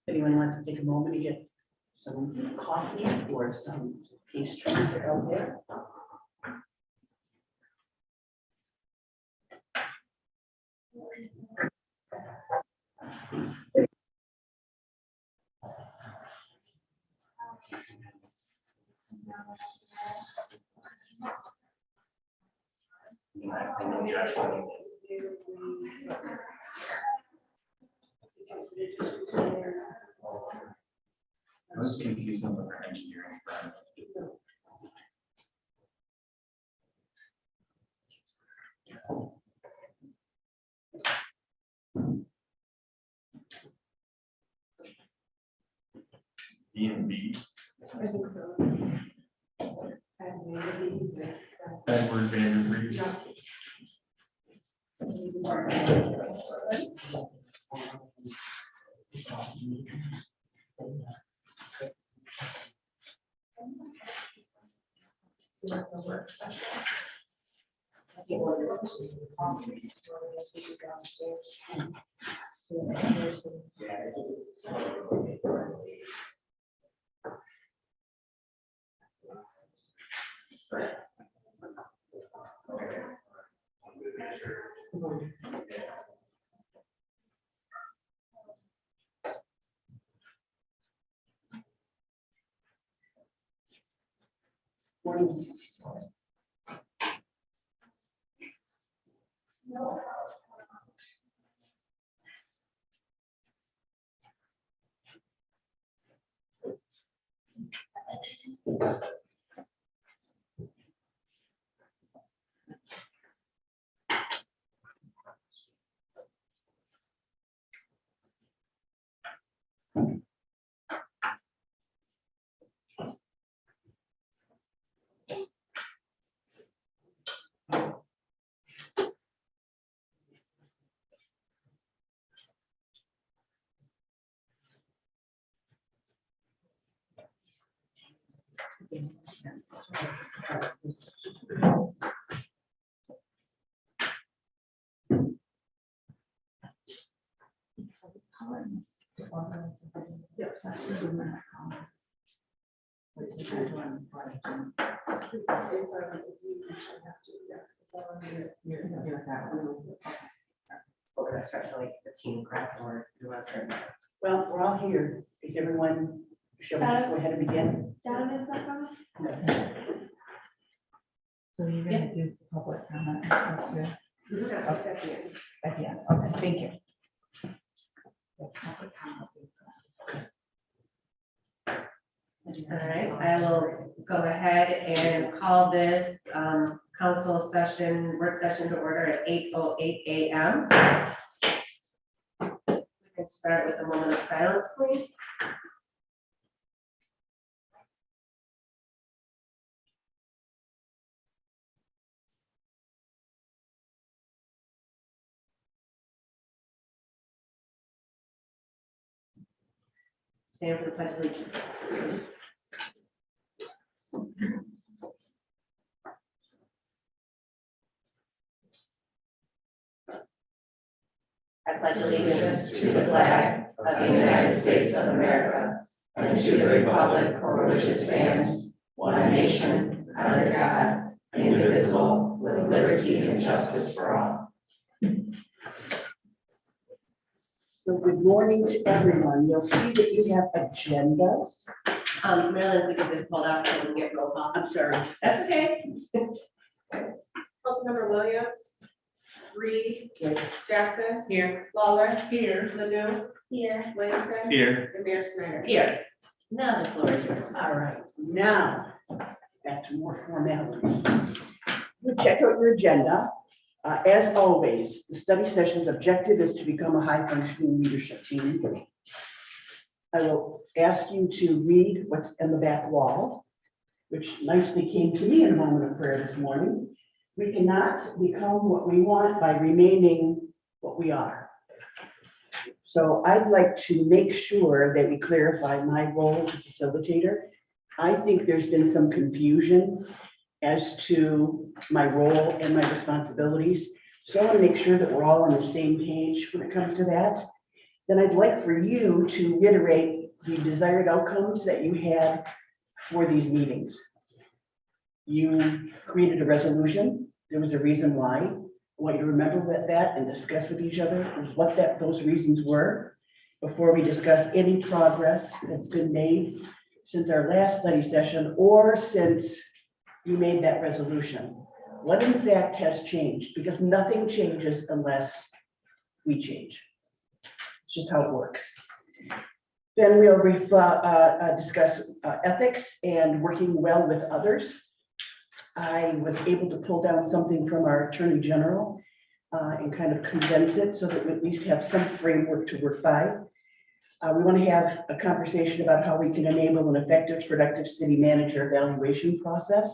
Anyone wants to take a moment to get some coffee or some pastries out there? I was confused on our engineering. B and B. I think so. Edward Van Der Rees. Morning. We're gonna start to like 15 craft or do you want to start now? Well, we're all here. Is everyone, shall we just go ahead and begin? Donovan's not coming? So you're gonna do public comment and stuff too? At the end, okay, thank you. That's public comment. All right, I will go ahead and call this council session, work session to order at 8:08 a.m. We can start with a moment of silence, please. Stand for the pledge of allegiance. I pledge allegiance to the flag of the United States of America and to the republic for which it stands, one nation, under God, indivisible, with liberty and justice for all. So good morning to everyone. You'll see that you have agendas. Marilyn, we can just pull out and we can get roll call. I'm sorry. That's okay. Councilmember Williams, Reed, Here. Jackson, Here. Lawler, here, Ledoux, Here. Williamson, Here. and Mayor Snyder. Here. Now the floor is yours. All right, now, back to more formalities. You check out your agenda. As always, the study session's objective is to become a high-functioning leadership team. I will ask you to read what's in the back wall, which nicely came to me in a moment of prayer this morning. We cannot become what we want by remaining what we are. So I'd like to make sure that we clarify my role as a facilitator. I think there's been some confusion as to my role and my responsibilities. So I want to make sure that we're all on the same page when it comes to that. then I'd like for you to reiterate the desired outcomes that you had for these meetings. You created a resolution. There was a reason why. I want you to remember that and discuss with each other what those reasons were before we discuss any progress that's been made since our last study session or since you made that resolution. What in fact has changed? Because nothing changes unless we change. It's just how it works. Then we'll discuss ethics and working well with others. I was able to pull down something from our Attorney General and kind of condense it so that we at least have some framework to work by. We want to have a conversation about how we can enable an effective, productive city manager evaluation process.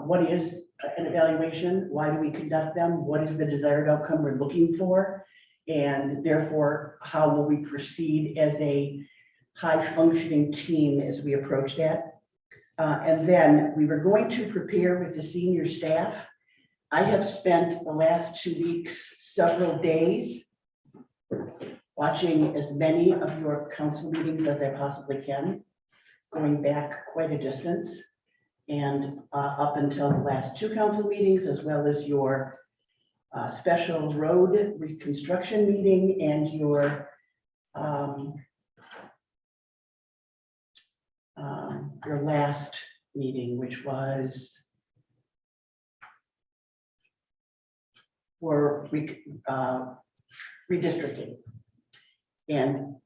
What is an evaluation? Why do we conduct them? What is the desired outcome we're looking for? And therefore, how will we proceed as a high-functioning team as we approach that? And then we were going to prepare with the senior staff. I have spent the last 2 weeks, several days, watching as many of your council meetings as I possibly can, going back quite a distance, and up until the last 2 council meetings, as well as your special road reconstruction meeting and your last meeting, which was for redistricting. And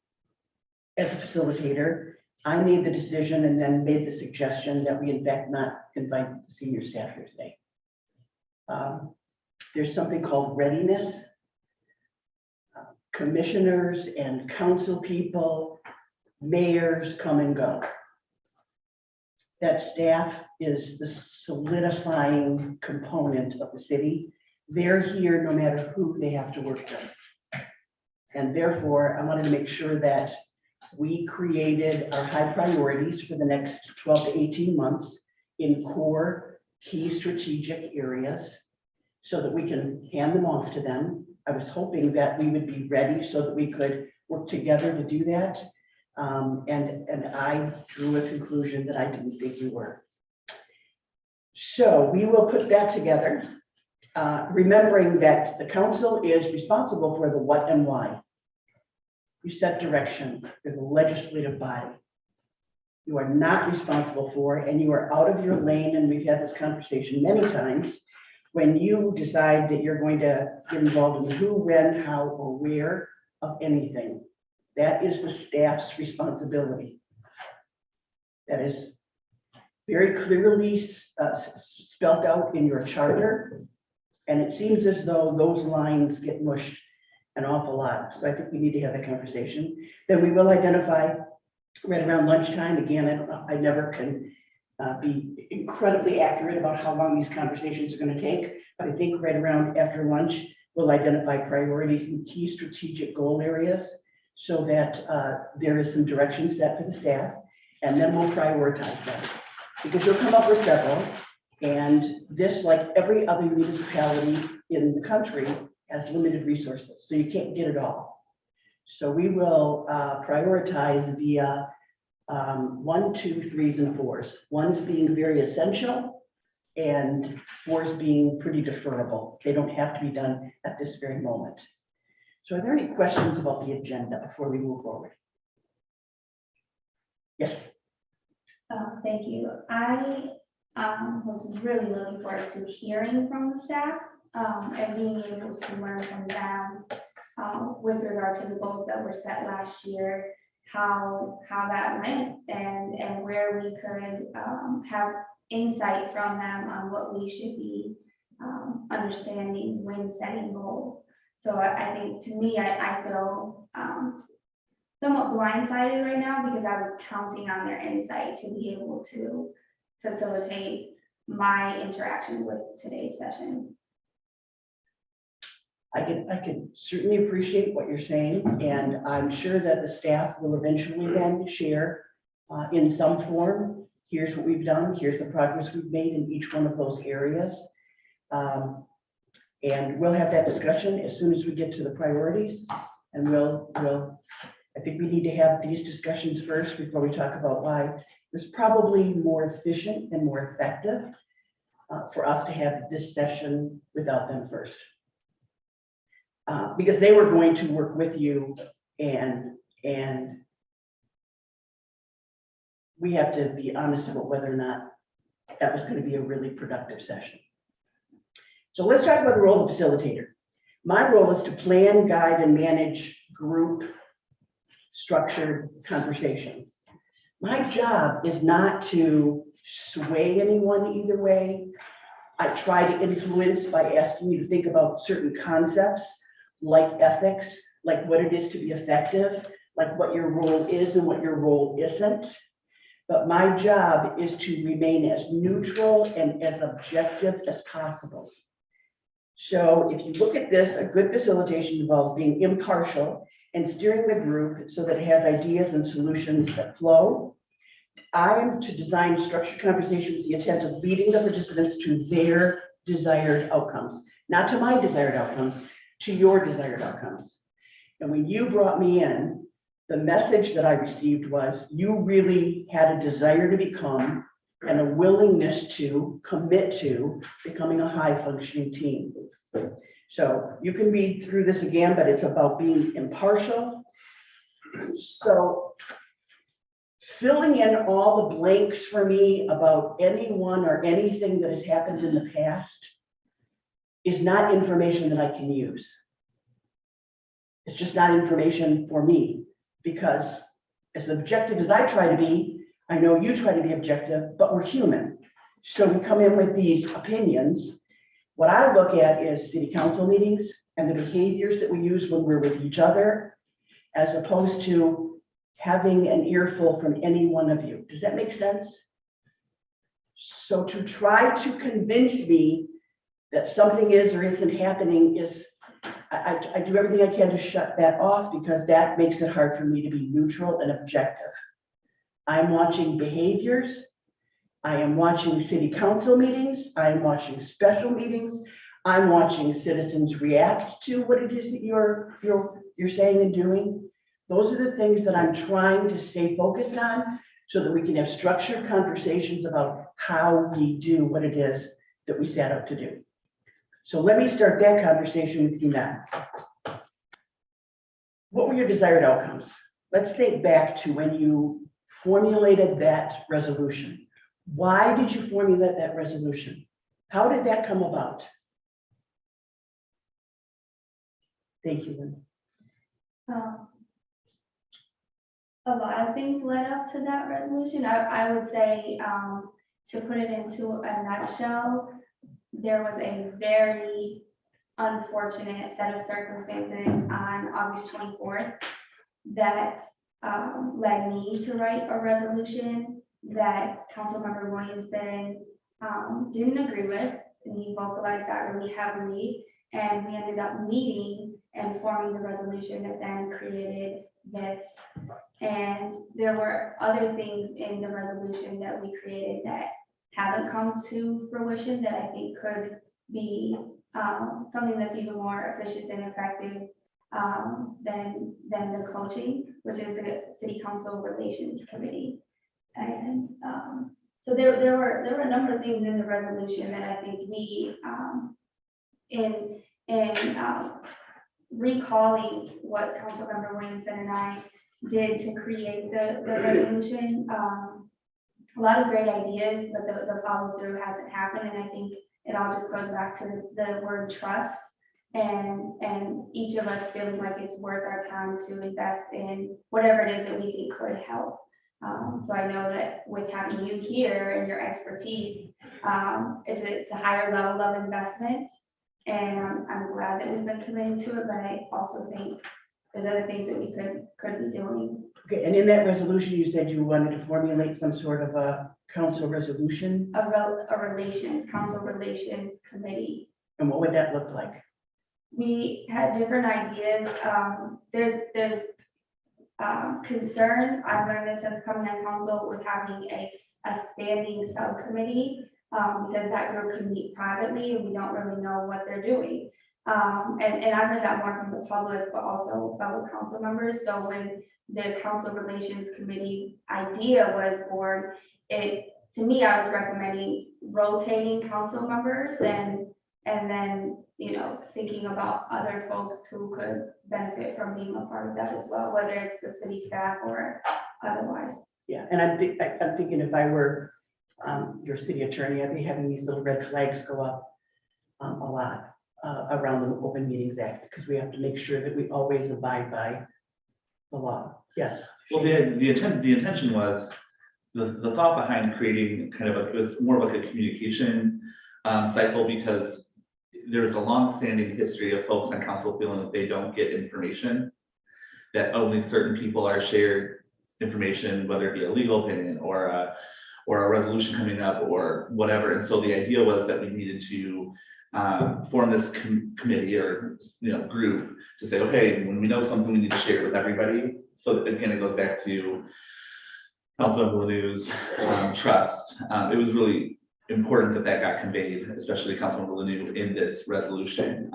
as a facilitator, I made the decision and then made the suggestion that we in fact not invite the senior staff here today. There's something called readiness. Commissioners and council people, mayors come and go. That staff is the solidifying component of the city. They're here no matter who they have to work with. And therefore, I wanted to make sure that we created our high priorities for the next 12 to 18 months in core key strategic areas so that we can hand them off to them. I was hoping that we would be ready so that we could work together to do that. And I drew a conclusion that I didn't think we were. So we will put that together, remembering that the council is responsible for the what and why. You set direction. You're the legislative body. You are not responsible for, and you are out of your lane, and we've had this conversation many times, when you decide that you're going to get involved in the who, when, how, or where of anything. That is the staff's responsibility. That is very clearly spelled out in your charter. And it seems as though those lines get mushed an awful lot. So I think we need to have that conversation. Then we will identify right around lunchtime. Again, I never can be incredibly accurate about how long these conversations are going to take. But I think right around after lunch, we'll identify priorities and key strategic goal areas so that there is some direction set for the staff. And then we'll prioritize them. Because you'll come up with several. And this, like every other municipality in the country, has limited resources. So you can't get it all. So we will prioritize via 1, 2, 3s, and 4s. 1s being very essential and 4s being pretty deferrable. They don't have to be done at this very moment. So are there any questions about the agenda before we move forward? Yes. Thank you. I was really looking forward to hearing from the staff and being able to learn from them with regard to the goals that were set last year, how that went, and where we could have insight from them on what we should be understanding when setting goals. So I think, to me, I feel somewhat blindsided right now because I was counting on their insight to be able to facilitate my interaction with today's session. I can certainly appreciate what you're saying, and I'm sure that the staff will eventually then share in some form, here's what we've done, here's the progress we've made in each one of those areas. And we'll have that discussion as soon as we get to the priorities, And I think we need to have these discussions first before we talk about why it's probably more efficient and more effective for us to have this session without them first. Because they were going to work with you and we have to be honest about whether or not that was going to be a really productive session. So let's talk about the role of facilitator. My role is to plan, guide, and manage group structured conversation. My job is not to sway anyone either way. I try to influence by asking you to think about certain concepts like ethics, like what it is to be effective, like what your role is and what your role isn't. But my job is to remain as neutral and as objective as possible. So if you look at this, a good facilitation involves being impartial and steering the group so that it has ideas and solutions that flow. I am to design structured conversation with the intent of leading the participants to their desired outcomes, not to my desired outcomes, to your desired outcomes. And when you brought me in, the message that I received was you really had a desire to become and a willingness to commit to becoming a high functioning team. So you can read through this again, but it's about being impartial. So filling in all the blanks for me about anyone or anything that has happened in the past is not information that I can use. It's just not information for me, because as objective as I try to be, I know you try to be objective, but we're human. So we come in with these opinions. What I look at is city council meetings and the behaviors that we use when we're with each other, as opposed to having an earful from any one of you. Does that make sense? So to try to convince me that something is or isn't happening is, I do everything I can to shut that off, because that makes it hard for me to be neutral and objective. I'm watching behaviors. I am watching city council meetings. I am watching special meetings. I'm watching citizens react to what it is that you're saying and doing. Those are the things that I'm trying to stay focused on so that we can have structured conversations about how we do what it is that we set out to do. So let me start that conversation with you now. What were your desired outcomes? Let's think back to when you formulated that resolution. Why did you formulate that resolution? How did that come about? Thank you, Lynn. A lot of things led up to that resolution. I would say, to put it into a nutshell, there was a very unfortunate set of circumstances on August 24th that led me to write a resolution that Councilmember Williamson didn't agree with, and he vocalized that really heavily, and we ended up meeting and forming the resolution that then created this. And there were other things in the resolution that we created that haven't come to fruition that I think could be something that's even more efficient and effective than the coaching, which is the City Council Relations Committee. And so there were a number of things in the resolution that I think we, in recalling what Councilmember Williamson and I did to create the resolution, a lot of great ideas, but the follow through hasn't happened. And I think it all just goes back to the word trust and each of us feeling like it's worth our time to invest in whatever it is that we think could help. So I know that with having you here and your expertise, it's a higher level of investment, and I'm glad that we've been committed to it, but I also think there's other things that we could be doing. Okay, and in that resolution, you said you wanted to formulate some sort of a council resolution? A council relations committee. And what would that look like? We had different ideas. There's concern, I've learned this since coming on council, with having a standing subcommittee, because that group can meet privately and we don't really know what they're doing. And I heard that more from the public, but also fellow council members. So when the council relations committee idea was born, to me, I was recommending rotating council members and then, thinking about other folks who could benefit from being a part of that as well, whether it's the city staff or otherwise. Yeah, and I'm thinking if I were your city attorney, I'd be having these little red flags go up a lot around the Open Meetings Act, because we have to make sure that we always abide by the law. Yes. Well, the intention was, the thought behind creating kind of it was more of like a communication cycle, because there's a long-standing history of folks on council feeling that they don't get information, that only certain people are shared information, whether it be a legal opinion or a resolution coming up or whatever. And so the idea was that we needed to form this committee or group to say, okay, when we know something, we need to share it with everybody. So again, it goes back to Councilmember Lanu's trust. It was really important that got conveyed, especially Councilmember Lanu, in this resolution,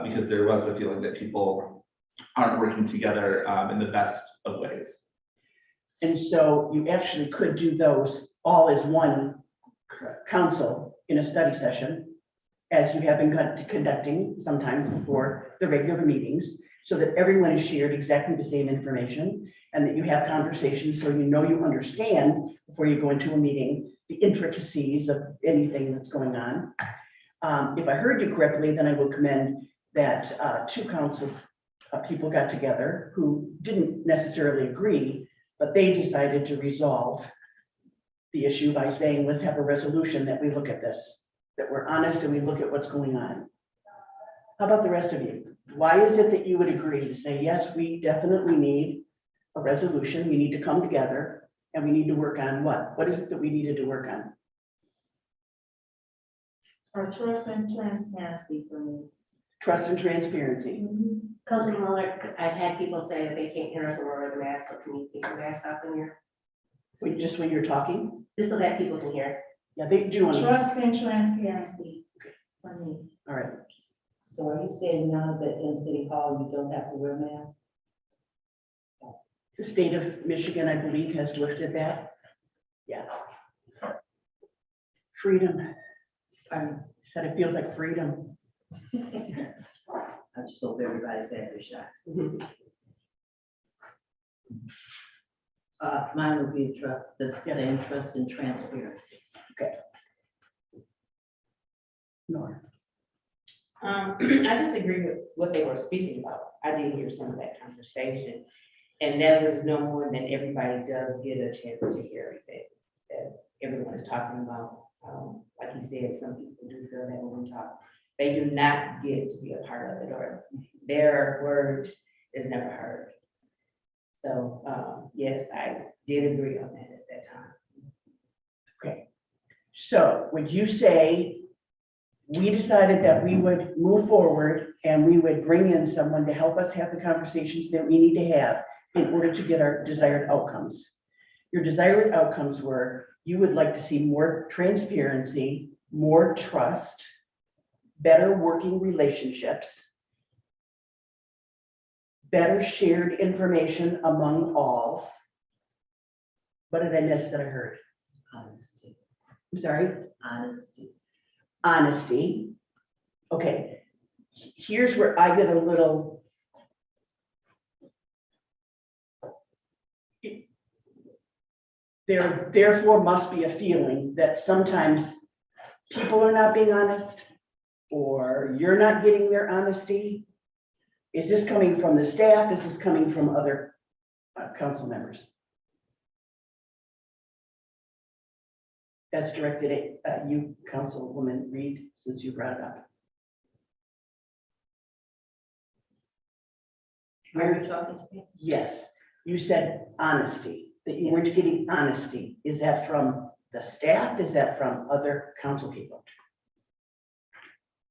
because there was a feeling that people aren't working together in the best of ways. And so you actually could do those all as one Correct. council in a study session, as you have been conducting sometimes before the regular meetings, so that everyone is shared exactly the same information, and that you have conversations so you understand before you go into a meeting the intricacies of anything that's going on. If I heard you correctly, then I will commend that two council people got together who didn't necessarily agree, but they decided to resolve the issue by saying, let's have a resolution that we look at this, that we're honest and we look at what's going on. How about the rest of you? Why is it that you would agree to say, yes, we definitely need a resolution, we need to come together, and we need to work on what? What is it that we needed to work on? Or trust and transparency for me. Trust and transparency. Councilman Mueller, I've had people say that they can't hear us when we're wearing masks, so can you keep your mask off in here? Just when you're talking? Just so that people can hear. Yeah, they do. Trust and transparency for me. All right. So are you saying now that in City Hall you don't have to wear masks? The state of Michigan, I believe, has lifted that. Yeah. Freedom. Said it feels like freedom. I just hope everybody's had their shots. Mine would be trust and transparency. Okay. Nora. I disagree with what they were speaking about. I did hear some of that conversation. And that was no more than everybody does get a chance to hear everything that everyone is talking about. Like he said, some people do feel that when we talk, they do not get to be a part of it, or their word is never heard. So yes, I did agree on that at that time. Okay. So would you say we decided that we would move forward and we would bring in someone to help us have the conversations that we need to have in order to get our desired outcomes? Your desired outcomes were, you would like to see more transparency, more trust, better working relationships, better shared information among all. What did I miss that I heard? Honesty. I'm sorry? Honesty. Honesty. Okay, here's where I get a little. There therefore must be a feeling that sometimes people are not being honest, or you're not getting their honesty. Is this coming from the staff? Is this coming from other council members? That's directed at you, Councilwoman Reed, since you brought it up. Are you talking to me? Yes, you said honesty, that you weren't getting honesty. Is that from the staff? Is that from other council people?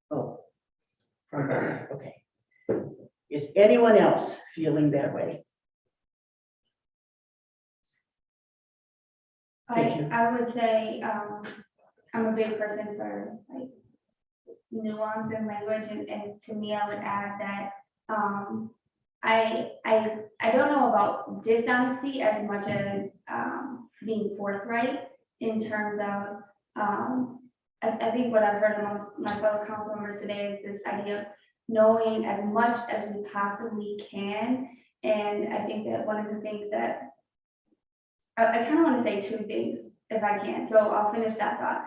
Oh, From both, okay. Is anyone else feeling that way? Thank you. I would say, I'm a big person for like nuance in language, and to me, I would add that, I don't know about dishonesty as much as, being forthright in terms of, I think what I've heard amongst my fellow council members today is this idea of knowing as much as we possibly can. And I think that one of the things that, I kind of want to say two things if I can, so I'll finish that thought.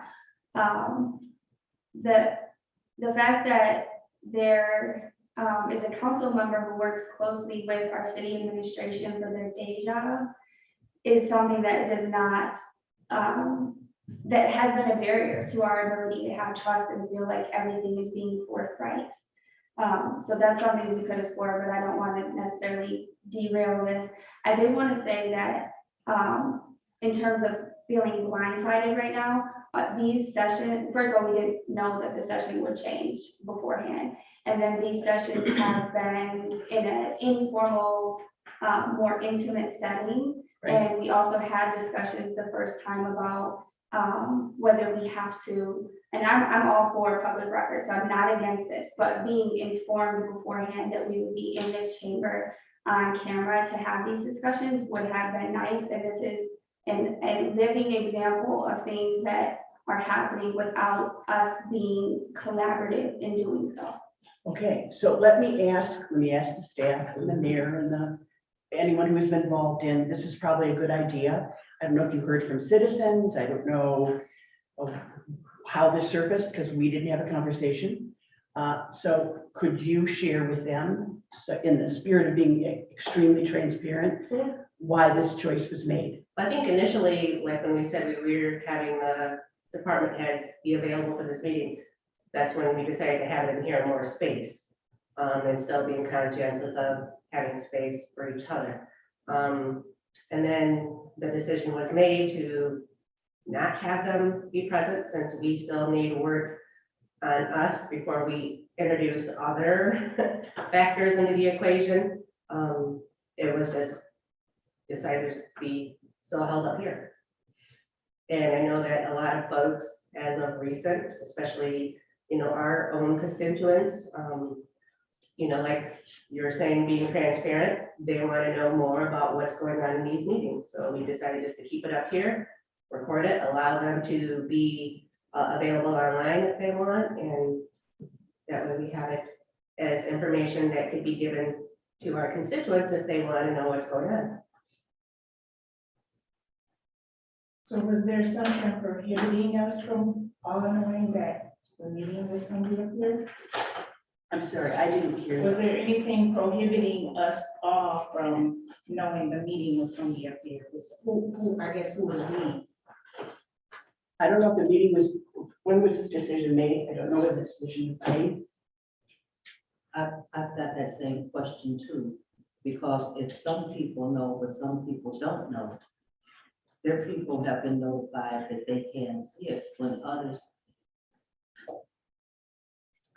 The fact that there is a council member who works closely with our city administration for their day job is something that does not, that has been a barrier to our ability to have trust and feel like everything is being forthright. So that's something we could explore, but I don't want to necessarily derail this. I did want to say that in terms of feeling blindsided right now, these sessions, first of all, we didn't know that the session would change beforehand. And then these sessions have been in an informal, more intimate setting. Right. And we also had discussions the first time about whether we have to, and I'm all for public records, so I'm not against this, but being informed beforehand that we would be in this chamber on camera to have these discussions would have been nice. And this is a living example of things that are happening without us being collaborative in doing so. Okay, so let me ask the staff and the mayor and anyone who has been involved in, this is probably a good idea. I don't know if you heard from citizens. I don't know how this surfaced because we didn't have a conversation. So could you share with them, so in the spirit of being extremely transparent, why this choice was made? I think initially, like when we said we were having the department heads be available for this meeting, that's when we decided to have it in here more space, and still being conscientious of having space for each other. And then the decision was made to not have them be present since we still need work on us before we introduce other factors into the equation. It was just decided to be still held up here. And I know that a lot of folks, as of recent, especially, our own constituents, like you're saying, being transparent, they want to know more about what's going on in these meetings. So we decided just to keep it up here, record it, allow them to be available online if they want. And that way we have it as information that could be given to our constituents if they want to know what's going on. So was there something prohibiting us from all knowing that the meeting was going to be up here? I'm sorry, I didn't hear. Was there anything prohibiting us all from knowing the meeting was going to be up here? Who was we? I don't know if the meeting was, when was this decision made? I don't know when the decision was made. I've got that same question too, because if some people know, but some people don't know, their people have been notified that they can see it when others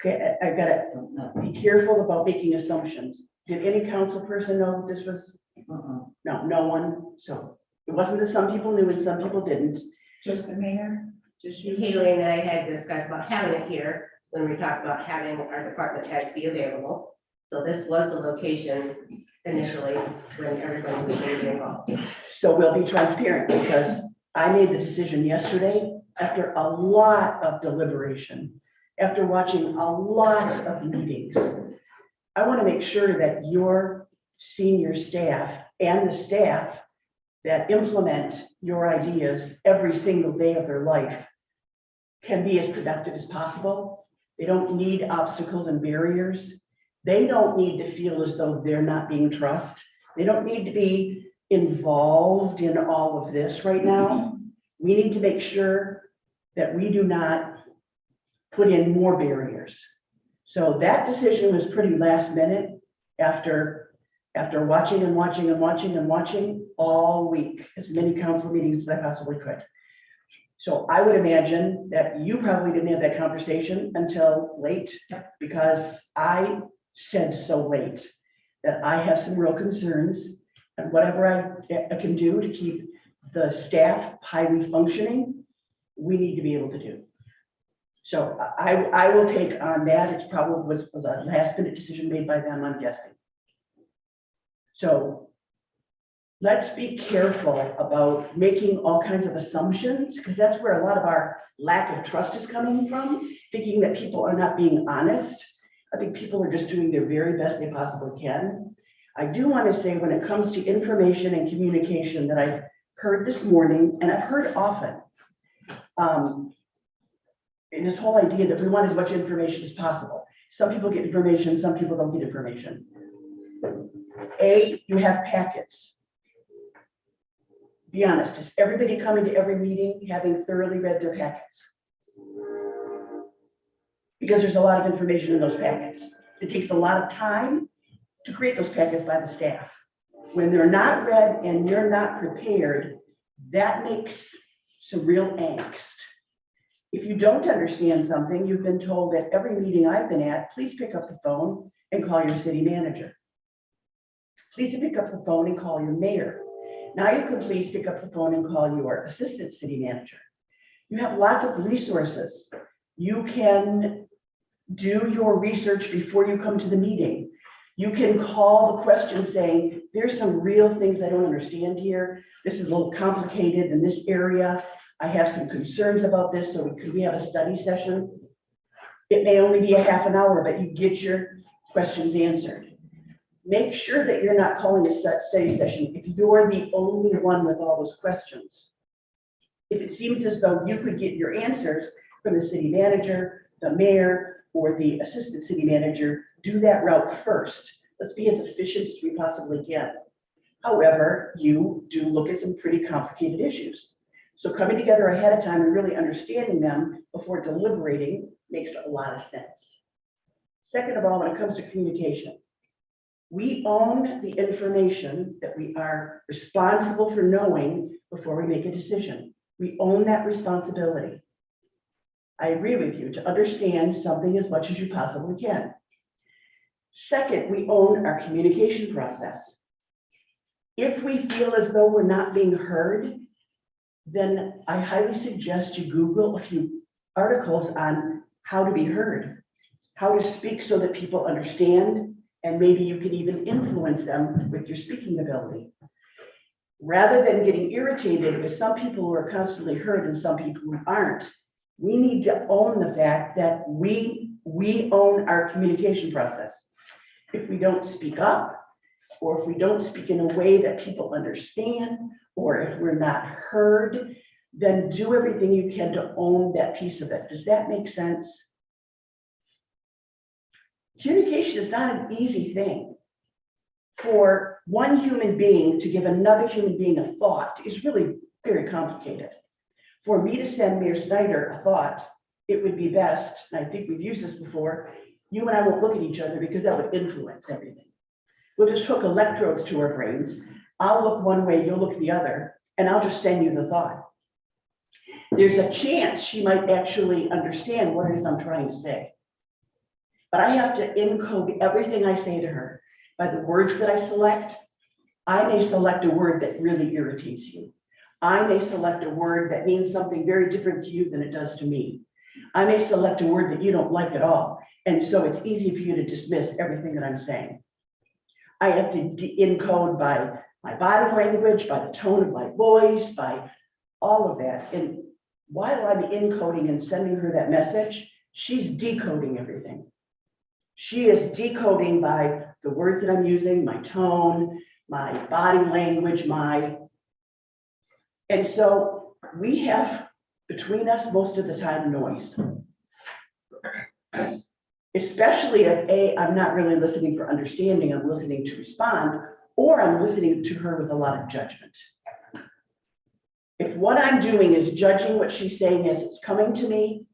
Okay, I've got to don't know. be careful about making assumptions. Did any council person know that this was? No, no one. So it wasn't that some people knew and some people didn't. Just the mayor? Just you? Haley and I had discussed about having it here when we talked about having our department heads be available. So this was the location initially when everybody was going to be involved. So we'll be transparent because I made the decision yesterday after a lot of deliberation, after watching a lot of meetings. I want to make sure that your senior staff and the staff that implement your ideas every single day of their life can be as productive as possible. They don't need obstacles and barriers. They don't need to feel as though they're not being trusted. They don't need to be involved in all of this right now. We need to make sure that we do not put in more barriers. So that decision was pretty last minute after watching and watching and watching and watching all week, as many council meetings as I possibly could. So I would imagine that you probably didn't have that conversation until late, because I said so late that I have some real concerns, and whatever I can do to keep the staff highly functioning, we need to be able to do. So I will take on that. It's probably was a last minute decision made by them, I'm guessing. So let's be careful about making all kinds of assumptions, because that's where a lot of our lack of trust is coming from, thinking that people are not being honest. I think people are just doing their very best they possibly can. I do want to say, when it comes to information and communication that I heard this morning, and I've heard often, this whole idea that we want as much information as possible. Some people get information, some people don't get information. You have packets. Be honest, is everybody coming to every meeting having thoroughly read their packets? Because there's a lot of information in those packets. It takes a lot of time to create those packets by the staff. When they're not read and you're not prepared, that makes some real angst. If you don't understand something, you've been told at every meeting I've been at, please pick up the phone and call your city manager. Please pick up the phone and call your mayor. Now you can please pick up the phone and call your assistant city manager. You have lots of resources. You can do your research before you come to the meeting. You can call the question saying, there's some real things I don't understand here. This is a little complicated in this area. I have some concerns about this, so could we have a study session? It may only be a half an hour, but you get your questions answered. Make sure that you're not calling a study session if you're the only one with all those questions. If it seems as though you could get your answers from the city manager, the mayor, or the assistant city manager, do that route first. Let's be as efficient as we possibly can. However, you do look at some pretty complicated issues. So coming together ahead of time and really understanding them before deliberating makes a lot of sense. Second of all, when it comes to communication, we own the information that we are responsible for knowing before we make a decision. We own that responsibility. I agree with you to understand something as much as you possibly can. Second, we own our communication process. If we feel as though we're not being heard, then I highly suggest you Google a few articles on how to be heard, how to speak so that people understand, and maybe you can even influence them with your speaking ability. Rather than getting irritated with some people who are constantly heard and some people who aren't, we need to own the fact that we own our communication process. If we don't speak up, or if we don't speak in a way that people understand, or if we're not heard, then do everything you can to own that piece of it. Does that make sense? Communication is not an easy thing. For one human being to give another human being a thought is really very complicated. For me to send Mayor Snyder a thought, it would be best, and I think we've used this before, you and I won't look at each other because that would influence everything. We'll just hook electrodes to our brains. I'll look one way, you'll look the other, and I'll just send you the thought. There's a chance she might actually understand what it is I'm trying to say. But I have to encode everything I say to her by the words that I select. I may select a word that really irritates you. I may select a word that means something very different to you than it does to me. I may select a word that you don't like at all. And so it's easy for you to dismiss everything that I'm saying. I have to encode by my body language, by the tone of my voice, by all of that. And while I'm encoding and sending her that message, she's decoding everything. She is decoding by the words that I'm using, my tone, my body language, and so we have between us most of the time noise. Especially if I'm not really listening for understanding, I'm listening to respond, or I'm listening to her with a lot of judgment. If what I'm doing is judging what she's saying as it's coming to me,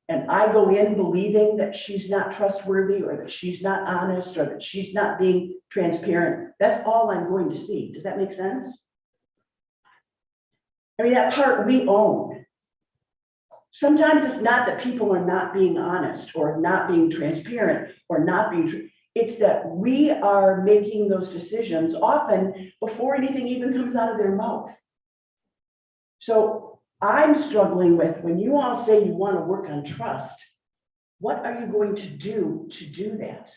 and I go in believing that she's not trustworthy or that she's not honest or that she's not being transparent, that's all I'm going to see. Does that make sense? I mean, that part we own. Sometimes it's not that people are not being honest or not being transparent or not being, it's that we are making those decisions often before anything even comes out of their mouth. So I'm struggling with, when you all say you want to work on trust, what are you going to do that?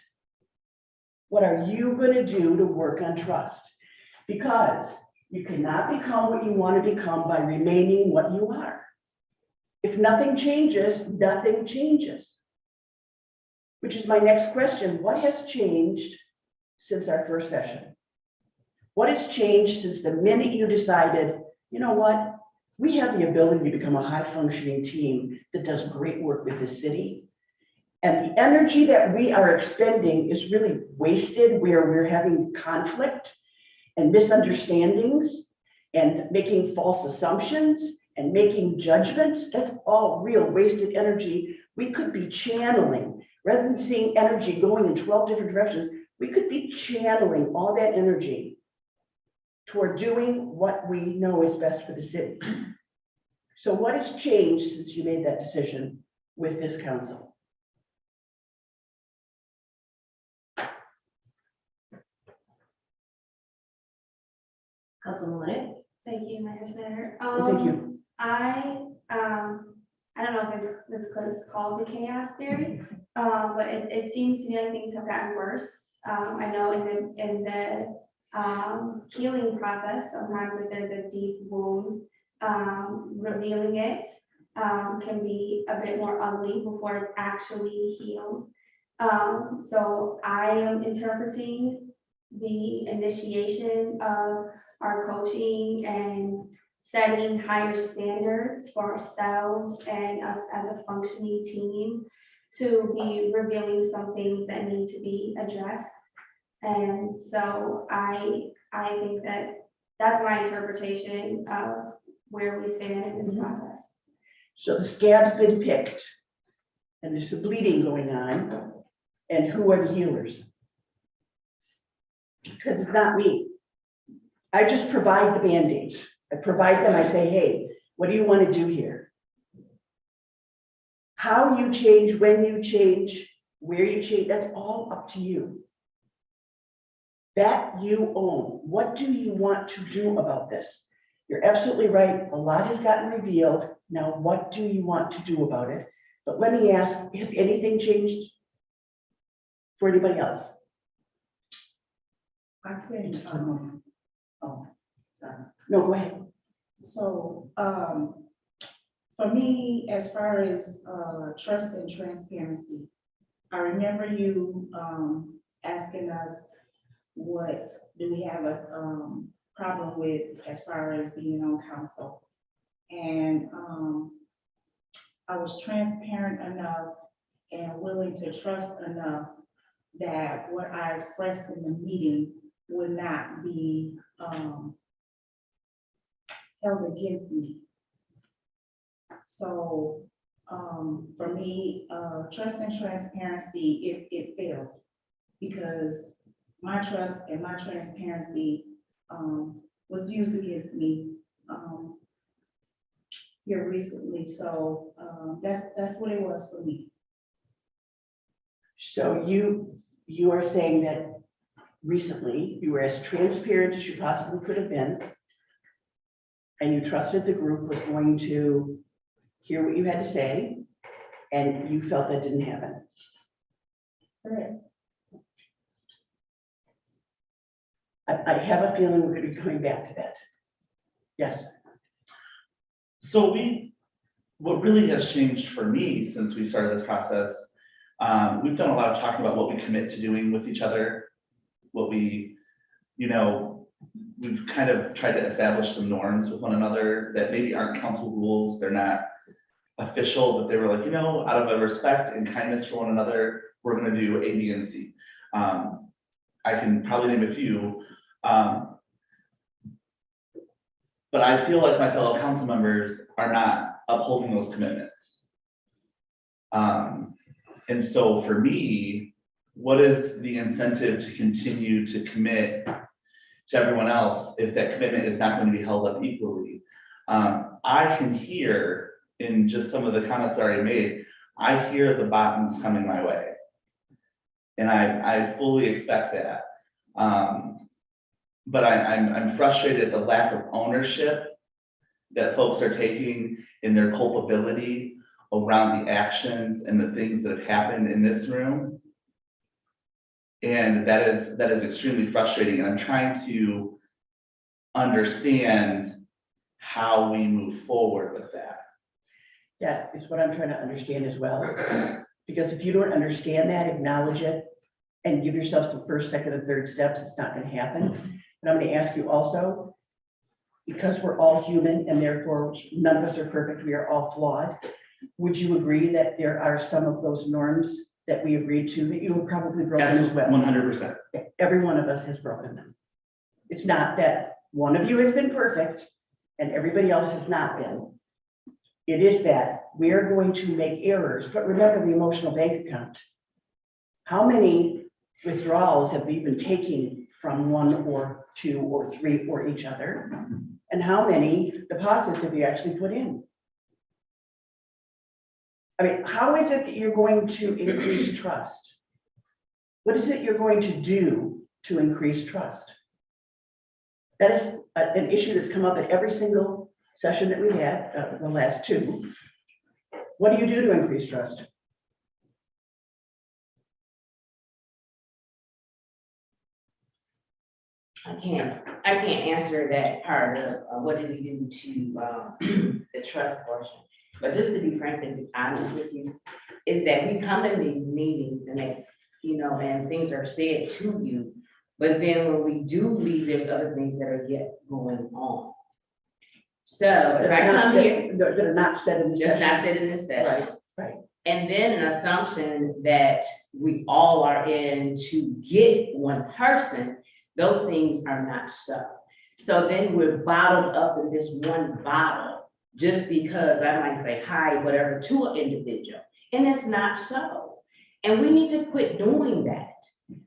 What are you going to do to work on trust? Because you cannot become what you want to become by remaining what you are. If nothing changes, nothing changes. Which is my next question. What has changed since our first session? What has changed since the minute you decided, you know what? We have the ability to become a high-functioning team that does great work with the city. And the energy that we are expending is really wasted where we're having conflict and misunderstandings and making false assumptions and making judgments. That's all real wasted energy. We could be channeling, rather than seeing energy going in 12 different directions, we could be channeling all that energy toward doing what we know is best for the city. So what has changed since you made that decision with this council? Councilwoman Linnett? Thank you, Mayor Snyder. Thank you. I don't know if it's called the chaos theory, but it seems to me like things have gotten worse. I know in the healing process, sometimes if there's a deep wound, revealing it can be a bit more ugly before it's actually healed. So I am interpreting the initiation of our coaching and setting higher standards for ourselves and us as a functioning team to be revealing some things that need to be addressed. And so I think that that's my interpretation of where we stand in this process. So the scab's been picked and there's some bleeding going on. And who are the healers? Because it's not me. I just provide the Band-Aids. I provide them, I say, hey, what do you want to do here? How you change, when you change, where you change, that's all up to you. That you own. What do you want to do about this? You're absolutely right. A lot has gotten revealed. Now, what do you want to do about it? But let me ask, has anything changed for anybody else? I think, oh, sorry. No, go ahead. So, for me, as far as, trust and transparency, I remember you, asking us, what do we have a, problem with as far as being on council? And, I was transparent enough and willing to trust enough that what I expressed in the meeting would not be, held against me. So, for me, trust and transparency, it failed because my trust and my transparency was used against me here recently. So that's what it was for me. So you are saying that recently you were as transparent as you possibly could have been, and you trusted the group was going to hear what you had to say, and you felt that didn't happen. Correct. I have a feeling we're going to be coming back to that. Yes. So what really has changed for me since we started this process, we've done a lot of talking about what we commit to doing with each other, what we, we've kind of tried to establish some norms with one another that maybe aren't council rules, they're not official, but they were like, out of a respect and kindness for one another, we're gonna do A, B, and C. I can probably name a few. But I feel like my fellow council members are not upholding those commitments. And so for me, what is the incentive to continue to commit to everyone else if that commitment is not going to be held up equally? I can hear in just some of the comments I already made, I hear the bottoms coming my way. And I fully expect that. But I'm frustrated at the lack of ownership that folks are taking in their culpability around the actions and the things that have happened in this room. And that is extremely frustrating, and I'm trying to understand how we move forward with that. That is what I'm trying to understand as well. Because if you don't understand that, acknowledge it, and give yourself some first, second, and third steps, it's not gonna happen. And I'm gonna ask you also, because we're all human and therefore none of us are perfect, we are all flawed. Would you agree that there are some of those norms that we agreed to that you have probably broken as well? 100%. Every one of us has broken them. It's not that one of you has been perfect and everybody else has not been. It is that we are going to make errors, but remember the emotional bank account. How many withdrawals have we been taking from one or two or three or each other? And how many deposits have you actually put in? I mean, how is it that you're going to increase trust? What is it you're going to do to increase trust? That is an issue that's come up at every single session that we had, the last two. What do you do to increase trust? I can't answer that part of what did we do to the trust portion. But just to be frank and be honest with you, is that we come in these meetings and they, you know, and things are said to you, but then when we do leave, there's other things that are yet going on. So if I come here, That are not said in the just session. not said in this session. Right. And then an assumption that we all are in to get one person, those things are not so. So then we're bottled up in this one bottle just because I might say hi, whatever, to an individual, and it's not so. And we need to quit doing that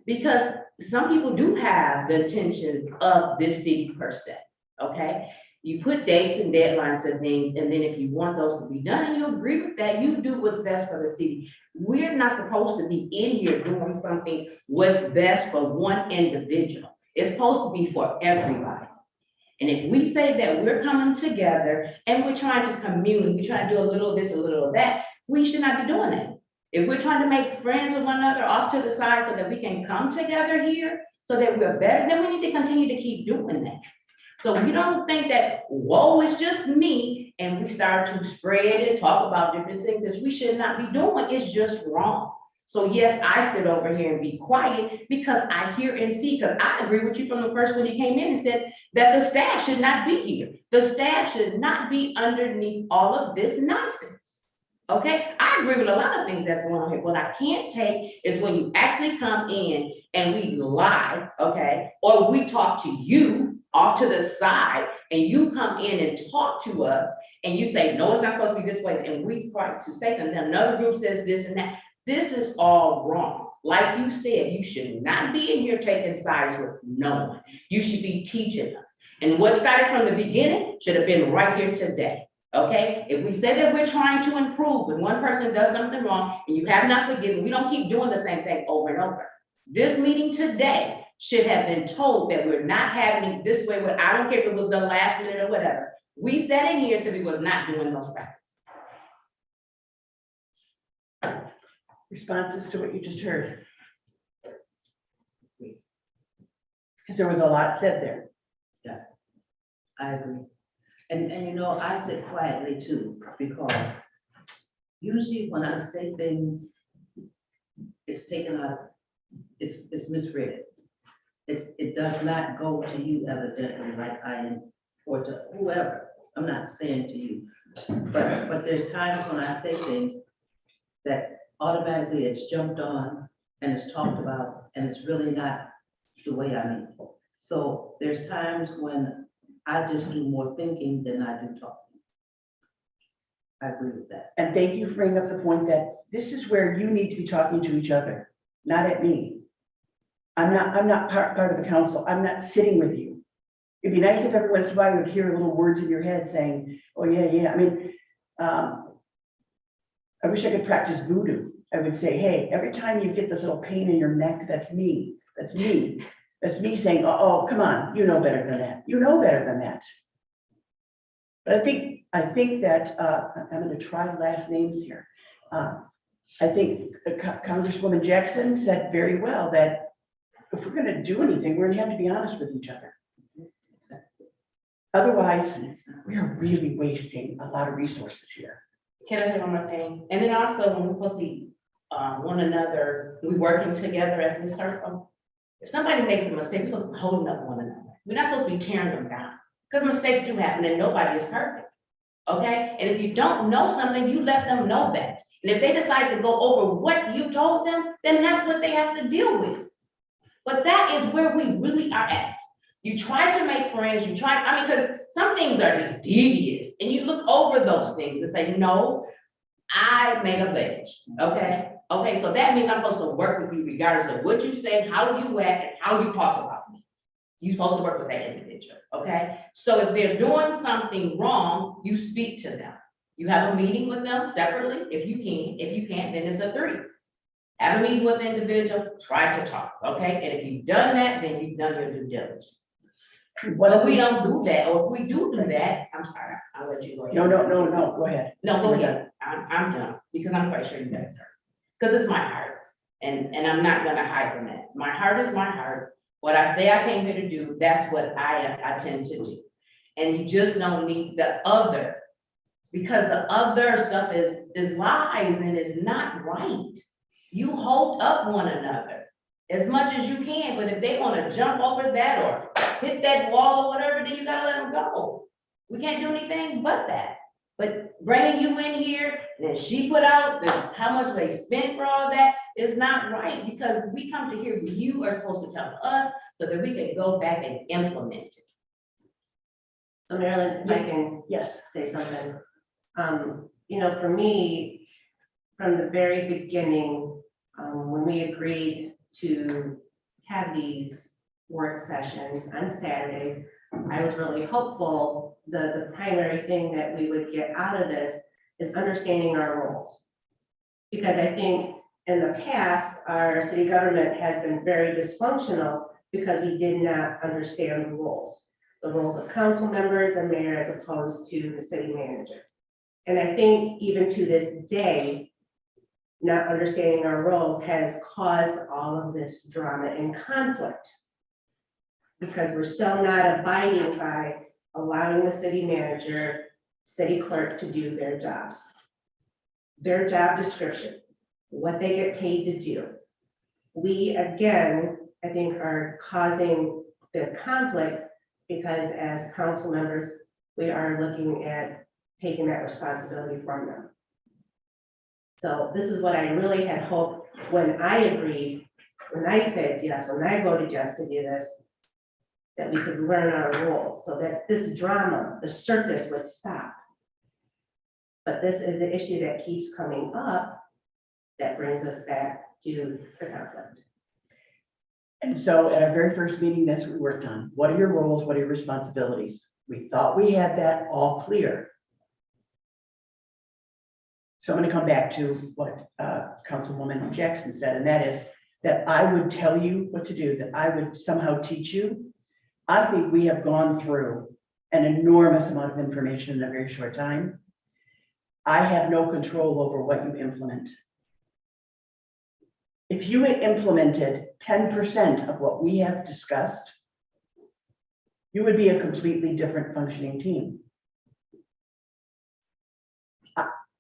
because some people do have the intention of this city per se, okay? You put dates and deadlines and things, and then if you want those to be done and you agree with that, you do what's best for the city. We're not supposed to be in here doing something what's best for one individual. It's supposed to be for everybody. And if we say that we're coming together and we're trying to commune, we're trying to do a little of this, a little of that, we should not be doing that. If we're trying to make friends with one another off to the side so that we can come together here so that we're better, then we need to continue to keep doing that. So we don't think that, whoa, it's just me, and we start to spread and talk about different things that we should not be doing. It's just wrong. So yes, I sit over here and be quiet because I hear and see, because I agree with you from the first when you came in and said that the staff should not be here. The staff should not be underneath all of this nonsense. Okay, I agree with a lot of things that's going on here. What I can't take is when you actually come in and we lie, okay, or we talk to you off to the side and you come in and talk to us and you say, no, it's not supposed to be this way. And we try to say something, another group says this and that. This is all wrong. Like you said, you should not be in here taking sides with no one. You should be teaching us. And what started from the beginning should have been right here today. Okay, if we say that we're trying to improve, when one person does something wrong and you have not forgiven, we don't keep doing the same thing over and over. This meeting today should have been told that we're not having it this way. I don't care if it was the last minute or whatever. We sat in here and said we was not doing those practices. Responses to what you just heard? Because there was a lot said there. Yeah, I agree. And you know, I sit quietly too, because usually when I say things, it's taken out, it's misread. It does not go to you evidently like I am, or to whoever. I'm not saying to you, but there's times when I say things that automatically it's jumped on and it's talked about, and it's really not the way I mean. So there's times when I just do more thinking than I do talking. I agree with that. And thank you for bringing up the point that this is where you need to be talking to each other, not at me. I'm not part of the council. I'm not sitting with you. It'd be nice if every once in a while you would hear little words in your head saying, oh yeah. I mean, I wish I could practice voodoo. I would say, hey, every time you get this little pain in your neck, that's me. That's me. That's me saying, oh, come on, you know better than that. You know better than that. But I think that, I'm gonna try last names here. I think Congresswoman Jackson said very well that if we're gonna do anything, we're gonna have to be honest with each other. Otherwise, we are really wasting a lot of resources here. Can I say one more thing? And then also, when we're supposed to be, one another's, we working together as a circle. If somebody makes a mistake, we're supposed to be holding up one another. We're not supposed to be tearing them down, because mistakes do happen and nobody is perfect. Okay, and if you don't know something, you let them know that. And if they decide to go over what you told them, then that's what they have to deal with. But that is where we really are at. You try to make friends, because some things are just devious, and you look over those things and say, no, I made a pledge, okay? Okay, so that means I'm supposed to work with you regardless of what you say, how you act, and how you talk about me. You're supposed to work with that individual, okay? So if they're doing something wrong, you speak to them. You have a meeting with them separately, if you can. If you can't, then it's a 3. Have a meeting with the individual, try to talk, okay? And if you've done that, then you've done your due diligence. But we don't do that, or if we do that, I'm sorry, I'll let you go ahead. No, go ahead. No, go ahead. I'm done, because I'm quite sure you guys are. Because it's my heart, and I'm not gonna hide from that. My heart is my heart. What I say I came here to do, that's what I tend to do. And you just don't need the other, because the other stuff is lies and is not right. You hold up one another as much as you can, but if they wanna jump over that or hit that wall or whatever, then you gotta let them go. We can't do anything but that. But bringing you in here, and then she put out how much they spent for all that is not right, because we come to here, you are supposed to tell us so that we can go back and implement it. So Marilyn, if I can Yes. say something. For me, from the very beginning, when we agreed to have these work sessions on Saturdays, I was really hopeful the primary thing that we would get out of this is understanding our roles. Because I think in the past, our city government has been very dysfunctional because we did not understand the roles of council members and mayor as opposed to the city manager. And I think even to this day, not understanding our roles has caused all of this drama and conflict. Because we're still not abiding by allowing the city manager, city clerk to do their jobs. Their job description, what they get paid to do. We, again, I think are causing the conflict because as council members, we are looking at taking that responsibility from them. So this is what I really had hoped when I agreed, when I said yes, when I voted yes to do this, that we could learn our roles so that this drama, the circus would stop. But this is an issue that keeps coming up that brings us back to the conflict. And so at our very first meeting, that's what we worked on. What are your roles? What are your responsibilities? We thought we had that all clear. So I'm going to come back to what Councilwoman Jackson said, and that is that I would tell you what to do, that I would somehow teach you. I think we have gone through an enormous amount of information in a very short time. I have no control over what you implement. If you had implemented 10% of what we have discussed, you would be a completely different functioning team.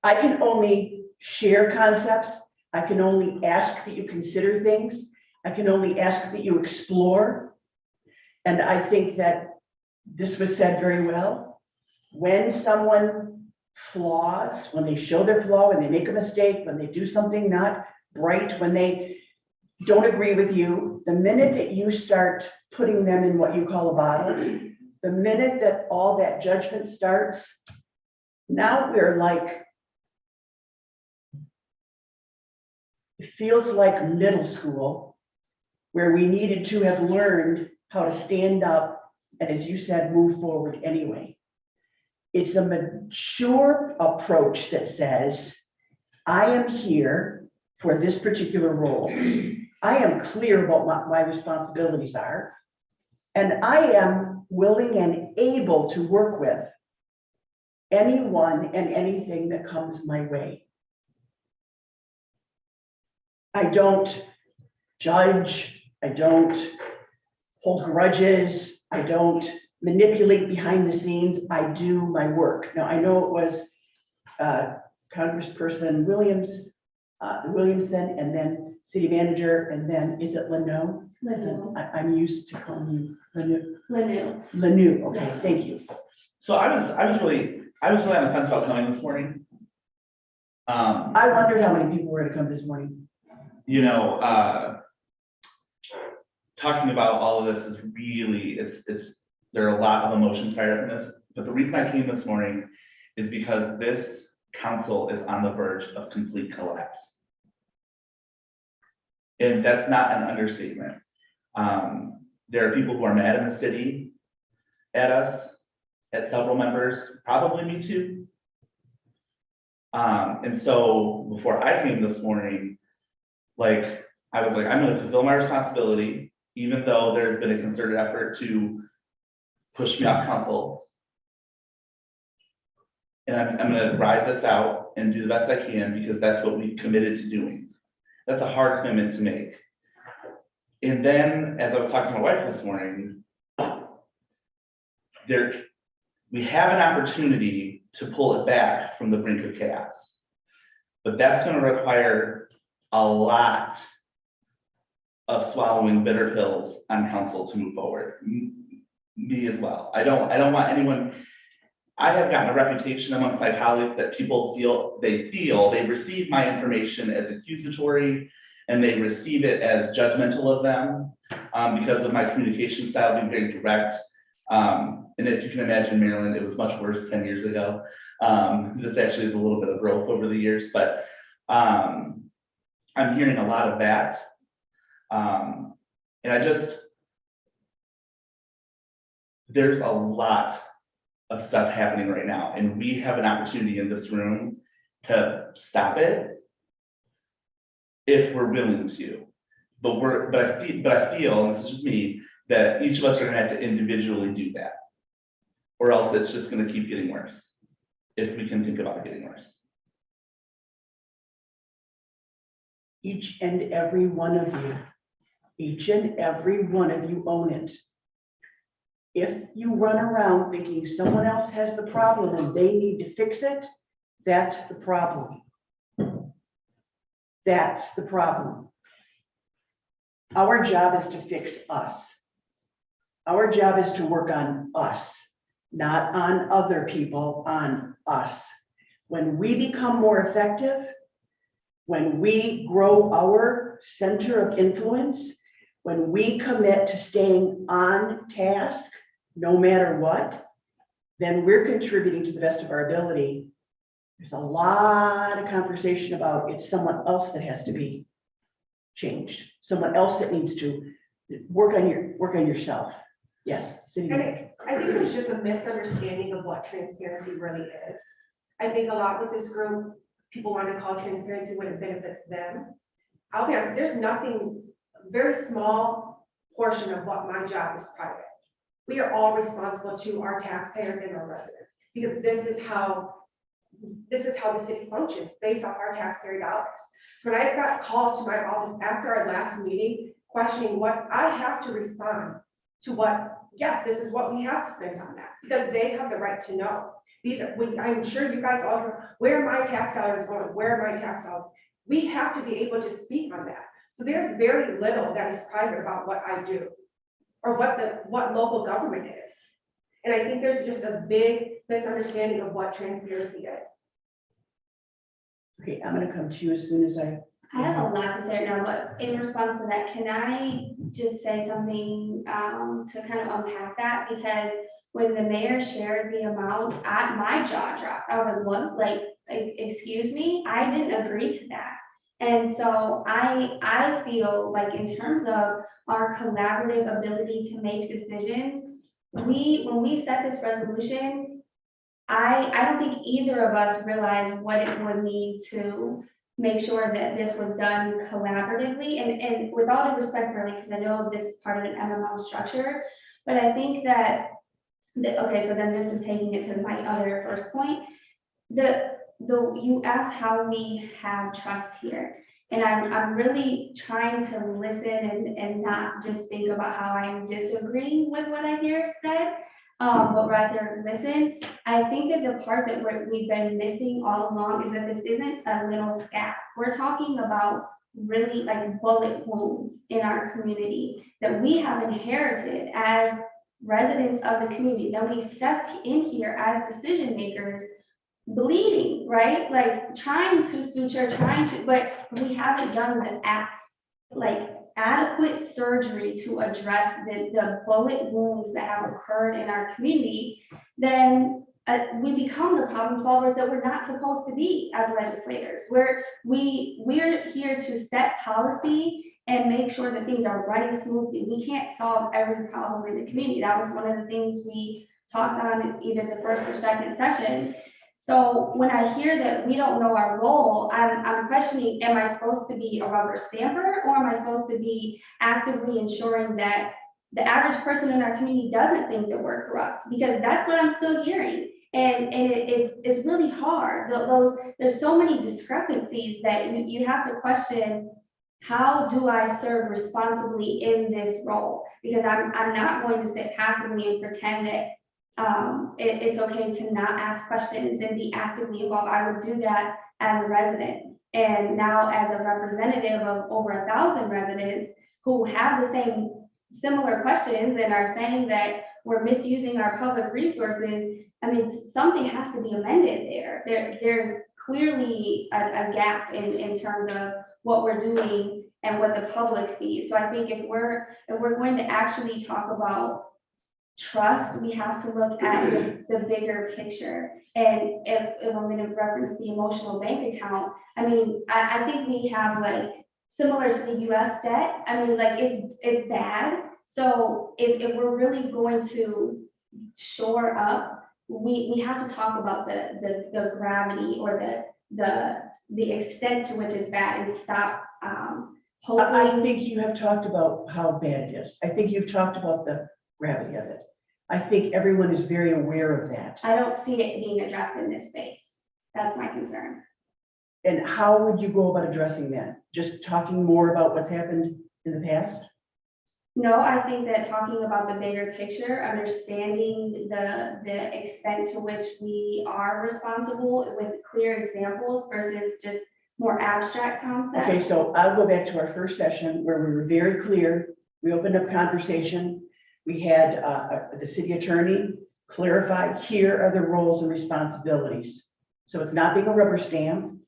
I can only share concepts. I can only ask that you consider things. I can only ask that you explore. And I think that this was said very well. When someone flaws, when they show their flaw, when they make a mistake, when they do something not right, when they don't agree with you, the minute that you start putting them in what you call a bottle, the minute that all that judgment starts, now we're like, it feels like middle school, where we needed to have learned how to stand up and, as you said, move forward anyway. It's a mature approach that says, I am here for this particular role. I am clear about what my responsibilities are, and I am willing and able to work with anyone and anything that comes my way. I don't judge, I don't hold grudges, I don't manipulate behind the scenes, I do my work. Now, I know it was Congressperson Williamson, and then City Manager, and then is it Lano? I'm used to calling you Lanu, okay, thank you. So I was really on the fence about coming this morning. I wondered how many people were gonna come this morning. You know, talking about all of this is really, there are a lot of emotions fired up in this, but the reason I came this morning is because this council is on the verge of complete collapse. And that's not an understatement. There are people who are mad in the city at us, at several members, probably me too. And so before I came this morning, like, I was like, I'm gonna fulfill my responsibility, even though there's been a concerted effort to push me off council. And I'm gonna ride this out and do the best I can, because that's what we've committed to doing. That's a hard commitment to make. And then, as I was talking to my wife this morning, we have an opportunity to pull it back from the brink of chaos. But that's gonna require a lot of swallowing bitter pills on council to move forward. Me as well. I don't want anyone. I have gotten a reputation amongst my colleagues that people feel they receive my information as accusatory, and they receive it as judgmental of them because of my communication style being very direct. And if you can imagine, Maryland, it was much worse 10 years ago. This actually is a little bit of growth over the years, but I'm hearing a lot of that. And there's a lot of stuff happening right now, and we have an opportunity in this room to stop it if we're willing to. But I feel, and this is just me, that each of us are gonna have to individually do that, or else it's just gonna keep getting worse, if we can think about it getting worse. Each and every one of you, each and every one of you own it. If you run around thinking someone else has the problem and they need to fix it, that's the problem. That's the problem. Our job is to fix us. Our job is to work on us, not on other people, on us. When we become more effective, when we grow our center of influence, when we commit to staying on task, no matter what, then we're contributing to the best of our ability. There's a lot of conversation about it's someone else that has to be changed, someone else that needs to work on yourself. Yes, Cindy. And I think there's just a misunderstanding of what transparency really is. I think a lot with this group, people want to call transparency when it benefits them. I'll be honest, there's nothing, very small portion of what my job is private. We are all responsible to our taxpayers and our residents, because this is how the city functions, based off our taxpayer dollars. So when I've got calls to my office after our last meeting questioning what, I have to respond to what, yes, this is what we have to spend on that, because they have the right to know. I'm sure you guys all know, where are my tax dollars going? Where are my tax dollars? We have to be able to speak on that. So there's very little that is private about what I do, or what local government is. And I think there's just a big misunderstanding of what transparency is. Okay, I'm gonna come to you as soon as I have a lot to say right now, but in response to that, can I just say something to kind of unpack that? Because when the mayor shared the amount, my jaw dropped. I was like, what? Like, excuse me? I didn't agree to that. And so I feel like in terms of our collaborative ability to make decisions, when we set this resolution, I don't think either of us realized what it would mean to make sure that this was done collaboratively, and with all due respect, Marley, because I know this is part of an MMO structure, but I think that Okay, so then this is taking it to my other first point. You asked how we have trust here. And I'm really trying to listen and not just think about how I'm disagreeing with what I hear said, but rather listen. I think that the part that we've been missing all along is that this isn't a little scab. We're talking about really like bullet wounds in our community that we have inherited as residents of the community. Then we step in here as decision makers, bleeding, right? Like trying to suture, but we haven't done the adequate surgery to address the bullet wounds that have occurred in our community. Then we become the problem solvers that we're not supposed to be as legislators. We're here to set policy and make sure that things are running smoothly. We can't solve every problem in the community. That was one of the things we talked on either the first or second session. So when I hear that we don't know our role, I'm questioning, am I supposed to be a rubber stamper, or am I supposed to be actively ensuring that the average person in our community doesn't think that we're corrupt? Because that's what I'm still hearing. And it's really hard. There's so many discrepancies that you have to question, how do I serve responsibly in this role? Because I'm not going to sit passively and pretend that it's okay to not ask questions and be actively involved. I would do that as a resident. And now as a representative of over 1,000 residents who have the same similar questions and are saying that we're misusing our public resources, I mean, something has to be amended there. There's clearly a gap in terms of what we're doing and what the public sees. So I think if we're going to actually talk about trust, we have to look at the bigger picture. And if I'm going to reference the emotional bank account, I mean, I think we have like similar to the US debt. I mean, like it's bad. So if we're really going to shore up, we have to talk about the gravity or the extent to which it's bad and stop hoping. I think you have talked about how bad it is. I think you've talked about the gravity of it. I think everyone is very aware of that. I don't see it being addressed in this space. That's my concern. And how would you go about addressing that? Just talking more about what's happened in the past? No, I think that talking about the bigger picture, understanding the extent to which we are responsible with clear examples versus just more abstract concepts. Okay, so I'll go back to our first session where we were very clear. We opened up conversation. We had the city attorney clarify, here are the roles and responsibilities. So it's not being a rubber stamp,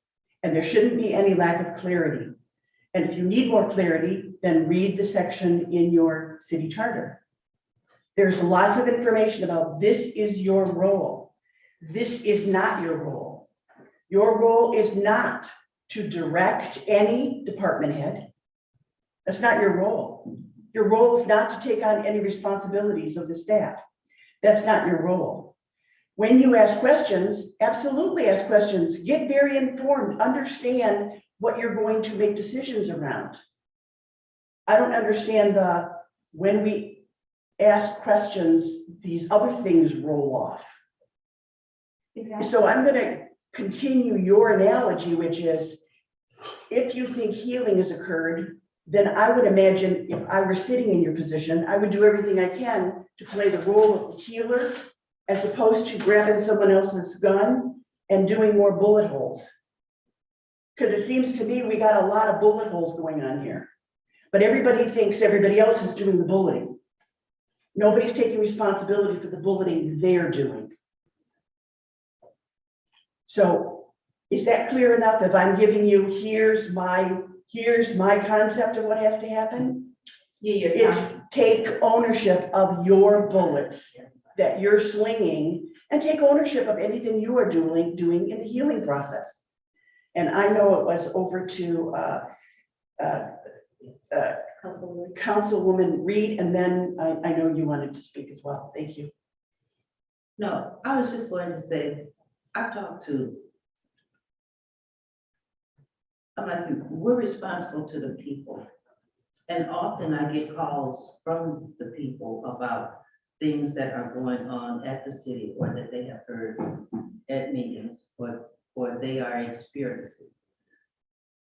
and there shouldn't be any lack of clarity. And if you need more clarity, then read the section in your city charter. There's lots of information about this is your role. This is not your role. Your role is not to direct any department head. That's not your role. Your role is not to take on any responsibilities of the staff. That's not your role. When you ask questions, absolutely ask questions. Get very informed. Understand what you're going to make decisions around. I don't understand when we ask questions, these other things roll off. Exactly. So I'm going to continue your analogy, which is if you think healing has occurred, then I would imagine if I were sitting in your position, I would do everything I can to play the role of the healer as opposed to grabbing someone else's gun and doing more bullet holes. Because it seems to me we got a lot of bullet holes going on here. But everybody thinks everybody else is doing the bulleting. Nobody's taking responsibility for the bulleting they're doing. So is that clear enough? If I'm giving you, here's my concept of what has to happen. Yeah, It's take ownership of your bullets that you're slinging and take ownership of anything you are doing in the healing process. And I know it was over to Councilwoman Reed, and then I know you wanted to speak as well. Thank you. No, I was just going to say, I talked to, I'm like, we're responsible to the people. And often I get calls from the people about things that are going on at the city or that they have heard at meetings or they are experiencing.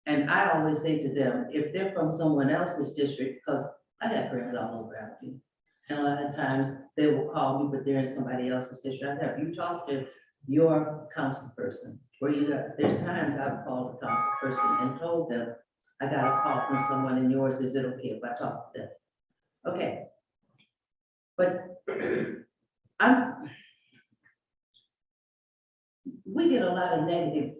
And I always say to them, if they're from someone else's district, because I have friends all over Alabama, and a lot of times they will call me, but they're in somebody else's district. I have you talk to your council person, or there's times I've called the council person and told them, I got a call from someone in yours, is it okay if I talk to them? Okay. But we get a lot of negative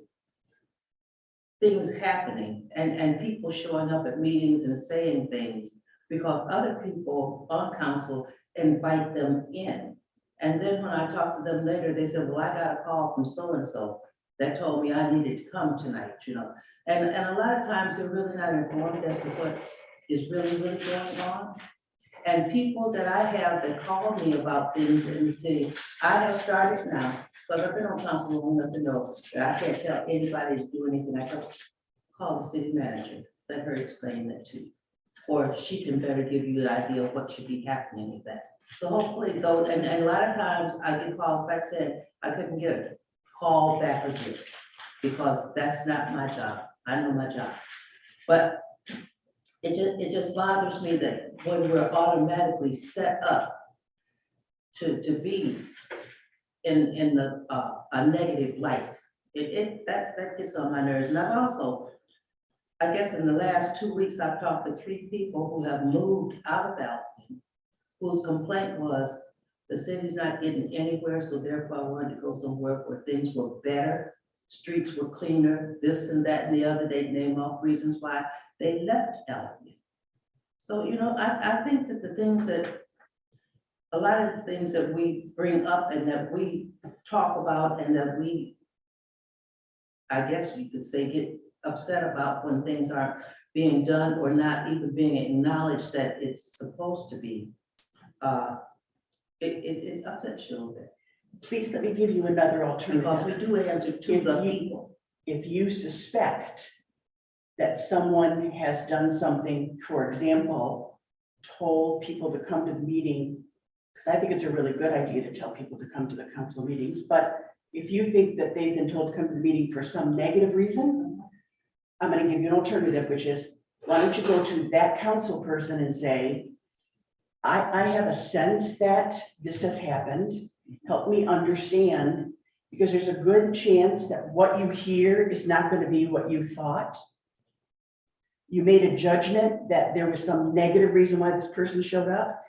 things happening and people showing up at meetings and saying things because other people on council invite them in. And then when I talk to them later, they said, well, I got a call from so-and-so that told me I needed to come tonight, you know. And a lot of times they're really not informed as to what is really going on. And people that I have that call me about things in the city, I have started now, because I've been on council long enough to know that I can't tell anybody to do anything. I can call the city manager, let her explain that to you. Or she can better give you the idea of what should be happening with that. So hopefully though, and a lot of times I get calls back saying, I couldn't get a call back again because that's not my job. I know my job. But it just bothers me that when we're automatically set up to be in a negative light, that gets on my nerves. And I've also, I guess in the last 2 weeks, I've talked to 3 people who have moved out of Alabama, whose complaint was the city's not getting anywhere, so therefore I wanted to go somewhere where things were better, streets were cleaner, this and that and the other. They name off reasons why they left Alabama. So, you know, I think that the things that, a lot of the things that we bring up and that we talk about and that we, I guess you could say, get upset about when things aren't being done or not even being acknowledged that it's supposed to be, it upsets you a little bit. Please let me give you another Because we alternative. do answer to the people. If you suspect that someone has done something, for example, told people to come to the meeting, because I think it's a really good idea to tell people to come to the council meetings, but if you think that they've been told to come to the meeting for some negative reason, I'm going to give you an alternative, which is, why don't you go to that council person and say, I have a sense that this has happened. Help me understand, because there's a good chance that what you hear is not going to be what you thought. You made a judgment that there was some negative reason why this person showed up.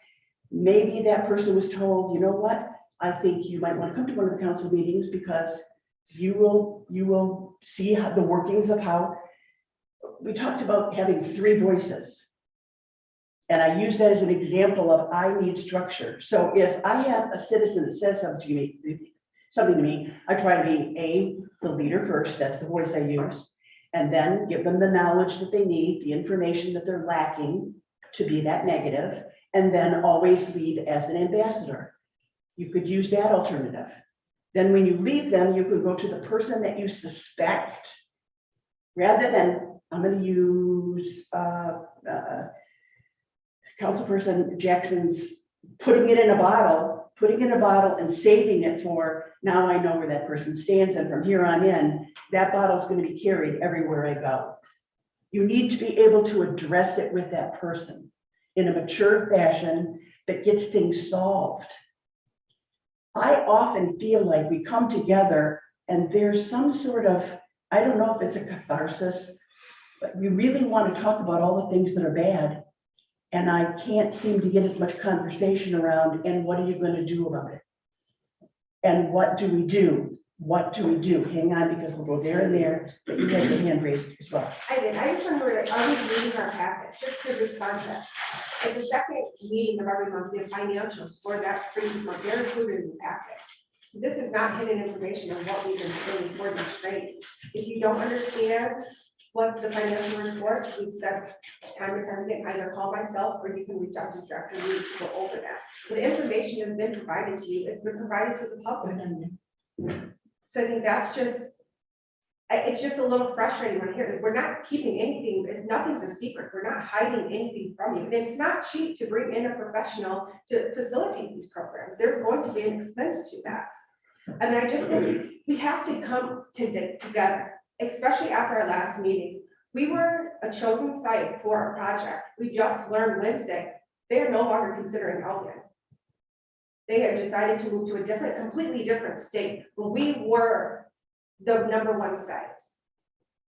Maybe that person was told, you know what, I think you might want to come to one of the council meetings because you will see how the workings of how we talked about having 3 voices. And I use that as an example of I need structure. So if I have a citizen that says something to me, I try to be the leader first, that's the voice I use, and then give them the knowledge that they need, the information that they're lacking to be that negative, and then always lead as an ambassador. You could use that alternative. Then when you leave them, you could go to the person that you suspect, rather than, I'm going to use Councilperson Jackson's putting it in a bottle and saving it for, now I know where that person stands, and from here on in, that bottle is going to be carried everywhere I go. You need to be able to address it with that person in a mature fashion that gets things solved. I often feel like we come together and there's some sort of, I don't know if it's a catharsis, but we really want to talk about all the things that are bad. And I can't seem to get as much conversation around, and what are you going to do about it? And what do we do? What do we do? Hang on, because we'll go there and there, but you had your hand raised as well. I did, I just remember, I was reading our packet, just to respond to that. At the second meeting of every month, we have financials for that previous month, they're included in the packet. This is not hidden information of what we've been saying for this training. If you don't understand what the financial reports, we've said time and time again, either call myself or you can reach out to Director Lee to go over that. The information has been provided to you, it's been provided to the public. So I think that's just It's just a little frustrating when I hear that we're not keeping anything, nothing's a secret, we're not hiding anything from you. And it's not cheap to bring in a professional to facilitate these programs. There's going to be an expense to that. And I just think we have to come together, especially after our last meeting. We were a chosen site for a project. We just learned Wednesday, they are no longer considering Elgin. They have decided to move to a completely different state, when we were the #1 site.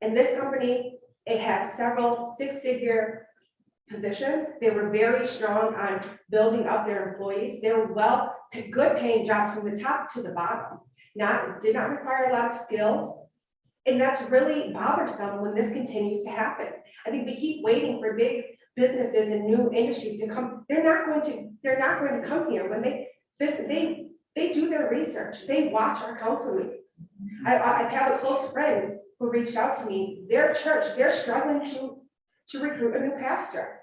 And this company, it had several six-figure positions. They were very strong on building up their employees. They were good paying jobs from the top to the bottom. Did not require a lot of skills. And that's really bothersome when this continues to happen. I think we keep waiting for big businesses and new industry to come. They're not going to come here when they do their research. They watch our council meetings. I have a close friend who reached out to me. Their church, they're struggling to recruit a new pastor.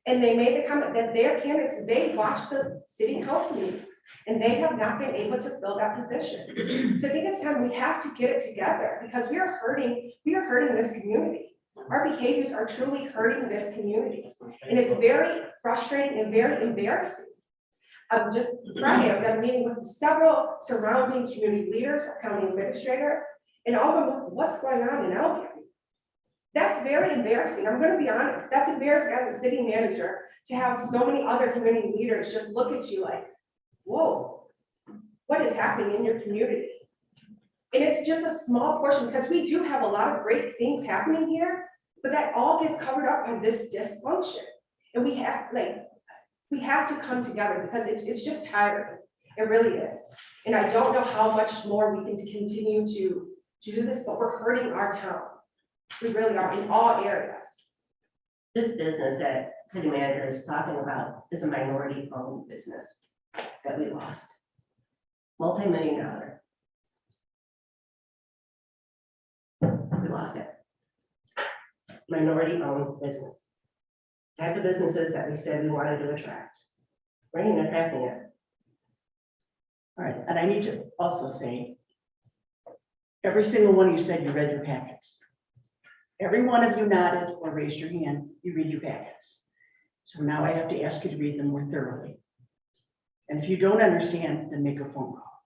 And they made the comment that their candidates, they watch the city council meetings and they have not been able to fill that position. So I think it's time we have to get it together, because we are hurting this community. Our behaviors are truly hurting this community. And it's very frustrating and very embarrassing. Just Friday, I was at a meeting with several surrounding community leaders, our county administrator, and all of them, what's going on in Albion? That's very embarrassing. I'm going to be honest. That's embarrassing as a city manager to have so many other community leaders just look at you like, whoa, what is happening in your community? And it's just a small portion, because we do have a lot of great things happening here, but that all gets covered up by this dysfunction. And we have to come together, because it's just tiring. It really is. And I don't know how much more we can continue to do this, but we're hurting our town. We really are, in all areas. This business that city manager is talking about is a minority-owned business that we lost. Multi-million-dollar. We lost it. Minority-owned business. Type of businesses that we said we wanted to attract. We're not even attracting it. All right, and I need to also say, every single one of you said you read your packets. Every one of you nodded or raised your hand, you read your packets. So now I have to ask you to read them more thoroughly. And if you don't understand, then make a phone call.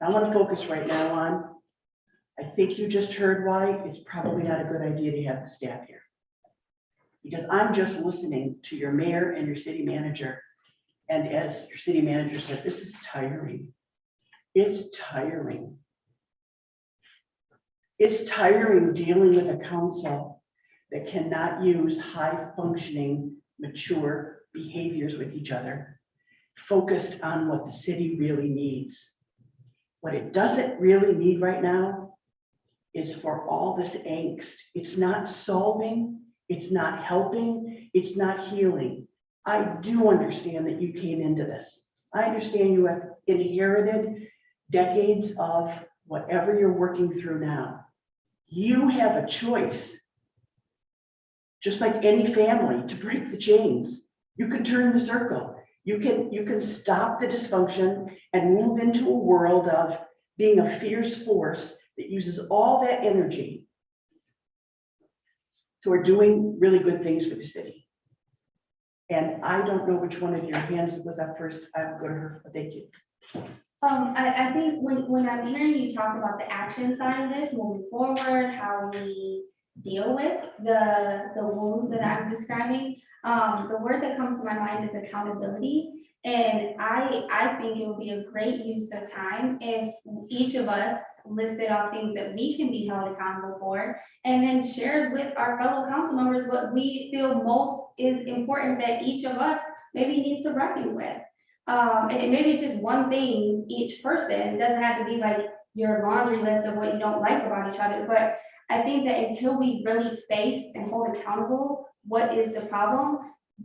I want to focus right now on, I think you just heard why it's probably not a good idea to have the staff here. Because I'm just listening to your mayor and your city manager. And as your city manager said, this is tiring. It's tiring. It's tiring dealing with a council that cannot use high-functioning, mature behaviors with each other, focused on what the city really needs. What it doesn't really need right now is for all this angst. It's not solving, it's not helping, it's not healing. I do understand that you came into this. I understand you have inherited decades of whatever you're working through now. You have a choice, just like any family, to break the chains. You can turn the circle. You can stop the dysfunction and move into a world of being a fierce force that uses all that energy toward doing really good things for the city. And I don't know which one of your hands was up first. I'll go to her, but thank you. I think when I'm hearing you talk about the action side of this, moving forward, how we deal with the wounds that I'm describing, the word that comes to my mind is accountability. And I think it would be a great use of time if each of us listed off things that we can be held accountable for, and then shared with our fellow council members what we feel most is important that each of us maybe needs to reckon with. And maybe it's just one thing each person. It doesn't have to be like your laundry list of what you don't like about each other. But I think that until we really face and hold accountable what is the problem,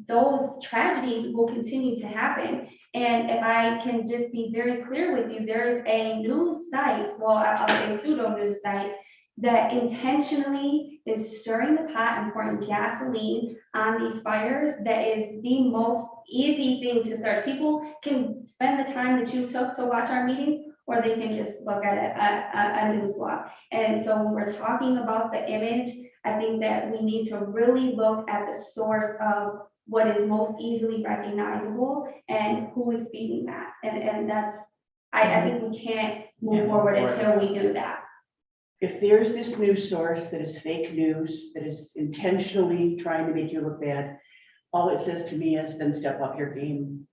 those tragedies will continue to happen. And if I can just be very clear with you, there is a news site, well, I'll say pseudo news site, that intentionally is stirring the pot and pouring gasoline on these fires. That is the most easy thing to search. People can spend the time that you took to watch our meetings, or they can just look at a news blog. And so when we're talking about the image, I think that we need to really look at the source of what is most easily recognizable and who is feeding that. And that's, I think we can't move forward until we do that. If there's this news source that is fake news, that is intentionally trying to make you look bad, all it says to me is then step up your game.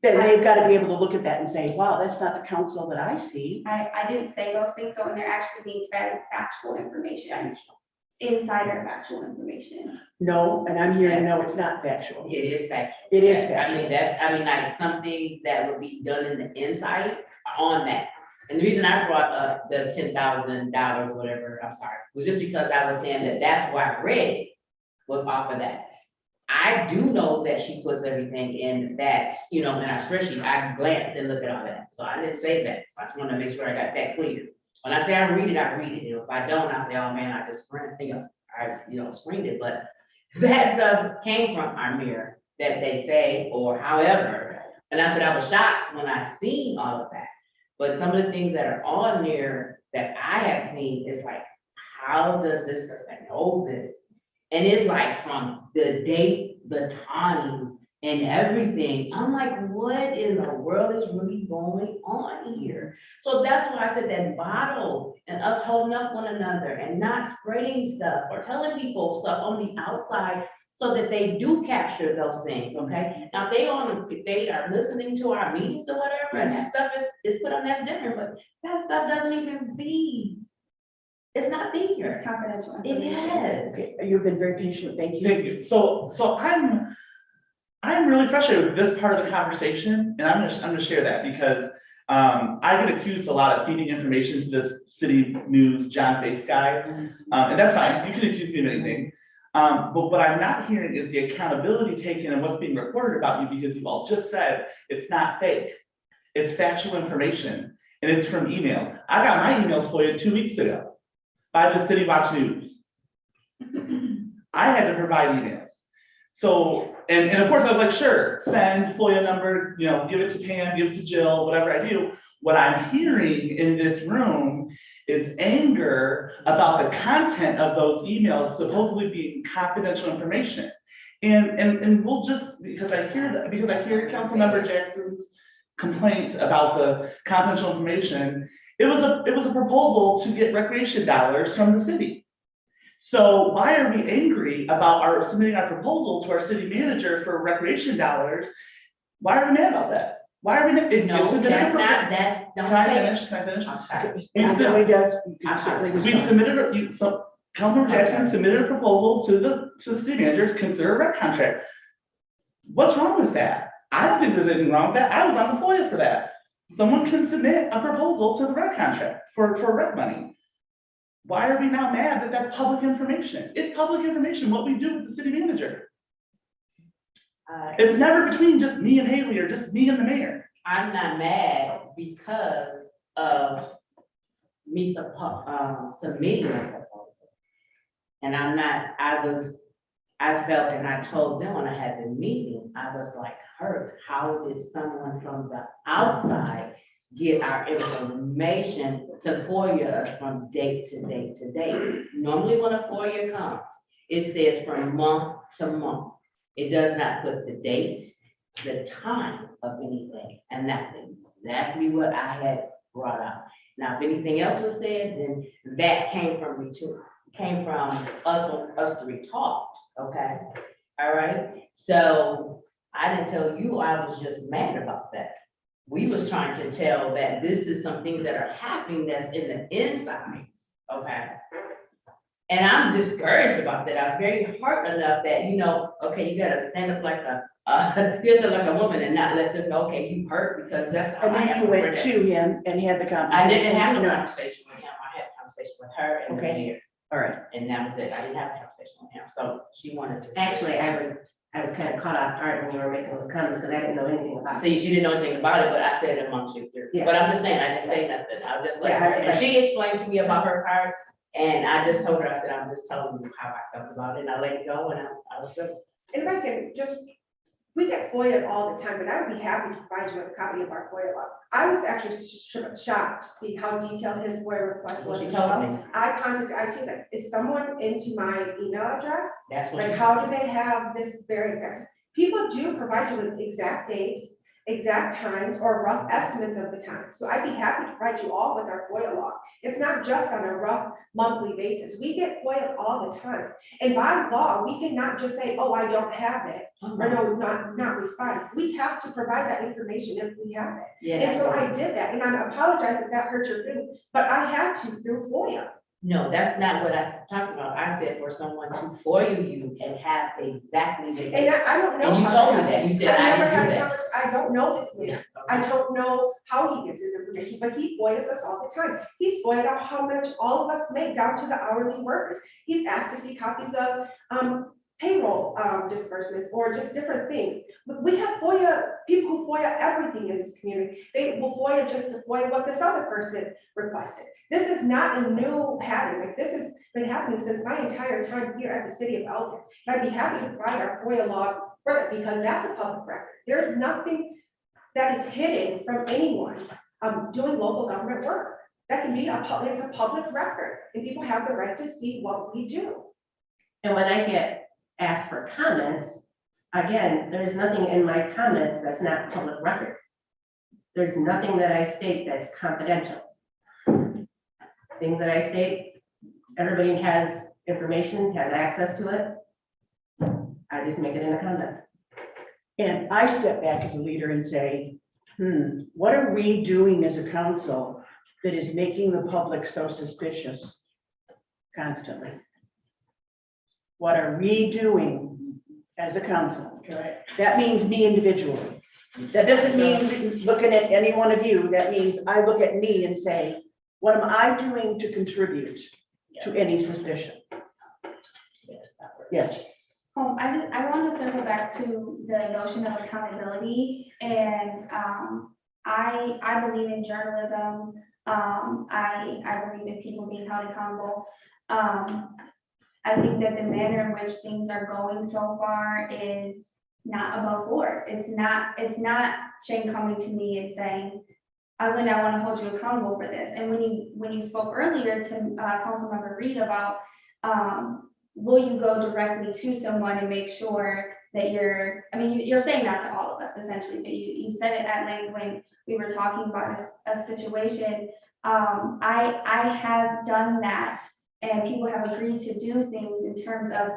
Then they've got to be able to look at that and say, wow, that's not the council that I see. I didn't say those things, so when they're actually being fed factual information, insider factual information. No, and I'm hearing, no, it's not factual. It is factual. It is I factual. mean, like some things that would be done in the inside on that. And the reason I brought up the $10,000, whatever, I'm sorry, was just because I was saying that that's why I read it was off of that. I do know that she puts everything in that, in our spreadsheet. I glance and look at all that. So I didn't say that. So I just want to make sure I got that clear. When I say I read it, I read it. If I don't, I say, oh man, I just screened it. But that stuff came from our mirror that they say, or however. And I said, I was shocked when I seen all of that. But some of the things that are on there that I have seen is like, how does this person know this? And it's like from the date, the time, and everything. I'm like, what in the world is really going on here? So that's why I said that bottle and us holding up one another and not spreading stuff or telling people stuff on the outside so that they do capture those things, okay? Now, if they are listening to our meetings or whatever, and that stuff is put on, that's different, but that stuff doesn't even be, it's not there. It's confidential It information. is. Okay, you've been very patient, thank you. Thank you. So I'm really frustrated with this part of the conversation, and I'm gonna share that because I get accused a lot of feeding information to this city news John Face guy, and that's fine. You can accuse me of anything. But what I'm not hearing is the accountability taken and what's being reported about you, because you've all just said it's not fake, it's factual information, and it's from emails. I got my emails for you 2 weeks ago by the City Watch News. I had to provide emails. So, and of course I was like, sure, send FOIA number, give it to Pam, give it to Jill, whatever I do. What I'm hearing in this room is anger about the content of those emails supposedly being confidential information. And we'll just, because I hear Councilmember Jackson's complaint about the confidential information, it was a proposal to get recreation dollars from the city. So why are we angry about submitting our proposal to our city manager for recreation dollars? Why are we mad about that? Why are we? No, that's not, Can I finish? I'm sorry. And certainly does. I'm sorry. We submitted, so Councilmember Jackson submitted a proposal to the city manager to consider a rec contract. What's wrong with that? I don't think there's anything wrong with that. I was on the FOIA for that. Someone can submit a proposal to the rec contract for rec money. Why are we now mad that that's public information? It's public information, what we do with the city manager. It's never between just me and Haley or just me and the mayor. I'm not mad because of me submitting a proposal. And I felt, and I told them when I had the meeting, I was like hurt. How did someone from the outside get our information to FOIA us from date to date to date? Normally when a FOIA comes, it says from month to month. It does not put the date, the time of anything. And that's exactly what I had brought up. Now, if anything else was said, then that came from me too. Came from us three talked, okay? All right, so I didn't tell you I was just mad about that. We was trying to tell that this is some things that are happening that's in the inside, okay? And I'm discouraged about that. I was very hurt enough that, okay, you gotta stand up like a woman and not let them know, okay, you hurt, because that's how And I then am you for went that. to him and had the conversation. I didn't have no No. conversation with him. I had a conversation with her and the Okay. mayor. All right. And that was it. I didn't have a conversation with him. So she wanted to. Actually, I was kind of caught off guard when you were making those comments because I didn't know anything about it. See, she didn't know anything about it, but I said it amongst you three. Yeah. But I'm just saying, I didn't say nothing. I was just like, Yeah, I and she explained to me about her part. And I just told her, I said, I'm just telling you how I felt about it. And I let it go and I was good. And if I can just we get FOIA all the time, but I would be happy to provide you with a copy of our FOIA log. I was actually shocked to see how detailed his FOIA request was. She as told well. me, I contacted IT, like, is someone into my email address? that's what Like, she. how do they have this very exact? People do provide you with exact dates, exact times, or rough estimates of the time. So I'd be happy to provide you all with our FOIA log. It's not just on a rough monthly basis. We get FOIA all the time. And by law, we cannot just say, oh, I don't have it, or no, not respond. We have to provide that information if we have it. Yeah. And so I did that, and I apologize if that hurt your feelings, but I had to through FOIA. No, that's not what I talked about. I said for someone to FOIA you and have exactly the. And I don't know. And you how told me that that. You said, I've I never didn't had do a that. conversation. I don't know this man. I don't know how he gets his information, but he FOIAs us all the time. He's FOIA'd out how much all of us make down to the hourly workers. He's asked to see copies of payroll disbursements or just different things. But we have FOIA, people who FOIA everything in this community. They will FOIA just to FOIA what this other person requested. This is not a new pattern. Like, this has been happening since my entire time here at the city of Elgin. And I'd be happy to provide our FOIA log for that because that's a public record. There's nothing that is hidden from anyone doing local government work. That can be it's a public record, and people have the right to see what we do. And when I get asked for comments, again, there's nothing in my comments that's not public record. There's nothing that I state that's confidential. Things that I state, everybody has information, has access to it. I just make it in a comment. And I step back as a leader and say, what are we doing as a council that is making the public so suspicious constantly? What are we doing as a council? That means me individually. That doesn't mean looking at any one of you. That means I look at me and say, what am I doing to contribute to any suspicion? Yes. I want to circle back to the notion of accountability, and I believe in journalism. I believe in people being held accountable. I think that the manner in which things are going so far is not above board. It's not Shane coming to me and saying, Linda, I want to hold you accountable for this. And when you spoke earlier to Councilmember Reed about will you go directly to someone and make sure that you're saying that to all of us essentially, but you said it at length when we were talking about a situation. I have done that, and people have agreed to do things in terms of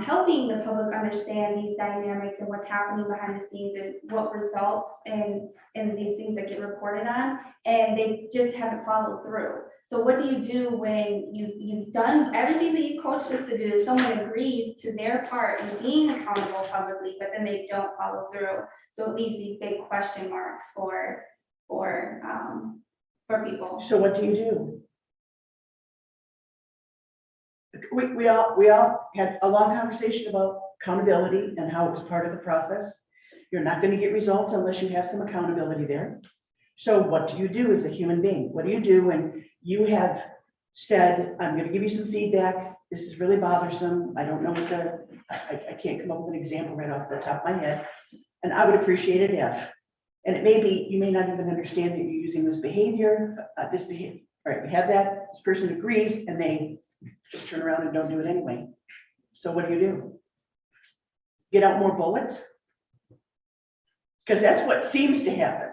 helping the public understand these dynamics and what's happening behind the scenes and what results in these things that get reported on, and they just haven't followed through. So what do you do when you've done everything that you coached us to do, someone agrees to their part in being accountable publicly, but then they don't follow through? So it leaves these big question marks for people. So what do you do? We all had a long conversation about accountability and how it was part of the process. You're not going to get results unless you have some accountability there. So what do you do as a human being? What do you do when you have said, I'm going to give you some feedback. This is really bothersome. I don't know what I can't come up with an example right off the top of my head. And I would appreciate it if, and it may be, you may not even understand that you're using this behavior, All right, we have that, this person agrees, and they just turn around and don't do it anyway. So what do? Get out more bullets? Because that's what seems to happen.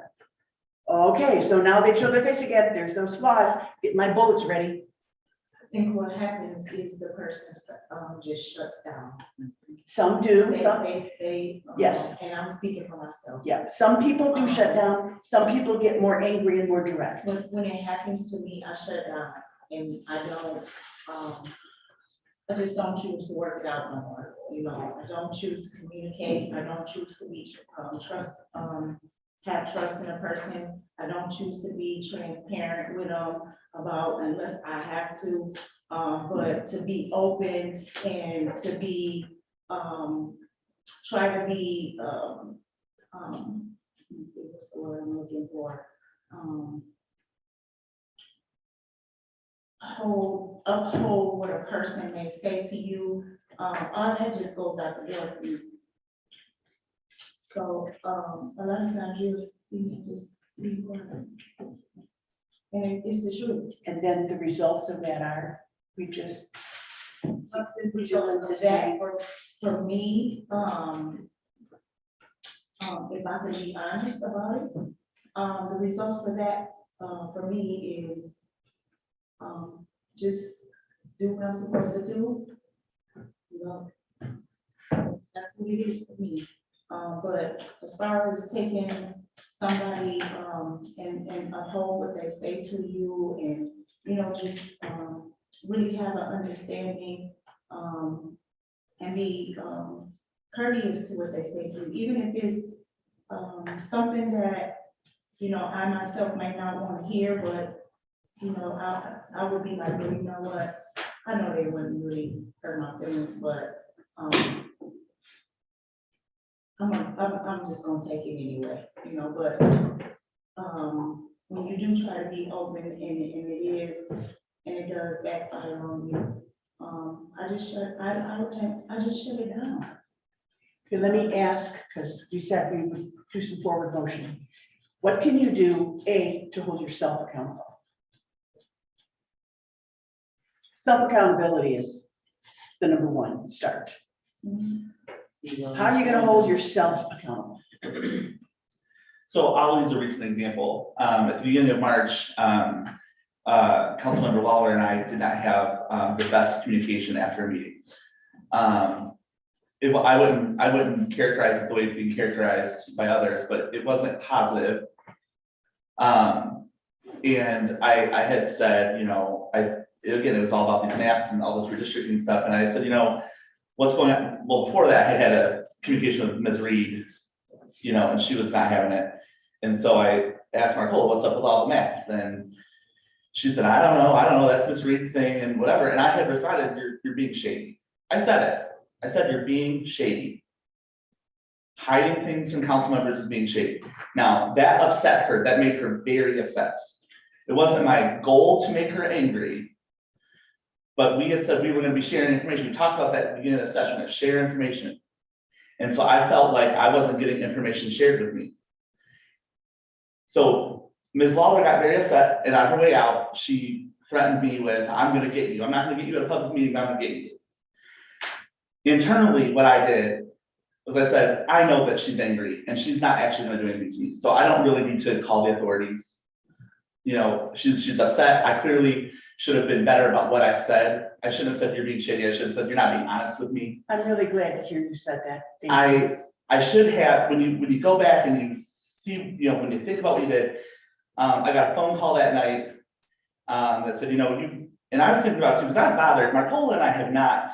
Okay, so now they show their face again. There's those flaws. Get my bullets ready. I think what happens is the person just shuts down. Some do, They, some, yes. And I'm speaking for myself. Yeah, some people do shut down. Some people get more angry and more direct. When it happens to me, I shut down and I don't, I just don't choose to work it out no more. I don't choose to communicate. I don't choose to be have trust in a person. I don't choose to be transparent with them about unless I have to, but to be open and to be, try to be, let me see, what's the word I'm looking for? Uphold what a person may say to you. All that just goes out the door for you. So, a lot of times you'll see me just be quiet. And it's the truth. And then the results of that are, we just, But the results of that for me, if I can be honest about it, the results for that, for me is, just do what I'm supposed to do. You know, that's what it is for me. But as far as taking somebody, and uphold what they say to you and, you know, just, really have an understanding, and be, courteous to what they say to you, even if it's, something that, you know, I myself might not want to hear, but, you know, I would be like, well, you know what? I know they wouldn't really hurt my feelings, but, I'm just gonna take it anyway, you know, but, when you do try to be open and it does backfire on you, I just shut it down. okay, let me ask, because we said we would do some forward motion. What can you do, A, to hold yourself accountable? Self-accountability is the number one start. How are you gonna hold yourself accountable? So I'll use a recent example. At the beginning of March, Councilmember Lawler and I did not have the best communication after a meeting. I wouldn't characterize it the way it's being characterized by others, but it wasn't positive. And I had said, you know, again, it was all about these maps and all this redistricting stuff, and I had said, you know, what's going on? Well, before that, I had a communication with Ms. Reed, you know, and she was not having it. And so I asked Marcola, what's up with all the maps? And she said, I don't know, that's Ms. Reed's thing and whatever. And I had responded, you're being shady. I said it. I said, you're being shady. Hiding things from council members is being shady. Now, that upset her. That made her very upset. It wasn't my goal to make her angry, but we had said we were going to be sharing information. We talked about that at the beginning of the session, that share information. And so I felt like I wasn't getting information shared with me. So Ms. Lawler got very upset, and on her way out, she threatened me with, I'm going to get you. I'm not going to get you at a public meeting, but I'm going to get you. Internally, what I did was I said, I know that she's angry and she's not actually going to do anything to me. So I don't really need to call the authorities. You know, she's upset. I clearly should have been better about what I said. I shouldn't have said you're being shady. I should have said you're not being honest with me. I'm really glad to hear you said that. Thank you. I should have, when you go back and you see, you know, when you think about what you did, I got a phone call that night that said, you know, and I was thinking about it too, because I was bothered. Marcola and I have not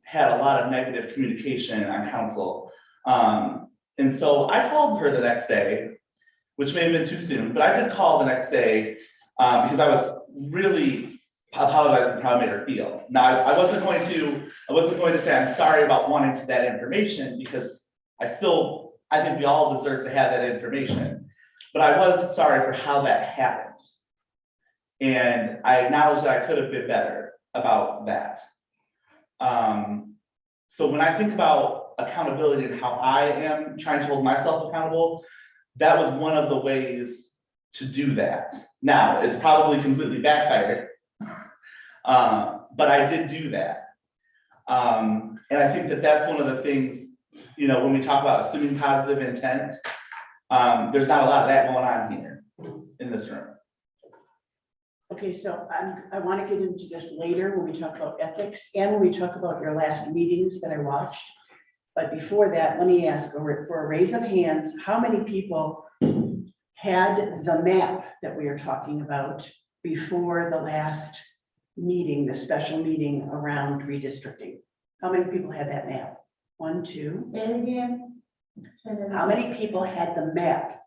had a lot of negative communication on council. And so I called her the next day, which may have been too soon, but I did call the next day because I was really apologizing for how I made her feel. Now, I wasn't going to say I'm sorry about wanting that information, because I think we all deserve to have that information. But I was sorry for how that happened. And I acknowledge that I could have been better about that. So when I think about accountability and how I am trying to hold myself accountable, that was one of the ways to do that. Now, it's probably completely backfired, but I did do that. And I think that that's one of the things, you know, when we talk about assuming positive intent, there's not a lot of that going on here in this room. Okay, so I want to get into this later when we talk about ethics and when we talk about your last meetings that I watched. But before that, let me ask for a raise of hands, how many people had the map that we are talking about before the last meeting, the special meeting around redistricting? How many people had that map? 1, 2. Say it again. How many people had the map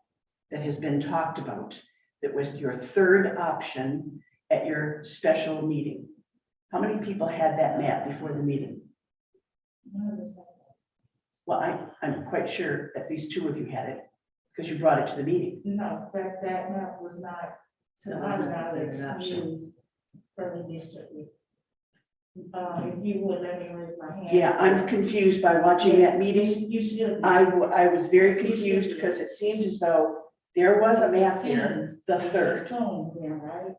that has been talked about, that was your third option at your special meeting? How many people had that map before the meeting? Well, I'm quite sure at least 2 of you had it, because you brought it to the meeting. No, that map was not, to my knowledge, used for the district. If you would let me raise my hand. Yeah, I'm confused by watching that meeting. You should. I was very confused because it seemed as though there was a map here, the third. Assume then, right?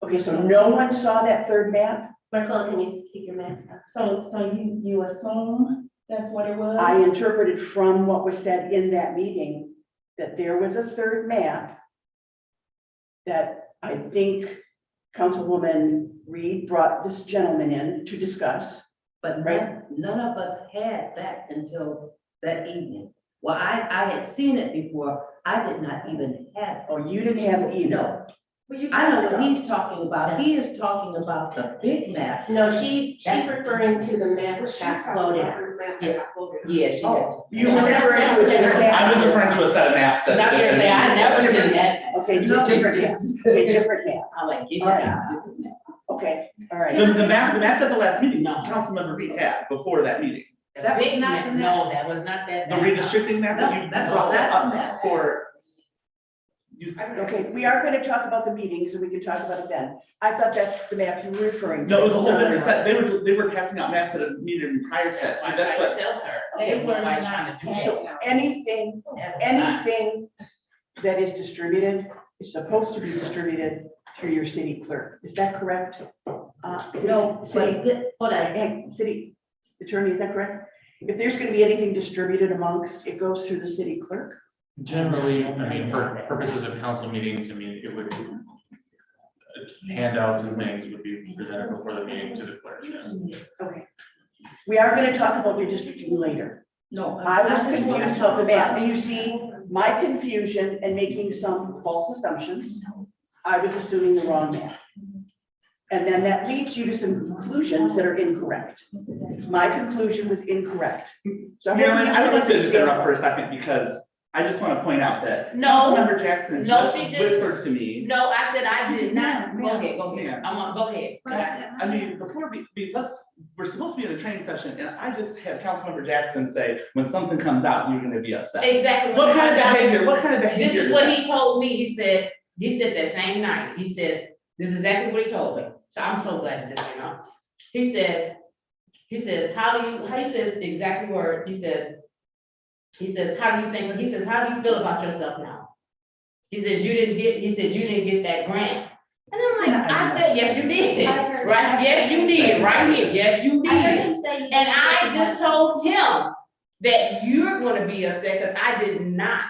Okay, so no one saw that third map? Marcola, can you keep your mask up? So you assume that's what it was? I interpreted from what was said in that meeting that there was a third map that I think Councilwoman Reed brought this gentleman in to discuss. But Right. none of us had that until that evening. Well, I had seen it before, I did not even have it. Oh, you didn't have it either. No, I know what he's talking about, he is talking about the big map. No, she's referring to the map that got voted. Yeah, she Oh. did. You were referring to a different map. I'm just referring to a set of maps Cause that. I was gonna say, I never seen that. Okay, different map, okay, different map, I like, get All right. that. okay, all right. The maps at the last meeting, No. Councilmember Reed had before that meeting. The That was big not map, the map. no, that was not that. The map. redistricting map that you. No, that brought that map. For. You. Okay, we are gonna talk about the meetings and we can talk about it then. I thought that's the map you were referring to. No, it was a whole different set. They were passing out maps at a meeting prior to that. That's See, why I that's tried what. to tell her. Okay, They were like trying to do So it. anything That was not- anything that is distributed is supposed to be distributed through your city clerk. Is that correct? No, City, hold on, city attorney, is that correct? If there's gonna be anything distributed amongst, it goes through the city clerk? Generally, I mean, for purposes of council meetings, I mean, it would, handouts and things would be presented before the meeting to the clerk. Yes. Okay. We are gonna talk about redistricting later. no. I was just wanna confused talk about the map, and you see my confusion and making some false assumptions. I was assuming the wrong map. And then that leads you to some conclusions that are incorrect. My conclusion was incorrect. So Marilyn, I would like to just interrupt for example. a second because I just want to point out that. No. Councilmember Jackson No, just she just- whispered to me. No, I said I did not. Go Ma'am, ahead, go ahead. ma'am. I'm on, go ahead. I mean, before we're supposed to be in a training session and I just had Councilmember Jackson say, when something comes out, you're gonna be upset. Exactly. What kind of behavior, what kind of behavior? This is is what that? he told me. He said that same night. He says, this is exactly what he told me. So I'm so glad that this came out. He says, he says, he says the exact words. He says, how do you think, he says, how do you feel about yourself now? He says, you didn't get that grant. And I'm like, I said, yes, you did. I heard Right, that. yes, you did, right here. Yes, you I heard did. him say. And I just told him that you're gonna be upset because I did not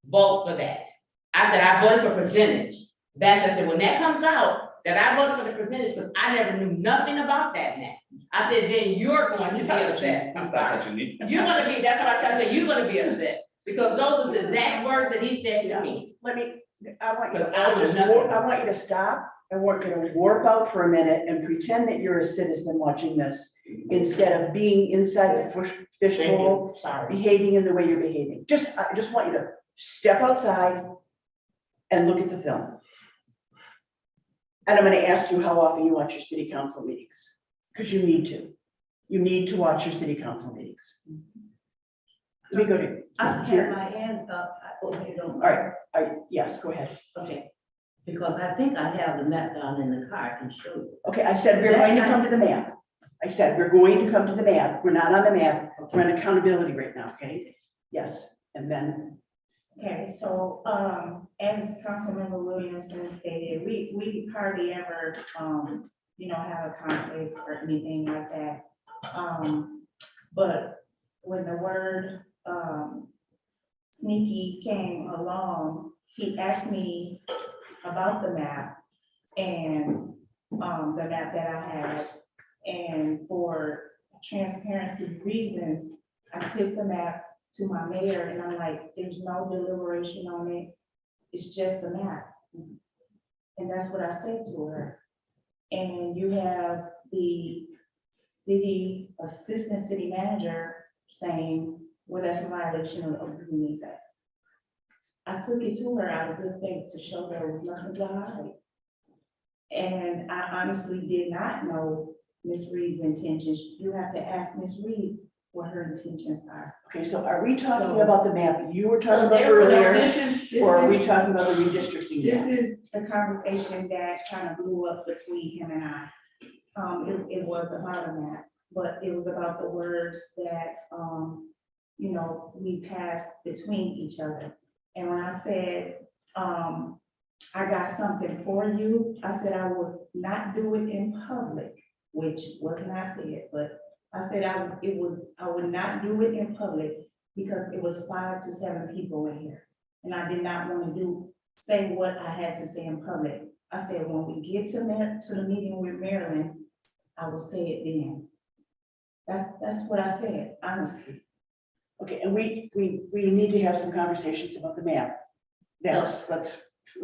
vote for that. I said, I voted for percentage. I said, when that comes out, that I voted for the percentage, because I never knew nothing about that now. I said, then you're going to be upset. I'm sorry. You're gonna be, that's what I try to say, you're gonna be upset, because those are the exact words that he said to me. Let me, I want you But to, I was just nothing. I want you to stop, and we're gonna warp out for a minute and pretend that you're a citizen watching this, instead of being inside the fishbowl, Sorry. behaving in the way you're behaving. I just want you to step outside and look at the film. And I'm gonna ask you how often you watch your city council meetings, because you need to. You need to watch your city council meetings. Let me go to, I had my hand up, I hope you don't. all right, yes, go ahead. Okay, because I think I have the map down in the car, I can show you. Okay, I said we're going to come to the map. I said we're going to come to the map. We're not on the map. We're on accountability right now, okay? Yes, and then, Okay, so, as Councilmember Williamson stated, we hardly ever, have a conflict or anything like that. But when the word, sneaky came along, he asked me about the map and, the map that I had. And for transparency reasons, I took the map to my mayor and I'm like, there's no deliberation on it. It's just the map. And that's what I said to her. And you have the city, assistant city manager saying, well, that's a violation of the Communities Act. I took it to her out of good faith to show there was nothing to hide. And I honestly did not know Ms. Reed's intentions. You have to ask Ms. Reed what her intentions are. okay, so are we talking So- about the map you were talking So about there- earlier? This Or are we is, talking about the redistricting this map? is the conversation that kind of blew up between him and I. it was about a map, but it was about the words that, you know, we passed between each other. And when I said, I got something for you, I said I would not do it in public, which wasn't I said, but I said I would not do it in public because it was 5 to 7 people in here. And I did not want to say what I had to say in public. I said, when we get to the meeting with Marilyn, I will say it then. That's what I said, honestly. Okay, and we need to have some conversations about the map. Let's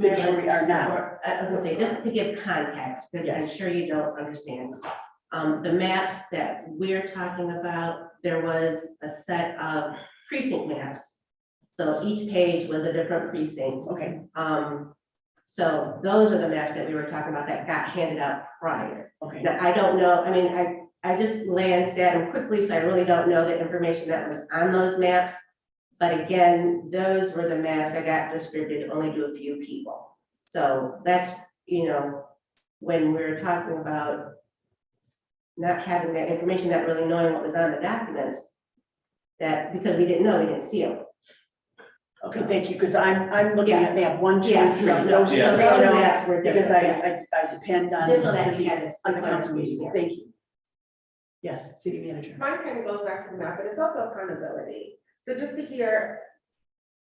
finish where we are now. Or, I was gonna say, just to give context, because I'm Yes. sure you don't understand. The maps that we're talking about, there was a set of precinct maps. So each page was a different precinct. Okay, So those are the maps that we were talking about that got handed out prior. okay. Now, I don't know, I mean, I just glanced at them quickly, so I really don't know the information that was on those maps. But again, those were the maps that got distributed only to a few people. So that's, you know, when we're talking about not having that information, not really knowing what was on the documents, that because we didn't know, we didn't see them. Okay, thank you, because I'm looking at map 1, 2, and 3. no, Those Yeah. three, those I know, maps were because different. I depend on Just so that you had the it. on the council meetings. Thank you. Yes, city manager. Mine kind of goes back to the map, but it's also accountability. So just to hear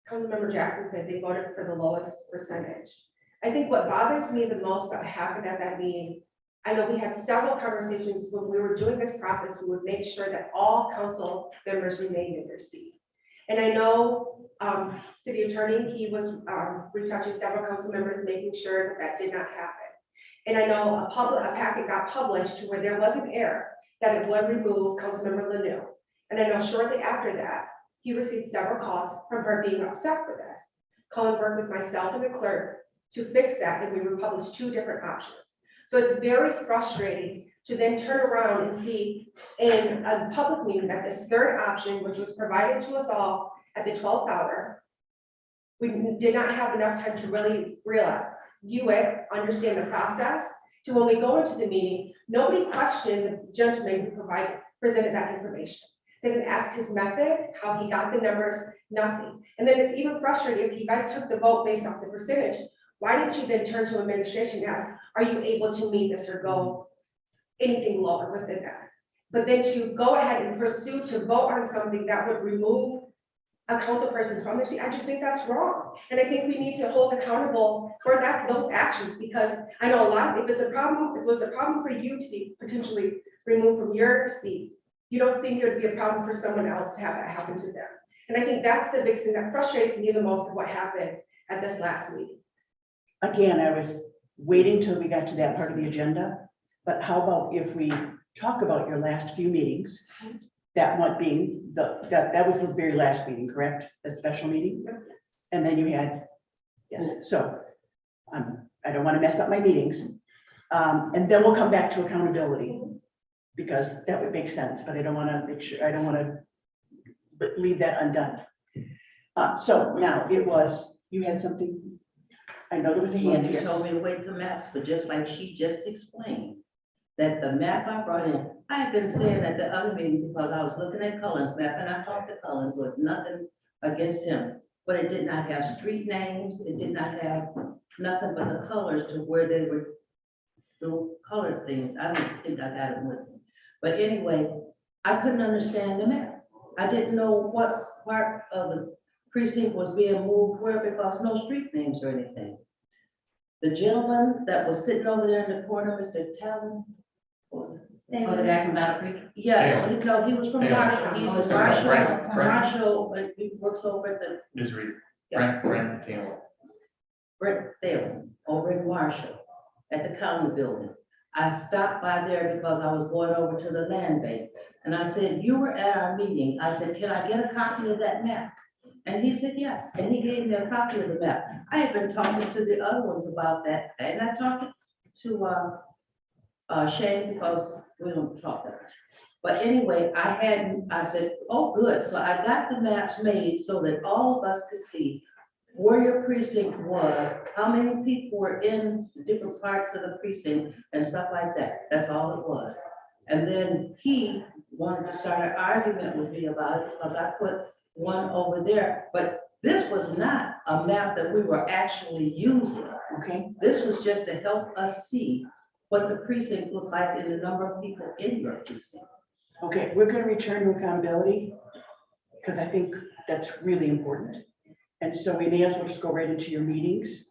Councilmember Jackson said they voted for the lowest percentage. I think what bothers me the most that happened at that meeting, I know we had several conversations when we were doing this process, we would make sure that all council members remained in their seat. And I know, city attorney, he was, reached out to several council members, making sure that that did not happen. And I know a packet got published to where there was an error, that it would remove Councilmember Lanu. And I know shortly after that, he received several calls from her being upset with us. Colin worked with myself and the clerk to fix that, and we would publish 2 different options. So it's very frustrating to then turn around and see in a public meeting that this 3rd option, which was provided to us all at the 12th hour, we did not have enough time to really view it, understand the process, to when we go into the meeting, nobody questioned the gentleman who presented that information. They didn't ask his method, how he got the numbers, nothing. And then it's even frustrating if you guys took the vote based off the percentage, why didn't you then turn to administration and ask, are you able to meet this or go anything lower within that? But then to go ahead and pursue to vote on something that would remove a council person from their seat, I just think that's wrong. And I think we need to hold accountable for those actions, because I know if it was a problem for you to be potentially removed from your seat, you don't think it would be a problem for someone else to have that happen to them. And I think that's the big thing that frustrates me the most of what happened at this last meeting. Again, I was waiting till we got to that part of the agenda, but how about if we talk about your last few meetings? That one being that was the very last meeting, correct? That special meeting? And then you had, yes, so I don't want to mess up my meetings. And then we'll come back to accountability, because that would make sense, but I don't want to leave that undone. So now it was, you had something, I know there was a hand You here. told me to wait till maps, but just like she just explained, that the map I brought in, I had been saying at the other meeting, because I was looking at Cullen's map, and I talked to Cullen, so it's nothing against him. But it did not have street names, it did not have nothing but the colors to where they were, the colored things. I don't think I got it with me. But anyway, I couldn't understand the map. I didn't know what part of the precinct was being moved where, because no street names or anything. The gentleman that was sitting over there in the corner, Mr. Talon, what was it? Oh, the guy from Battle Creek? Yeah, no, he was from Yeah. Marshall, he's from Right, Marshall, right. Marshall, but he works over at the Just read. Yeah. Brent Taylor. Brett Taylor, over in Marshall, at the county building. I stopped by there because I was going over to the land bank, and I said, you were at our meeting, I said, can I get a copy of that map? And he said, yeah, and he gave me a copy of the map. I had been talking to the other ones about that, and I talked to Shane, because we don't talk that much. But anyway, I said, oh, good, so I got the maps made so that all of us could see where your precinct was, how many people were in the different parts of the precinct and stuff like that. That's all it was. And then he wanted to start an argument with me about it because I put one over there. But this was not a map that we were actually using. Okay, This was just to help us see what the precinct looked like and the number of people in your precinct. okay, we're gonna return to accountability, because I think that's really important. And so we may as well just go right into your meetings,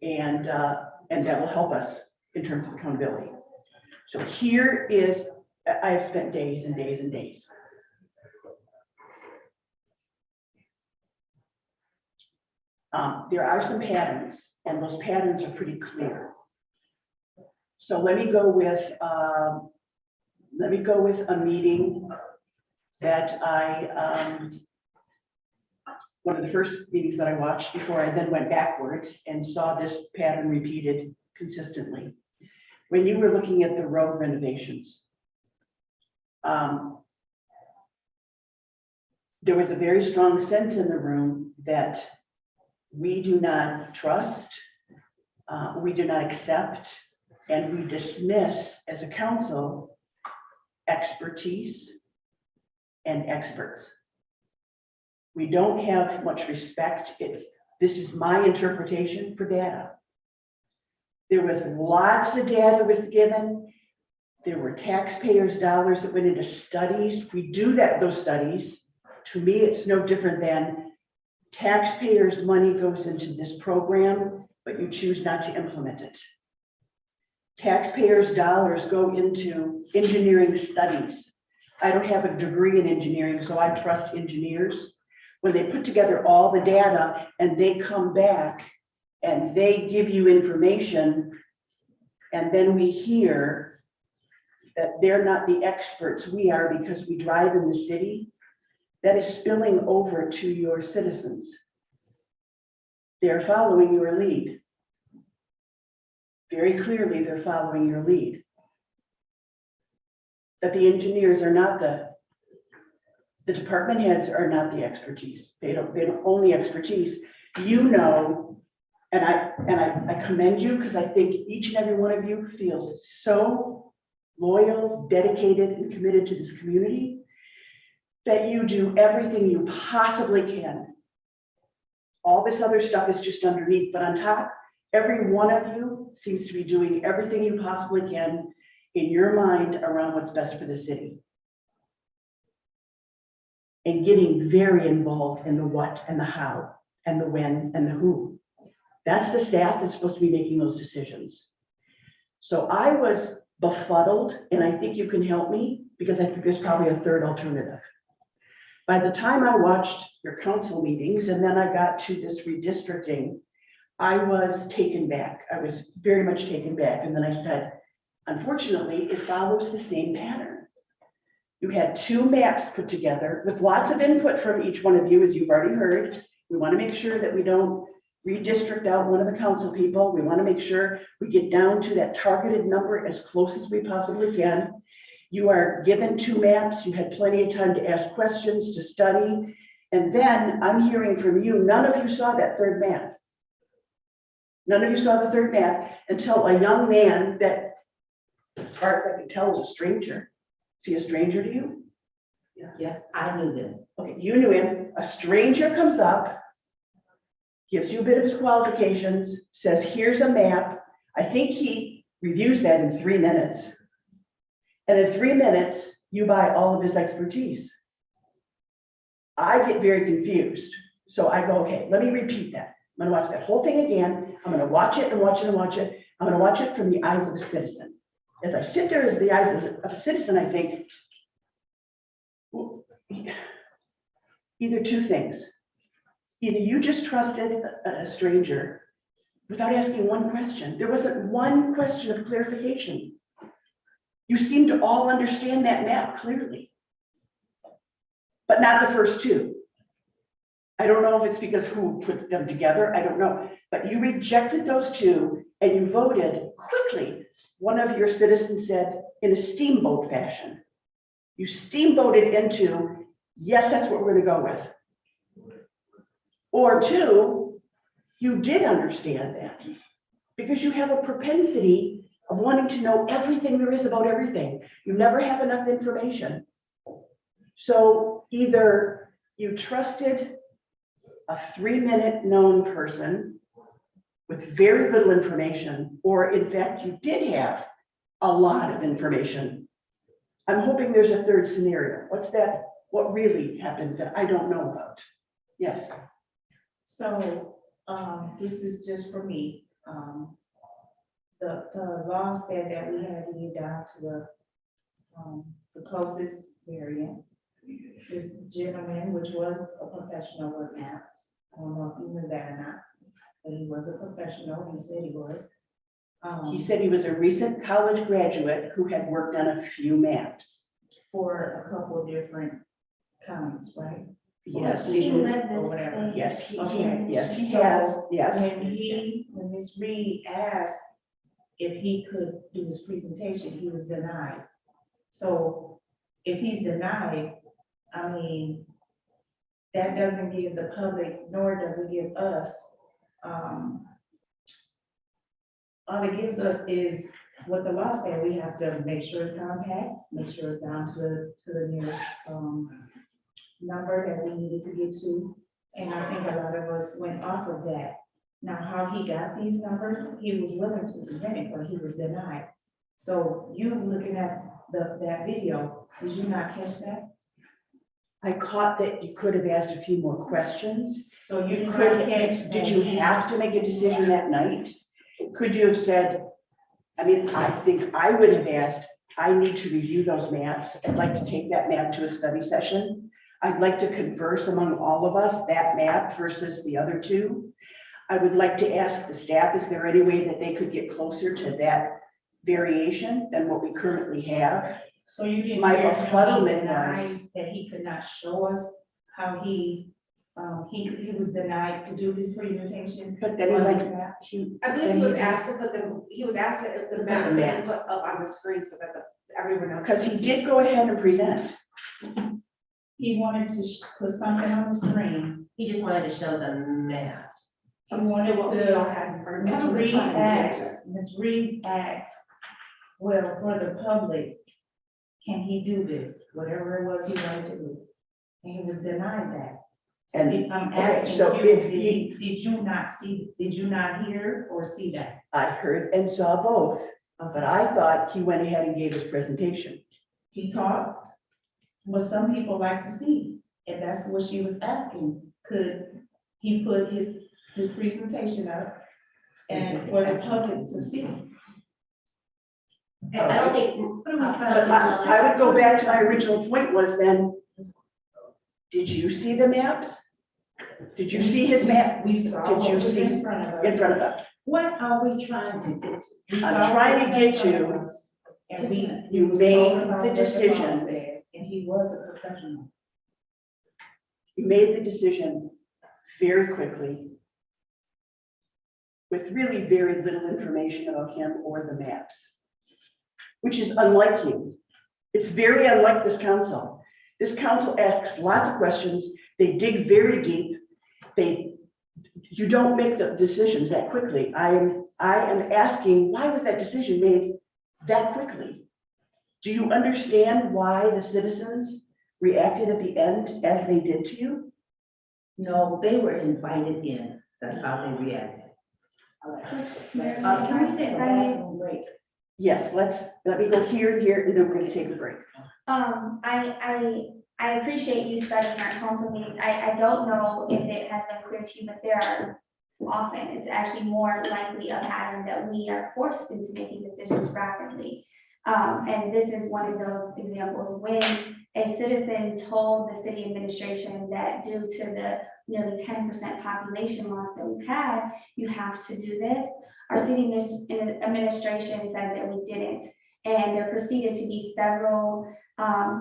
and that will help us in terms of accountability. So here is, I have spent days and days and days. There are some patterns, and those patterns are pretty clear. So let me go with a meeting that one of the first meetings that I watched before I then went backwards and saw this pattern repeated consistently. When you were looking at the road renovations, there was a very strong sense in the room that we do not trust, we do not accept, and we dismiss as a council expertise and experts. We don't have much respect. This is my interpretation for data. There was lots of data was given. There were taxpayers' dollars that went into studies. We do those studies. To me, it's no different than taxpayers' money goes into this program, but you choose not to implement it. Taxpayers' dollars go into engineering studies. I don't have a degree in engineering, so I trust engineers. When they put together all the data and they come back and they give you information, and then we hear that they're not the experts we are because we drive in the city, that is spilling over to your citizens. They're following your lead. Very clearly, they're following your lead. That the engineers are not the department heads are not the expertise. They don't own the expertise. You know, and I commend you because I think each and every one of you feels so loyal, dedicated, and committed to this community that you do everything you possibly can. All this other stuff is just underneath, but on top, every one of you seems to be doing everything you possibly can in your mind around what's best for the city. And getting very involved in the what and the how and the when and the who. That's the staff that's supposed to be making those decisions. So I was befuddled, and I think you can help me because I think there's probably a third alternative. By the time I watched your council meetings and then I got to this redistricting, I was taken back. I was very much taken back. And then I said, unfortunately, it follows the same pattern. You had two maps put together with lots of input from each one of you, as you've already heard. We want to make sure that we don't redistrict out one of the council people. We want to make sure we get down to that targeted number as close as we possibly can. You are given two maps. You had plenty of time to ask questions, to study. And then I'm hearing from you, none of you saw that third map. None of you saw the third map until a young man that, as far as I could tell, was a stranger. Is he a stranger to you? Yes, I knew them. Okay, you knew him. A stranger comes up, gives you a bit of his qualifications, says, here's a map. I think he reviews that in 3 minutes. And in 3 minutes, you buy all of his expertise. I get very confused. So I go, okay, let me repeat that. I'm gonna watch that whole thing again. I'm gonna watch it and watch it and watch it. I'm gonna watch it from the eyes of a citizen. As I sit there as the eyes of a citizen, I think, well, either two things. Either you just trusted a stranger without asking one question. There wasn't one question of clarification. You seem to all understand that map clearly, but not the first two. I don't know if it's because who put them together, I don't know, but you rejected those two and you voted quickly. One of your citizens said in a steamboat fashion. You steamboated into, yes, that's what we're gonna go with. Or two, you did understand that. Because you have a propensity of wanting to know everything there is about everything. You never have enough information. So either you trusted a 3-minute known person with very little information, or in fact, you did have a lot of information. I'm hoping there's a third scenario. What's that? What really happened that I don't know about? Yes. So, this is just for me. The law said that we had to get down to the closest variance. This gentleman, which was a professional with maps, I don't know if you knew that or not, but he was a professional, he said he was. He said he was a recent college graduate who had worked on a few maps. For a couple of different counties, right? Yes, He lived Or this whatever. thing. yes, he So, has, yes. When Ms. Reed asked if he could do his presentation, he was denied. So if he's denied, I mean, that doesn't give the public, nor does it give us, all it gives us is what the law said, we have to make sure it's compact, make sure it's down to the nearest, number that we needed to get to. And I think a lot of us went off of that. Now, how he got these numbers, he was willing to present it, but he was denied. So you looking at that video, did you not catch that? I caught that you could have asked a few more questions. So you You did could, not catch. did you have to make a decision that night? Could you have said, I mean, I think I would have asked, I need to review those maps. I'd like to take that map to a study session. I'd like to converse among all of us, that map versus the other two. I would like to ask the staff, is there any way that they could get closer to that variation than what we currently have? So you didn't My hear him befuddlement deny was- that he could not show us how he was denied to do his presentation. But then he on his went, map. I believe he was asked to put he was asked to put the map the maps. put up on the screen so that everyone else. because could he see. did go ahead and present. He wanted to put something on the screen. He just wanted to show the maps. He wanted So what we all to, had in front of Ms. us. Reed asked, well, for the public, can he do this? Whatever it was he wanted to do. And he was denied that. So And- I'm okay, asking so you, if did you not see, did you not hear or see that? I heard and saw both, but I thought he went ahead and gave his presentation. He talked, what some people like to see, and that's what she was asking. Could he put his presentation up and for the public to see? I don't think. But I would go back to my original point was then, did you see the maps? Did you see his map? We saw Did what you was see in front of us. in front of us? What are we trying to get? We I'm saw trying what to was in get front to, of us, and you was made told about the what law decision. said, and he was a professional. You made the decision very quickly with really very little information about him or the maps, which is unlike you. It's very unlike this council. This council asks lots of questions. They dig very deep. You don't make the decisions that quickly. I am asking, why was that decision made that quickly? Do you understand why the citizens reacted at the end as they did to you? No, they were invited in. That's how they reacted. Can we take a bathroom break? Yes, let me go here and here, and then we're gonna take a break. I appreciate you studying our council meetings. I don't know if it has been clear to you, but there are often, it's actually more likely a pattern that we are forced into making decisions rapidly. And this is one of those examples when a citizen told the city administration that due to the nearly 10% population loss that we've had, you have to do this. Our city administration said that we didn't. And there proceeded to be several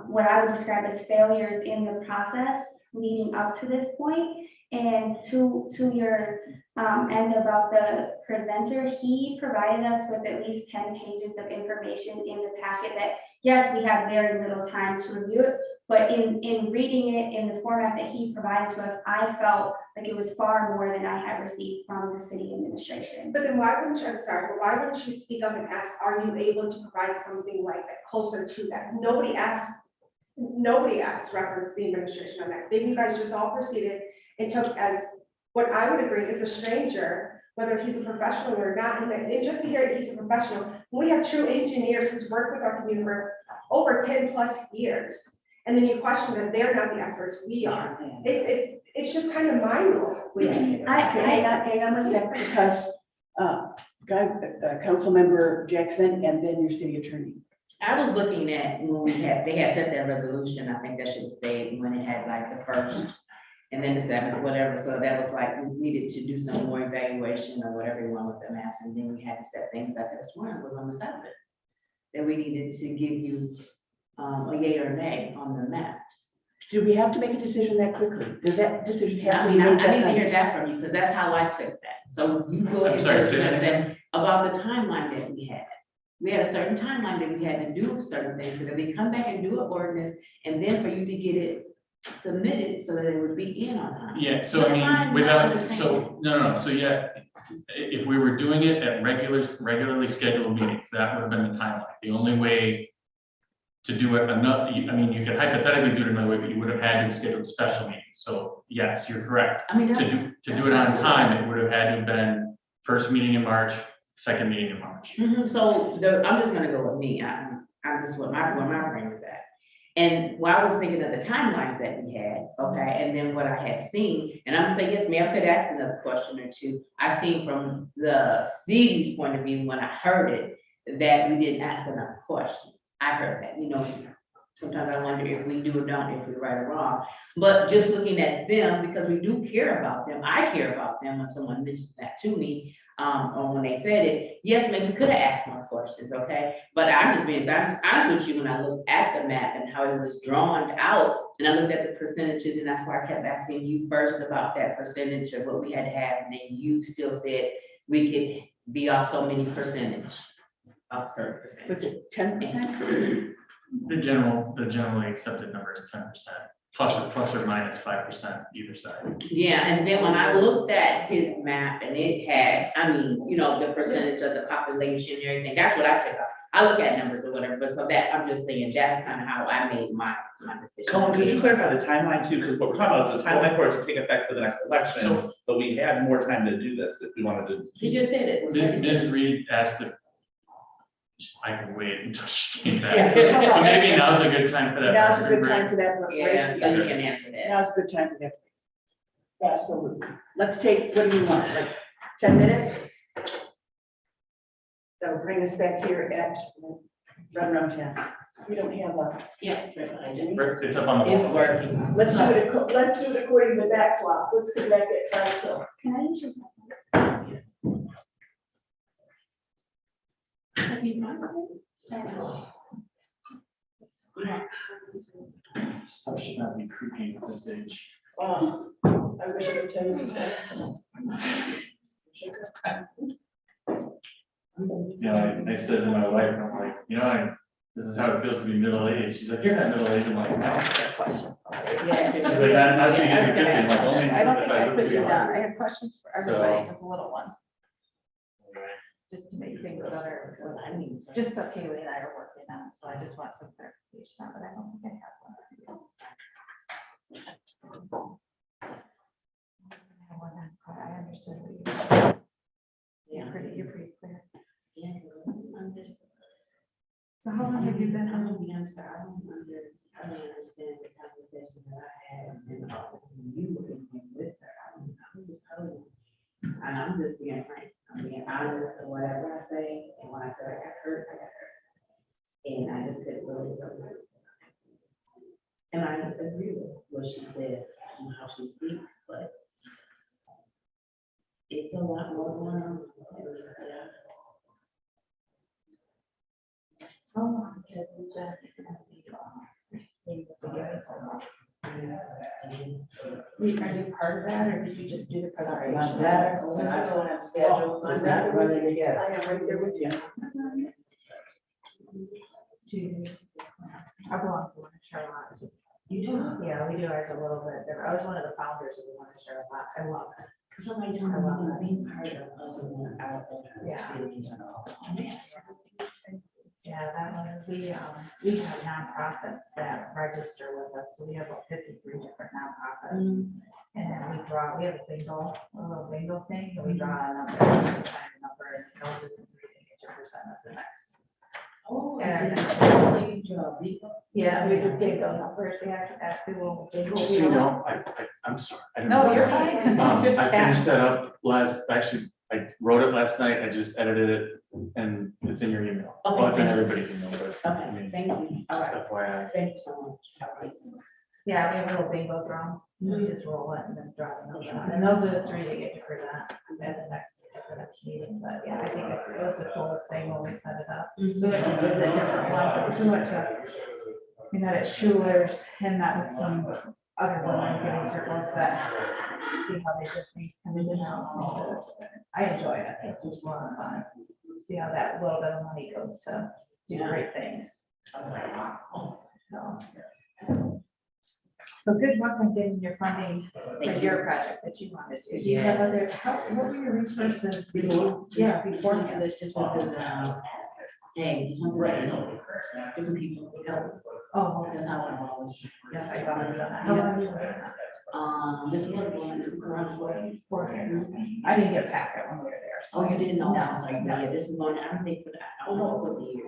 what I would describe as failures in the process leading up to this point. And to your end about the presenter, he provided us with at least 10 pages of information in the packet that, yes, we have very little time to review it, but in reading it in the format that he provided to us, I felt like it was far more than I had received from the city administration. But then why wouldn't you, I'm sorry, but why wouldn't you speak up and ask, are you able to provide something like that, closer to that? Nobody asked reference the administration on that. Then you guys just all proceeded and took as, what I would agree is a stranger, whether he's a professional or not, and just to hear that he's a professional, we have true engineers who's worked with our community for over 10+ years. And then you question that they're not the experts, we are. It's just kind of mind-blowing. Okay, hang on 1 second, because, Councilmember Jackson, and then your city attorney. I was looking at when they had set that resolution, I think that should have stayed when it had like the first and then the 7th, whatever. So that was like, we needed to do some more evaluation or whatever you want with the maps. And then we had to set things up. This one was on the 7th. That we needed to give you a yay or nay on the maps. Do we have to make a decision that quickly? Did that decision have I to be mean, made I that need to hear night? that from you, because that's how I took that. So you go ahead I'm sorry, say that and again. say about the timeline that we had. We had a certain timeline that we had to do certain things, so that we come back and do an ordinance, and then for you to get it submitted so that it would be in on time. Yeah, so I mean, without, so, no, so yeah, if we were doing it at regularly scheduled meetings, that would have been the timeline. The only way to do it I mean, you could hypothetically do it another way, but you would have had to schedule special meetings. So yes, you're correct. I mean, To do it on time, it would have had to have been first meeting in March, second meeting in March. So I'm just gonna go with me. I'm just where my brain is at. And while I was thinking of the timelines that we had, okay, and then what I had seen, and I'm gonna say, yes, Mayor, I could ask another question or two. I seen from the city's point of view, when I heard it, that we didn't ask enough questions. I heard that, sometimes I wonder if we do or don't, if we're right or wrong. But just looking at them, because we do care about them, I care about them when someone mentions that to me, or when they said it, yes, maybe we could have asked more questions, okay? But I'm just being honest with you, when I looked at the map and how it was drawn out, and I looked at the percentages, and that's why I kept asking you first about that percentage of what we had to have, and then you still said we could be off so many percentage, off certain percentage. Was it 10%? The generally accepted number is 10%, plus or minus 5% either side. Yeah, and then when I looked at his map and it had, the percentage of the population and everything, that's what I took out. I look at numbers or whatever, but so that, I'm just saying, that's kind of how I made my decision. Colin, could you clarify the timeline too? Because what we're talking about is the timeline for it to take effect for the next election. So we had more time to do this if we wanted to. He just said it. Ms. Reed asked if I can wait until she came back. Yeah, So maybe now's a good time for that. Now's a good time for that. Yeah, right? so you can answer that. Now's a good time for that. Absolutely. Let's take, what do you want, like 10 minutes? That'll bring us back here at around 10. We don't have a. Yeah. It's up on the. It's working. Let's do it according to that clock. Let's get back at 5 till. Can I use your second? Stuff should not be creepy at this age. I wish I could tell you. I said to my wife, I'm like, this is how it feels to be middle-aged. She's like, you're not middle-aged. I'm like, no. Yeah. She's like, not till you get to 50. I'm like, only I don't if think I look put you young. down. I have questions for everybody, So- just little ones, just to make things better. Just what Kaylee and I are working on, so I just want some clarification on it. I don't think I have one. I have one that's clear. I understood what you said. You're pretty clear. Yeah, I'm just. So how long have you been I'm on? gonna be honest, I don't understand the conversation that I had in the office when you were in here with her. I'm just telling you. And I'm just being frank, I'm being honest or whatever I say, and when I said I got hurt, I got hurt. And I just couldn't really tell her. And I agree with what she said and how she speaks, but it's a lot more going on. How long have you been? Are you part of that, or did you just do the Sorry, presentation? we're not going on schedule, it's not running together. I am right there with you. I belong to one in Charlotte. You do? Yeah, we do ours a little bit different. I was one of the founders of the one in Charlotte. I love it. Cause I'm like, I want to be part of other than our. Yeah. Yeah, that one, we have nonprofits that register with us, so we have about 53 different nonprofits. And then we have a little bingo thing, and we draw a number, and those are the three that get your percent of the next. Oh, And yeah, we do bingo numbers, we have to ask people. bingo Just so you wheel. know, I'm sorry. I didn't No, know you're that. fine. Just I finished ask. that up I wrote it last night, I just edited it, and it's in your email. Okay, Well, it's in thank you. everybody's email, but I Okay, mean, thank you. All just right, FYI. thank you so much. Yeah, we have a little bingo drum, we just roll it and then draw the number out, and those are the three that get to present at the next meeting, but yeah, I think it was the coolest thing when we set it up. We went to visit different ones, we met at Schuler's and met with some other women getting circles that see how they did things coming in out. I enjoy it, it's just more fun, see how that little bit of money goes to do great things. So good luck on getting your funding for your project that you want to do. Do you have other, what were your resources? Yeah, before This just because, hey, different people, you know, Oh, that's not what I'm always. yes, I got it. How long have you been doing that? This is around 40. 4 years. I didn't get a packet when we were there. so- Oh, you didn't know, No, I'm sorry, no. yeah, this is one, I don't think, I don't know what the year.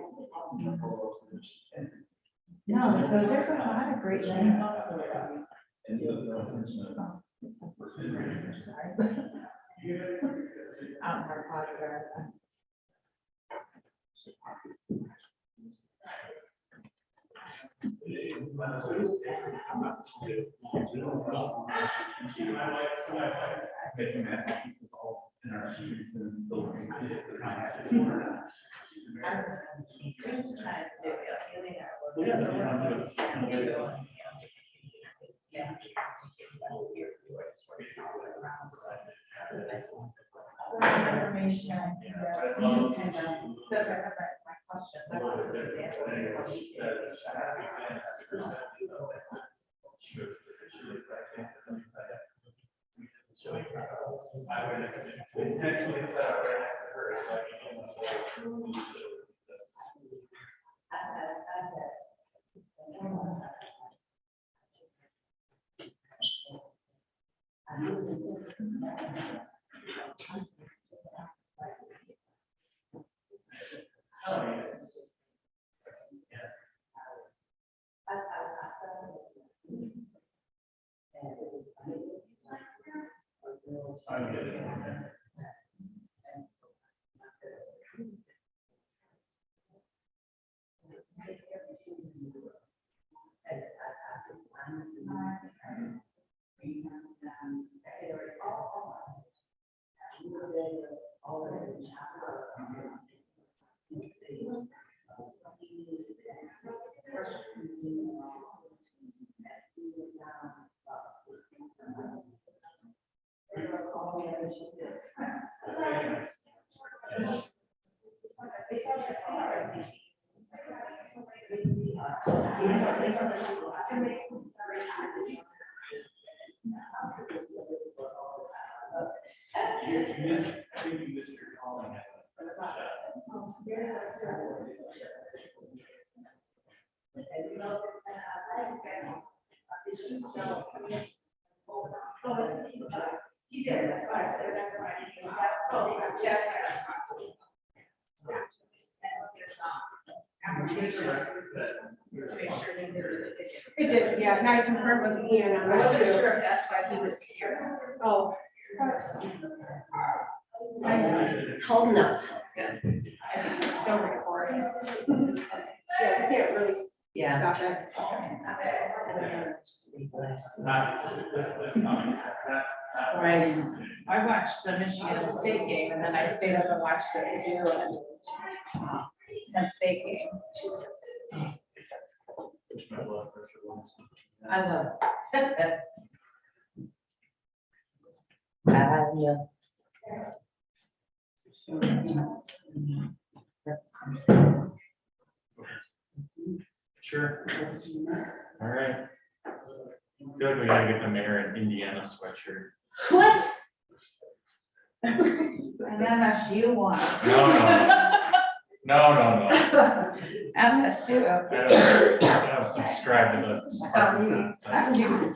No, there's a lot of great things. Out in our project. Information, I think that we just kind of, that's why I have my questions. I want some examples of how we say It did, yeah, and I confirmed with Ian on I that wasn't too. sure if that's why he was here. Oh. Holding up. Still recording. Yeah, we can't really Yeah. stop it. Right. I watched the Michigan State game and then I stayed up and watched the video and State game. I know. I know. Sure. All right. I feel like we gotta get the mayor an Indiana sweatshirt. What? And MSU one. No. MSU. I don't subscribe to the.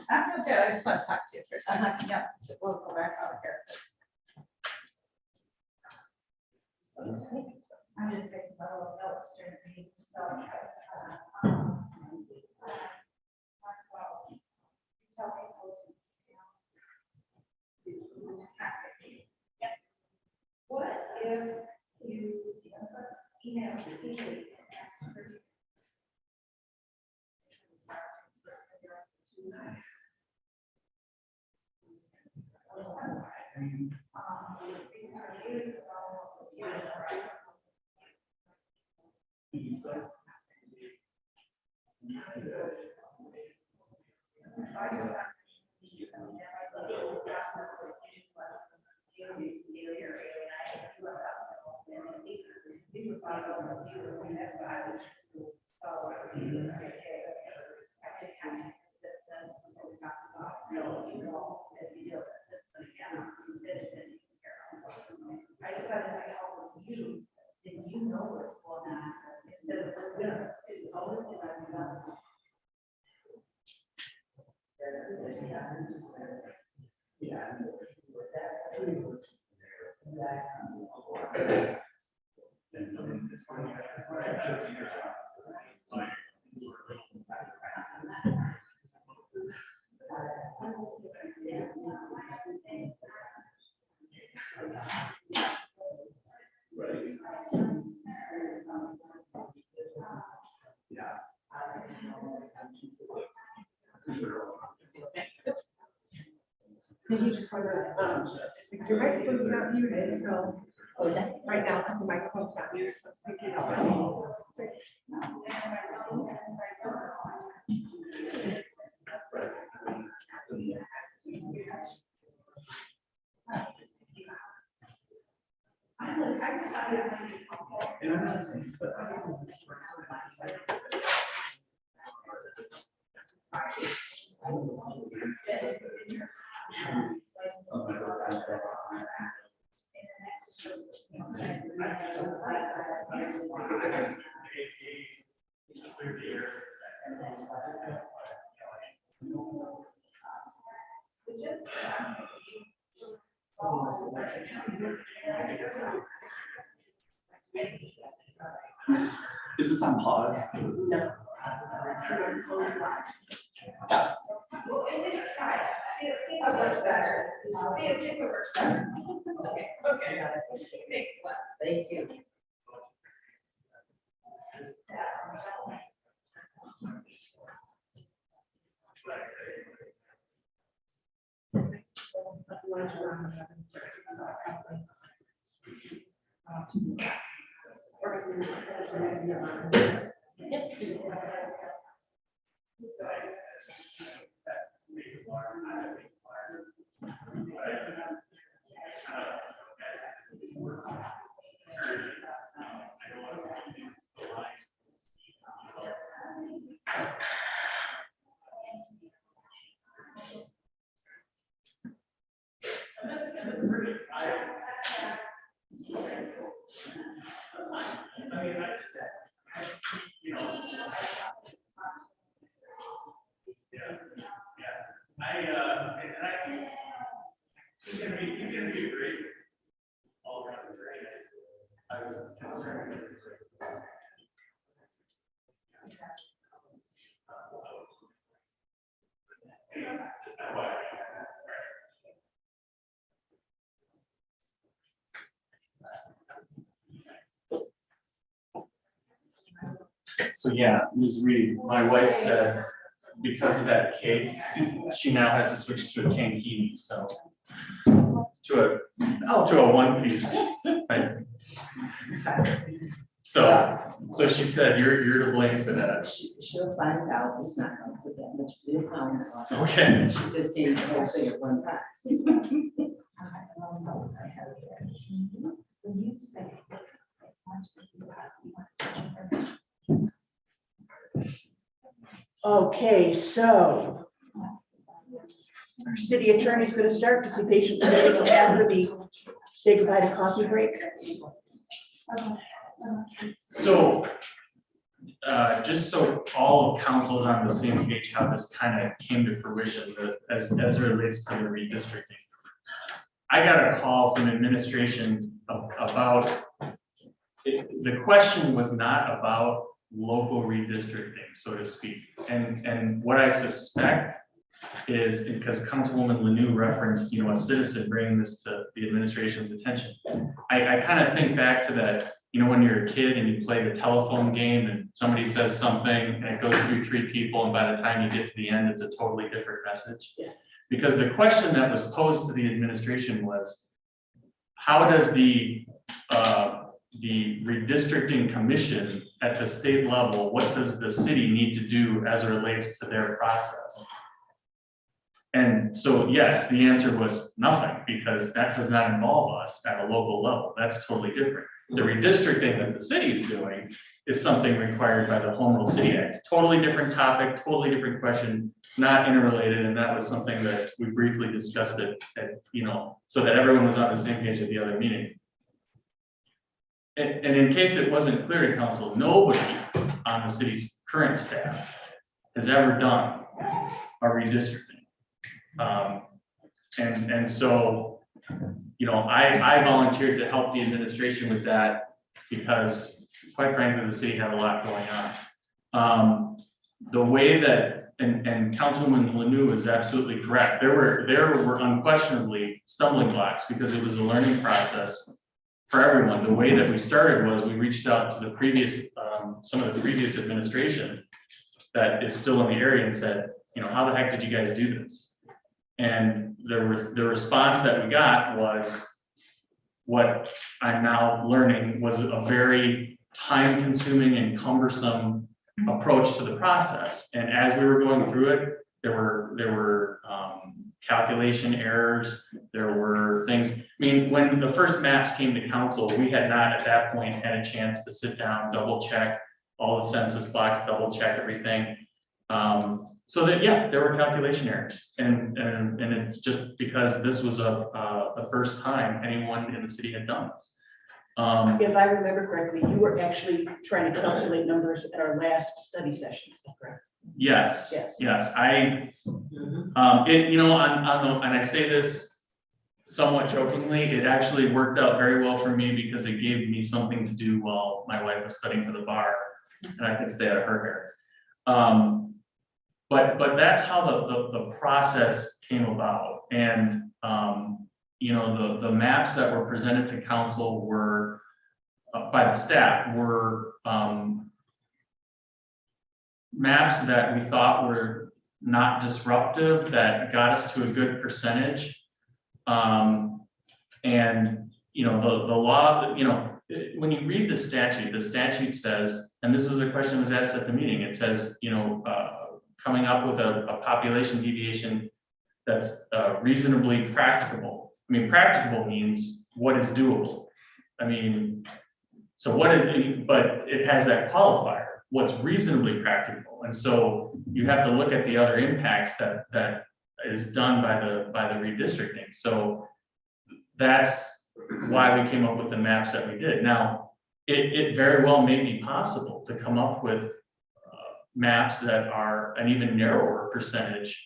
I'm okay, I just want to talk to you for a second. Yes, we'll go back out here. I'm just making a little notes during the meeting, so. Tell people to. What if you email me? Maybe just wonder, your microphone's not muted, so. Oh, is that? Right now, because the microphone's not muted, so it's picking up. Is this on pause? No. Thank you. He's gonna be great. All around great. I was concerned. So yeah, Ms. Reed, my wife said because of that cake, she now has to switch to a tankini, so to a one piece. Right? So she said, you're to blame for that. She'll find out, it's not gonna put that much bill pounds on. Okay. She just can't even say it one time. When you say. Okay, so our city attorney is going to start because we patiently waited till after the say goodbye to coffee break. So, just so all of council is on the same page, how this kind of came to fruition, as it relates to the redistricting. I got a call from administration about, the question was not about local redistricting, so to speak. And what I suspect is because Councilwoman Lanu referenced, a citizen bringing this to the administration's attention. I kind of think back to that, when you're a kid and you play the telephone game and somebody says something and it goes through 3 people, and by the time you get to the end, it's a totally different message. Yes. Because the question that was posed to the administration was, how does the redistricting commission at the state level, what does the city need to do as it relates to their process? And so, yes, the answer was nothing, because that does not involve us at a local level. That's totally different. The redistricting that the city is doing is something required by the Home Rule City Act. Totally different topic, totally different question, not interrelated. And that was something that we briefly discussed at so that everyone was on the same page at the other meeting. And in case it wasn't clear to council, nobody on the city's current staff has ever done a redistricting. And so, I volunteered to help the administration with that because, quite frankly, the city had a lot going on. The way that, and Councilwoman Lanu is absolutely correct. There were unquestionably stumbling blocks because it was a learning process for everyone. The way that we started was we reached out to the previous, some of the previous administration that is still in the area and said, how the heck did you guys do this? And the response that we got was what I'm now learning was a very time-consuming and cumbersome approach to the process. And as we were going through it, there were calculation errors. There were things. I mean, when the first maps came to council, we had not at that point had a chance to sit down, double check all the census blocks, double check everything. So that, yeah, there were calculation errors, and it's just because this was the first time anyone in the city had done this. If I remember correctly, you were actually trying to calculate numbers at our last study session, is that correct? Yes, Yes. yes, and I say this somewhat jokingly, it actually worked out very well for me because it gave me something to do while my wife was studying for the bar, and I could stay out of her hair. But that's how the process came about. And, the maps that were presented to council were, by the staff, were maps that we thought were not disruptive, that got us to a good percentage. And, the law, when you read the statute says, and this was a question was asked at the meeting, it says, coming up with a population deviation that's reasonably practicable. I mean, practicable means what is doable. I mean, so what is, but it has that qualifier, what's reasonably practicable. And so you have to look at the other impacts that is done by the redistricting. So that's why we came up with the maps that we did. Now, it very well may be possible to come up with maps that are an even narrower percentage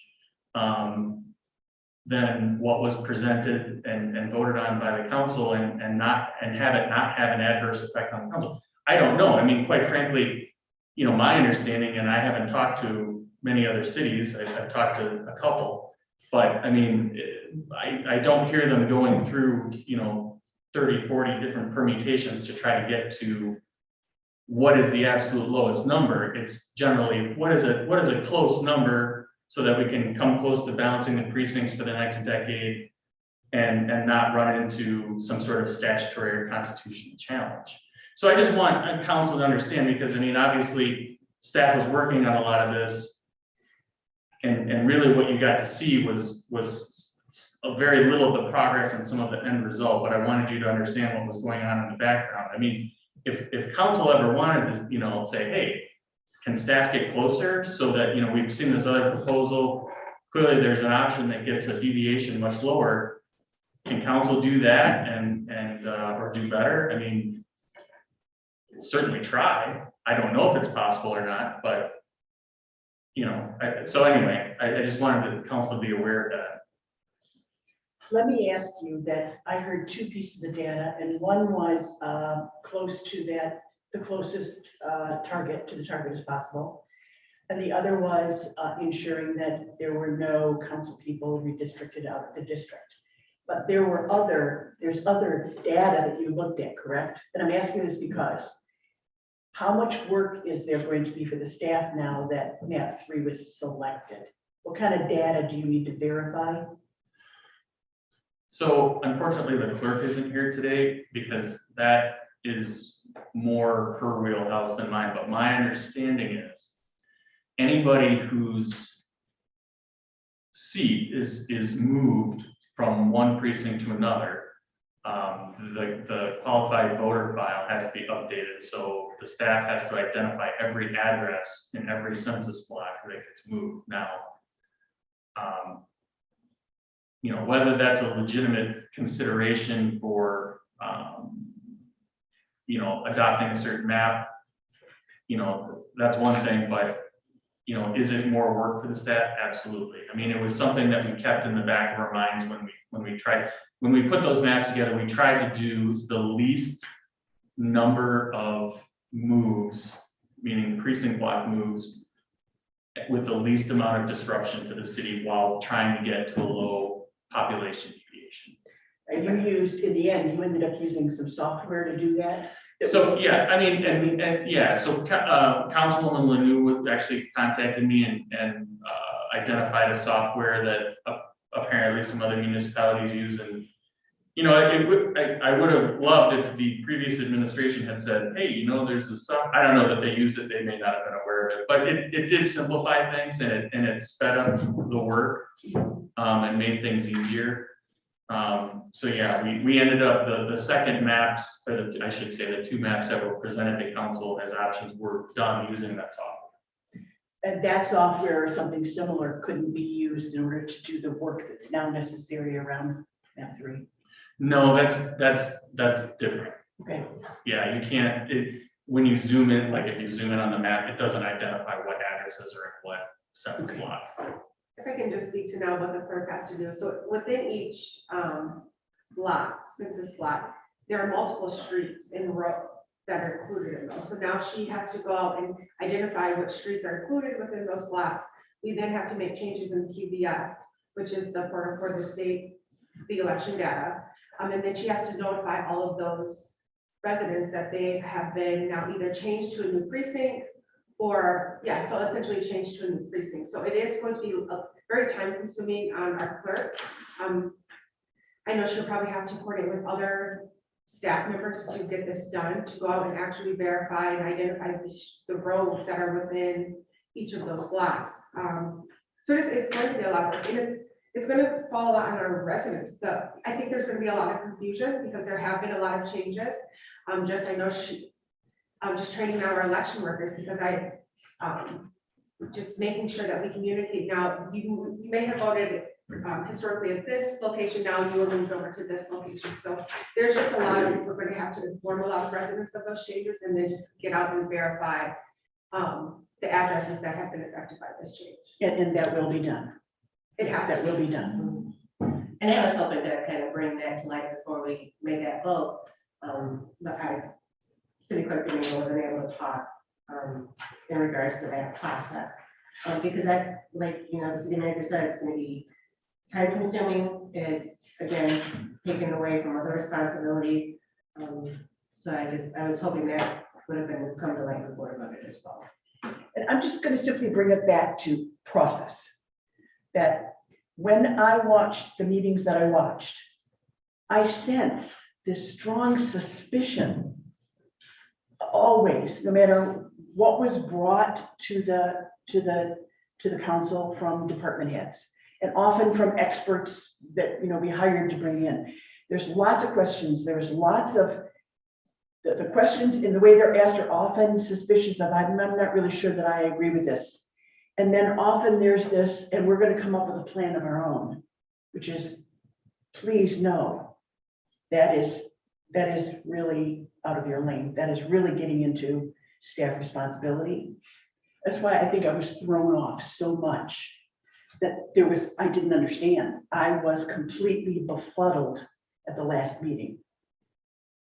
than what was presented and voted on by the council and have it not have an adverse effect on the council. I don't know. I mean, quite frankly, my understanding, and I haven't talked to many other cities, I've talked to a couple, but I mean, I don't hear them going through, 30, 40 different permutations to try to get to what is the absolute lowest number. It's generally what is a close number so that we can come close to balancing the precincts for the next decade and not run into some sort of statutory or constitutional challenge. So I just want council to understand, because I mean, obviously, staff was working on a lot of this. And really what you got to see was a very little of the progress and some of the end result, but I wanted you to understand what was going on in the background. I mean, if council ever wanted to, you know, say, hey, can staff get closer so that, you know, we've seen this other proposal, clearly there's an option that gets a deviation much lower. Can council do that and or do better? I mean, certainly try. I don't know if it's possible or not, but you know, so anyway, I just wanted the council to be aware of that. Let me ask you that I heard two pieces of data, and one was close to that, the closest target to the target as possible. And the other was ensuring that there were no council people redistricted out of the district. But there's other data that you looked at, correct? And I'm asking this because how much work is there going to be for the staff now that map 3 was selected? What kind of data do you need to verify? So unfortunately, the clerk isn't here today because that is more her wheelhouse than mine, but my understanding is anybody whose seat is moved from one precinct to another, the qualified voter file has to be updated. So the staff has to identify every address in every census block that gets moved now. You know, whether that's a legitimate consideration for, you know, adopting a certain map, you know, that's one thing, but, you know, is it more work for the staff? Absolutely. I mean, it was something that we kept in the back of our minds when we put those maps together. We tried to do the least number of moves, meaning precinct block moves, with the least amount of disruption to the city while trying to get to a low population deviation. And you used, in the end, you ended up using some software to do that? So, yeah, I mean, and yeah, so Councilwoman Lanu was actually contacted me and identified a software that apparently some other municipalities use. And, you know, I would have loved if the previous administration had said, hey, you know, there's this stuff. I don't know that they use it, they may not have been aware of it, but it did simplify things and it sped up the work and made things easier. So yeah, we ended up, the second maps, or I should say the two maps that were presented to council as options were done using that software. And that software or something similar couldn't be used in order to do the work that's now necessary around map 3? No, that's different. Okay. Yeah, you can't, when you zoom in, like if you zoom in on the map, it doesn't identify what addresses are in what census block. If I can just speak to now what the clerk has to do. So within each block, census block, there are multiple streets in row that are included in those. So now she has to go out and identify which streets are included within those blocks. We then have to make changes in QVF, which is the portal for the state, the election data. And then she has to notify all of those residents that they have been now either changed to a new precinct or, yeah, so essentially changed to a new precinct. So it is going to be very time consuming on our clerk. I know she'll probably have to coordinate with other staff members to get this done, to go out and actually verify and identify the roads that are within each of those blocks. So it's going to be a lot of work, and it's going to fall a lot on our residents. I think there's going to be a lot of confusion because there have been a lot of changes. I'm just training our election workers because just making sure that we communicate. Now, you may have voted historically at this location, now you will move over to this location. So there's just a lot of, we're going to have to inform a lot of residents of those changes and then just get out and verify the addresses that have been affected by this change. And that will be done. It has That to. will be done. And I was hoping to kind of bring that to light before we make that vote. But city clerk wasn't able to talk in regards to that process. Because that's like, you know, the city manager said, it's going to be time consuming. It's again, taken away from other responsibilities. So I was hoping that would have been come to light before about it as well. And I'm just going to simply bring it back to process. That when I watched the meetings that I watched, I sense this strong suspicion always, no matter what was brought to the council from department heads, and often from experts that, we hired to bring in. There's lots of questions, there's lots of, the questions in the way they're asked are often suspicious of, I'm not really sure that I agree with this. And then often there's this, and we're gonna come up with a plan of our own, which is, please no, that is really out of your lane. That is really getting into staff responsibility. That's why I think I was thrown off so much that I didn't understand. I was completely befuddled at the last meeting.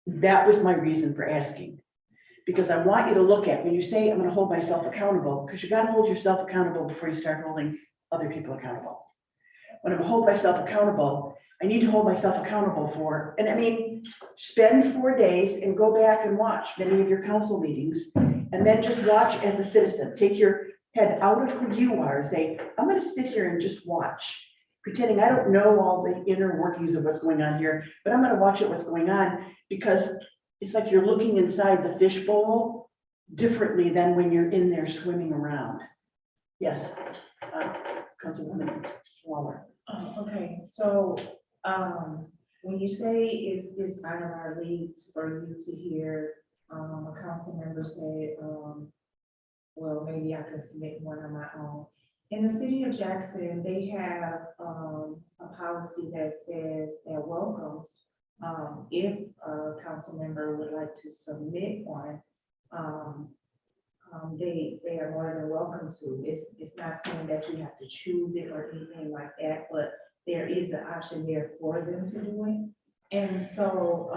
That was my reason for asking. Because I want you to look at, when you say, I'm gonna hold myself accountable, because you gotta hold yourself accountable before you start holding other people accountable. When I'm hold myself accountable, I need to hold myself accountable for, and I mean, spend 4 days and go back and watch many of your council meetings, and then just watch as a citizen. Take your head out of who you are and say, I'm gonna sit here and just watch, pretending I don't know all the inner workings of what's going on here, but I'm gonna watch what's going on, because it's like you're looking inside the fishbowl differently than when you're in there swimming around. Yes, Councilwoman Waller. Okay, so, when you say is out of our leagues for you to hear, a council member say, well, maybe I can submit one on my own. In the city of Jackson, they have, a policy that says that welcomes, if a council member would like to submit one, they are more than welcome to. It's not saying that you have to choose it or anything like that, but there is an option there for them to do it. And so,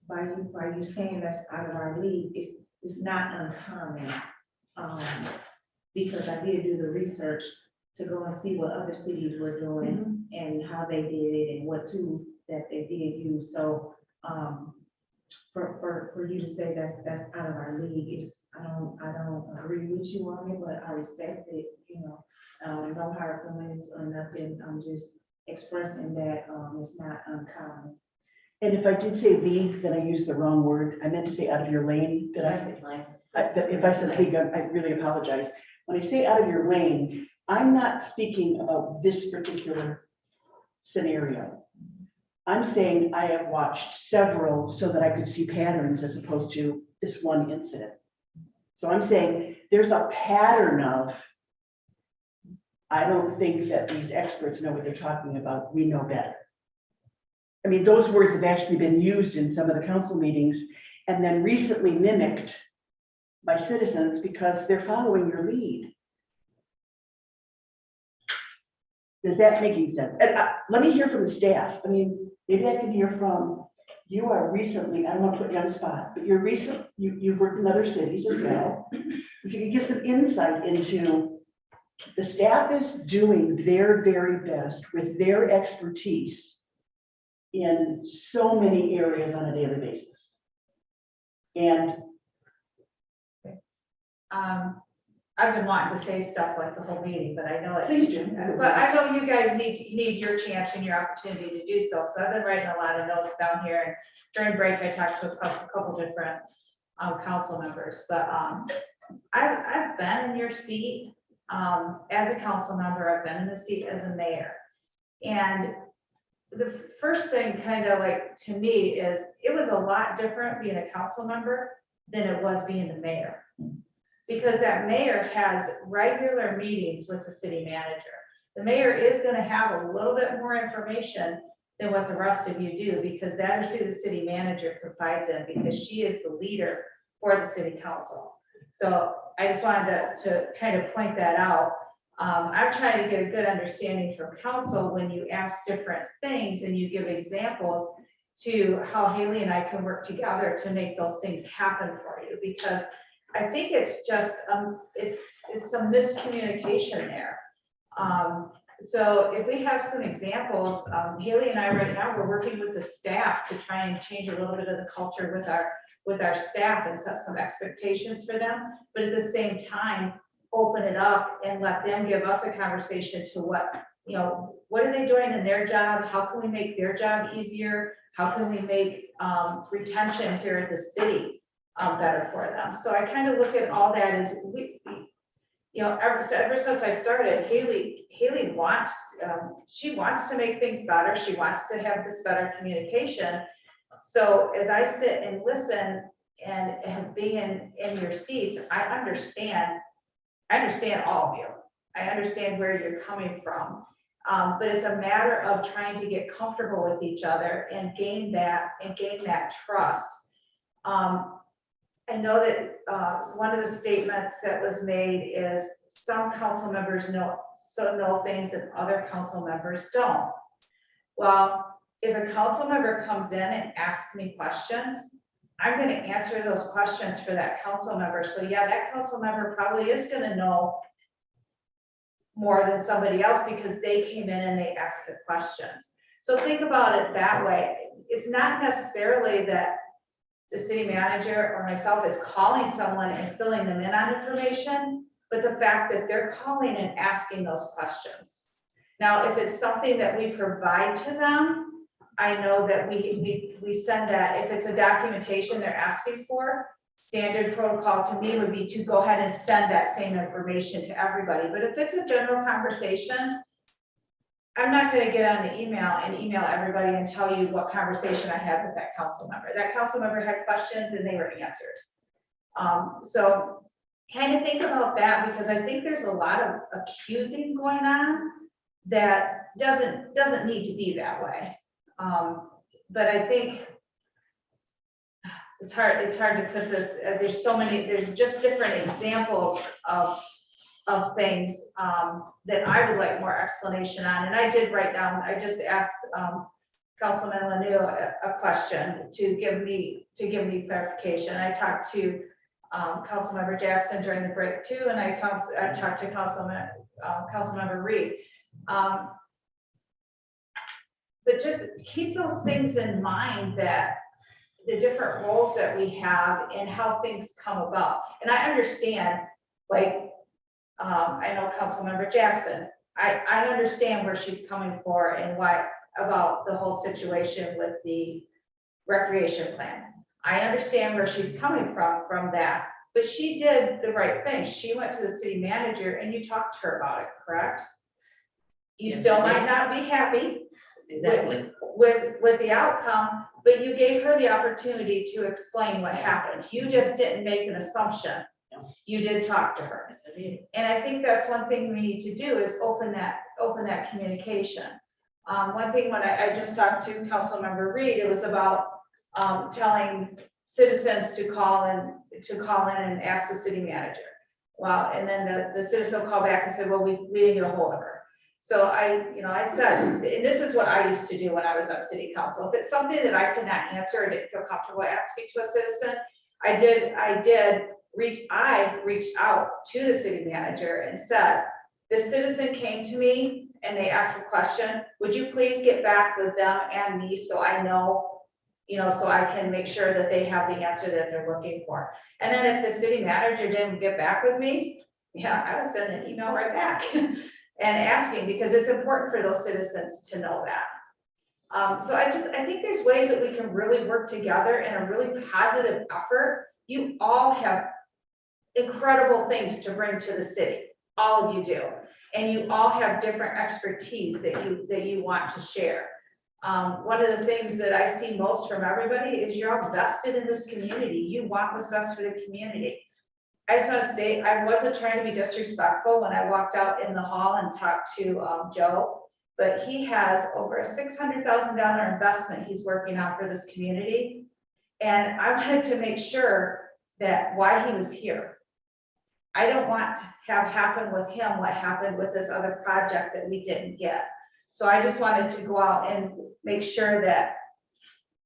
by you saying that's out of our league, it's not uncommon. Because I did do the research to go and see what other cities were doing and how they did it and what tools that they did use. So, for you to say that's out of our league, I don't agree with you on it, but I respect it, no hard feelings or nothing. I'm just expressing that, it's not uncommon. And if I did say league, then I used the wrong word. I meant to say out of your lane. Did I say? If I said league, I really apologize. When I say out of your lane, I'm not speaking about this particular scenario. I'm saying I have watched several so that I could see patterns as opposed to this one incident. So I'm saying there's a pattern of, I don't think that these experts know what they're talking about. We know better. I mean, those words have actually been used in some of the council meetings and then recently mimicked by citizens because they're following your lead. Does that make any sense? And let me hear from the staff. I mean, maybe I can hear from, you are recently, I don't want to put you on the spot, but you've worked in other cities as well. If you could give some insight into, the staff is doing their very best with their expertise in so many areas on a daily basis. And I've been wanting to say stuff like the whole meeting, but I know it's. please do. But I know you guys need your chance and your opportunity to do so. So I've been writing a lot of notes down here. And during break, I talked to a couple different council members. But I've been in your seat as a council member. I've been in the seat as a mayor. And the first thing kind of like to me is it was a lot different being a council member than it was being the mayor. Because that mayor has regular meetings with the city manager. The mayor is going to have a little bit more information than what the rest of you do, because that is who the city manager confides in, because she is the leader for the city council. So I just wanted to kind of point that out. I'm trying to get a good understanding from council when you ask different things and you give examples to how Haley and I can work together to make those things happen for you, because I think it's just, it's some miscommunication there. So if we have some examples, Haley and I right now, we're working with the staff to try and change a little bit of the culture with our staff and set some expectations for them. But at the same time, open it up and let them give us a conversation to what are they doing in their job? How can we make their job easier? How can we make retention here at the city better for them. So I kind of look at all that as ever since I started, Haley wants, she wants to make things better. She wants to have this better communication. So as I sit and listen and being in your seats, I understand all of you. I understand where you're coming from. But it's a matter of trying to get comfortable with each other and gain that trust. I know that one of the statements that was made is some council members know things and other council members don't. Well, if a council member comes in and asks me questions, I'm going to answer those questions for that council member. So yeah, that council member probably is going to know more than somebody else because they came in and they asked the questions. So think about it that way. It's not necessarily that the city manager or myself is calling someone and filling them in on information, but the fact that they're calling and asking those questions. Now, if it's something that we provide to them, I know that we send that. If it's a documentation they're asking for, standard protocol to me would be to go ahead and send that same information to everybody. But if it's a general conversation, I'm not going to get on the email and email everybody and tell you what conversation I had with that council member. That council member had questions and they were answered. So kind of think about that, because I think there's a lot of accusing going on that doesn't need to be that way. But I think it's hard to put this, there's just different examples of things that I would like more explanation on. And I did write down, I just asked Councilman Lanu a question to give me clarification. I talked to Councilmember Jackson during the break too, and I talked to Councilmember Reed. But just keep those things in mind, that the different roles that we have and how things come about. And I understand, like, I know Councilmember Jackson, I understand where she's coming for and why about the whole situation with the recreation plan. I understand where she's coming from that, but she did the right thing. She went to the city manager and you talked to her about it, correct? You Yes, still I did. might not be happy Exactly. with the outcome, but you gave her the opportunity to explain what happened. You just didn't make an assumption. You did talk to her. Yes, I did. And I think that's one thing we need to do is open that communication. One thing when I just talked to Councilmember Reed, it was about telling citizens to call in and ask the city manager. Well, and then the citizen will call back and say, well, we didn't get a hold of her. So I said, and this is what I used to do when I was on city council. If it's something that I could not answer or didn't feel comfortable asking to a citizen, I reached out to the city manager and said, the citizen came to me and they asked a question. Would you please get back with them and me so I know, so I can make sure that they have the answer that they're looking for. And then if the city manager didn't get back with me, yeah, I would send an email right back and asking, because it's important for those citizens to know that. So I think there's ways that we can really work together in a really positive effort. You all have incredible things to bring to the city. All of you do. And you all have different expertise that you want to share. One of the things that I see most from everybody is you're all vested in this community. You want what's best for the community. I just want to say, I wasn't trying to be disrespectful when I walked out in the hall and talked to Joe, but he has over a $600,000 investment he's working on for this community. And I wanted to make sure that why he was here. I don't want to have happen with him what happened with this other project that we didn't get. So I just wanted to go out and make sure that,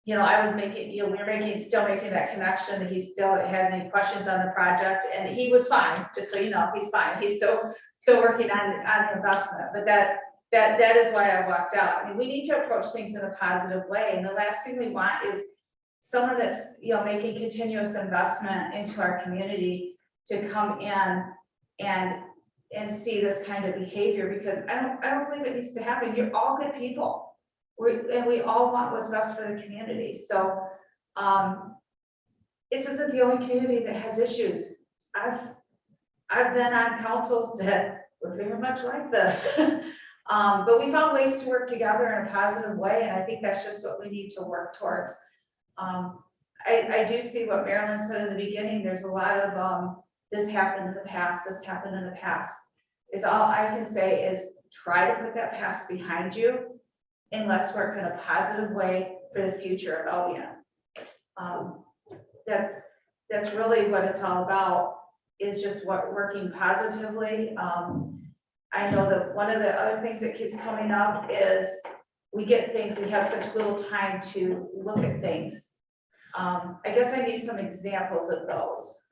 I was making, we're still making that connection, that he still has any questions on the project, and he was fine, just so you know, he's fine. He's still working on the investment, but that is why I walked out. I mean, we need to approach things in a positive way. And the last thing we want is someone that's, making continuous investment into our community to come in and see this kind of behavior, because I don't believe it needs to happen. You're all good people. We all want what's best for the community. So This isn't the only community that has issues. I've been on councils that were very much like this. But we found ways to work together in a positive way, and I think that's just what we need to work towards. I do see what Marilyn said in the beginning, there's a lot of, this happened in the past, this happened in the past. Is all I can say is try to put that past behind you, and let's work in a positive way for the future of Albion. That's really what it's all about, is just working positively. I know that one of the other things that keeps coming up is we have such little time to look at things. I guess I need some examples of those,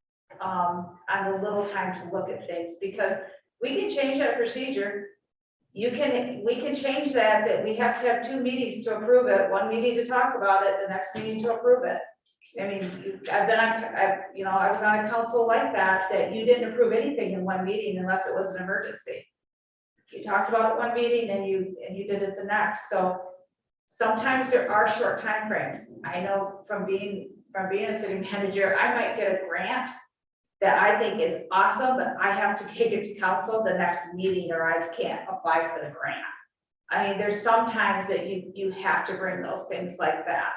on the little time to look at things, because we can change that procedure. We can change that we have to have 2 meetings to approve it, 1 meeting to talk about it, the next meeting to approve it. I mean, I was on a council like that you didn't approve anything in 1 meeting unless it was an emergency. You talked about it 1 meeting and you did it the next. So sometimes there are short time frames. I know from being a city manager, I might get a grant that I think is awesome, but I have to take it to council the next meeting or I can't apply for the grant. I mean, there's sometimes that you have to bring those things like that.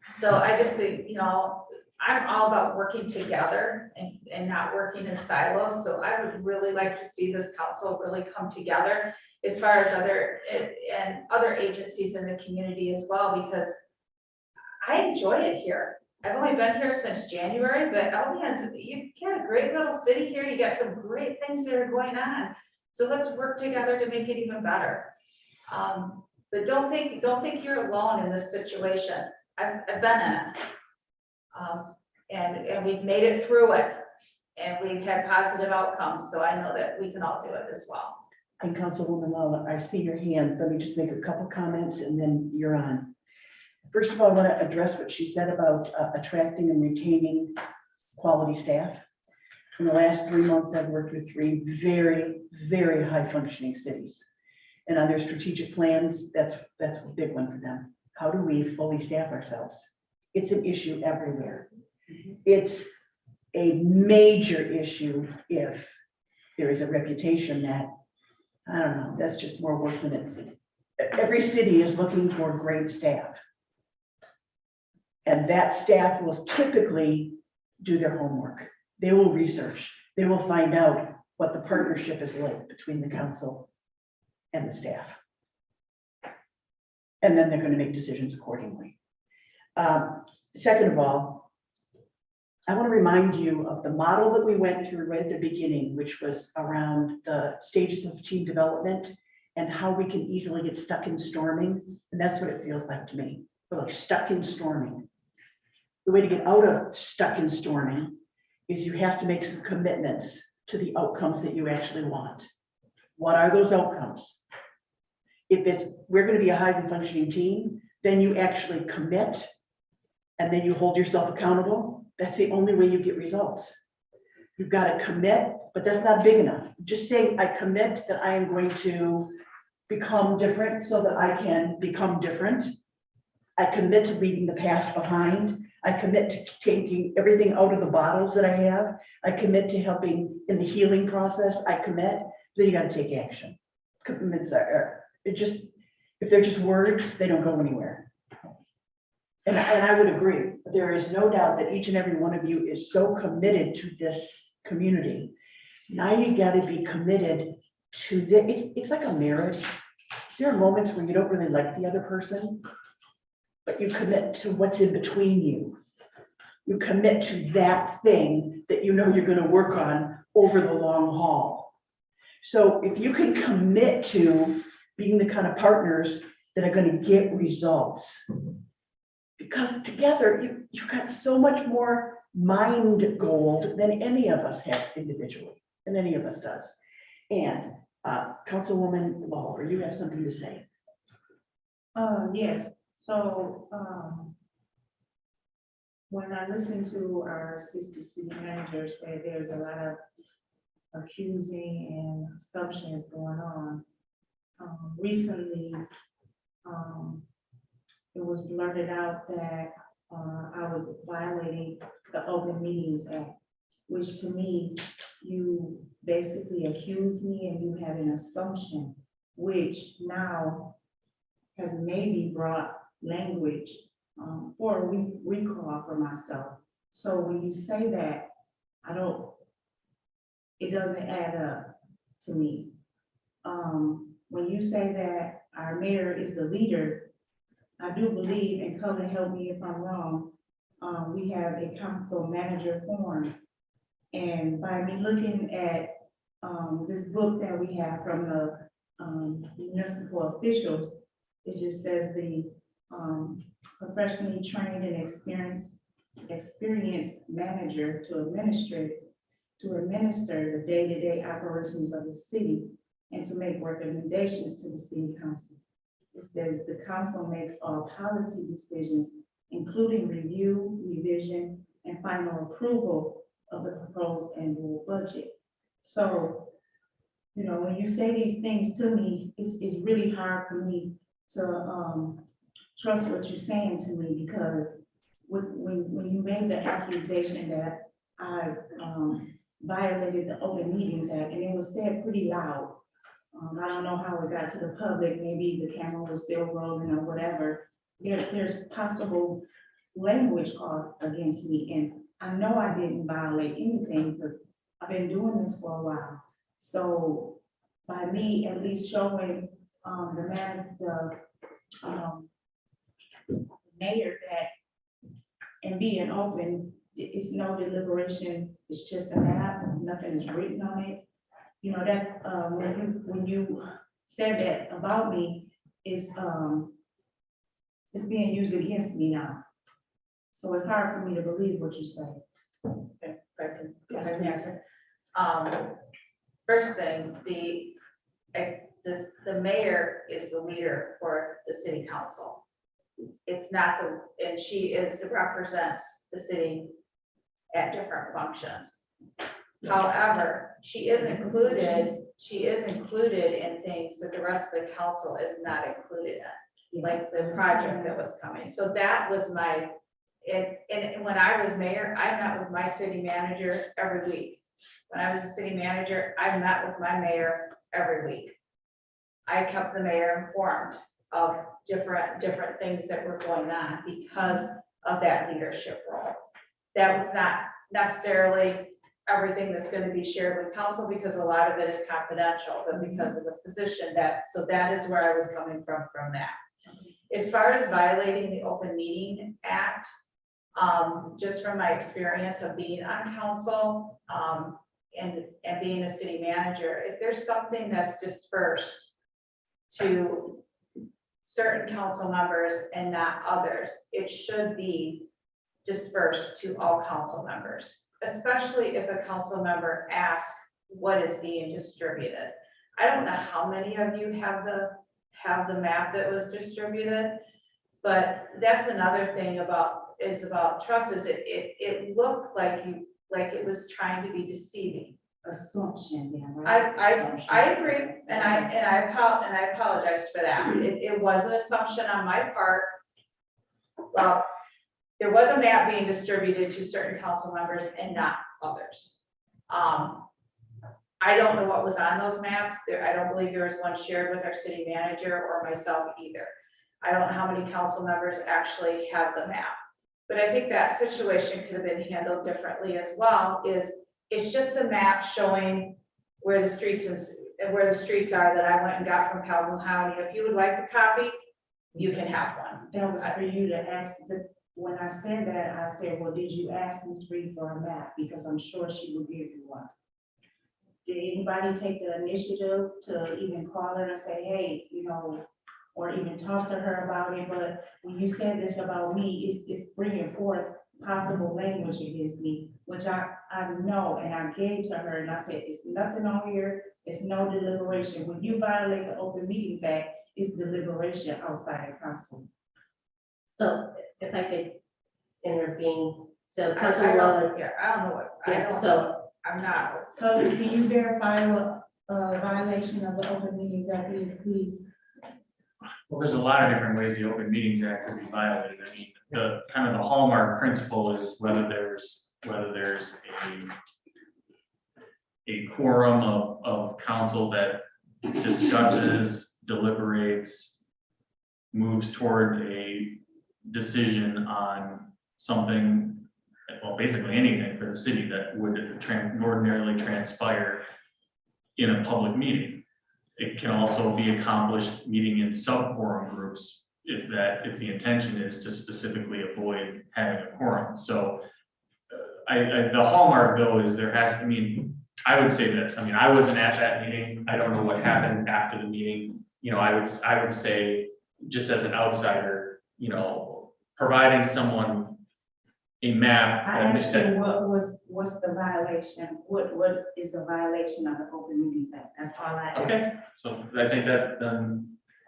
So I just think, I'm all about working together and not working in silos. So I would really like to see this council really come together as far as other agencies in the community as well, because I enjoy it here. I've only been here since January, but you've got a great little city here. You got some great things that are going on. So let's work together to make it even better. But don't think you're alone in this situation. I've been in it. And we've made it through it, and we've had positive outcomes. So I know that we can all do it as well. And Councilwoman Lawler, I see your hand. Let me just make a couple comments and then you're on. First of all, I want to address what she said about attracting and retaining quality staff. In the last 3 months, I've worked with 3 very, very high functioning cities. And on their strategic plans, that's a big one for them. How do we fully staff ourselves? It's an issue everywhere. It's a major issue if there is a reputation that, I don't know, that's just more work than it's. Every city is looking for great staff. And that staff will typically do their homework. They will research. They will find out what the partnership is like between the council and the staff. And then they're going to make decisions accordingly. Second of all, I want to remind you of the model that we went through right at the beginning, which was around the stages of team development and how we can easily get stuck in storming. And that's what it feels like to me. We're like stuck in storming. The way to get out of stuck in storming is you have to make some commitments to the outcomes that you actually want. What are those outcomes? If it's, we're going to be a highly functioning team, then you actually commit and then you hold yourself accountable. That's the only way you get results. You've got to commit, but that's not big enough. Just saying, I commit that I am going to become different so that I can become different. I commit to leaving the past behind. I commit to taking everything out of the bottles that I have. I commit to helping in the healing process. I commit, then you got to take action. Commitments are, if they're just words, they don't go anywhere. And I would agree. There is no doubt that each and every one of you is so committed to this community. Now you got to be committed to it's like a marriage. There are moments when you don't really like the other person, but you commit to what's in between you. You commit to that thing that you know you're going to work on over the long haul. So if you can commit to being the kind of partners that are going to get results, because together you've got so much more mind gold than any of us has individually, than any of us does. And Councilwoman Lawler, you have something to say. Yes, so when I listen to our sister city managers say there's a lot of accusing and assumptions going on. Recently, it was blurted out that I was violating the Open Meetings Act, which to me, you basically accused me and you had an assumption, which now has maybe brought language for a recall for myself. So when you say that, it doesn't add up to me. When you say that our mayor is the leader, I do believe, and Cullen, help me if I'm wrong, we have a council manager form. And by me looking at this book that we have from the municipal officials, it just says the professionally trained and experienced manager to administer the day-to-day operations of the city and to make recommendations to the city council. It says the council makes all policy decisions, including review, revision, and final approval of the proposed annual budget. So, you know, when you say these things to me, it's really hard for me to trust what you're saying to me, because when you made the accusation that I violated the Open Meetings Act, and it was said pretty loud. I don't know how it got to the public, maybe the camera was still rolling or whatever. There's possible language called against me, and I know I didn't violate anything because I've been doing this for a while. So by me at least showing the mayor that and being open, it's no deliberation, it's just a map, nothing is written on it. You know, that's when you said that about me, it's being used against me now. So it's hard for me to believe what you say. If I can answer. First thing, the mayor is the leader for the city council. It's not and she represents the city at different functions. However, she is included in things that the rest of the council is not included in, like the project that was coming. So that was and when I was mayor, I met with my city manager every week. When I was a city manager, I met with my mayor every week. I kept the mayor informed of different things that were going on because of that leadership role. That was not necessarily everything that's going to be shared with council, because a lot of it is confidential, but because of the position so that is where I was coming from that. As far as violating the Open Meeting Act, just from my experience of being on council and being a city manager, if there's something that's dispersed to certain council members and not others, it should be dispersed to all council members, especially if a council member asks what is being distributed. I don't know how many of you have the map that was distributed, but that's another thing about trust, is it looked like it was trying to be deceiving. Assumption, yeah, right? I agree, and I apologize for that. It was an assumption on my part. Well, there was a map being distributed to certain council members and not others. I don't know what was on those maps. I don't believe there was one shared with our city manager or myself either. I don't know how many council members actually have the map. But I think that situation could have been handled differently as well. It's just a map showing where the streets are that I went and got from Calhoun County. If you would like a copy, you can have one. That was for you to ask. When I said that, I said, well, did you ask Ms. Reed for a map? Because I'm sure she would give you one. Did anybody take the initiative to even call her and say, hey, you know, or even talk to her about it? But when you said this about me, it's bringing forth possible language against me, which I know, and I gave to her, and I said, it's nothing on here, it's no deliberation. When you violate the Open Meetings Act, it's deliberation outside of council. So if I could intervene, so I Councilman don't Lawler, know what, I'm not. Cody, can you verify what violation of the Open Meetings Act is, please? Well, there's a lot of different ways the Open Meetings Act could be violated. I mean, the kind of the hallmark principle is whether there's a quorum of council that discusses, deliberates, moves toward a decision on something, well, basically anything for the city that would ordinarily transpire in a public meeting. It can also be accomplished meeting in sub-quorum groups if the intention is to specifically avoid having a quorum. So the hallmark though is there has, I mean, I would say this, I mean, I wasn't at that meeting. I don't know what happened after the meeting. You know, I would say, just as an outsider, you know, providing someone a map. I asked you, what's the violation? What is the violation of the Open Meetings Act? That's all I asked. Okay, so I think that,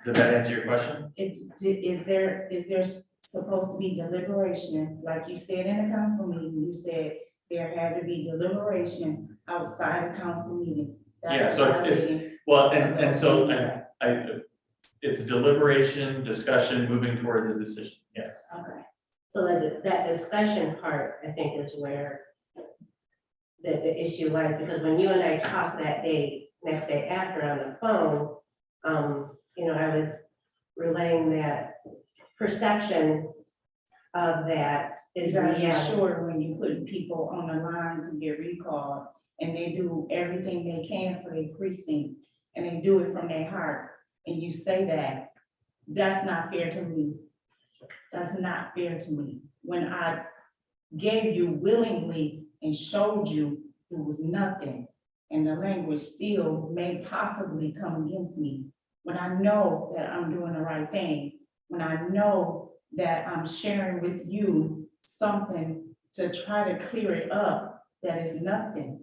did that answer your question? Is there supposed to be deliberation? Like you said in the council meeting, you said there had to be deliberation outside the council meeting. That's Yeah, so it's well, and so it's deliberation, discussion, moving towards a decision, yes. Okay. So that discussion part, I think, is where the issue lies, because when you and I talked that next day after on the phone, you know, I was relaying that perception of that is You gotta be reality. sure when you put people on the line to get recalled, and they do everything they can for their precinct, and they do it from their heart, and you say that, that's not fair to me. That's not fair to me. When I gave you willingly and showed you it was nothing, and the language still may possibly come against me, when I know that I'm doing the right thing, when I know that I'm sharing with you something to try to clear it up, that is nothing.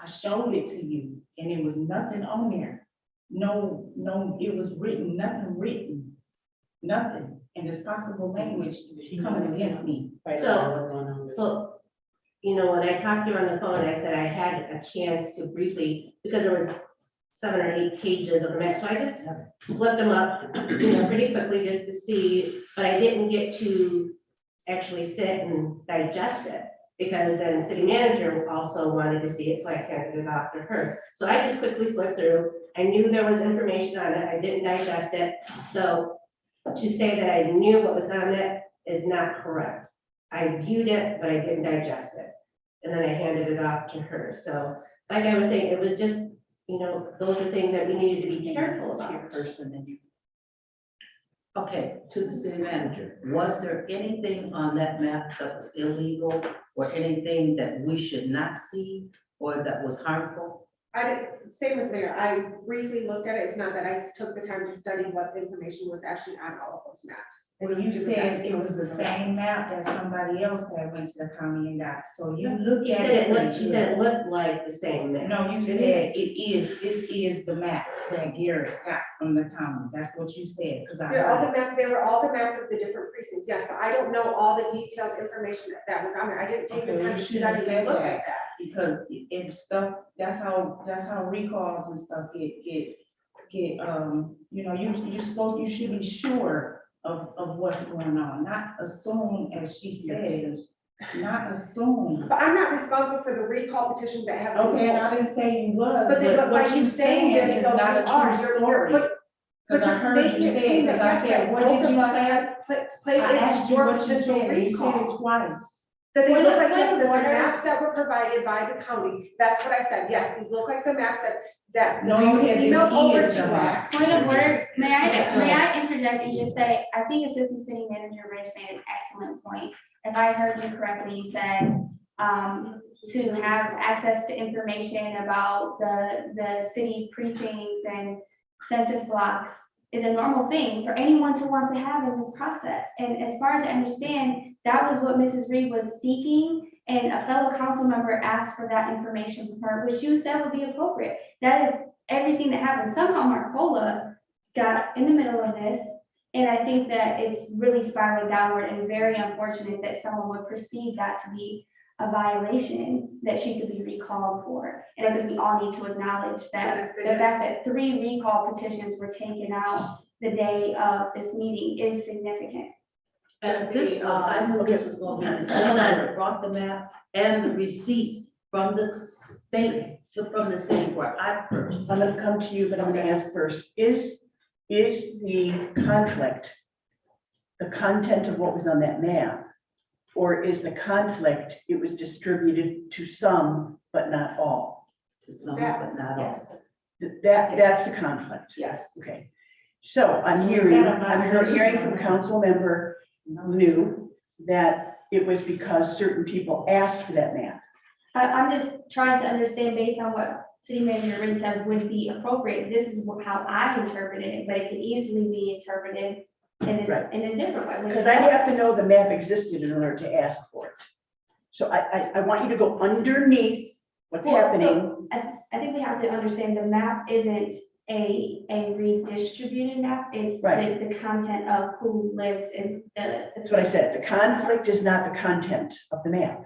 I showed it to you, and it was nothing on there. No, it was written, nothing. And this possible language coming against me. So, you know, when I talked to you on the phone, I said I had a chance to briefly, because there was 7 or 8 pages of the map, so I just flipped them up, you know, pretty quickly just to see, but I didn't get to actually sit and digest it, because then the city manager also wanted to see it, so I handed it off to her. So I just quickly flipped through. I knew there was information on it. I didn't digest it. So to say that I knew what was on it is not correct. I viewed it, but I didn't digest it. And then I handed it off to her. So like I was saying, it was just, you know, those are things that we needed to be careful about. First, and then you. Okay, to the city manager, was there anything on that map that was illegal or anything that we should not see or that was harmful? I did, same as there, I briefly looked at it, it's not that I took the time to study what information was actually on all of those maps. Well, you said it was the same map that somebody else had went to the county and got, so you look You at said it. it looked, she said it looked like the same map. No, you said this is the map that Garrett got from the county, that's what you said, because I. They're all the maps, they were all the maps of the different precincts, yes, but I don't know all the details, information that was on there, I didn't take the Okay, time you to should have study said and look that. at that. Because if stuff, that's how recalls and stuff get, you know, you should be sure of what's going on, not assume, as she said, not assume. But I'm not responsible for the recall petition that have. Okay, and I didn't say you was, But then, but what by you saying this, is though, not you a are. true You're- story. but Because I you're heard you making it say, seem because that, I yes, said, that what both did of you us say? had played I asked into you your what you petition said, and you said it recall. twice. That they Point look of- like, point yes, of that the order. maps that were provided by the county, that's what I said, yes, these look like the maps that. No, you said this emailed over is to the us. map. Point of order, may Okay. I interject and just say, I think Assistant City Manager Rich made an excellent point. If I heard you correctly, you said, to have access to information about the city's precincts and census blocks is a normal thing for anyone to want to have in this process. And as far as I understand, that was what Mrs. Reed was seeking, and a fellow council member asked for that information from her, which you said would be appropriate. That is everything that happened. Somehow Marcola got in the middle of this, and I think that it's really spiraling downward and very unfortunate that someone would perceive that to be a violation that she could be recalled for. And I think we all need to acknowledge that the fact that 3 recall petitions were taken out the day of this meeting is significant. And this was, I knew this was gonna be discussed, I would have brought the map and the receipt from the state, from the city where I purchased. I'm gonna come to you, but I'm gonna ask first, is the conflict the content of what was on that map? Or is the conflict, it was distributed to some, but not all? To some, but not all. Yes, That's the conflict. yes. Okay. So I'm So is hearing, that a violation? hearing from council member New that it was because certain people asked for that map. I'm just trying to understand based on what City Manager Rin said would be appropriate. This is how I interpreted it, but it could easily be interpreted Right. in a different way. Because I have to know the map existed in order to ask for it. So I want you to go underneath what's Well, happening. so I think we have to understand the map isn't a redistributed map. It's Right. the content of who lives in the. That's what I said. The conflict is not the content of the map.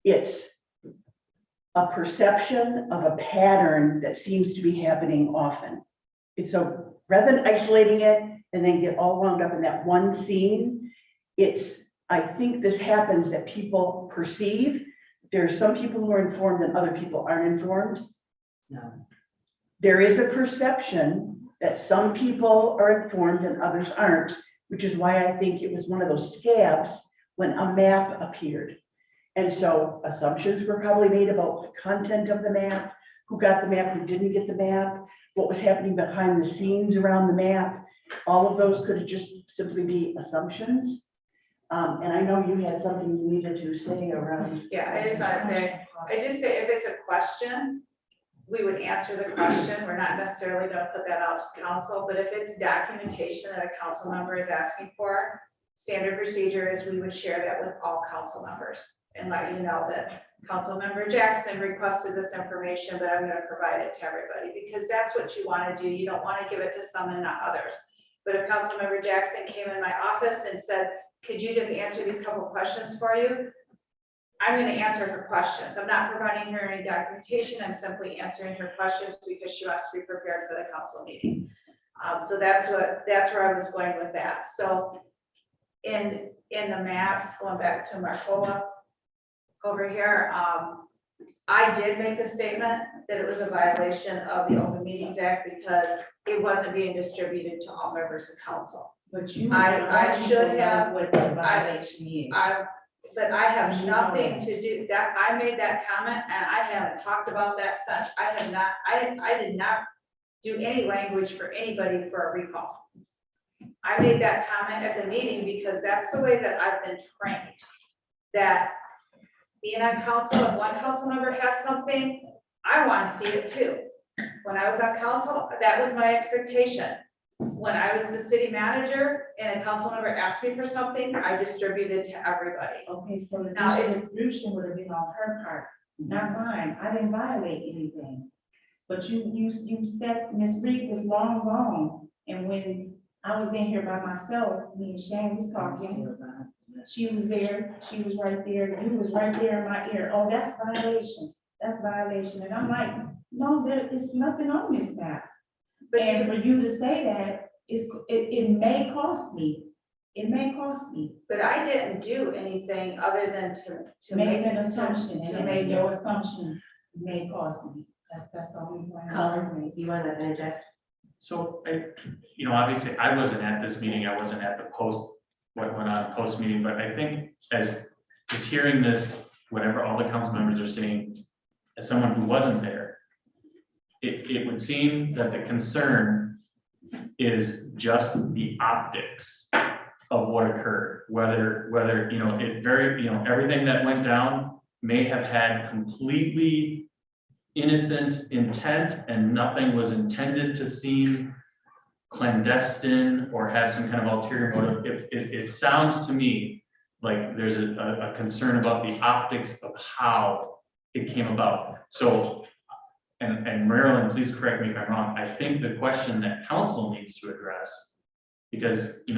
It's a perception of a pattern that seems to be happening often. And so rather than isolating it and then get all wound up in that one scene, I think this happens that people perceive. There are some people who are informed and other people aren't informed. No. There is a perception that some people are informed and others aren't, which is why I think it was one of those scabs when a map appeared. And so assumptions were probably made about the content of the map, who got the map, who didn't get the map, what was happening behind the scenes around the map. All of those could just simply be assumptions. And I know you had something you needed to say around. Yeah, I just want to say, I did say if it's a question, we would answer the question. We're not necessarily going to put that out to council, but if it's documentation that a council member is asking for, standard procedure is we would share that with all council members and let you know that Council Member Jackson requested this information, but I'm going to provide it to everybody because that's what you want to do. You don't want to give it to some and not others. But if Council Member Jackson came in my office and said, could you just answer these couple questions for you? I'm going to answer her questions. I'm not providing her any documentation. I'm simply answering her questions because she wants to be prepared for the council meeting. So that's where I was going with that. So in the maps, going back to Marcola over here, I did make the statement that it was a violation of the Open Meetings Act because it wasn't being distributed to all members of council. But you. I should have- What the violation is. But I have nothing to do, that, I made that comment and I haven't talked about that since. I did not do any language for anybody for a recall. I made that comment at the meeting because that's the way that I've been trained. That being on council, if one council member has something, I want to see it too. When I was on council, that was my expectation. When I was the city manager and a council member asked me for something, I distributed to everybody. Okay, so the Now, it's- distribution would have been on her part, not mine. I didn't violate anything. But you said, Ms. Reed was long, and when I was in here by myself, me and Shane was talking, she was there, she was right there, you was right there in my ear. Oh, that's violation, that's violation. And I'm like, no, there is nothing on this map. But And for you to say that, it may cost me. It may cost me. But I didn't do anything other than to Make an assumption, to and make then your assumption may cost me. That's the only point. Colin, you want to interject? So obviously I wasn't at this meeting, I wasn't at the what went on post meeting, but I think as just hearing this, whatever all the council members are saying, as someone who wasn't there, it would seem that the concern is just the optics of what occurred, whether everything that went down may have had completely innocent intent and nothing was intended to seem clandestine or have some kind of ulterior motive. It sounds to me like there's a concern about the optics of how it came about. So, and Marilyn, please correct me if I'm wrong, I think the question that council needs to address, because you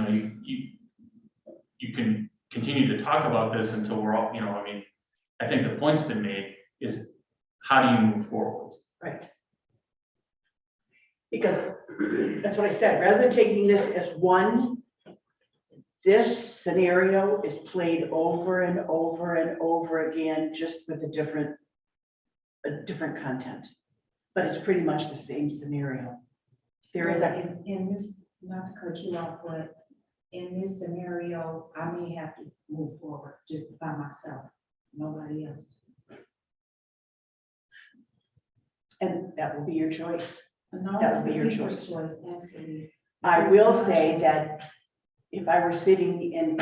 can continue to talk about this until we're all, I think the point's been made, is how do you move forward? Right. Because that's what I said, rather than taking this as one, this scenario is played over and over and over again, just with a different content. But it's pretty much the same scenario. There is a, In this, not to cut you off, but in this scenario, I may have to move forward just by myself, nobody else. and that will be your choice. No, That it's would be the your people's choice. absolutely. I will say that if I were sitting in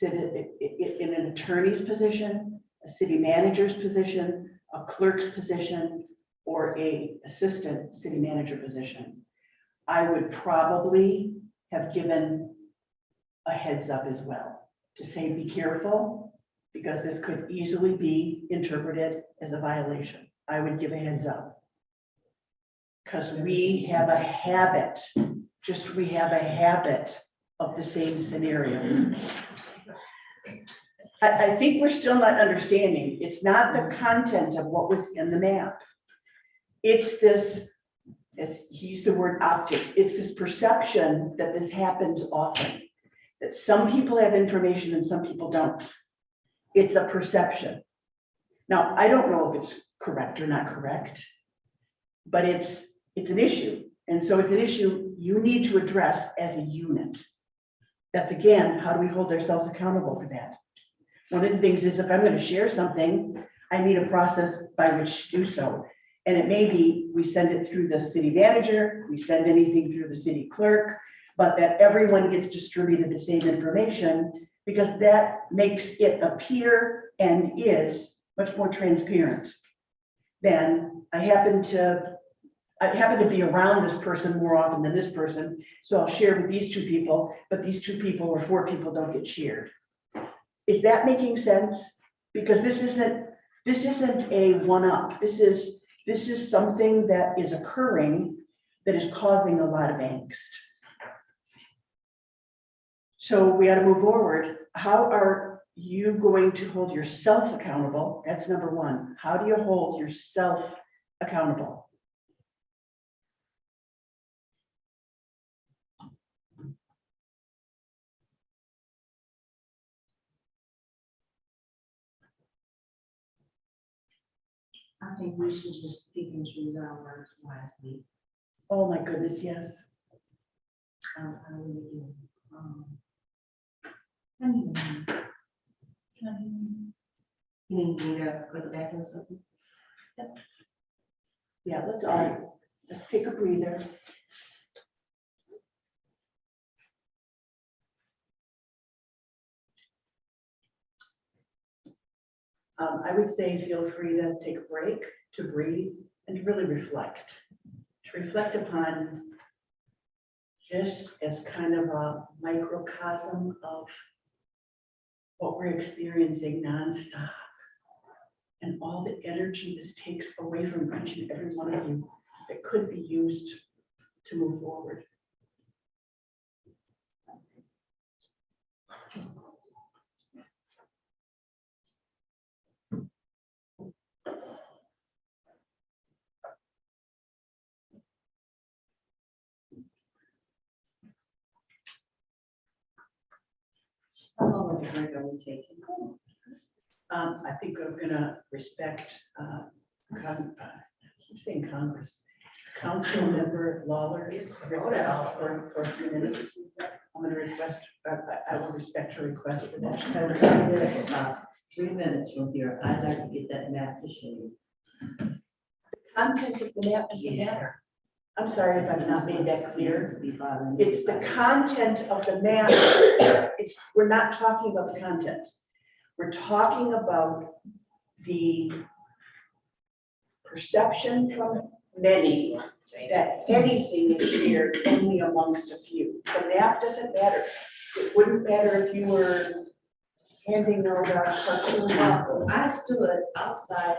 in an attorney's position, a city manager's position, a clerk's position, or a assistant city manager position, I would probably have given a heads up as well to say, be careful, because this could easily be interpreted as a violation. I would give a heads up. Because we have a habit, of the same scenario. I think we're still not understanding. It's not the content of what was in the map. It's this, as he used the word optic, it's this perception that this happens often. That some people have information and some people don't. It's a perception. Now, I don't know if it's correct or not correct, but it's an issue. And so it's an issue you need to address as a unit. That's again, how do we hold ourselves accountable for that? One of the things is if I'm going to share something, I need a process by which to do so. And it may be we send it through the city manager, we send anything through the city clerk, but that everyone gets distributed the same information, because that makes it appear and is much more transparent than I happen to be around this person more often than this person, so I'll share with these two people, but these two people or four people don't get shared. Is that making sense? Because this isn't a one-up. This is something that is occurring that is causing a lot of angst. So we got to move forward. How are you going to hold yourself accountable? That's number one. How do you hold yourself accountable? I think we should just pick and choose our words wisely. Oh my goodness, yes. I really do. I need a minute. You need me to go to the bathroom or something? Yeah, let's take a breather. I would say feel free to take a break, to breathe, and to really reflect. To reflect upon this as kind of a microcosm of what we're experiencing nonstop. And all the energy this takes away from each and every one of you that could be used to move forward. How long of a break are we taking? I think I'm gonna respect, I keep saying Congress, Council Member Lawler's request for a few minutes. I'm gonna request, I will respect her request for that. I would say that about 3 minutes from here, I'd like to get that map to show you. Content of the map doesn't matter. I'm sorry if I've not made that clear. To be bothering It's the anybody. content of the map. We're not talking about the content. We're talking about the perception from many that anything is shared only amongst a few. The map doesn't matter. It wouldn't matter if you were handing out a cartoon. I stood outside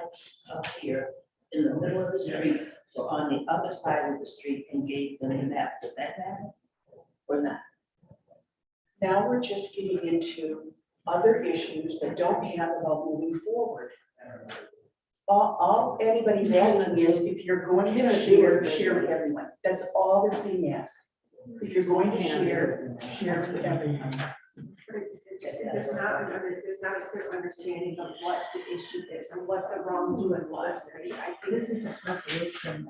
of here in the middle of the street, or on the other side of the street, and gave them the map. Does that matter or not? Now we're just getting into other issues that don't have about moving forward. all anybody's asking is if you're going to share with everyone. That's all that's being asked. If you're going to share with everyone. There's not a clear understanding of what the issue is and what the wrongdoing was. I think This is a resolution.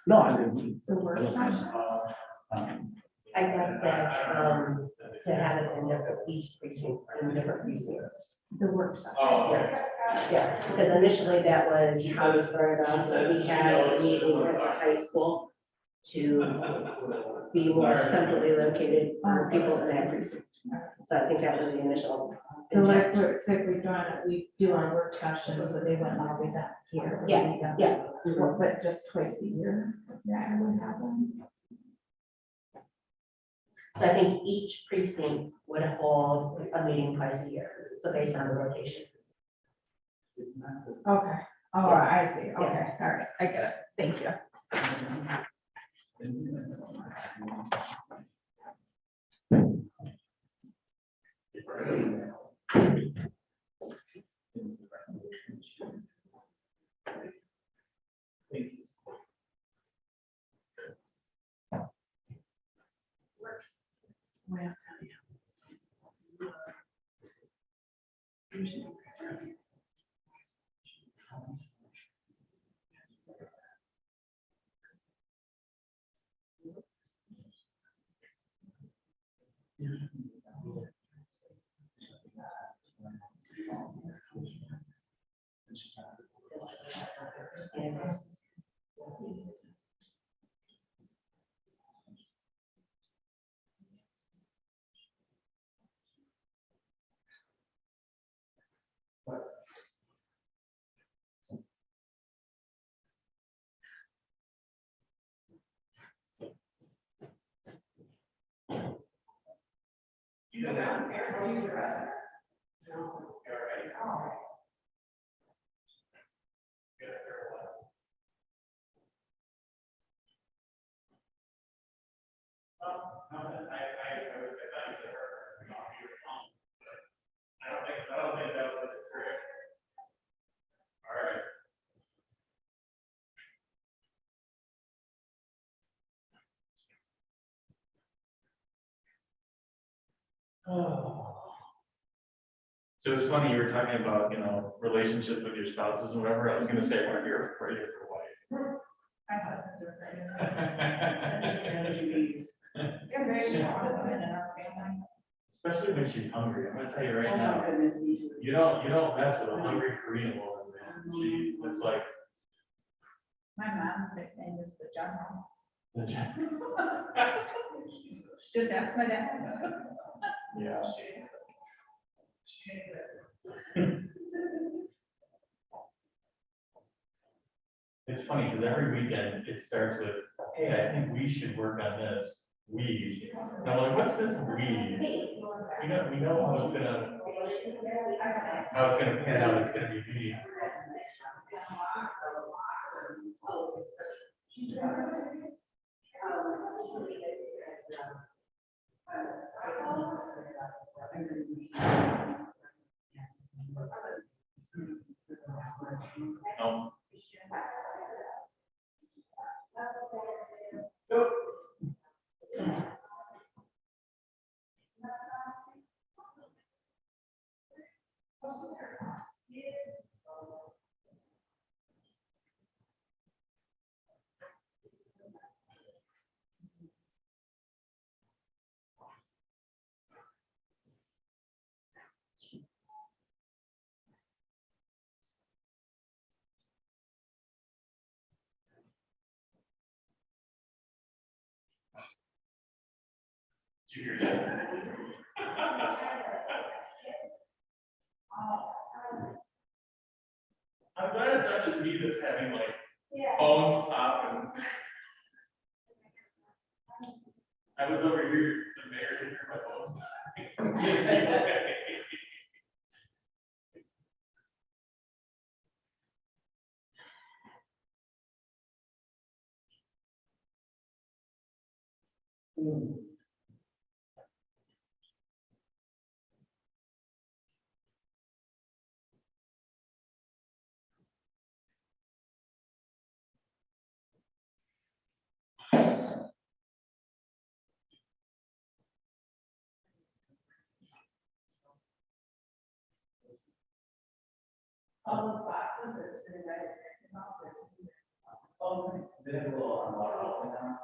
No, I didn't. The work session. I guess that, to have it in different each precinct, in different precincts. The work session. Yeah, because initially that was how we started off, so we had a meeting at the high school to be more centrally located for people in that precinct. So I think that was the initial So like, intent. so if we've done it, we do our work sessions, but they wouldn't all be done here. Yeah, They'd be done- yeah. But just twice a year, that would happen. So I think each precinct would hold a meeting twice a year, so based on the rotation. Okay, oh, I see, okay, all right, I get it, thank you. So it's funny, you were talking about, relationships with your spouses and whatever. I was gonna say, we're here for your wife. I have to do it right. You're very strong women in our family. Especially when she's hungry. I'm gonna tell you right Oh my now, goodness. you don't mess with a hungry Korean woman, man. It's like. My mom's nickname is the general. Yeah. Just ask my dad. It's funny, because every weekend it starts with, hey, I think we should work on this. We. And I'm like, what's this we? We know how it's gonna pan out. It's gonna be me. No. Did you hear that? I'm glad it's not just me that's having like phones pop and. I was over here, the mayor didn't hear my phone.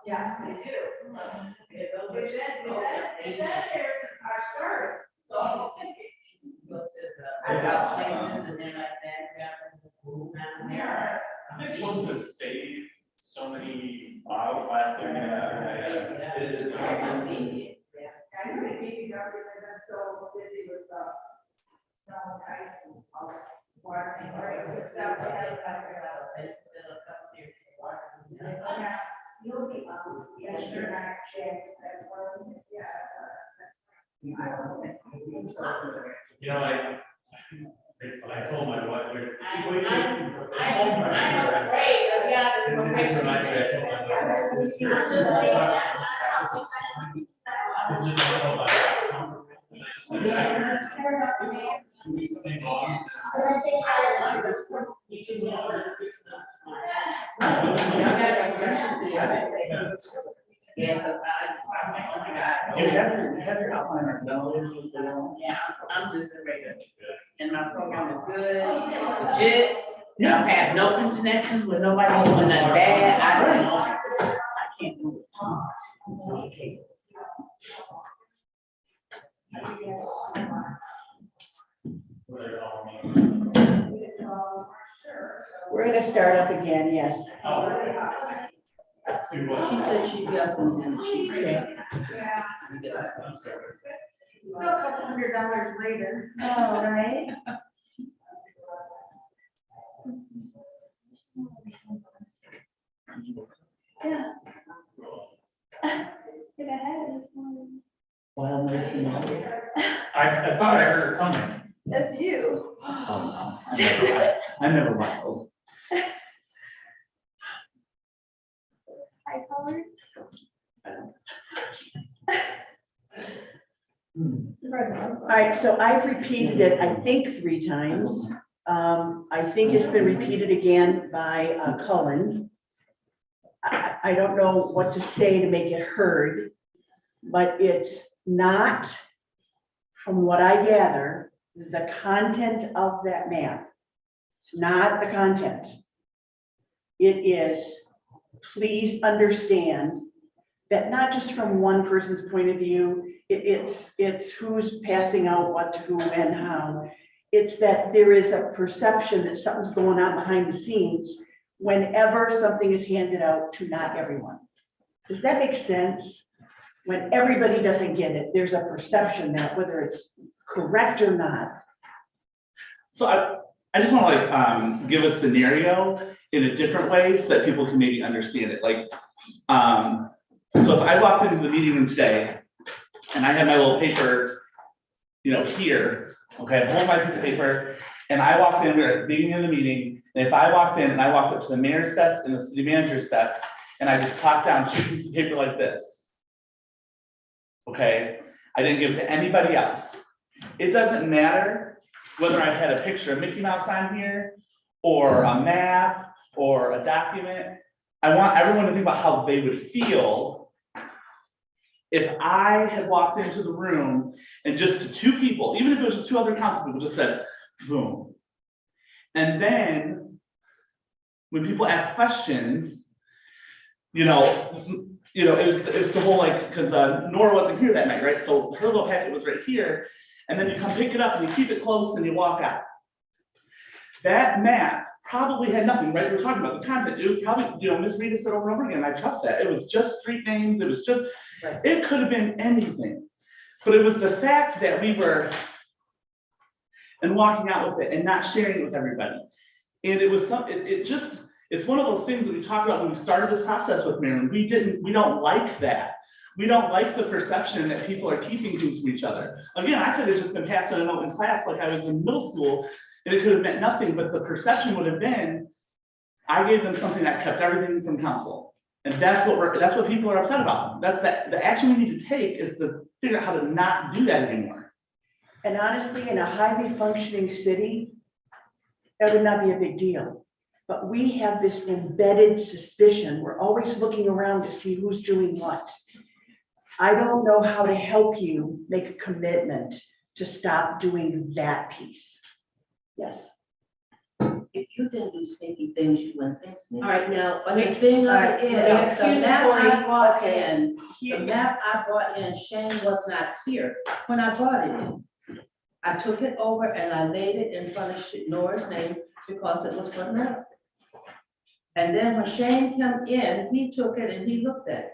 Yes, they do. There's our start. So. I got places and then like that, got the school down there. Am I supposed to save so many bottle plastic? I think maybe government is so busy with the snow and ice and all that water and breaks and stuff. They have yeah, you'll be, yes, you're not checked, that one, yeah. You know, I told my wife. I'm afraid of the honest profession. You have your outline. Yeah, I'm just a regular. And my program is good, it's legit. I don't have no connections with nobody doing nothing bad. I don't know. I can't do it. We're gonna start up again, yes. She said she'd be up and she Okay. Yeah. So a couple $100 later. All right. Yeah. Did I have it this morning? Well, I thought I heard her coming. That's you. Oh, no, I never mind. Hi, colors. All right, so I've repeated it, I think 3 times. I think it's been repeated again by Cullen. I don't know what to say to make it heard, but it's not, from what I gather, the content of that map. It's not the content. It is, please understand that not just from one person's point of view, it's who's passing out what to who, when, how. It's that there is a perception that something's going on behind the scenes whenever something is handed out to not everyone. Does that make sense? When everybody doesn't get it, there's a perception that whether it's correct or not. So I just want to like give a scenario in a different way so that people can maybe understand it. Like, so if I walked into the meeting room today and I had my little paper, you know, here, okay, I hold my piece of paper and I walked in, we were at the beginning of the meeting, and if I walked in and I walked up to the mayor's desk and the city manager's desk and I just plopped down 2 pieces of paper like this, okay, I didn't give it to anybody else. It doesn't matter whether I had a picture of Mickey Mouse on here or a map or a document. I want everyone to think about how they would feel if I had walked into the room and just to 2 people, even if it was just 2 other council people, just said, boom. And then when people ask questions, it was the whole like, because Nora wasn't here that night, right? So her little packet was right here. And then you come pick it up and you keep it close and you walk out. That map probably had nothing, right? We're talking about the content. It was probably, Ms. Rita said over and over again, I trust that. It was just street names. It was just, it could have been anything. But it was the fact that we were and walking out with it and not sharing it with everybody. And it was it's one of those things that we talked about when we started this process with Marilyn. We don't like that. We don't like the perception that people are keeping things from each other. Again, I could have just been passing a note in class like I was in middle school, and it could have meant nothing, but the perception would have been, I gave them something that kept everything from council. And that's what people are upset about. The action we need to take is to figure out how to not do that anymore. And honestly, in a highly functioning city, that would not be a big deal. But we have this embedded suspicion. We're always looking around to see who's doing what. I don't know how to help you make a commitment to stop doing that piece. Yes. If you didn't do sneaky things, you wouldn't think sneaky. All right, now, But the thing of it is, the map I brought Okay. in, the map I brought in, Shane was not here when I brought it in. I took it over and I laid it in front of Nora's name because it was for the map. And then when Shane comes in, he took it and he looked at it.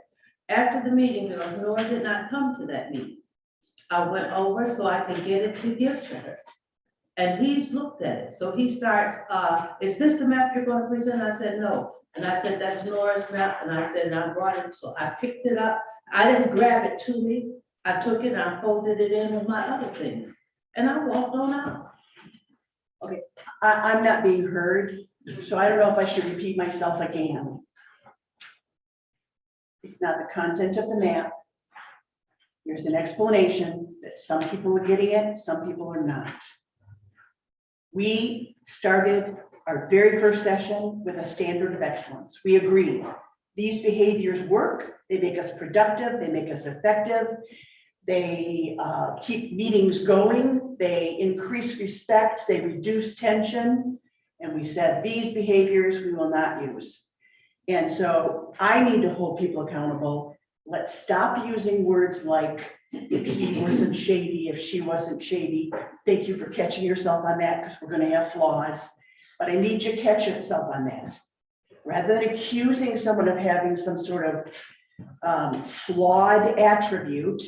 After the meeting, because Nora did not come to that meeting, I went over so I could get it to give to her. And he's looked at it. So he starts, is this the map you're going to present? I said, no. And I said, that's Nora's map. And I said, and I brought it. So I picked it up. I didn't grab it to me. I took it and I folded it in with my other things. And I walked on out. I'm not being heard, so I don't know if I should repeat myself again. It's not the content of the map. Here's an explanation that some people are getting it, some people are not. We started our very first session with a standard of excellence. We agreed. These behaviors work, they make us productive, they make us effective, they keep meetings going, they increase respect, they reduce tension, and we said these behaviors we will not use. And so I need to hold people accountable. Let's stop using words like if he wasn't shady, if she wasn't shady. Thank you for catching yourself on that because we're going to have flaws. But I need you to catch yourself on that. Rather than accusing someone of having some sort of flawed attribute,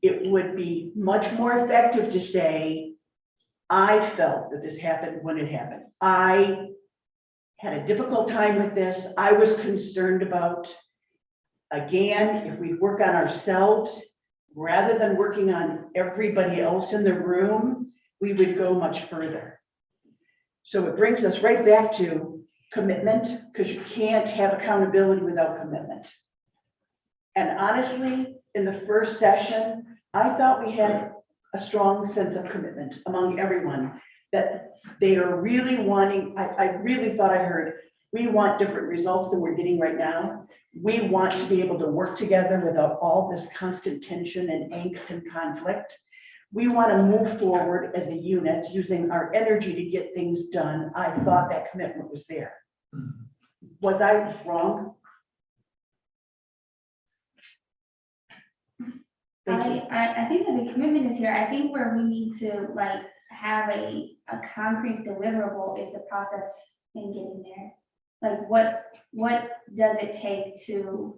it would be much more effective to say, I felt that this happened when it happened. I had a difficult time with this. I was concerned about, again, if we work on ourselves, rather than working on everybody else in the room, we would go much further. So it brings us right back to commitment, because you can't have accountability without commitment. And honestly, in the first session, I thought we had a strong sense of commitment among everyone, that they are really wanting, I really thought I heard, we want different results than we're getting right now. We want to be able to work together without all this constant tension and angst and conflict. We want to move forward as a unit using our energy to get things done. I thought that commitment was there. Was I wrong? I think that the commitment is here. I think where we need to like have a concrete deliverable is the process in getting there. Like what does it take to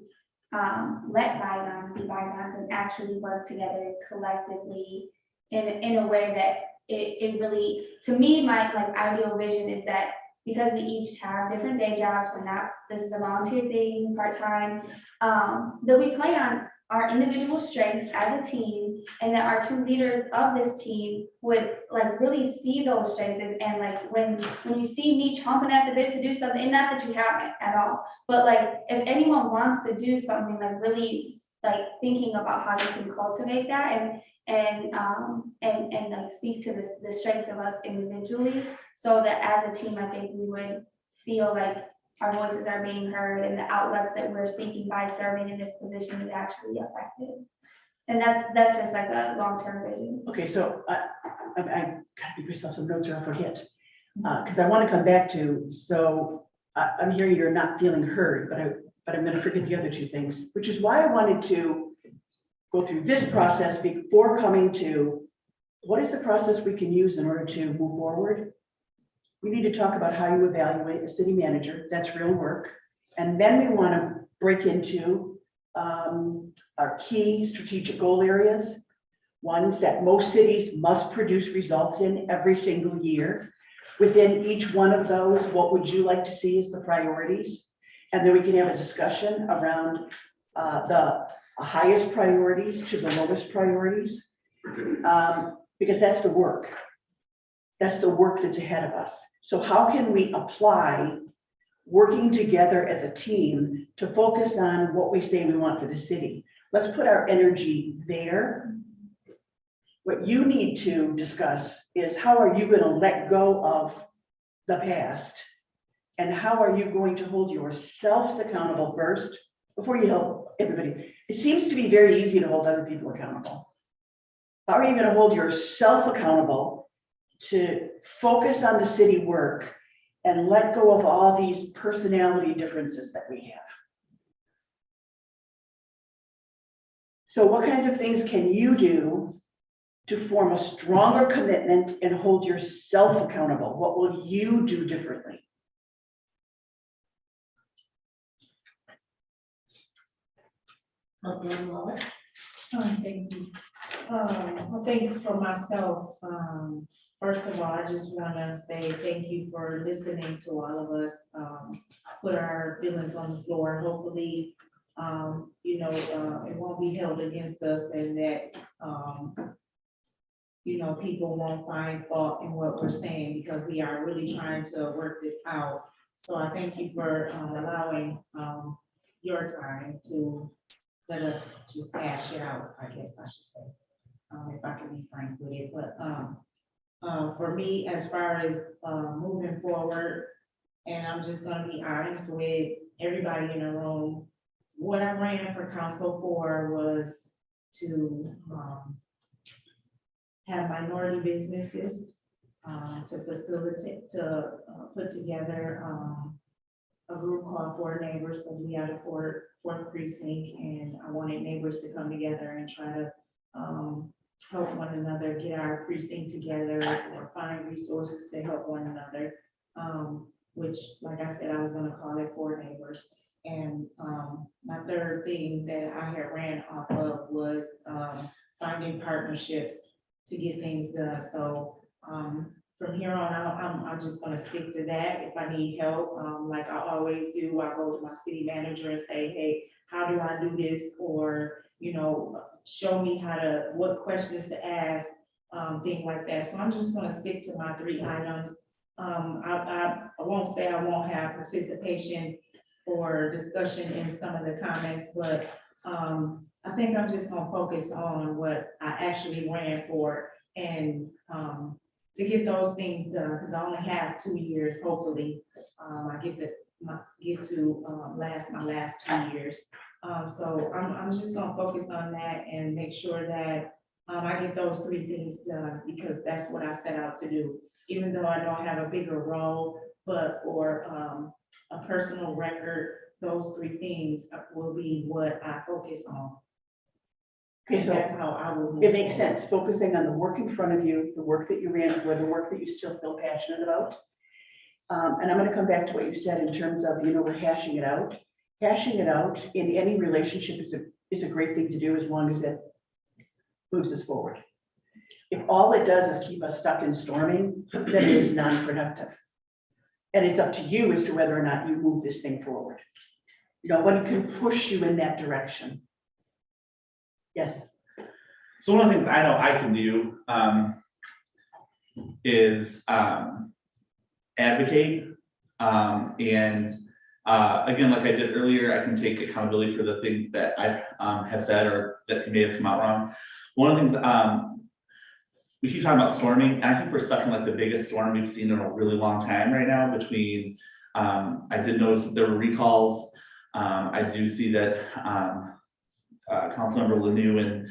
let bygones be bygones and actually work together collectively in a way that it really, to me, my like ideal vision is that because we each have different day jobs, we're not, this is a volunteer thing, part-time, that we play on our individual strengths as a team, and that our two leaders of this team would like really see those strengths and like when you see me chomping at the bit to do something, and not that you haven't at all, but like if anyone wants to do something, like really like thinking about how you can cultivate that and like speak to the strengths of us individually, so that as a team, I think we would feel like our voices are being heard and the outlets that we're seeking by serving in this position is actually effective. And that's just like a long-term vision. Okay, so I gotta give myself some notes or I'll forget. Because I want to come back to, so I'm hearing you're not feeling heard, but I'm gonna forget the other two things, which is why I wanted to go through this process before coming to what is the process we can use in order to move forward. We need to talk about how you evaluate a city manager. That's real work. And then we want to break into our key strategic goal areas, ones that most cities must produce results in every single year. Within each one of those, what would you like to see as the priorities? And then we can have a discussion around the highest priorities to the lowest priorities, because that's the work. That's the work that's ahead of us. So how can we apply working together as a team to focus on what we say we want for the city. Let's put our energy there. What you need to discuss is how are you going to let go of the past? And how are you going to hold yourselves accountable first before you help everybody? It seems to be very easy to hold other people accountable. How are you going to hold yourself accountable to focus on the city work and let go of all these personality differences that we have? So what kinds of things can you do to form a stronger commitment and hold yourself accountable? What will you do differently? Thank you. I think for myself, first of all, I just wanna say thank you for listening to all of us, put our feelings on the floor. Hopefully, you know, it won't be held against us and that, you know, people won't find fault in what we're saying because we are really trying to work this out. So I thank you for allowing your time to let us just hash it out, I guess I should say, if I can be frank with it. But for me, as far as moving forward, and I'm just gonna be honest with everybody in the room, what I ran for council for was to have minority businesses, to facilitate, to put together a group called Four Neighbors, because we had a fourth precinct, and I wanted neighbors to come together and try to help one another, get our precinct together, or find resources to help one another. Which, like I said, I was gonna call it Four Neighbors. And my third thing that I had ran off of was finding partnerships to get things done. So from here on out, I'm just gonna stick to that. If I need help, like I always do, I go to my city manager and say, hey, how do I do this? Or, you know, show me what questions to ask, things like that. So I'm just gonna stick to my 3 items. I won't say I won't have participation or discussion in some of the comments, but I think I'm just gonna focus on what I actually ran for and to get those things done, because I only have 2 years, hopefully. I get to last my last 2 years. So I'm just gonna focus on that and make sure that I get those 3 things done, because that's what I set out to do. Even though I don't have a bigger role, but for a personal record, those 3 things will be what I focus on. Okay, And so that's how I will move it makes forward. sense, focusing on the work in front of you, the work that you ran for, the work that you still feel passionate about. And I'm gonna come back to what you said in terms of, you know, we're hashing it out. Hashing it out in any relationship is a great thing to do as long as it moves us forward. If all it does is keep us stuck in storming, then it is non-productive. And it's up to you as to whether or not you move this thing forward. Nobody can push you in that direction. Yes. So one of the things I know I can do is advocate, and again, like I did earlier, I can take accountability for the things that I have said or that may have come out wrong. One of the things we keep talking about storming, and I think we're stuck in like the biggest storm we've seen in a really long time right now between, I did notice that there were recalls. I do see that Councilmember Lanu and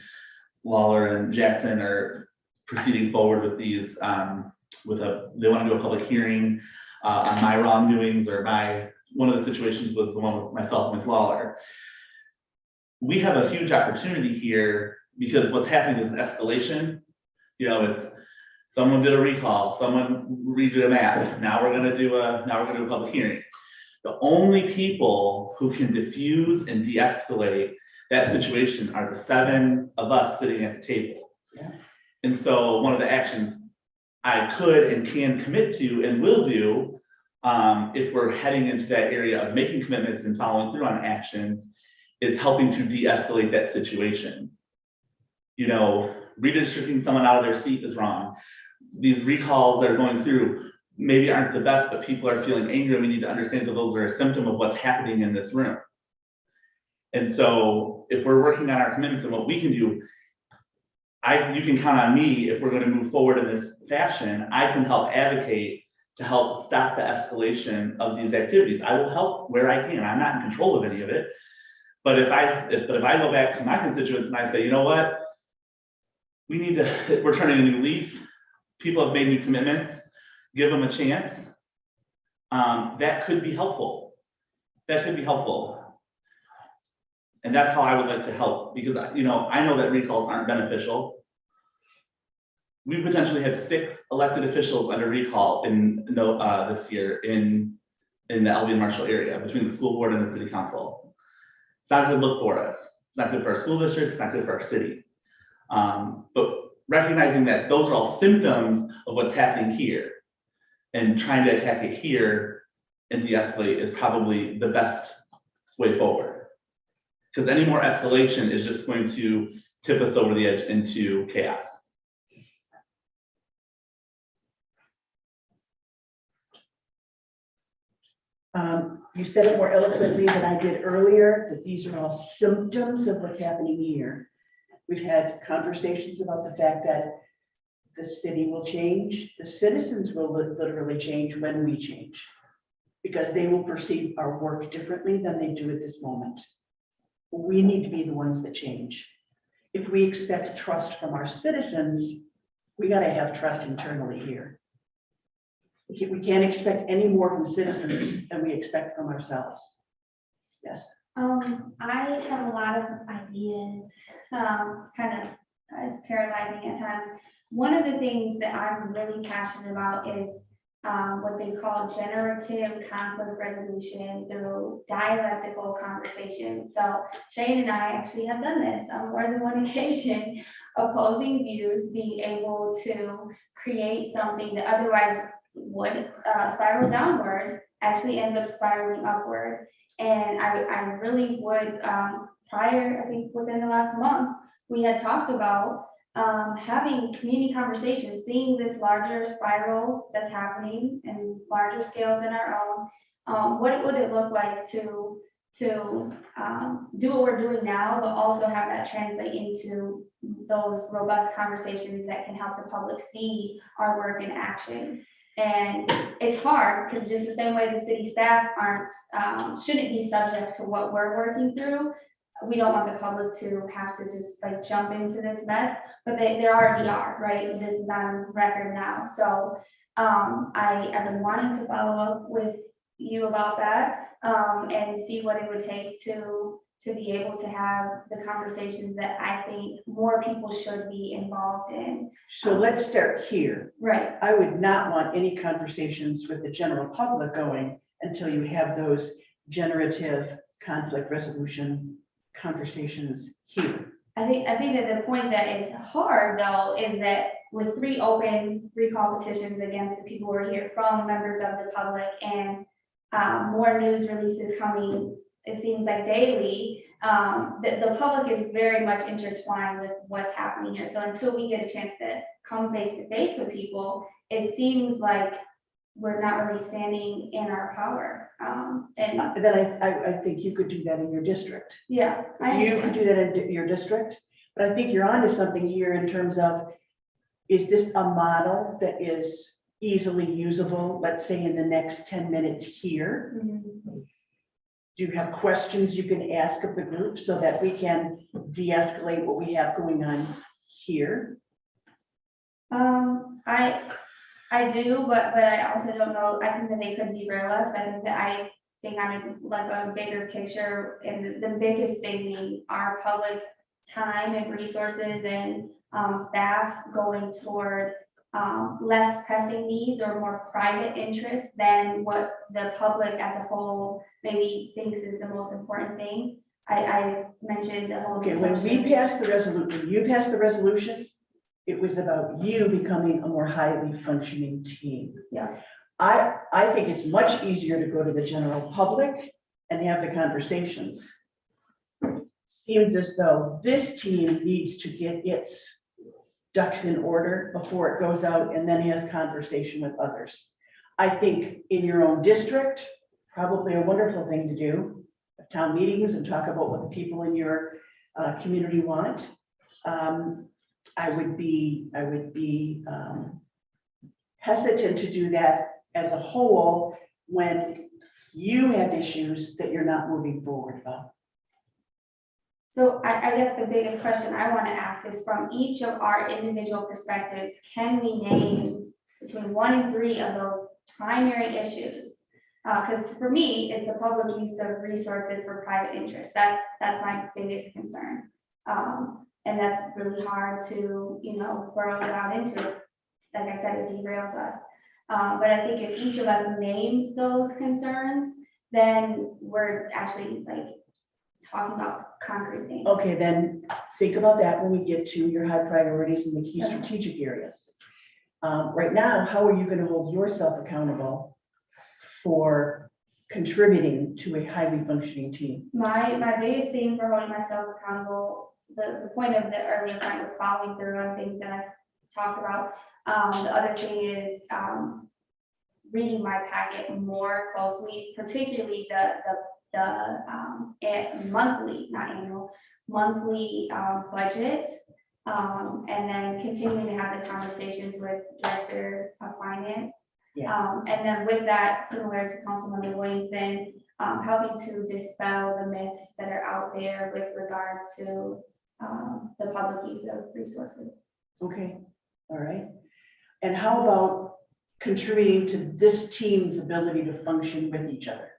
Lawler and Jackson are proceeding forward with these, they want to do a public hearing on my wrongdoings, or one of the situations was the one with myself and Ms. Lawler. We have a huge opportunity here because what's happening is an escalation. You know, it's someone did a recall, someone redid a map. Now we're gonna do a public hearing. The only people who can diffuse and de-escalate that situation are the 7 of us sitting at the table. Yeah. And so one of the actions I could and can commit to and will do, if we're heading into that area of making commitments and following through on actions, is helping to de-escalate that situation. You know, redistricting someone out of their seat is wrong. These recalls that are going through, maybe aren't the best, but people are feeling angry. We need to understand that those are a symptom of what's happening in this room. And so if we're working on our commitments and what we can do, you can count on me if we're going to move forward in this fashion. I can help advocate to help stop the escalation of these activities. I will help where I can. I'm not in control of any of it. But if I go back to my constituents and I say, you know what? We're turning a new leaf. People have made new commitments. Give them a chance. That could be helpful. That could be helpful. And that's how I would like to help, because I know that recalls aren't beneficial. We potentially have 6 elected officials under recall this year in the Albion Marshall area between the school board and the city council. It's not a good look for us. It's not good for our school district. It's not good for our city. But recognizing that those are all symptoms of what's happening here, and trying to attack it here and de-escalate is probably the best way forward. Because any more escalation is just going to tip us over the edge into chaos. You said it more eloquently than I did earlier, that these are all symptoms of what's happening here. We've had conversations about the fact that the city will change, the citizens will literally change when we change, because they will perceive our work differently than they do at this moment. We need to be the ones that change. If we expect trust from our citizens, we got to have trust internally here. We can't expect any more from citizens than we expect from ourselves. Yes. I have a lot of ideas, kind of it's paralyzing at times. One of the things that I'm really passionate about is what they call generative conflict resolution through dialectical conversation. So Shane and I actually have done this on more than one occasion, opposing views, being able to create something that otherwise would spiral downward, actually ends up spiraling upward. And I really would, prior, I think within the last month, we had talked about having community conversations, seeing this larger spiral that's happening in larger scales than our own. What would it look like to do what we're doing now, but also have that translate into those robust conversations that can help the public see our work in action. And it's hard because just the same way the city staff shouldn't be subject to what we're working through. We don't want the public to have to just like jump into this mess, but they already are, right? This is on record now. So I've been wanting to follow up with you about that and see what it would take to be able to have the conversations that I think more people should be involved in. So let's start here. Right. I would not want any conversations with the general public going until you have those generative conflict resolution conversations here. I think that the point that is hard though is that with 3 open recall petitions against the people who are here from members of the public and more news releases coming, it seems like daily, the public is very much intertwined with what's happening here. So until we get a chance to come face to face with people, it seems like we're not really standing in our power. And Then I think you could do that in your district. yeah, You could do that in your district, but I think you're onto something here in terms of, is this a model that is easily usable, let's say in the next 10 minutes here? Mhm. Do you have questions you can ask of the group so that we can de-escalate what we have going on here? I do, but I also don't know. I think that they could derail us. I think I'm like a bigger picture, and the biggest thing being our public time and resources and staff going toward less pressing needs or more private interests than what the public as a whole maybe thinks is the most important thing. I mentioned the whole. Okay, when we passed the resolution, you passed the resolution, it was about you becoming a more highly functioning team. Yeah. I think it's much easier to go to the general public and have the conversations. Seems as though this team needs to get its ducks in order before it goes out and then has conversation with others. I think in your own district, probably a wonderful thing to do, have town meetings and talk about what the people in your community want. I would be hesitant to do that as a whole when you have issues that you're not moving forward about. So I guess the biggest question I want to ask is from each of our individual perspectives, can we name between 1 and 3 of those primary issues? Because for me, it's the public use of resources for private interests. That's my biggest concern. And that's really hard to, burrow it out into. Like I said, it derails us. But I think if each of us names those concerns, then we're actually like talking about concrete things. Okay, then think about that when we get to your high priorities and the key strategic areas. Right now, how are you going to hold yourself accountable for contributing to a highly functioning team? My biggest thing for holding myself accountable, the point of the earlier point was following through on things that I've talked about. The other thing is reading my packet more closely, particularly the monthly, not annual, monthly budget. And then continuing to have the conversations with Director of Finance. Yeah. And then with that, similar to Councilmember Williamson, helping to dispel the myths that are out there with regard to the public use of resources. Okay, all right. And how about contributing to this team's ability to function with each other?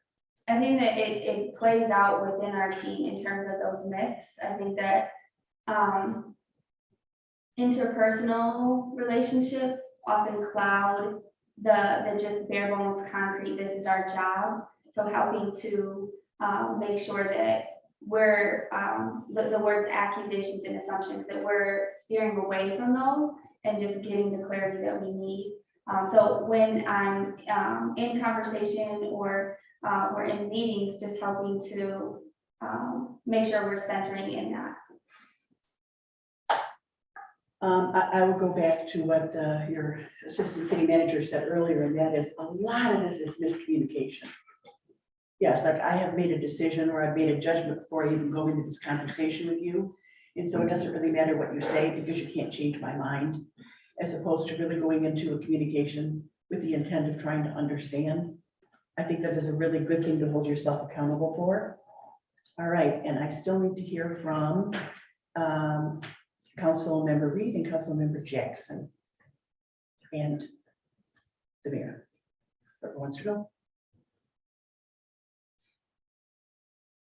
I think that it plays out within our team in terms of those myths. I think that interpersonal relationships often cloud the just bare bones concrete, this is our job. So helping to make sure that we're, the words accusations and assumptions, that we're steering away from those and just getting the clarity that we need. So when I'm in conversation or we're in meetings, just helping to make sure we're centering in that. I will go back to what your assistant city manager said earlier, and that is a lot of this is miscommunication. Yes, like I have made a decision or I've made a judgment before I even go into this conversation with you. And so it doesn't really matter what you say because you can't change my mind, as opposed to really going into a communication with the intent of trying to understand. I think that is a really good thing to hold yourself accountable for. All right, and I still need to hear from Councilmember Reed and Councilmember Jackson and the mayor. Whoever wants to go.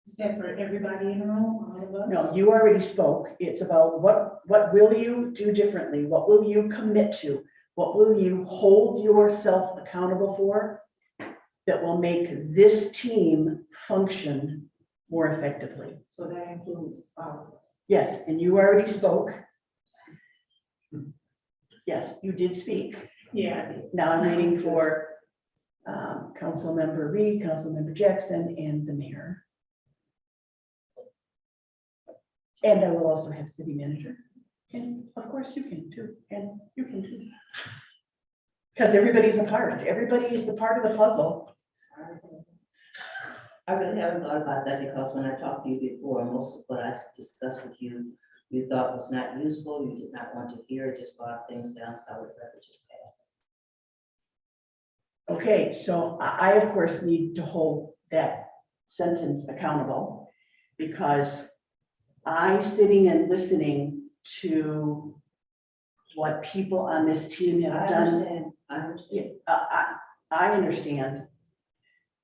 Is that for everybody in the room, all of us? No, you already spoke. It's about what will you do differently? What will you commit to? What will you hold yourself accountable for that will make this team function more effectively? So that includes all of us. Yes, and you already spoke. Yes, you did speak. Yeah. Now I'm waiting for Councilmember Reed, Councilmember Jackson, and the mayor. And I will also have city manager. And of course you can too, and you can too. Because everybody's a part. Everybody is the part of the puzzle. I really haven't thought about that because when I talked to you before, most of what I discussed with you, you thought was not useful, you did not want to hear, just brought things down, so I would rather just pass. Okay, so I of course need to hold that sentence accountable because I sitting and listening to what people on this team have done. I understand. I understand.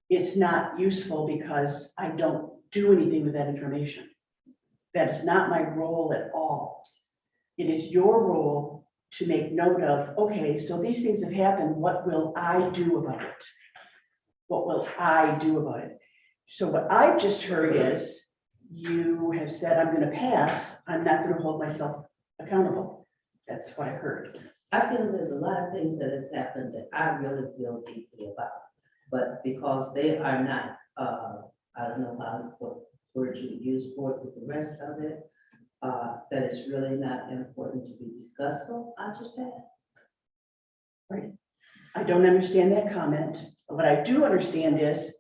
It's not useful because I don't do anything with that information. That is not my role at all. It is your role to make note of, okay, so these things have happened. What will I do about it? What will I do about it? So what I've just heard is you have said, I'm going to pass. I'm not going to hold myself accountable. That's what I heard. I feel there's a lot of things that has happened that I really feel deeply about, but because they are not, I don't know what words you use for it with the rest of it, that is really not important to be discussed, so I just pass. Right. I don't understand that comment. What I do understand is,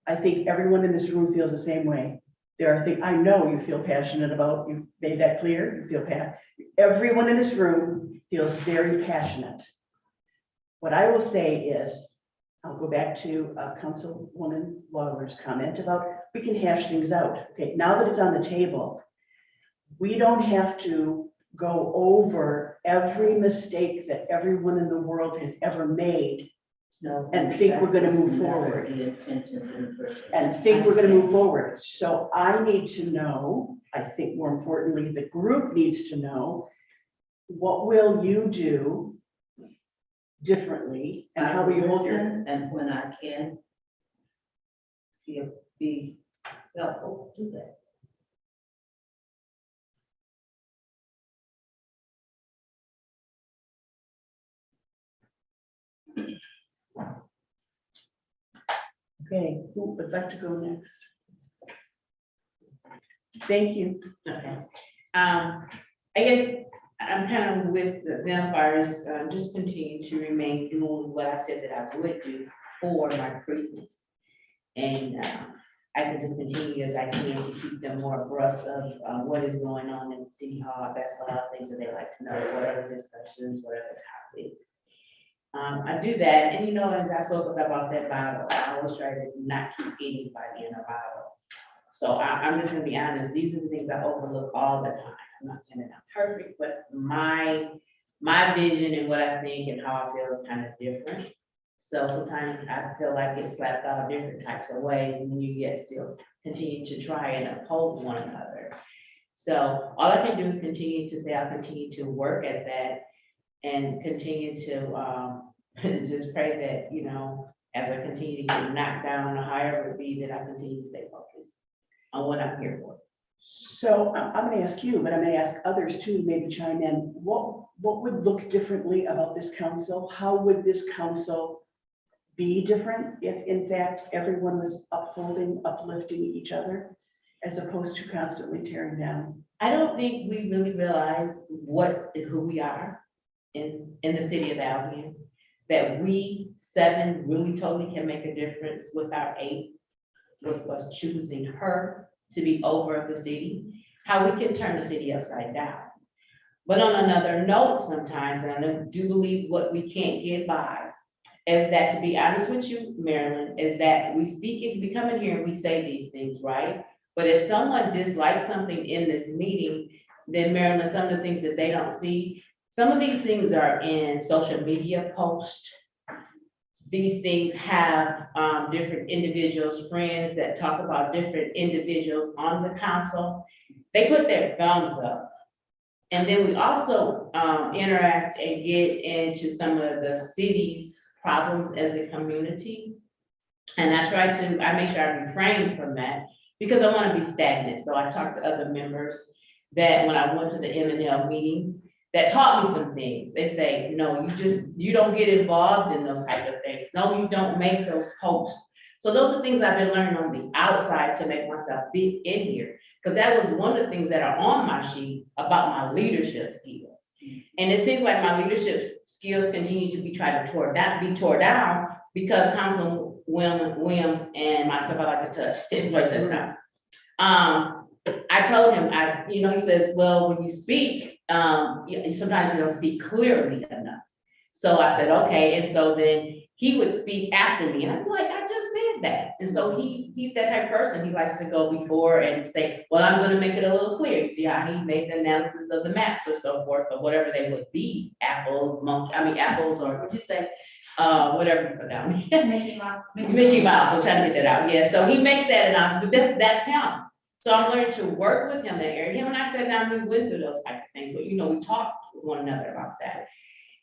I think everyone in this room feels the same way. There are things I know you feel passionate about. You've made that clear. You feel everyone in this room feels very passionate. What I will say is, I'll go back to Councilwoman Lawler's comment about we can hash things out. Okay, now that it's on the table, we don't have to go over every mistake that everyone in the world has ever made No. and think we're gonna move that was never forward. The intentions in the first. and think we're gonna move forward. So I need to know, I think more importantly, the group needs to know, what will you do differently and how will you hold your, And when I can be helpful, do that. okay, who would like to go next? Thank you. Okay. I guess I'm kind of with them fires, just continue to remain doing what I said that I would do for my precinct. And I can just continue as I can to keep them more abreast of what is going on in City Hall. That's a lot of things that they like to know, what are the discussions, what are the topics. I do that, and as I spoke about that bottle, I always try to not keep anybody in a bottle. So I'm just gonna be honest, these are the things I overlook all the time. I'm not saying that I'm perfect, but my vision and what I think and how I feel is kind of different. So sometimes I feel like it's slapped out different types of ways, and then you yet still continue to try and oppose one another. So all I can do is continue to say I'll continue to work at that and continue to just pray that, as I continue to get knocked down or however it be, that I continue to stay focused on what I'm here for. So I'm going to ask you, but I'm going to ask others too, maybe chime in. What would look differently about this council? How would this council be different if in fact everyone was uplifting each other as opposed to constantly tearing down? I don't think we really realize who we are in the city of Albion, that we 7 really totally can make a difference with our 8, with us choosing her to be over the city, how we can turn the city upside down. But on another note, sometimes, and I do believe what we can't get by, is that, to be honest with you, Marilyn, is that we come in here and we say these things, right? But if someone dislikes something in this meeting, then Marilyn, some of the things that they don't see, some of these things are in social media posts. These things have different individuals, friends that talk about different individuals on the council. They put their thumbs up. And then we also interact and get into some of the city's problems as a community. And I make sure I refrain from that because I want to be stagnant. So I talked to other members that when I went to the M&L meetings, that taught me some things. They say, no, you don't get involved in those type of things. No, you don't make those posts. So those are things I've been learning on the outside to make myself be in here. Because that was one of the things that are on my sheet about my leadership skills. And it seems like my leadership skills continue to be tore down because Councilman Williams and myself, I like to touch his voice and stuff. I told him, he says, well, when you speak, sometimes you don't speak clearly enough. So I said, okay. And so then he would speak after me. And I'm like, I just said that. And so he's that type of person. He likes to go before and say, well, I'm going to make it a little clear. You see how he made the analysis of the maps or so forth, or whatever they would be. Apples, or what'd you say? Whatever you put down. Mickey Mouse. Mickey Mouse, I'm trying to get that out. Yeah, so he makes that analysis, but that's him. So I'm learning to work with him in that area. Him and I sat down, we went through those type of things, but we talked with one another about that.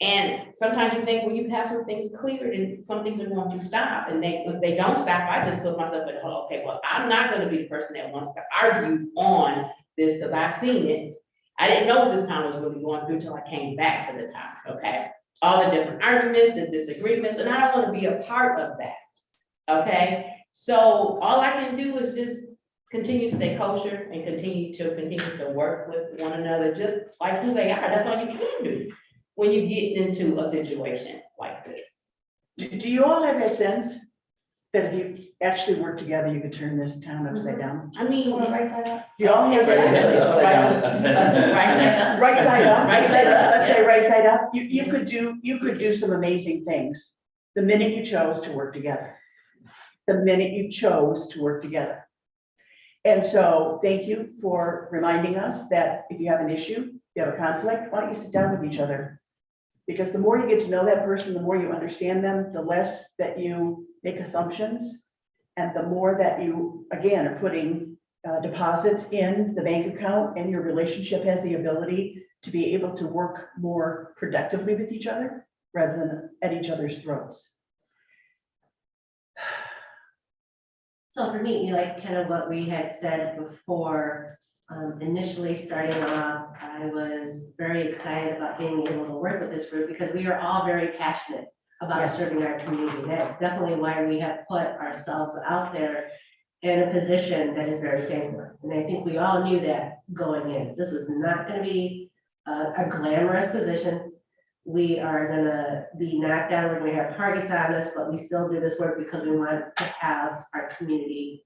And sometimes you think, well, you have some things cleared and some things are going to stop. And if they don't stop, I just put myself in, okay, well, I'm not going to be the person that wants to argue on this because I've seen it. I didn't know what this town was really going through until I came back to the town, okay? All the different arguments and disagreements, and I don't want to be a part of that, okay? So all I can do is just continue to stay kosher and continue to work with one another, just like who they are. That's all you can do when you get into a situation like this. Do you all have that sense that if you actually work together, you could turn this town upside down? I mean, Or right side up. Do you all have that? Right side up. Right side up, Right side up, let's say yeah. right side up, you could do some amazing things the minute you chose to work together. The minute you chose to work together. And so, thank you for reminding us that if you have an issue, you have a conflict, why don't you sit down with each other? Because the more you get to know that person, the more you understand them, the less that you make assumptions. And the more that you, again, are putting deposits in the bank account, and your relationship has the ability to be able to work more productively with each other rather than at each other's throats. So for me, like kind of what we had said before, initially starting off, I was very excited about being able to work with this group because we are all very passionate about Yes. serving our community. That's definitely why we have put ourselves out there in a position that is very thankless. And I think we all knew that going in. This was not going to be a glamorous position. We are gonna be knocked down, we're gonna have targets on us, but we still do this work because we want to have our community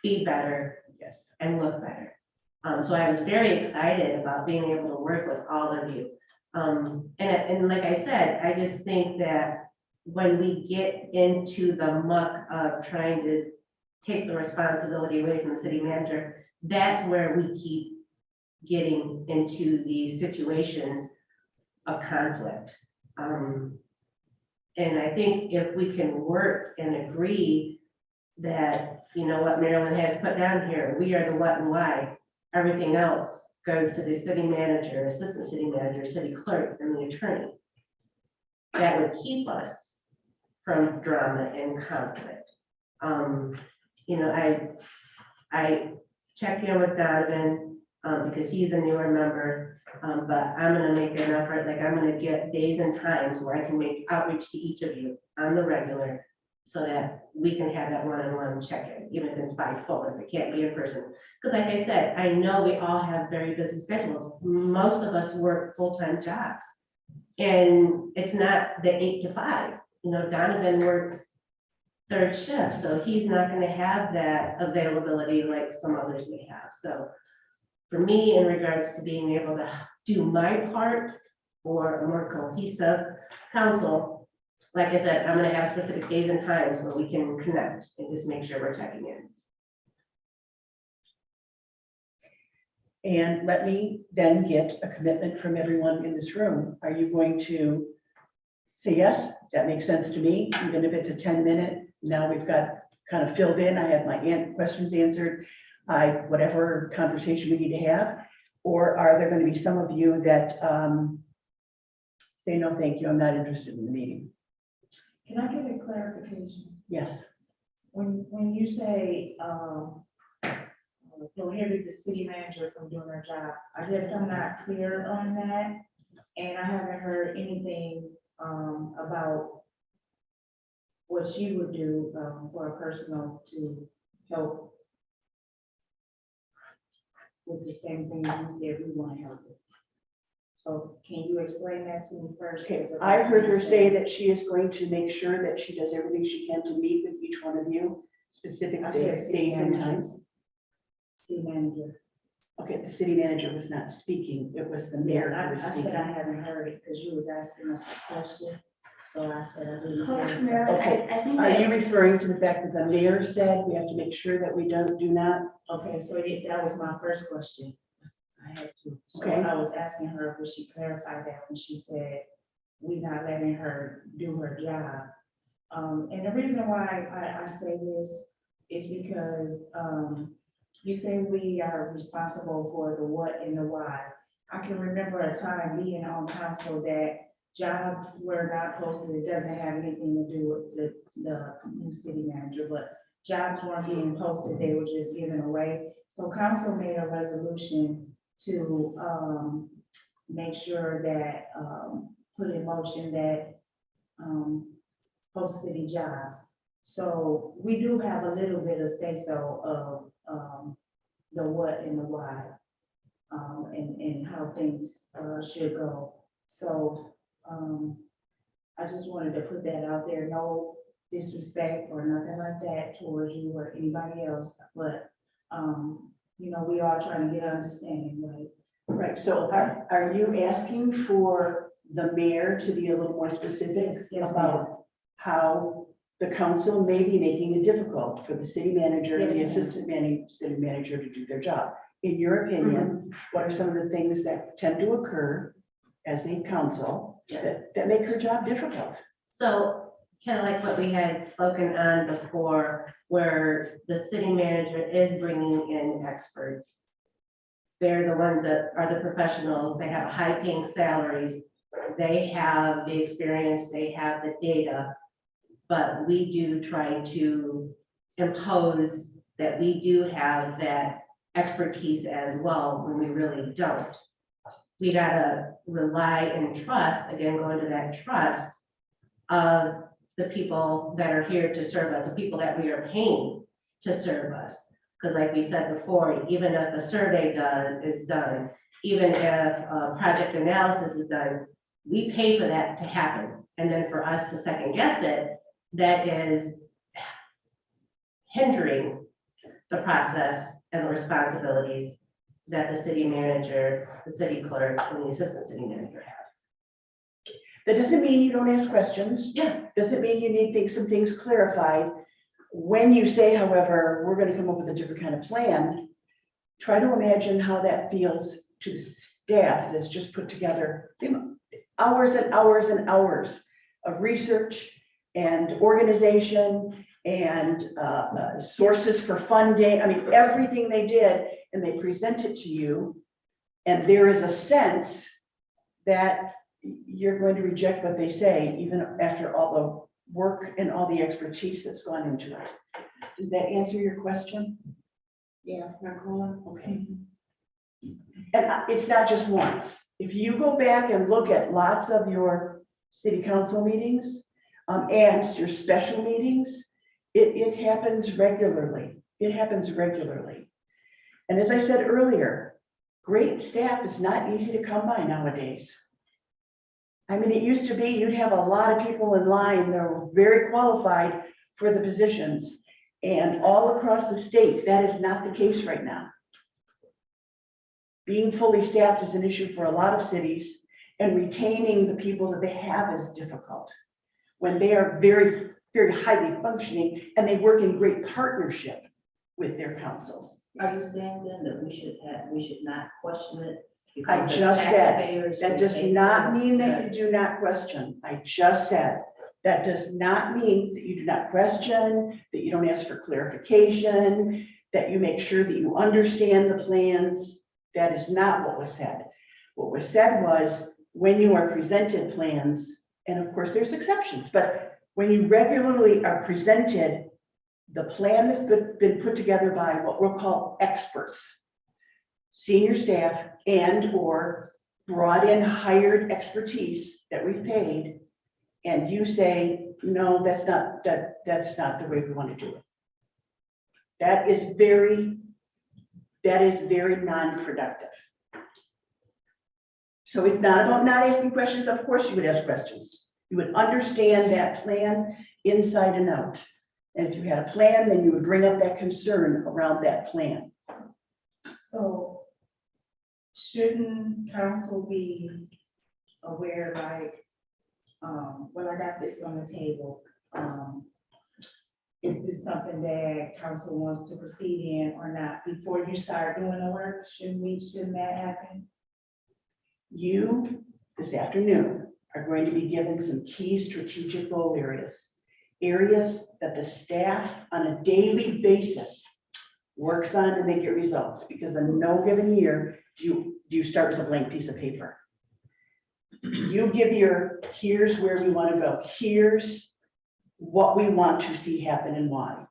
be better. Yes. And look better. So I was very excited about being able to work with all of you. And like I said, I just think that when we get into the muck of trying to take the responsibility away from the city manager, that's where we keep getting into these situations of conflict. And I think if we can work and agree that, you know, what Marilyn has put down here, we are the what and why, everything else goes to the city manager, assistant city manager, city clerk, and the attorney. That would keep us from drama and conflict. You know, I check in with Donovan because he's a newer member. But I'm gonna make an effort, like I'm gonna get days and times where I can make outreach to each of you on the regular so that we can have that one-on-one check-in, even if it's by phone, if it can't be in person. Because like I said, I know we all have very busy schedules. Most of us work full-time jobs. And it's not the 8 to 5. You know, Donovan works third shift, so he's not gonna have that availability like some others may have. So for me, in regards to being able to do my part for a more cohesive council, like I said, I'm gonna have specific days and times where we can connect and just make sure we're checking in. And let me then get a commitment from everyone in this room. Are you going to say, yes, that makes sense to me, even if it's a 10-minute? Now we've got kind of filled in, I have my questions answered, whatever conversation we need to have? Or are there going to be some of you that say, no, thank you, I'm not interested in the meeting? Can I get a clarification? Yes. When you say, prohibit the city manager from doing her job, I guess I'm not clear on that. And I haven't heard anything, about what she would do, for a personal to help with the same thing you said we want to help with. So can you explain that to me first? Okay, I heard her say that she is going to make sure that she does everything she can to meet with each one of you, specific I said days city and manager. times. City manager. Okay, the city manager was not speaking, it was the mayor who was I said speaking. I haven't heard it because you was asking us a question. So I said I didn't Coach hear. Marilyn, Okay. I think Are that. you referring to the fact that the mayor said we have to make sure that we do not? Okay, so that was my first question. I had to. So Okay. I was asking her, but she clarified that when she said, we not letting her do her job. And the reason why I say this is because, you say we are responsible for the what and the why. I can remember a time being on council that jobs were not posted. It doesn't have anything to do with the new city manager, but jobs weren't being posted. They were just given away. So council made a resolution to make sure that, put in motion that post city jobs. So we do have a little bit of say-so of the what and the why, and how things should go. So I just wanted to put that out there, no disrespect or nothing like that towards you or anybody else, but, you know, we are trying to get understanding, right? Right, so are you asking for the mayor to be a little more specific Yes, about how the council may be making it difficult for the city manager and the Yes, ma'am. assistant city manager to do their job? In your opinion, what are some of the things that tend to occur as a council that make her job difficult? So kind of like what we had spoken on before, where the city manager is bringing in experts. They're the ones that are the professionals, they have high paying salaries, they have the experience, they have the data. But we do try to impose that we do have that expertise as well when we really don't. We gotta rely and trust, again, going to that trust of the people that are here to serve us, the people that we are paying to serve us. Because like we said before, even if a survey is done, even if a project analysis is done, we pay for that to happen. And then for us to second guess it, that is hindering the process and the responsibilities that the city manager, the city clerk, and the assistant city manager have. That doesn't mean you don't ask questions. Yeah. Doesn't mean you need some things clarified. When you say, however, we're gonna come up with a different kind of plan, try to imagine how that feels to the staff that's just put together hours and hours and hours of research and organization and sources for funding. I mean, everything they did, and they present it to you. And there is a sense that you're going to reject what they say, even after all the work and all the expertise that's gone into it. Does that answer your question? Yeah. Marcola? Okay. And it's not just once. If you go back and look at lots of your city council meetings and your special meetings, it happens regularly. It happens regularly. And as I said earlier, great staff is not easy to come by nowadays. I mean, it used to be you'd have a lot of people in line that were very qualified for the positions. And all across the state, that is not the case right now. Being fully staffed is an issue for a lot of cities, and retaining the people that they have is difficult when they are very, very highly functioning and they work in great partnership with their councils. Are you saying then that we should not question it? I because as just said, taxpayers, that we does pay not for it? mean that you do not question. I just said, that does not mean that you do not question, that you don't ask for clarification, that you make sure that you understand the plans. That is not what was said. What was said was, when you are presented plans, and of course there's exceptions, but when you regularly are presented the plan that's been put together by what we'll call experts, senior staff and or brought in hired expertise that we've paid, and you say, no, that's not the way we want to do it. That is very non-productive. So it's not about not asking questions. Of course you would ask questions. You would understand that plan inside and out. And if you had a plan, then you would bring up that concern around that plan. So shouldn't council be aware, like, well, I got this on the table. Is this something that council wants to proceed in or not before you start doing the work? Shouldn't that happen? You, this afternoon, are going to be given some key strategic goal areas that the staff on a daily basis works on to make it results, because in no given year do you start with a blank piece of paper. You give here's where we want to go, here's what we want to see happen and why.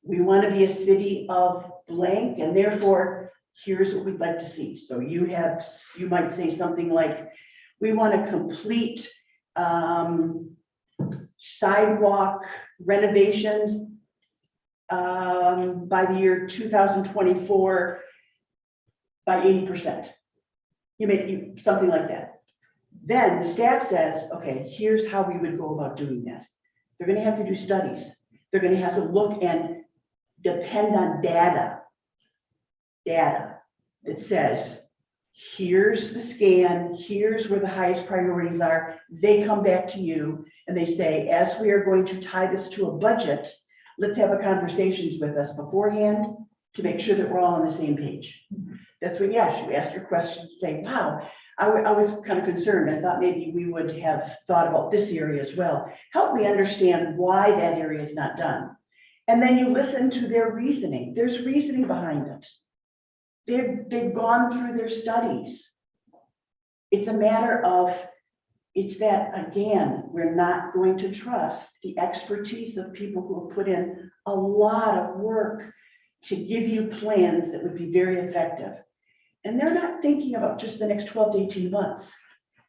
We want to be a city of blank, and therefore here's what we'd like to see. So you might say something like, we want to complete sidewalk renovations by the year 2024 by 80%. You make something like that. Then the staff says, okay, here's how we would go about doing that. They're gonna have to do studies. They're gonna have to look and depend on data that says, here's the scan, here's where the highest priorities are. They come back to you and they say, as we are going to tie this to a budget, let's have a conversations with us beforehand to make sure that we're all on the same page. That's when, yes, you ask your questions, say, wow, I was kind of concerned. I thought maybe we would have thought about this area as well. Help me understand why that area is not done. And then you listen to their reasoning. There's reasoning behind it. They've gone through their studies. It's a matter of, it's that, again, we're not going to trust the expertise of people who have put in a lot of work to give you plans that would be very effective. And they're not thinking about just the next 12 to 18 months.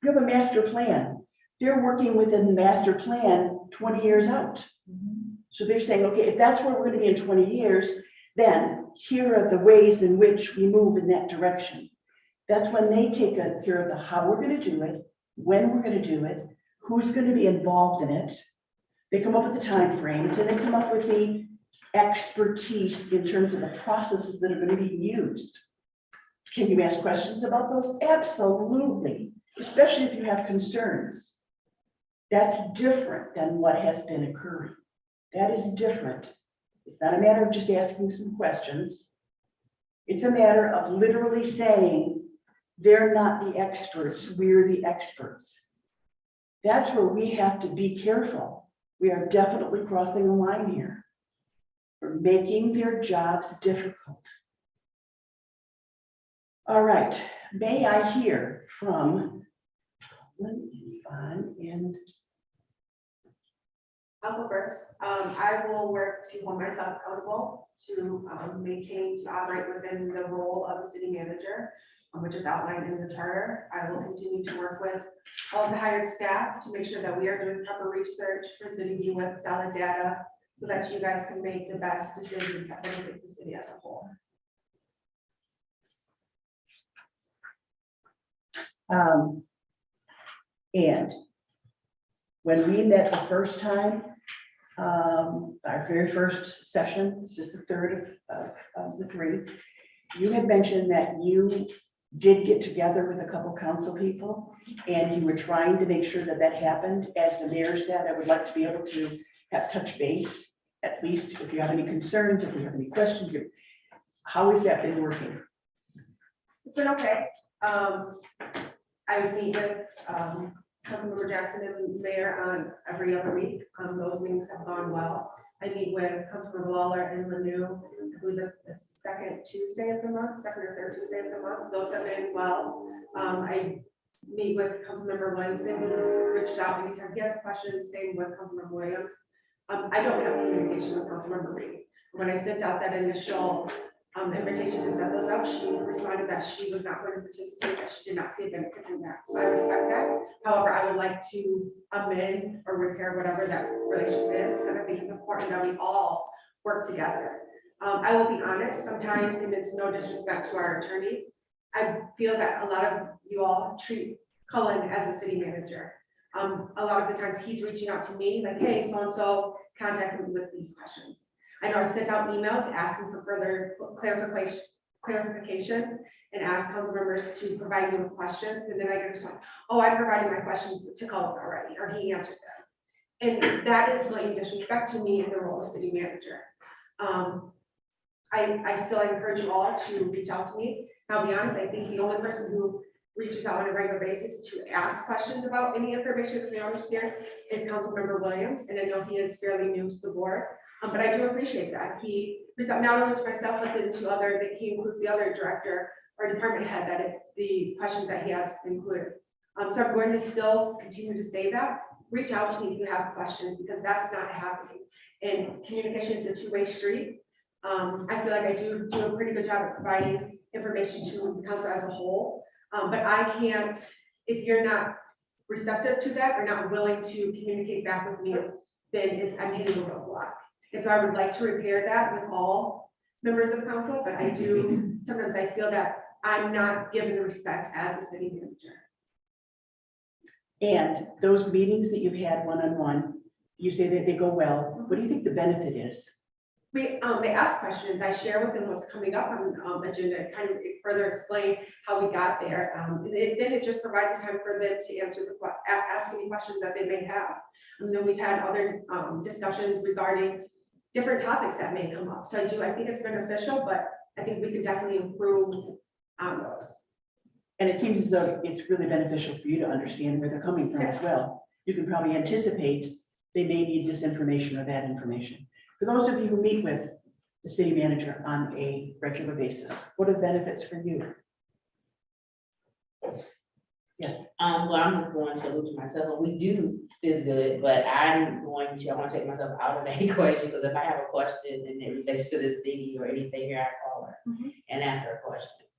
You have a master plan. They're working within the master plan 20 years out. So they're saying, okay, if that's where we're going to be in 20 years, then here are the ways in which we move in that direction. That's when they take care of the how we're going to do it, when we're going to do it, who's going to be involved in it. They come up with the timeframes and they come up with the expertise in terms of the processes that are going to be used. Can you ask questions about those? Absolutely, especially if you have concerns. That's different than what has been occurring. That is different. It's not a matter of just asking some questions. It's a matter of literally saying, they're not the experts, we're the experts. That's where we have to be careful. We are definitely crossing the line here. We're making their jobs difficult. All right, may I hear from Yvonne and I'll go first. I will work to hold myself accountable to maintain, to operate within the role of the city manager, which is outlined in the charter. I will continue to work with all of the hired staff to make sure that we are doing proper research, presenting you with solid data so that you guys can make the best decisions that benefit the city as a whole. And when we met the first time, our very first session, this is the third of the three, you had mentioned that you did get together with a couple council people and you were trying to make sure that that happened. As the mayor said, I would like to be able to have touch base, at least if you have any concerns, if you have any questions. How has that been working? It's been okay. I would meet with Councilmember Jackson and the mayor on every other week. Those meetings have gone well. I meet with Councilmember Lawler and Lanu, I believe it's the second Tuesday of the month, second or third Tuesday of the month. Those have been well. I meet with Councilmember Williamson, who's reached out anytime he has questions, same with Councilmember Williams. I don't have communication with Councilmember Reed. When I sent out that initial invitation to set those up, she responded that she was not going to participate, that she did not see a benefit in that. So I respect that. However, I would like to amend or repair whatever that relationship is, because I think it's important that we all work together. I will be honest, sometimes, and it's no disrespect to our attorney, I feel that a lot of you all treat Cullen as a city manager. A lot of the times he's reaching out to me like, hey, so-and-so, contact me with these questions. I know I've sent out emails asking for further clarifications and asked council members to provide me with questions. And then I get a response, oh, I provided my questions to Cullen already, or he answered them. And that is blatant disrespect to me in the role of city manager. I still encourage you all to reach out to me. I'll be honest, I think the only person who reaches out on a regular basis to ask questions about any information that they understand is Councilmember Williams. And I know he is fairly new to the board. But I do appreciate that. He reached out not only to myself, but then to other, that he includes the other director or department head that the questions that he has included. So I'm going to still continue to say that. Reach out to me if you have questions, because that's not happening. And communication is a two-way street. I feel like I do a pretty good job of providing information to the council as a whole. But I can't, if you're not receptive to that or not willing to communicate back with me, then I'm hitting a roadblock. And so I would like to repair that with all members of council, but I do, sometimes I feel that I'm not given the respect as a city manager. And those meetings that you've had one-on-one, you say that they go well. What do you think the benefit is? They ask questions, I share with them what's coming up on agenda, kind of further explain how we got there. Then it just provides a time for them to answer ask any questions that they may have. And then we've had other discussions regarding different topics that may come up. So I think it's beneficial, but I think we could definitely improve on those. And it seems as though it's really beneficial for you to understand where they're coming from as Yes. well. You can probably anticipate they may need this information or that information. For those of you who meet with the city manager on a regular basis, what are the benefits for you? Yes, Well, I'm just going to allude to myself, and we do is good, but I want to take myself out of that equation, because if I have a question and it relates to the city or anything here, I call her and ask her questions.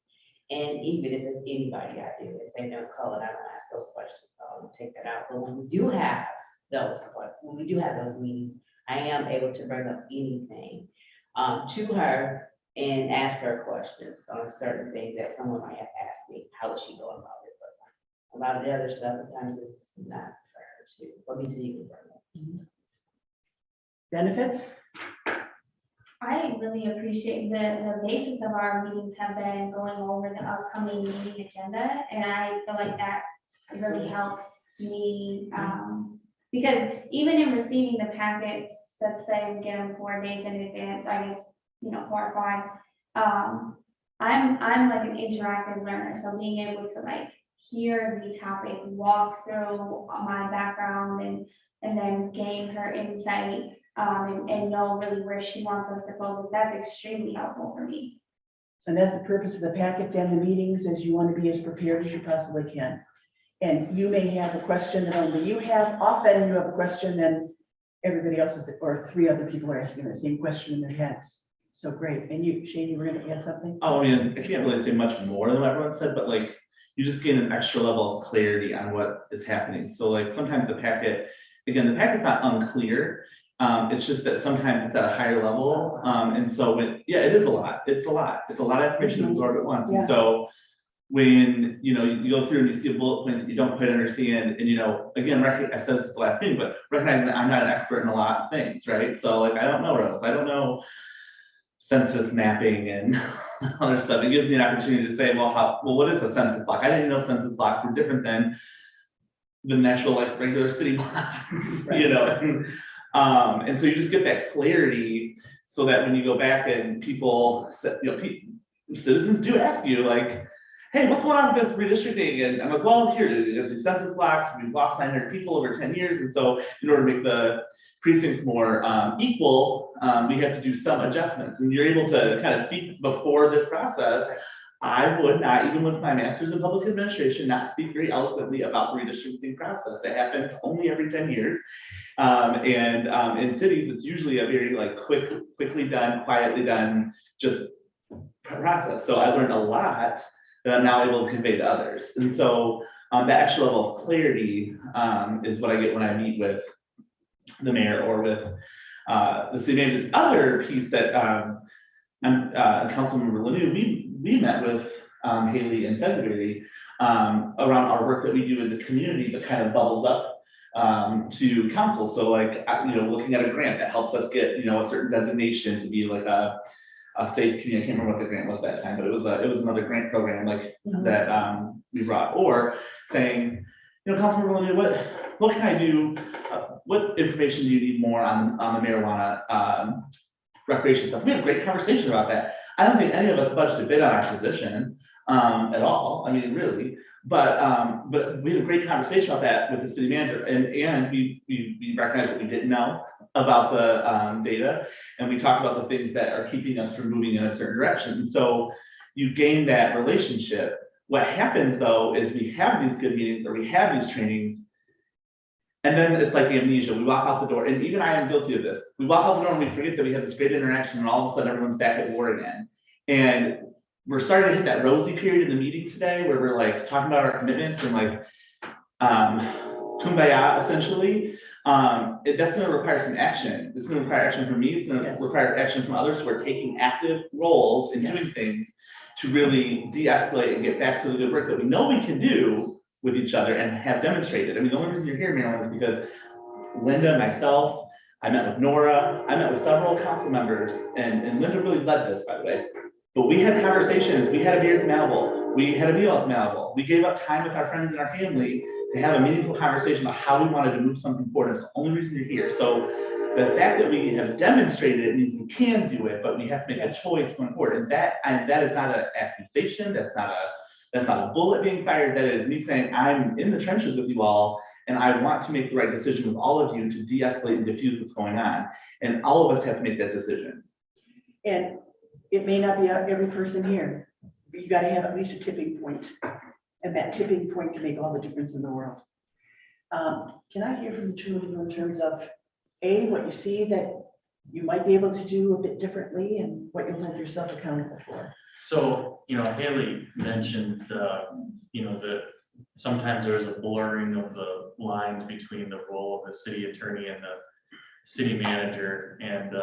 And even if it's anybody I do, they say no, call it, I don't ask those questions, so I'll take that out. But when we do have those meetings, I am able to bring up anything to her and ask her questions on certain things that someone might have asked me, how is she going about it? But a lot of the other stuff, sometimes it's not for her to, for me to even bring up. benefits? I really appreciate the basis of our meetings have been going over the upcoming meeting agenda, and I feel like that really helps me, because even in receiving the packets, let's say we get them 4 days in advance, I just, 4 or 5, I'm like an interactive learner, so being able to like hear the topic, walk through my background and then gain her insight, and know really where she wants us to focus, that's extremely helpful for me. And that's the purpose of the packets and the meetings, is you want to be as prepared as you possibly can. And you may have a question that only you have. Often you have a question and everybody else is, or 3 other people are asking the same question in their heads. So great. And you, Shane, you were going to add something? Oh, I mean, I can't really say much more than what everyone said, but like, you just gain an extra level of clarity on what is happening. So like, sometimes the packet, again, the packet's not unclear. It's just that sometimes it's at a higher level. And so it is a lot. It's a lot of information to absorb at once. Yeah. And so when, you go through and you see a bullet point that you don't quite understand, and, again, I said this the last meeting, but recognizing that I'm not an expert in a lot of things, right? So like, I don't know roads, I don't know census mapping and other stuff. It gives me an opportunity to say, well, what is a census block? I didn't know census blocks were different than the natural, like, regular city blocks, Right. And so you just get that clarity, so that when you go back and people, citizens do ask you like, hey, what's going on with this redistricting? And I'm like, well, here, the census blocks, we've lost 900 people over 10 years. And so in order to make the precincts more equal, we have to do some adjustments. And you're able to kind of speak before this process. I would not, even with my master's in public administration, not speak very eloquently about the redistricting process. It happens only every 10 years. And in cities, it's usually a very like quickly done, quietly done, just process. So I learned a lot that I'm now able to convey to others. And so that extra level of clarity is what I get when I meet with the mayor or with the city manager. The other piece that Councilmember Lanu, we met with Haley in February around our work that we do in the community that kind of bubbles up to council. So like, looking at a grant that helps us get, a certain designation to be like a safe community. I can't remember what the grant was that time, but it was another grant program like that we brought, or saying, Councilmember Lanu, what can I do? What information do you need more on the marijuana recreation stuff? We had a great conversation about that. I don't think any of us budged a bit on our position at all. I mean, really, but we had a great conversation about that with the city manager, and we recognized what we didn't know about the data, and we talked about the things that are keeping us from moving in a certain direction. And so you gain that relationship. What happens though is we have these good meetings or we have these trainings, and then it's like the amnesia. We walk out the door, and even I am guilty of this. We walk out the door and we forget that we have this great interaction, and all of a sudden everyone's back at war again. And we're starting to hit that rosy period in the meeting today where we're like talking about our commitments and like kumbaya essentially. That's going to require some action. It's going to require action from me. It's going to require action from others who are taking active roles in doing things to really de-escalate and get back to the good work that we know we can do with each other and have demonstrated. I mean, the only reason you're here, Marilyn, is because Linda, myself, I met with Nora, I met with several council members, and Linda really led this, by the way. But we had conversations, we had a beer at Malibu, we had a meal at Malibu, we gave up time with our friends and our family to have a meaningful conversation about how we wanted to move something forward. That's the only reason you're here. So the fact that we have demonstrated it means we can do it, but we have to make a choice going forward. And that is not an accusation, that's not a bullet being fired, that is me saying, I'm in the trenches with you all, and I want to make the right decision with all of you to de-escalate and diffuse what's going on. And all of us have to make that decision. And it may not be every person here, but you gotta have at least a tipping point. And that tipping point can make all the difference in the world. Can I hear from the two of you in terms of, A, what you see that you might be able to do a bit differently and what you'll hold yourself accountable for? So, Haley mentioned, that sometimes there's a blurring of the lines between the role of the city attorney and the city manager. And,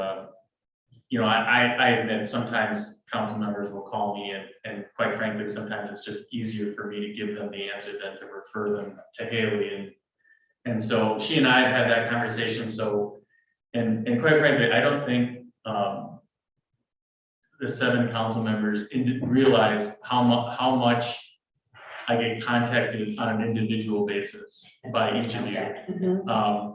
I admit sometimes council members will call me and quite frankly, sometimes it's just easier for me to give them the answer than to refer them to Haley. And so she and I have had that conversation. So, and quite frankly, I don't think, the 7 council members realize how much I get contacted on an individual basis by each of you.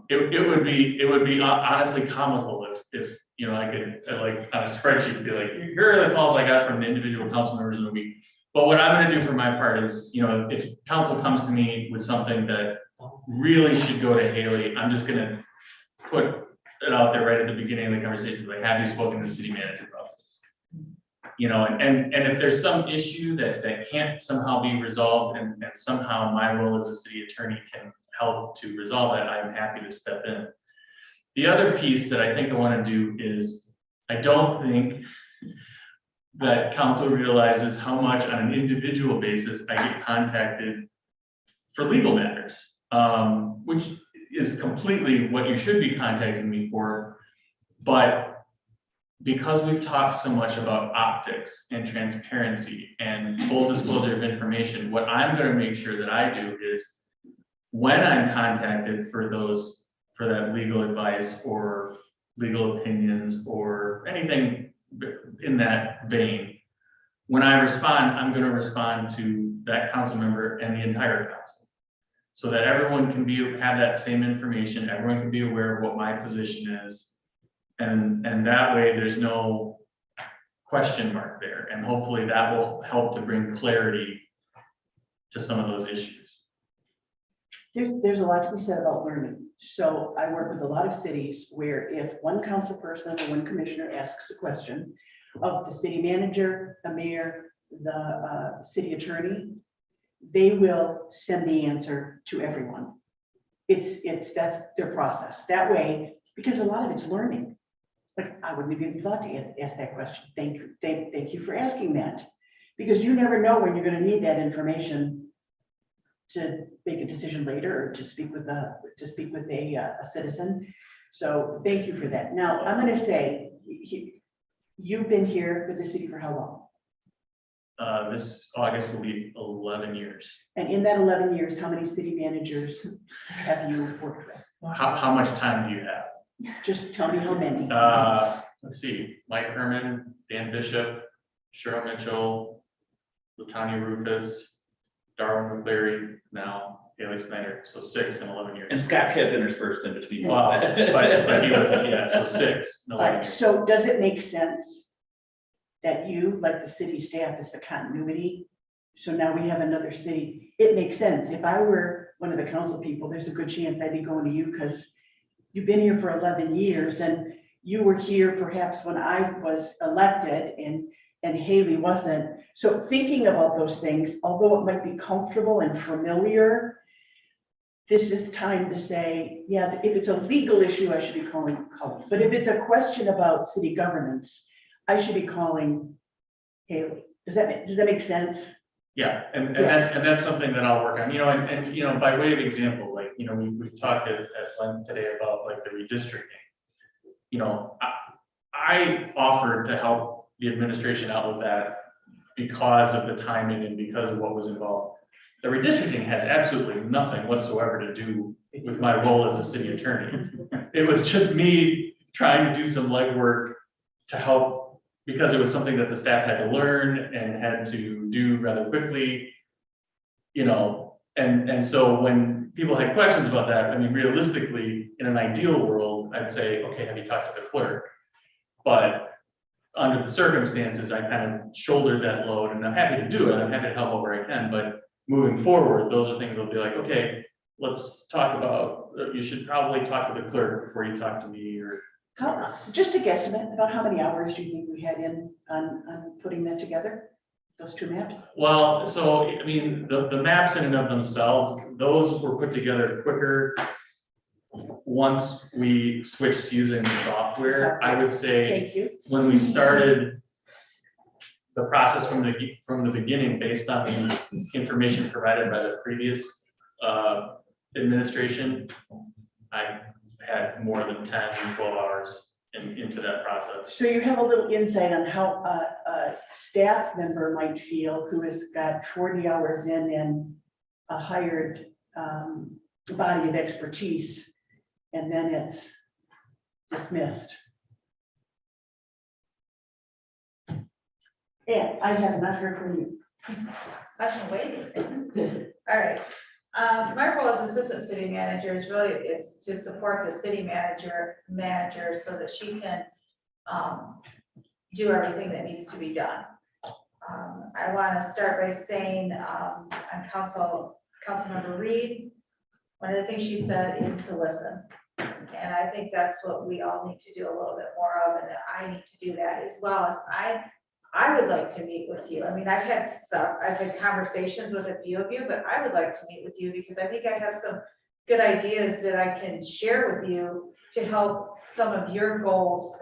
It would be honestly comical if I could like on a spreadsheet be like, here are the calls I got from the individual council members in a week. But what I'm gonna do for my part is, if council comes to me with something that really should go to Haley, I'm just gonna put it out there right at the beginning of the conversation, like, have you spoken to the city manager about this? And if there's some issue that can't somehow be resolved and somehow my role as a city attorney can help to resolve that, I'm happy to step in. The other piece that I think I want to do is, I don't think that council realizes how much on an individual basis I get contacted for legal matters, which is completely what you should be contacting me for. But because we've talked so much about optics and transparency and full disclosure of information, what I'm going to make sure that I do is when I'm contacted for that legal advice or legal opinions or anything in that vein, when I respond, I'm going to respond to that council member and the entire council, so that everyone can have that same information, everyone can be aware of what my position is. And that way there's no question mark there. And hopefully that will help to bring clarity to some of those issues. There's a lot to be said about learning. So I work with a lot of cities where if one council person or one commissioner asks a question of the city manager, the mayor, the city attorney, they will send the answer to everyone. That's their process. That way, because a lot of it's learning. Like, I wouldn't even thought to ask that question. Thank you for asking that. Because you never know when you're going to need that information to make a decision later or to speak with a citizen. So thank you for that. Now, I'm going to say, you've been here with the city for how long? This August will be 11 years. And in that 11 years, how many city managers have you worked with? How much time do you have? Just tell me how many. Let's see, Mike Herman, Dan Bishop, Cheryl Mitchell, Latanya Rufus, Darwin McCleary, now Haley Snyder. So 6 in 11 years. And Scott Kipp interspersed in between. Wow, but he wasn't, so 6 in 11 years. So does it make sense that you, like the city staff, is the continuity? So now we have another city. It makes sense. If I were one of the council people, there's a good chance I'd be going to you because you've been here for 11 years and you were here perhaps when I was elected and Haley wasn't. So thinking about those things, although it might be comfortable and familiar, this is time to say, yeah, if it's a legal issue, I should be calling. But if it's a question about city governance, I should be calling Haley. Does that make sense? Yeah, and that's something that I'll work on, and by way of example, like, we talked at length today about like the redistricting. I offered to help the administration out with that because of the timing and because of what was involved. the redistricting has absolutely nothing whatsoever to do with my role as a city attorney. It was just me trying to do some legwork to help, because it was something that the staff had to learn and had to do rather quickly. You know, and so when people had questions about that, I mean, realistically, in an ideal world, I'd say, okay, have you talked to the clerk? But under the circumstances, I kind of shouldered that load, and I'm happy to do it, I'm happy to help where I can, but moving forward, those are things I'll be like, okay, let's talk about, you should probably talk to the clerk before you talk to me, or. How, just a guesstimate, about how many hours do you think we had in on putting that together? Those two maps? Well, so, I mean, the maps in and of themselves, those were put together quicker once we switched to using the software. I would say, Thank you. when we started the process from the beginning, based on the information provided by the previous administration, I had more than 10, 12 hours into that process. So you have a little insight on how a staff member might feel who has got 40 hours in and a hired body of expertise, and then it's dismissed. And I have not heard from you. I've been waiting. All right. My role as assistant city manager is to support the city manager so that she can do everything that needs to be done. I want to start by saying on Councilmember Reed, one of the things she said is to listen. And I think that's what we all need to do a little bit more of, and I need to do that, as well as I would like to meet with you. I mean, I've had conversations with a few of you, but I would like to meet with you because I think I have some good ideas that I can share with you to help some of your goals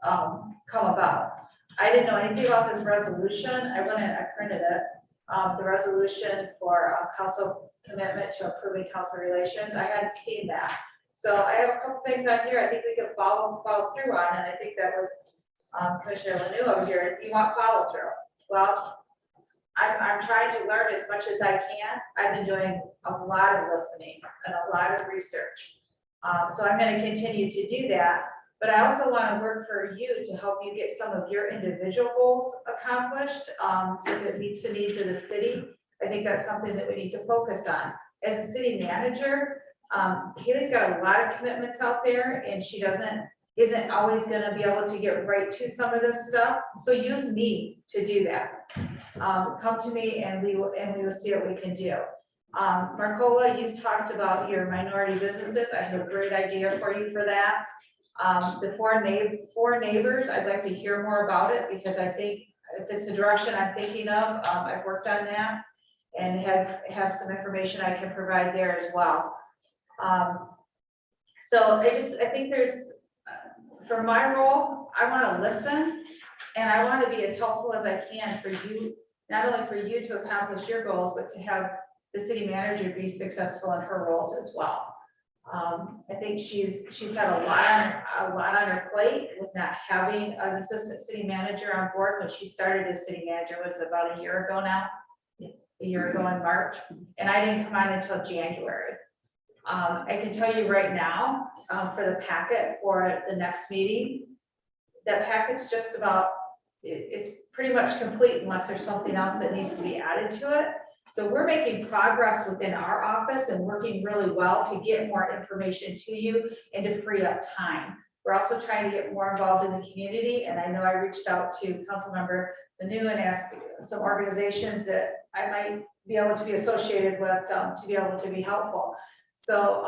come about. I didn't know anything about this resolution. I went and I printed it. The resolution for council commitment to improving council relations. I hadn't seen that. So I have a couple things on here I think we can follow through on, and I think that was Commissioner Lanu over here. You want follow through? Well, I'm trying to learn as much as I can. I've been doing a lot of listening and a lot of research. So I'm going to continue to do that. But I also want to work for you to help you get some of your individual goals accomplished. If it meets the needs of the city, I think that's something that we need to focus on. As a city manager, Haley's got a lot of commitments out there, and she isn't always going to be able to get right to some of this stuff. So use me to do that. Come to me and we will see what we can do. Marcola, you talked about your minority businesses. I have a great idea for you for that. The four neighbors, I'd like to hear more about it, because I think if it's the direction I'm thinking of, I've worked on that and have some information I can provide there as well. So I think there's, for my role, I want to listen, and I want to be as helpful as I can for you, not only for you to accomplish your goals, but to have the city manager be successful in her roles as well. I think she's had a lot on her plate with not having an assistant city manager on board. When she started as city manager was about a year ago now, a year ago in March, and I didn't come on until January. I can tell you right now, for the packet for the next meeting, that packet's just about, it's pretty much complete unless there's something else that needs to be added to it. So we're making progress within our office and working really well to get more information to you and to free up time. We're also trying to get more involved in the community, and I know I reached out to Councilmember Lanu and asked some organizations that I might be able to be associated with to be able to be helpful. So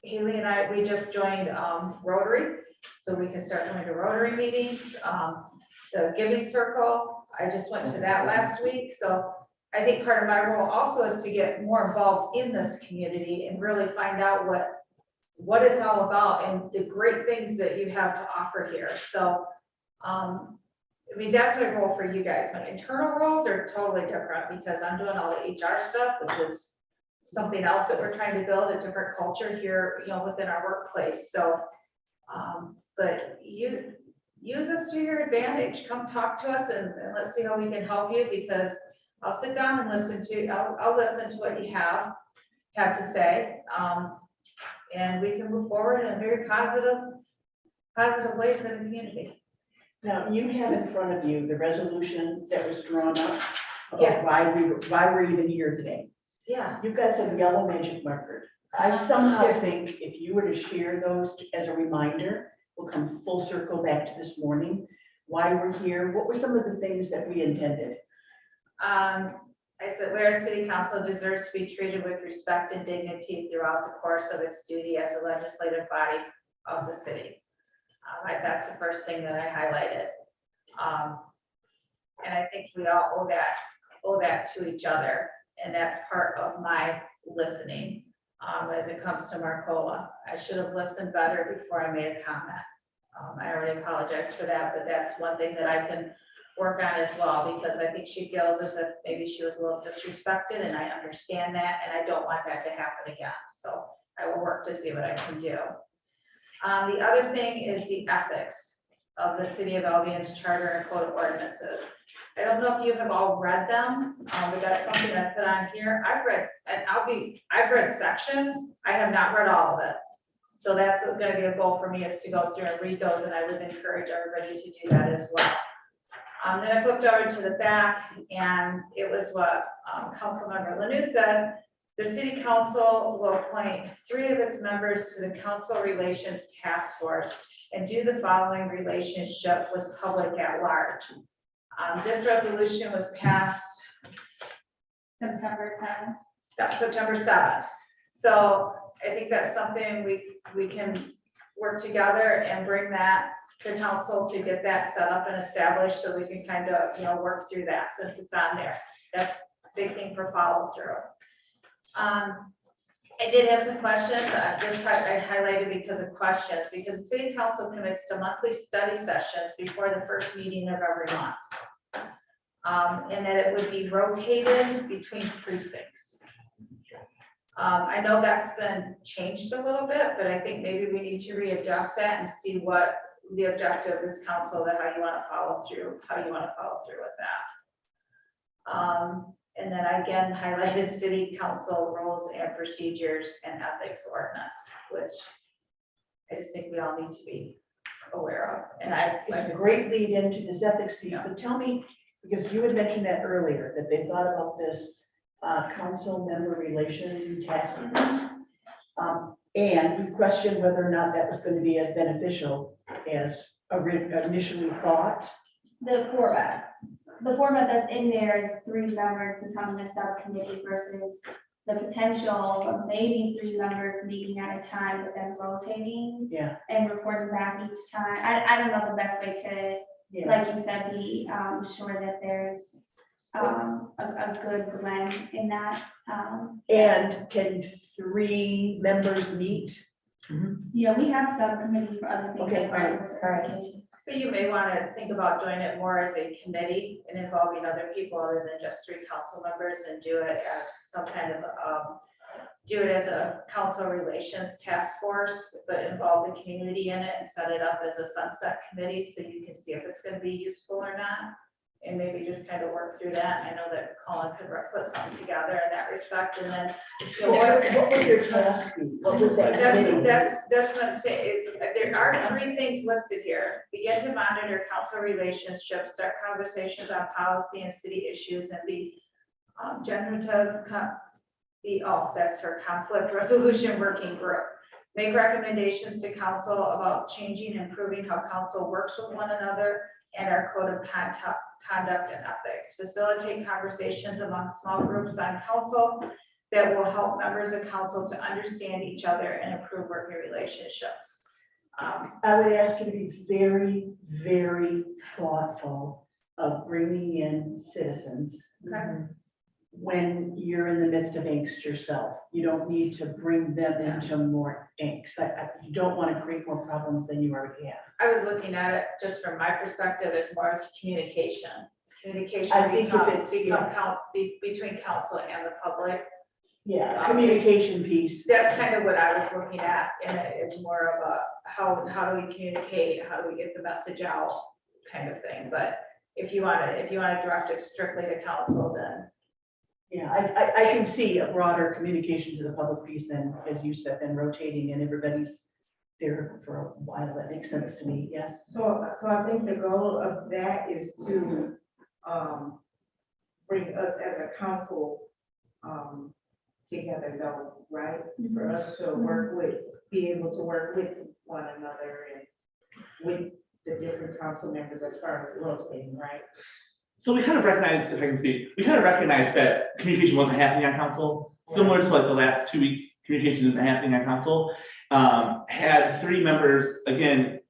Haley and we just joined Rotary, so we can start going to Rotary meetings. The Giving Circle, I just went to that last week. So I think part of my role also is to get more involved in this community and really find out what it's all about and the great things that you have to offer here. So, I mean, that's my role for you guys. My internal roles are totally different because I'm doing all the HR stuff, which is something else that we're trying to build, a different culture here, within our workplace. So, but use us to your advantage. Come talk to us and let's see how we can help you, because I'll sit down and listen to, I'll listen to what you have to say. And we can move forward in a very positive way for the community. Now, you have in front of you the resolution that was drawn up Yeah. about why we're even here today. Yeah. You've got some yellow magic marker. I somehow think if you were to share those as a reminder, we'll come full circle back to this morning, why we're here, what were some of the things that we intended? I said, where city council deserves to be treated with respect and dignity throughout the course of its duty as a legislative body of the city. That's the first thing that I highlighted. And I think we all owe that to each other. And that's part of my listening as it comes to Marcola. I should have listened better before I made a comment. I already apologize for that, but that's one thing that I can work on as well, because I think she feels as if maybe she was a little disrespected, and I understand that, and I don't want that to happen again. So I will work to see what I can do. The other thing is the ethics of the City of Albion's charter and code of ordinances. I don't know if you have all read them, but that's something I put on here. I've read sections. I have not read all of it. So that's gonna be a goal for me, is to go through and read those, and I would encourage everybody to do that as well. Then I flipped over to the back, and it was what Councilmember Lanu said. The city council will appoint 3 of its members to the council relations task force and do the following relationship with public at large. This resolution was passed September 7th. September 7th. So I think that's something we can work together and bring that to council to get that set up and established, so we can kind of, work through that since it's on there. That's a big thing for follow through. I did have some questions. This I highlighted because of questions, because the city council commits to monthly study sessions before the first meeting of every month. And that it would be rotated between precincts. I know that's been changed a little bit, but I think maybe we need to readjust that and see what the objective is council, that how you want to follow through with that. And then I again highlighted city council rules and procedures and ethics ordinance, which I just think we all need to be aware of. And It's a great lead into this ethics piece, but tell me, because you had mentioned that earlier, that they thought about this council member relation task force. And we questioned whether or not that was going to be as beneficial as initially thought. The format that's in there is 3 members becoming a subcommittee versus the potential of maybe 3 members meeting at a time, but then rotating. Yeah. And reporting back each time. I don't know the best way to, Yeah. like you said, be sure that there's a good blend in that. And can 3 members meet? Yeah, we have subcommittees for other things. Okay, like all right, resource all right. allocation. But you may want to think about doing it more as a committee and involving other people other than just 3 council members, and do it as some kind of, do it as a council relations task force, but involve the community in it and set it up as a sunset committee so you can see if it's going to be useful or not. And maybe just kind of work through that. I know that Colin could put something together in that respect, and then. What would your task be? What would that committee? That's what I'm saying, is there are 3 things listed here. Begin to monitor council relationships, start conversations on policy and city issues, and be generative, that's her conflict resolution working group. Make recommendations to council about changing and improving how council works with one another and our code of conduct and ethics. Facilitate conversations among small groups on council that will help members of council to understand each other and improve working relationships. I would ask you to be very, very thoughtful of bringing in citizens. Okay. When you're in the midst of angst yourself. You don't need to bring them into more angst. You don't want to create more problems than you already have. I was looking at it just from my perspective as more as communication. Communication I think if it's, between council and the public. Yeah, communication piece. That's kind of what I was looking at, and it's more of a how do we communicate, how do we get the message out kind of thing. But if you want to direct it strictly to council, then. Yeah, I can see a broader communication to the public piece than, as you said, than rotating and everybody's there for a while. That makes sense to me, yes. So I think the goal of that is to, bring us as a council, together though, right? For us to work with, be able to work with one another and with the different council members as far as rotating, right? So we kind of recognized, if I can speak, we kind of recognized that communication wasn't happening on council, similar to like the last 2 weeks, communication isn't happening on council. Had 3 members, again,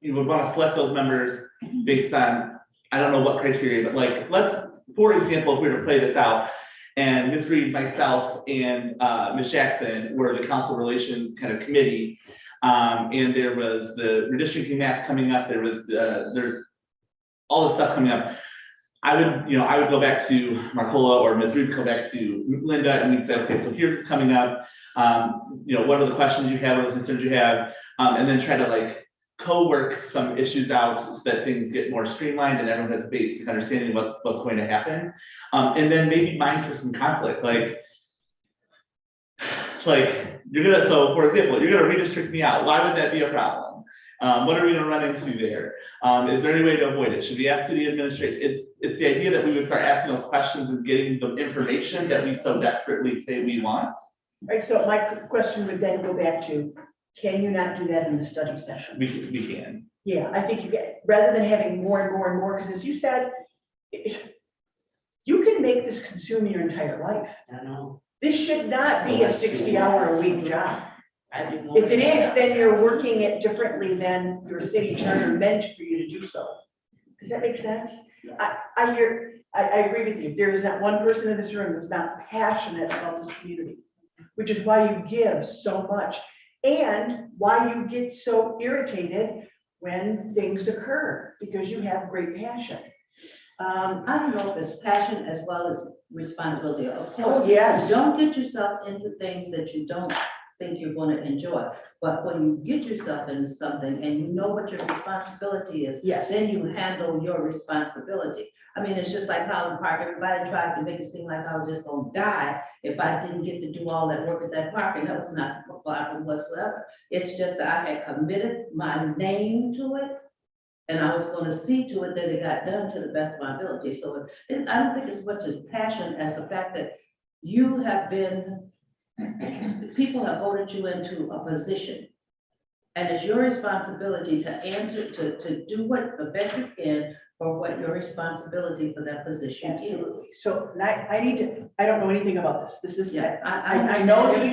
you would want to select those members based on, I don't know what criteria, but like, let's, for example, if we were to play this out, and Ms. Reed, myself, and Ms. Jackson were the council relations kind of committee. And there was the redistricting maps coming up, there's all the stuff coming up. I would go back to Marcola or Ms. Reed, go back to Linda, and we'd say, okay, so here's what's coming up. What are the questions you have, what are the concerns you have, and then try to like co-work some issues out so that things get more streamlined and everyone has a basic understanding what's going to happen. And then maybe mind for some conflict, like you're gonna, so for example, you're gonna redistrict me out. Why would that be a problem? What are we gonna run into there? Is there any way to avoid it? Should we ask city administration? It's the idea that we would start asking those questions and getting the information that we so desperately say we want. Right, so my question would then go back to, can you not do that in the study session? We can. Yeah, I think you get, rather than having more and more and more, because as you said, you can make this consume your entire life. I know. This should not be a 60-hour-a-week job. I do. If it is, then you're working it differently than your city charter meant for you to do so. Does that make sense? I agree with you. There is not one person in this room that's not passionate about this community, which is why you give so much and why you get so irritated when things occur, because you have great passion. I don't know if it's passion as well as responsibility. Of course, Oh, yes. don't get yourself into things that you don't think you're going to enjoy. But when you get yourself into something and you know what your responsibility is, Yes. then you handle your responsibility. I mean, it's just like Highland Park. Everybody tried to make it seem like I was just going to die if I didn't get to do all that work at that park, and that was not the problem whatsoever. It's just that I had committed my name to it, and I was going to see to it that it got done to the best of my ability. So I don't think it's much as passion as the fact that you have been, people have voted you into a position. And it's your responsibility to answer, to do what the best you can for what your responsibility for that position is. Absolutely. So I don't know anything about this. This is, Yeah, I know that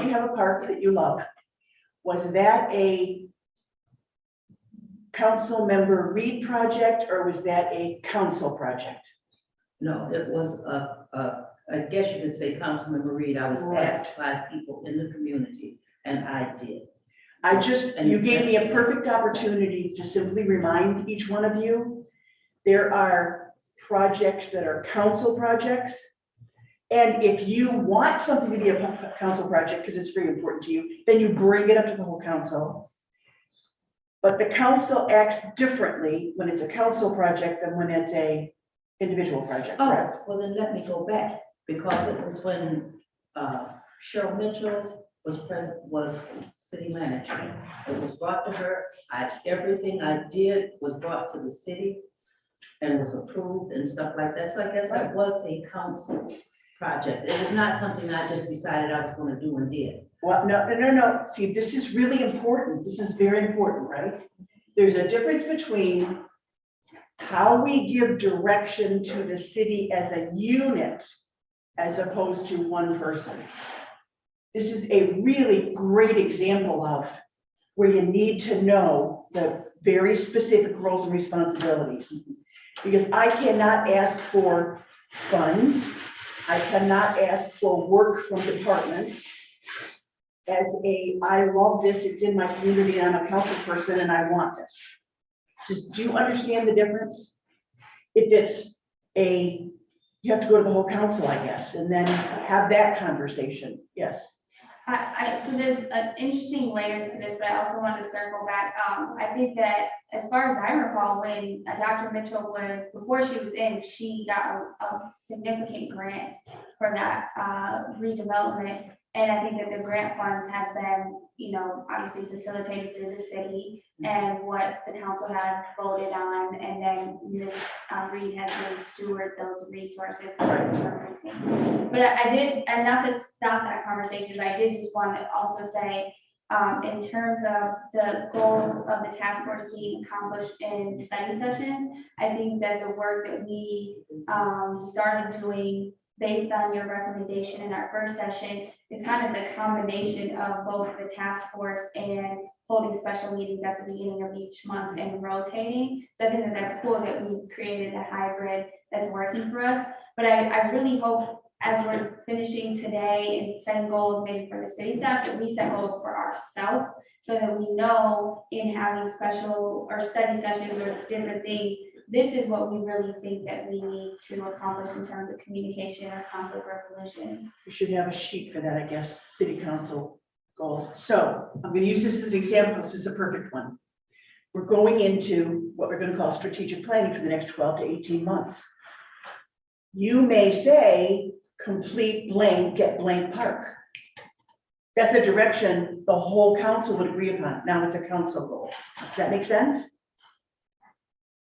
you have a park that you love. Was that a council member Reed project or was that a council project? No, it was I guess you could say Councilmember Reed. I was asked by people in the community and I did. You gave me a perfect opportunity to simply remind each one of you, there are projects that are council projects. And if you want something to be a council project, because it's very important to you, then you bring it up to the whole council. But the council acts differently when it's a council project than when it's a individual project, correct? Oh, well then let me go back, because it was when Cheryl Mitchell was city manager. It was brought to her. Everything I did was brought to the city and was approved and stuff like that. So I guess that was a council project. It was not something I just decided I was going to do and did. Well, no. See, this is really important. This is very important, right? There's a difference between how we give direction to the city as a unit as opposed to one person. This is a really great example of where you need to know the very specific roles and responsibilities. Because I cannot ask for funds. I cannot ask for work from departments. I love this, it's in my community, I'm a council person and I want this. Just, do you understand the difference? If it's you have to go to the whole council, I guess, and then have that conversation, yes. So there's interesting layers to this, but I also want to circle back. I think that as far as I recall, when Dr. Mitchell was, before she was in, she got a significant grant for that redevelopment. And I think that the grant funds have been, obviously facilitated through the city and what the council had voted on. And then Ms. Reed has really stewarded those resources. But I did, and not to stop that conversation, but I did just want to also say, in terms of the goals of the task force being accomplished in study sessions, I think that the work that we started doing based on your recommendation in our first session is kind of the combination of both the task force and holding special meetings at the beginning of each month and rotating. So I think that that's cool that we created a hybrid that's working for us. But I really hope as we're finishing today and setting goals maybe for the city staff, that we set goals for ourselves so that we know in having special or study sessions or different things, this is what we really think that we need to accomplish in terms of communication or conflict resolution. We should have a sheet for that, I guess, city council goals. So I'm going to use this as an example because this is a perfect one. We're going into what we're going to call strategic planning for the next 12 to 18 months. You may say, complete blank, get blank park. That's a direction the whole council would agree upon. Now it's a council goal. Does that make sense?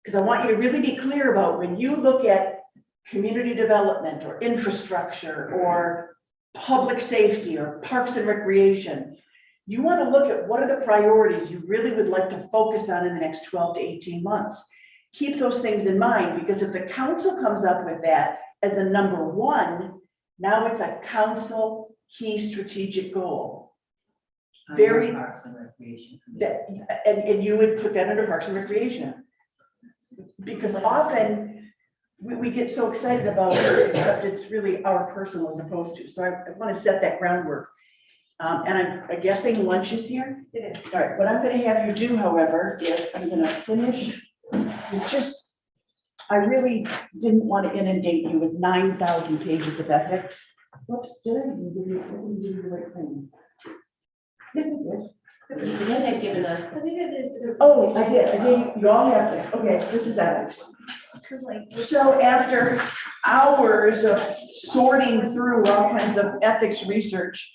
Because I want you to really be clear about when you look at community development or infrastructure or public safety or parks and recreation, you want to look at what are the priorities you really would like to focus on in the next 12 to 18 months. Keep those things in mind, because if the council comes up with that as a number one, now it's a council key strategic goal. Very, Parks and Recreation. and you would put that under Parks and Recreation. Because often we get so excited about it, except it's really our personal as opposed to. So I want to set that groundwork. And I'm guessing lunch is here? It is. All right, what I'm going to have you do, however, is I'm going to finish. It's just, I really didn't want to inundate you with 9,000 pages of ethics. Whoops, did I give you the right thing? Yes, I did. You had given us. Oh, I did. You all have this. Okay, this is ethics. So after hours of sorting through all kinds of ethics research,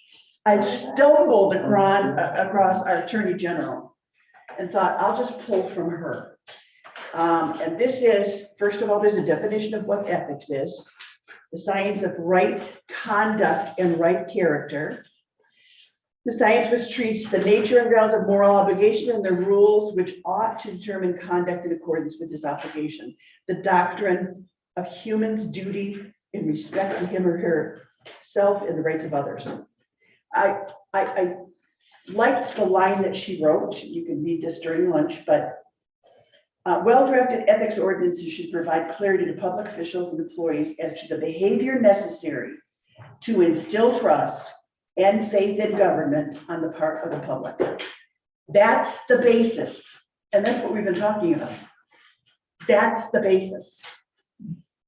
I stumbled across our Attorney General and thought, I'll just pull from her. And this is, first of all, there's a definition of what ethics is. The science of right conduct and right character. The science which treats the nature and grounds of moral obligation and the rules which ought to determine conduct in accordance with this obligation. The doctrine of human's duty in respect to him or herself and the rights of others. I liked the line that she wrote. You can read this during lunch, but well-drafted ethics ordinances should provide clarity to public officials and employees as to the behavior necessary to instill trust and faith in government on the part of the public. That's the basis. And that's what we've been talking about. That's the basis.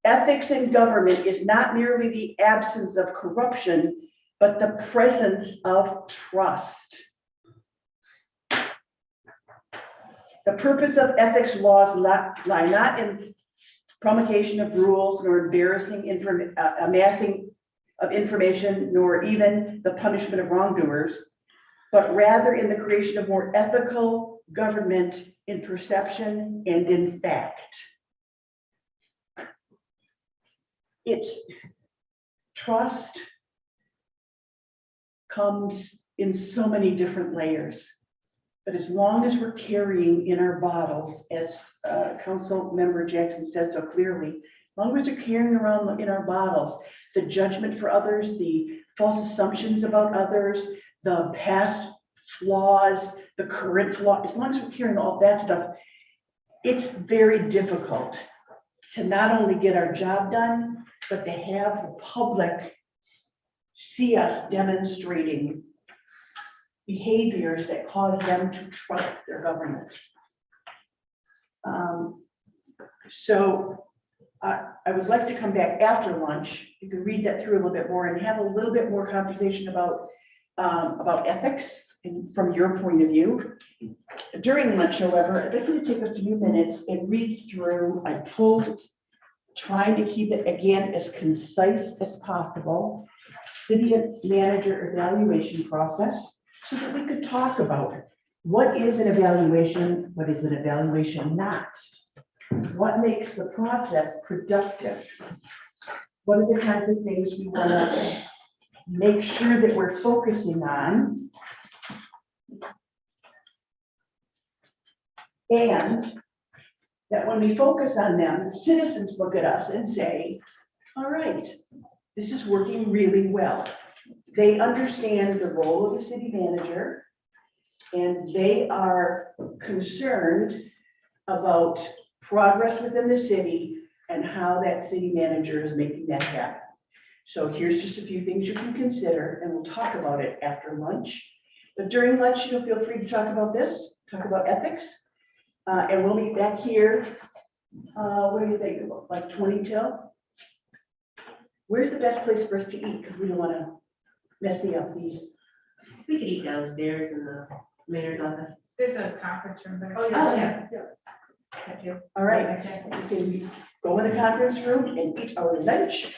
Ethics in government is not merely the absence of corruption, but the presence of trust. The purpose of ethics laws lie not in promulgation of rules, nor embarrassing amassing of information, nor even the punishment of wrongdoers, but rather in the creation of more ethical government in perception and in fact. It's trust comes in so many different layers. But as long as we're carrying in our bottles, as Council Member Jackson said so clearly, as long as we're carrying around in our bottles the judgment for others, the false assumptions about others, the past flaws, the current flaw, as long as we're carrying all that stuff, it's very difficult to not only get our job done, but to have the public see us demonstrating behaviors that cause them to trust their government. So I would like to come back after lunch. You can read that through a little bit more and have a little bit more conversation about about ethics and from your point of view. During lunch, however, I'd like you to take a few minutes and read through. I pulled, trying to keep it again as concise as possible, city manager evaluation process, so that we could talk about it. What is an evaluation? What is an evaluation not? What makes the process productive? What are the kinds of things we want to make sure that we're focusing on? And that when we focus on them, the citizens look at us and say, all right, this is working really well. They understand the role of the city manager, and they are concerned about progress within the city and how that city manager is making that happen. So here's just a few things you can consider, and we'll talk about it after lunch. But during lunch, you'll feel free to talk about this, talk about ethics. And we'll meet back here. What do you think, like 20 till? Where's the best place for us to eat? Because we don't want to mess up these. We could eat downstairs in the mayor's office. There's a conference room there. Oh, yeah. All right, we can go in the conference room and eat our lunch.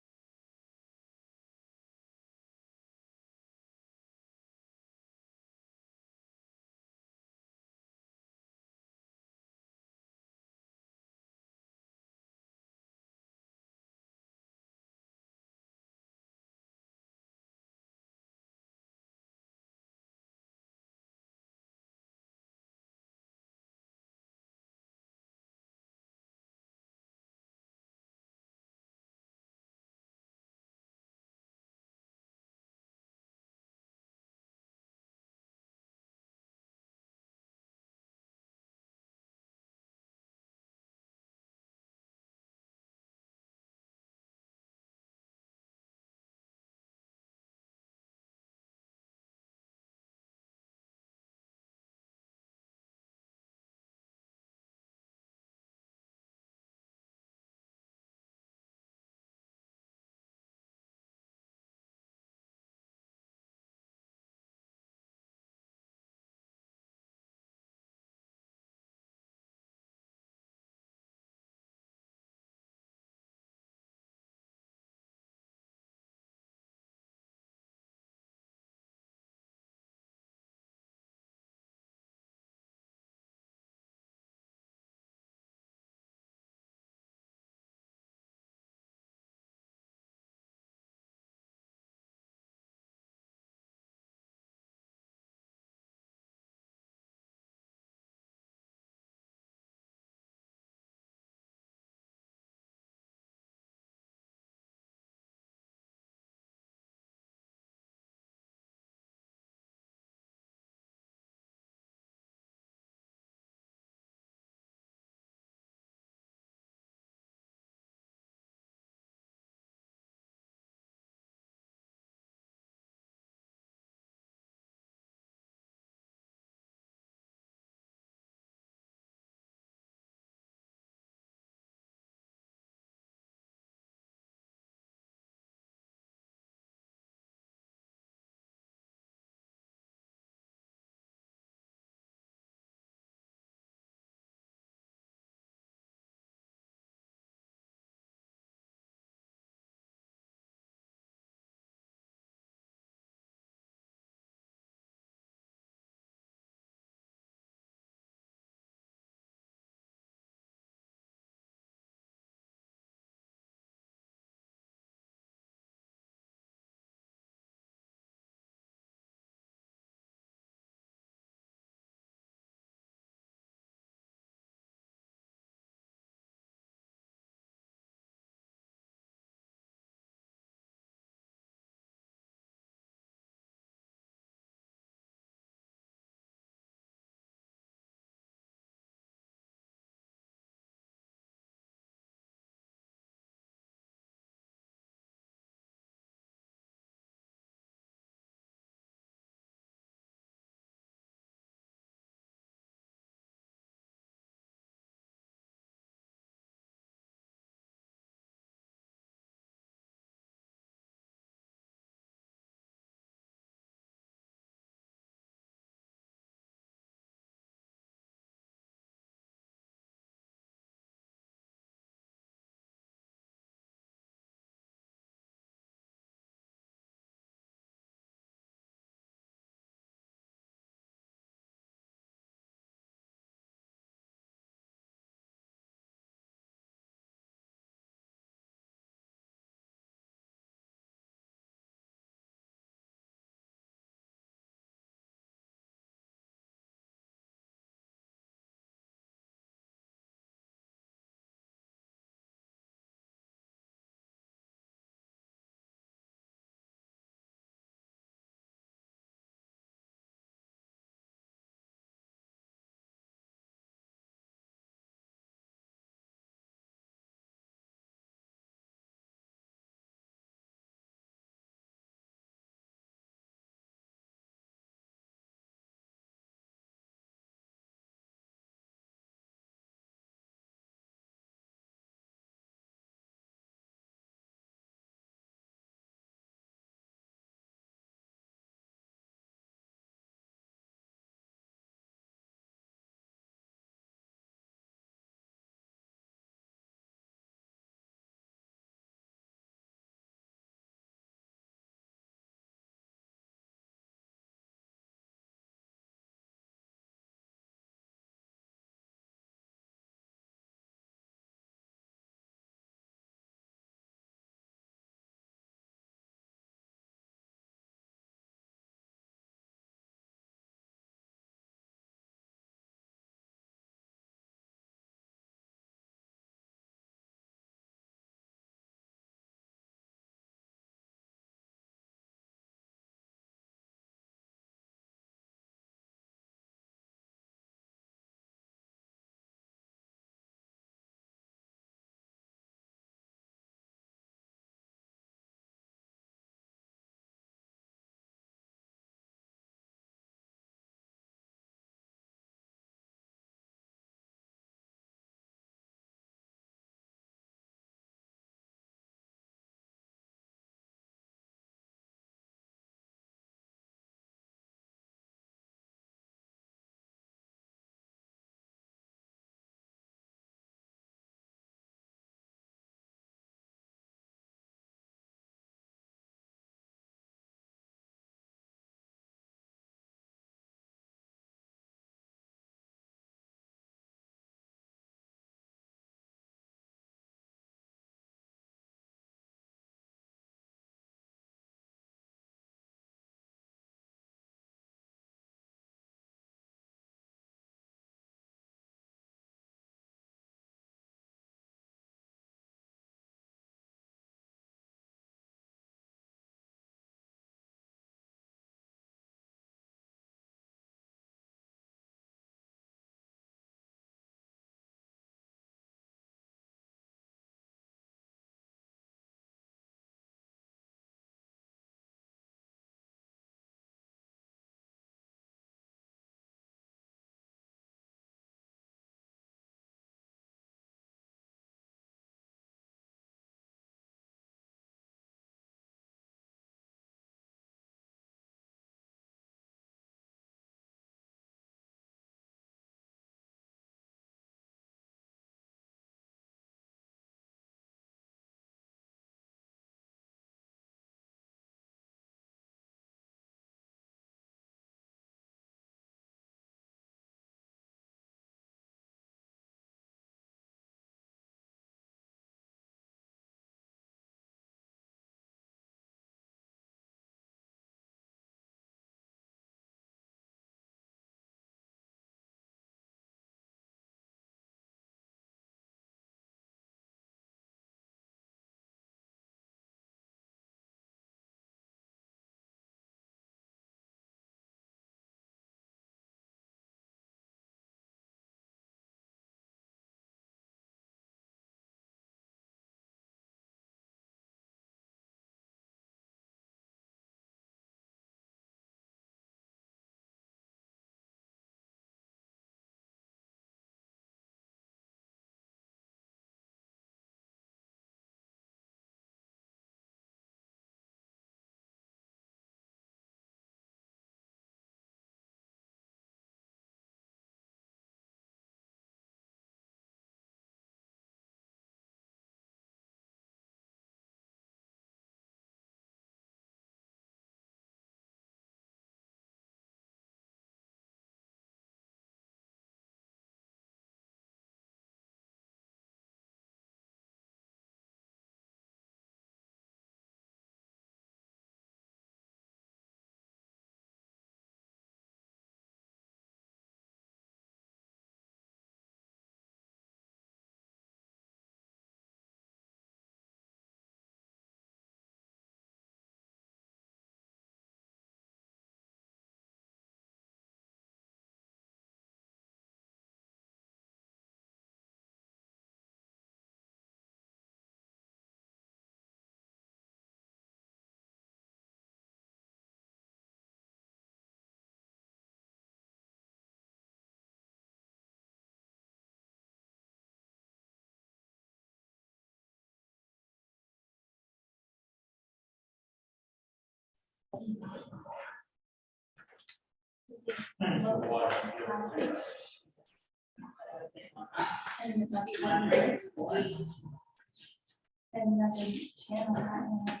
And nothing channel that.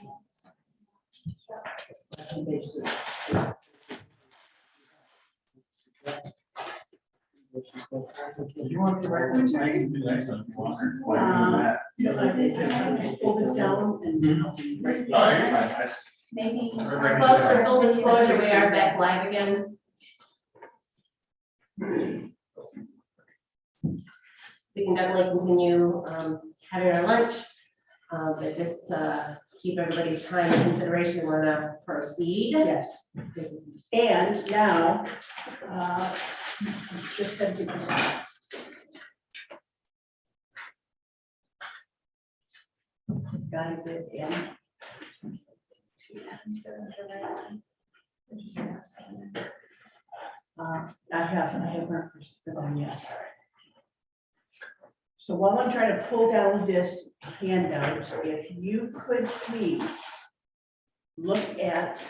You want to write one? I can do that if you want. Or do that. Pull this down and. Oh, you're fine. I just- Maybe. Well, for full disclosure, we are back live again. We can definitely continue having our lunch, but just keep everybody's time in consideration, we want to proceed. Yes. And now, just have to. Got it, and. I have markers for them, yes. So while I'm trying to pull down this handout, if you could please look at,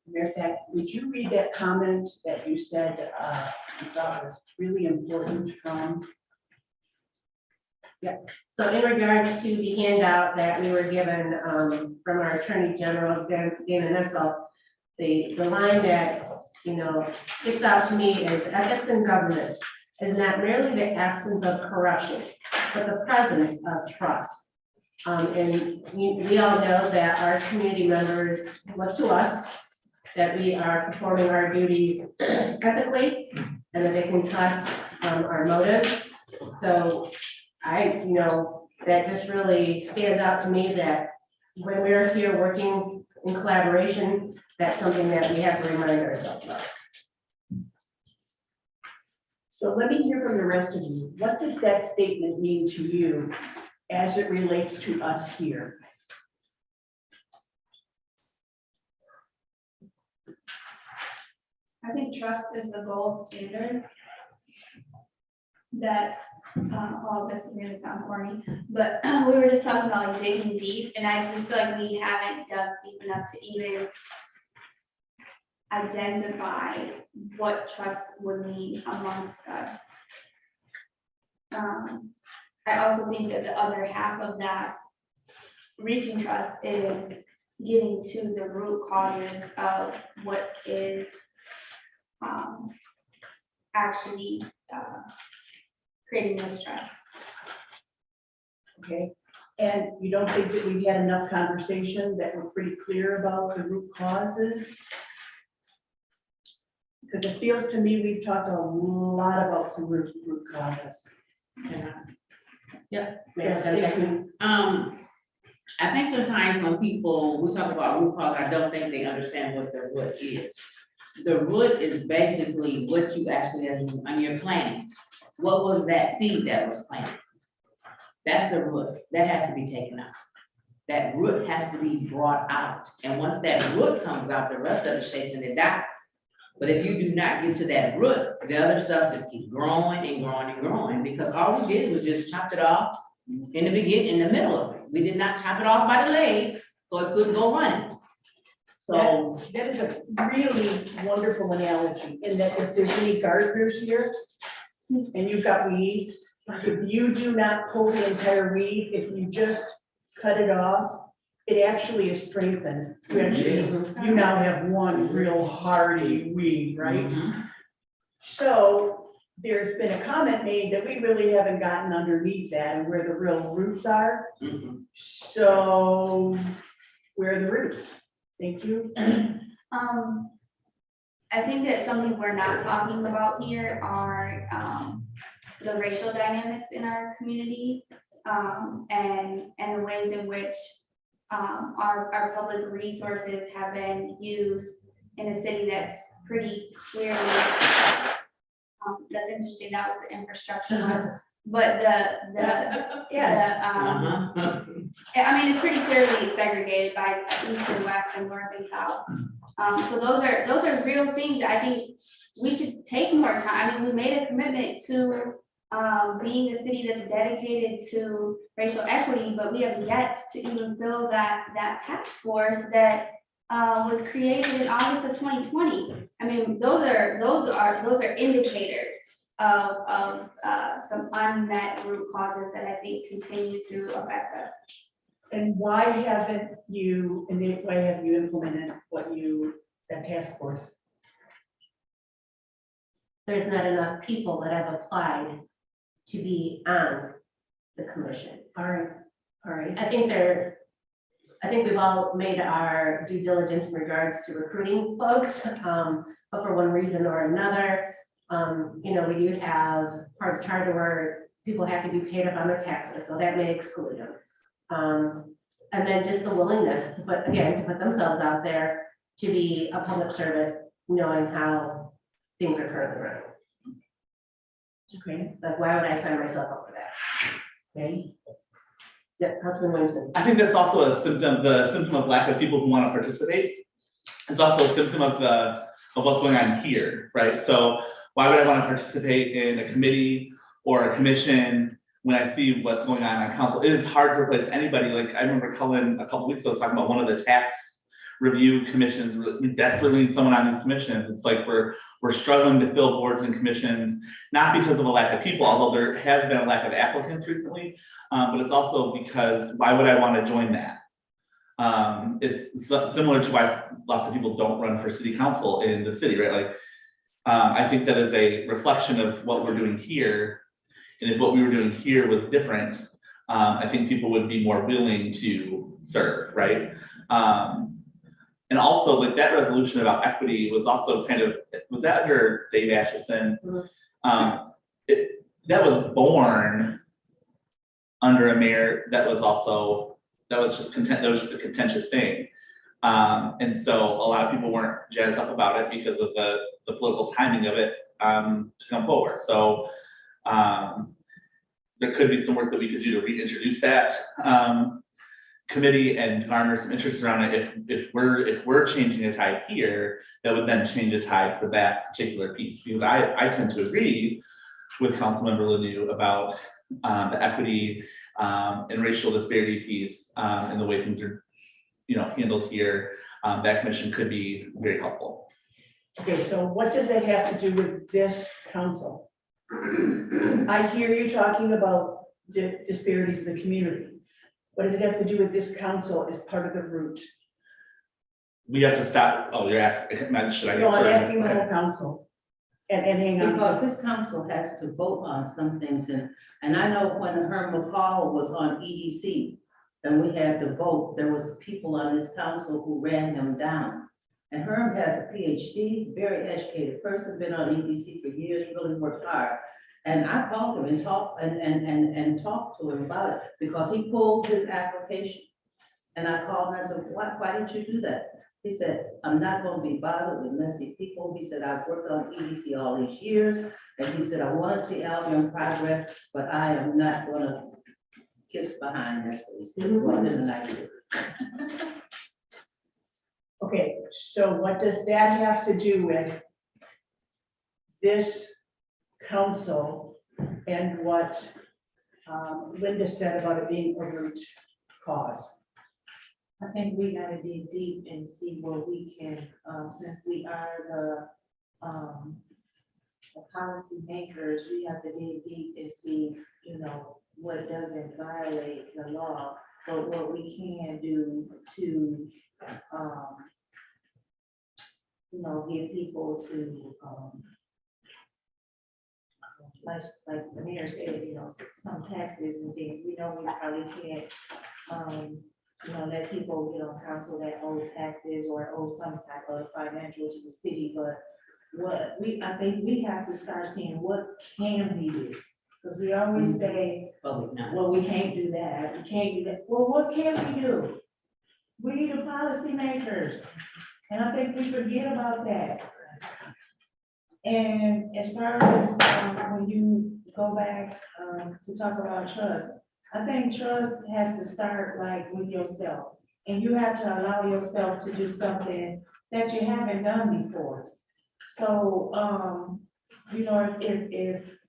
matter of fact, would you read that comment that you said you thought was really important from? So in regards to the handout that we were given from our Attorney General, Dana Nessel, the line that, you know, sticks out to me is ethics in government is not merely the absence of corruption, but the presence of trust. And we all know that our community members look to us, that we are performing our duties ethically, and that they can trust our motive. So you know, that just really stands out to me that when we're here working in collaboration, that's something that we have to remind ourselves of. So let me hear from the rest of you. What does that statement mean to you as it relates to us here? I think trust is the gold standard. That, all of this is gonna sound corny, but we were just talking about like digging deep, and I just feel like we haven't dug deep enough to even identify what trust would mean amongst us. I also think that the other half of that reaching trust is getting to the root causes of what is actually creating mistrust. Okay, and you don't think that we've had enough conversation that we're pretty clear about the root causes? Because it feels to me we've talked a lot about some root causes. Yes, thank you. I think sometimes when we talk about root cause, I don't think they understand what the root is. The root is basically what you actually are doing on your planning. What was that seed that was planted? That's the root. That has to be taken out. That root has to be brought out. And once that root comes out, the rest of the shakes and it dies. But if you do not get to that root, the other stuff just keeps growing and growing and growing, because all we did was just chop it off in the beginning, in the middle of it. We did not chop it off by the legs, so it couldn't go running. So That is a really wonderful analogy, in that if there's any gardeners here and you've got weeds, if you do not pull the entire weed, if you just cut it off, it actually is strengthened. You now have one real hardy weed, right? Mhm. So there's been a comment made that we really haven't gotten underneath that and where the real roots are. Mhm. So where are the roots? Thank you. I think that something we're not talking about here are the racial dynamics in our community, and the ways in which our public resources have been used in a city that's pretty clearly, that's interesting, that was the infrastructure one. But Yes. I mean, it's pretty clearly segregated by east and west and north and south. So those are real things that I think we should take more time. I mean, we made a commitment to being a city that's dedicated to racial equity, but we have yet to even fill that task force that was created in August of 2020. I mean, those are indicators of some unmet root causes that I think continue to affect us. And why haven't you implemented that task force? There's not enough people that have applied to be on the commission. All right. I think we've all made our due diligence in regards to recruiting folks, but for one reason or another, we do have part of the charter where people have to be paid up on their taxes, so that may exclude them. And then just the willingness to put themselves out there to be a public servant, knowing how things are currently running. Okay. Like, why would I sign myself up for that? Okay. Yeah, Councilman Williamson. I think that's also a symptom, the symptom of lack of people who want to participate. It's also a symptom of what's going on here, right? So why would I want to participate in a committee or a commission when I see what's going on council? It is hard to replace anybody. Like, I remember Cullen a couple weeks ago talking about one of the tax review commissions. We desperately need someone on these commissions. It's like we're struggling to fill boards and commissions, not because of a lack of people, although there has been a lack of applicants recently, but it's also because why would I want to join that? It's similar to why lots of people don't run for city council in the city, right? Like, I think that is a reflection of what we're doing here. And if what we were doing here was different, I think people would be more willing to serve, right? And also, like, that resolution about equity was also was that under Dave Asheson? That was born under a mayor that was just a contentious thing. And so a lot of people weren't jazzed up about it because of the political timing of it to come forward. So there could be some work that we could do to reintroduce that committee and garner some interest around it. If we're changing a tide here, that would then change a tide for that particular piece. Because I tend to agree with Councilmember Lanu about the equity and racial disparity piece and the way things are handled here. That commission could be very helpful. Okay, so what does that have to do with this council? I hear you talking about disparities in the community. What does it have to do with this council as part of the root? We have to stop. Oh, you're asking, should I? No, I'm sorry. asking the whole council. And hang on. Because this council has to vote on some things, and I know when Herm McCall was on EDC, and we had to vote, there was people on this council who ran him down. And Herm has a PhD, very educated person, been on EDC for years, really worked hard. And I called him and talked to him about it because he pulled his application. And I called him and I said, why did you do that? He said, I'm not going to be bothered with messy people. He said, I've worked on EDC all these years. And he said, I want to see Albion progress, but I am not going to kiss behind. That's what he said. Well, didn't like it. Okay, so what does that have to do with this council and what Linda said about it being a root cause? I think we gotta dig deep and see what we can, since we are the policy makers, we have to dig deep and see, what doesn't violate the law, but what we can do to, get people to, like the mayor said, some taxes and things, we know we probably can't, let people, council that owe taxes or owe some type of financial to the city, but I think we have to start seeing what can we do? Because we always say, well, we can't do that, we can't do that. Well, what can we do? We the policymakers, and I think we forget about that. And as far as when you go back to talk about trust, I think trust has to start like with yourself, and you have to allow yourself to do something that you haven't done before. So,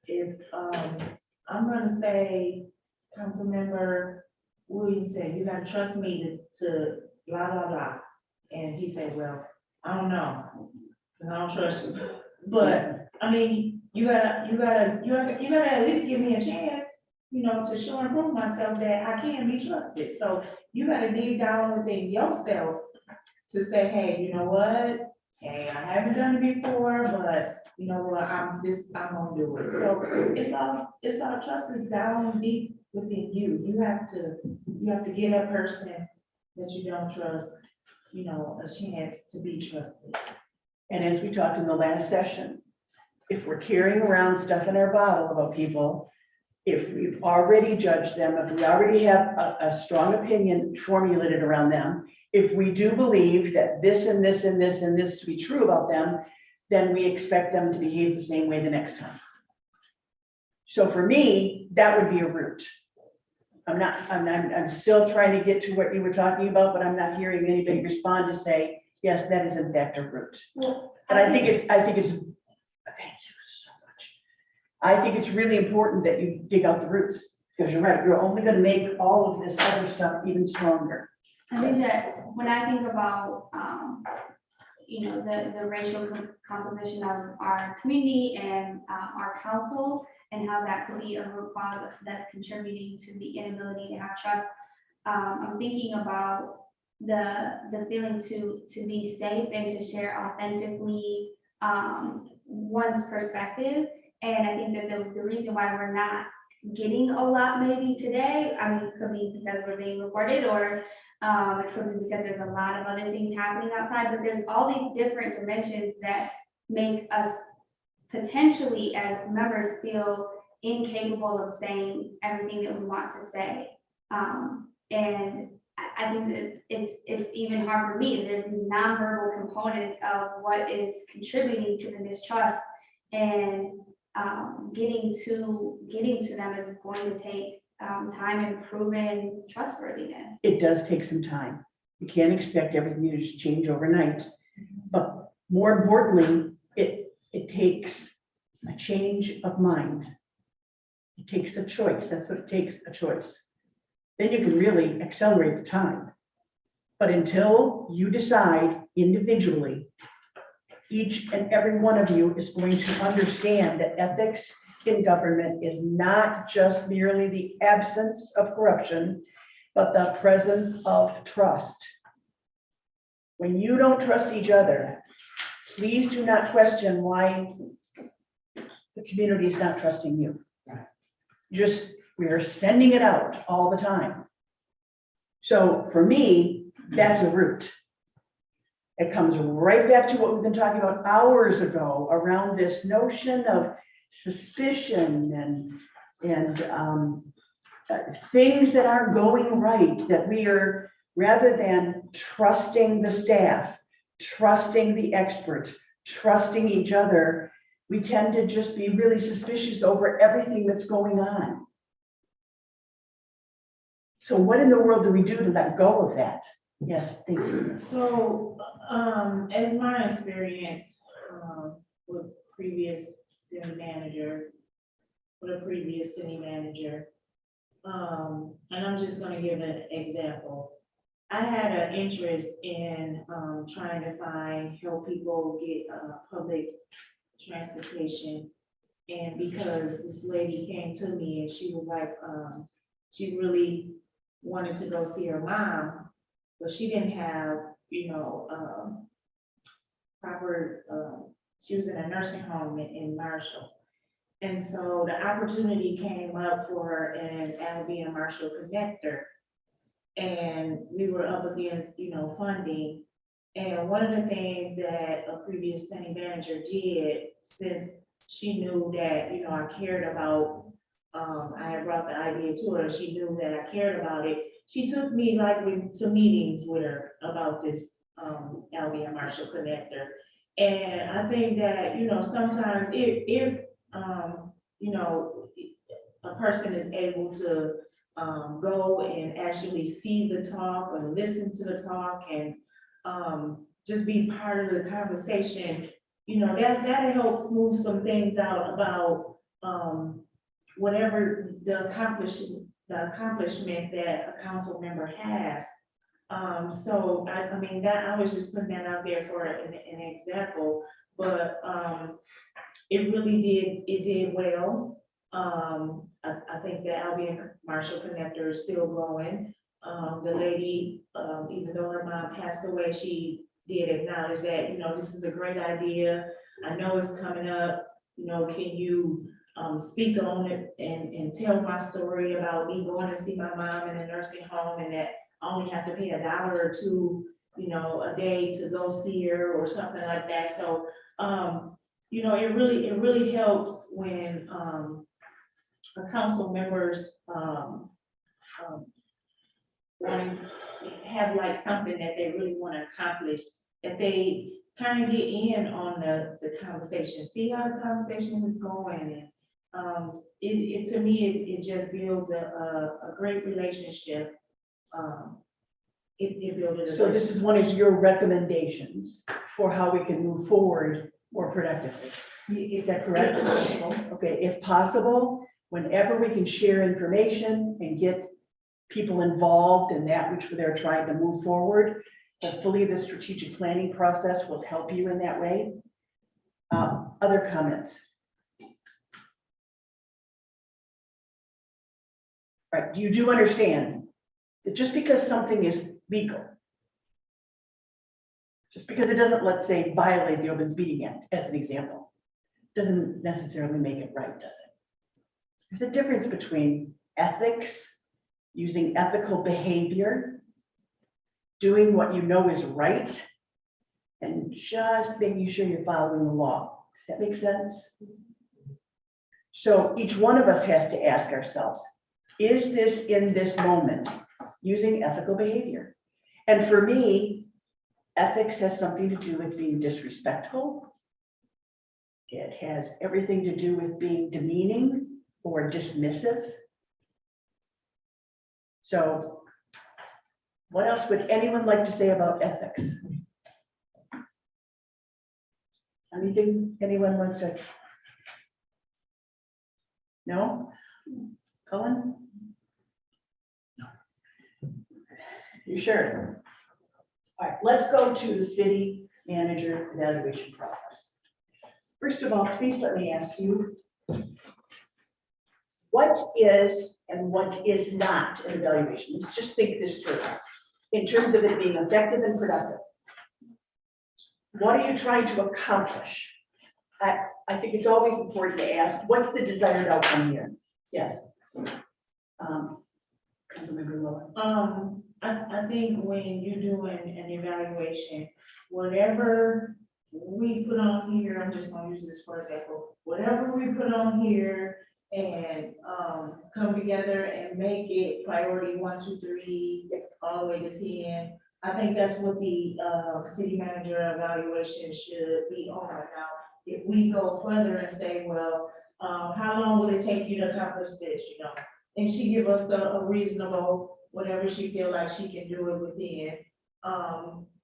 if I'm gonna say, Councilmember Williams said, you gotta trust me to blah, blah, blah. And he said, well, I don't know, 'cause I don't trust you. But, I mean, you gotta at least give me a chance, you know, to show and prove myself that I can be trusted. So you gotta dig down within yourself to say, hey, you know what? Hey, I haven't done it before, but you know what, I'm gonna do it. So it's all trust is down deep within you. You have to give that person that you don't trust, you know, a chance to be trusted. And as we talked in the last session, if we're carrying around stuff in our bottle about people, if we've already judged them, if we already have a strong opinion formulated around them, if we do believe that this and this and this and this to be true about them, then we expect them to behave the same way the next time. So for me, that would be a root. I'm still trying to get to what you were talking about, but I'm not hearing anybody respond to say, yes, that is in fact a root. And I think it's, thank you so much. I think it's really important that you dig out the roots, because you're right, you're only gonna make all of this other stuff even stronger. I think that when I think about, you know, the racial composition of our community and our council, and how that could be a root cause that's contributing to the inability to have trust. I'm thinking about the feeling to be safe and to share authentically one's perspective. And I think that the reason why we're not getting a lot maybe today, I mean, it could be because we're being recorded, or it could be because there's a lot of other things happening outside, but there's all these different dimensions that make us potentially as members feel incapable of saying everything that we want to say. And I think that it's even hard for me. There's these nonverbal components of what is contributing to the mistrust, and getting to them is going to take time and proven trustworthiness. It does take some time. You can't expect everything to just change overnight. But more importantly, it takes a change of mind. It takes a choice. That's what it takes, a choice. Then you can really accelerate the time. But until you decide individually, each and every one of you is going to understand that ethics in government is not just merely the absence of corruption, but the presence of trust. When you don't trust each other, please do not question why the community is not trusting you. Just, we are sending it out all the time. So for me, that's a root. It comes right back to what we've been talking about hours ago around this notion of suspicion and things that aren't going right, that we are, rather than trusting the staff, trusting the experts, trusting each other, we tend to just be really suspicious over everything that's going on. So what in the world do we do to let go of that? Yes, thank you. So, as my experience, with previous city manager, and I'm just gonna give an example. I had an interest in, trying to help people get, public transportation. And because this lady came to me and she was like, she really wanted to go see her mom, but she didn't have, you know, proper, she was in a nursing home in Marshall. And so the opportunity came up for her in Albion Marshall Connector. And we were up against, you know, funding. And one of the things that a previous city manager did, since she knew that, you know, I cared about, I had brought the idea to her, she knew that I cared about it. She took me to meetings with her about this Albion Marshall Connector. And I think that, you know, sometimes if you know, a person is able to go and actually see the talk or listen to the talk and just be part of the conversation, you know, that'll help smooth some things out about whatever the accomplishment that a council member has. So I mean, that, I was just putting that out there for an example, but, it did well. I think the Albion Marshall Connector is still growing. The lady, even though her mom passed away, she did acknowledge that, you know, this is a great idea. I know it's coming up, you know, can you speak on it and tell my story about me going to see my mom in a nursing home and that I only have to pay $1 or $2, you know, a day to go see her or something like that. So, you know, it really helps when the council members want to have like something that they really want to accomplish, that they kind of get in on the conversation, see how the conversation is going. And to me, it just builds a great relationship. It builds a. So this is one of your recommendations for how we can move forward more productively. Is that correct? If possible. Okay, if possible, whenever we can share information and get people involved in that which they're trying to move forward, hopefully the strategic planning process will help you in that way. Other comments? Right, you do understand that just because something is legal, just because it doesn't, let's say, violate the Open Meeting Act, as an example, doesn't necessarily make it right, does it? There's a difference between ethics, using ethical behavior, doing what you know is right, and just making sure you're following the law. Does that make sense? So each one of us has to ask ourselves, is this in this moment using ethical behavior? And for me, ethics has something to do with being disrespectful. It has everything to do with being demeaning or dismissive. So what else would anyone like to say about ethics? Anything anyone wants to? No? Colin? No. You sure? All right, let's go to the city manager evaluation process. First of all, please let me ask you, what is and what is not an evaluation? Let's just think this through in terms of it being effective and productive. What are you trying to accomplish? I think it's always important to ask, what's the desired outcome here? Yes. Councilmember Lowe. I think when you're doing an evaluation, whatever we put on here, I'm just gonna use this for example, whatever we put on here and come together and make it priority 1, 2, 3, all the way to 10. I think that's what the city manager evaluation should be on. Now, if we go further and say, well, how long will it take you to accomplish this, you know? And she give us a reasonable, whatever she feel like she can do it within,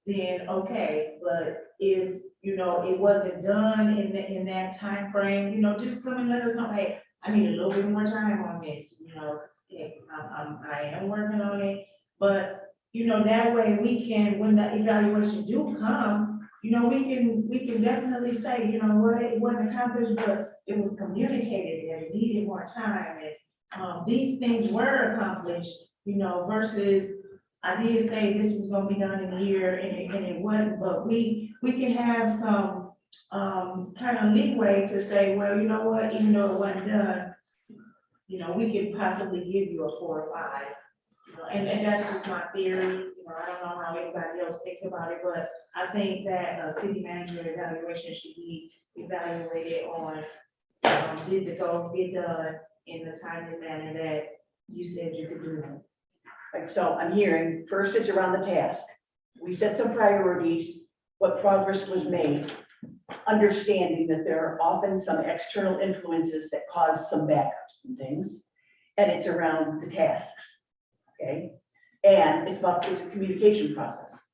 then okay. But if, you know, it wasn't done in that time frame, you know, just come and let us know, hey, I need a little bit more time on this, you know, 'cause I am working on it. But, you know, that way we can, when the evaluation do come, you know, we can definitely say, you know what, it wasn't accomplished, but it was communicated and it needed more time. And these things were accomplished, you know, versus I did say this was gonna be done in a year and it wasn't, but we can have some kind of leeway to say, well, you know what, even though it wasn't done, you know, we could possibly give you a 4 or 5. You know, and that's just my theory. You know, I don't know how anybody else thinks about it, but I think that a city manager evaluation should be evaluated on, did the goals get done in the timely manner that you said you could do them. Right, so I'm hearing, first it's around the task. We set some priorities, what progress was made, understanding that there are often some external influences that cause some backups and things, and it's around the tasks, okay? And it's a communication process.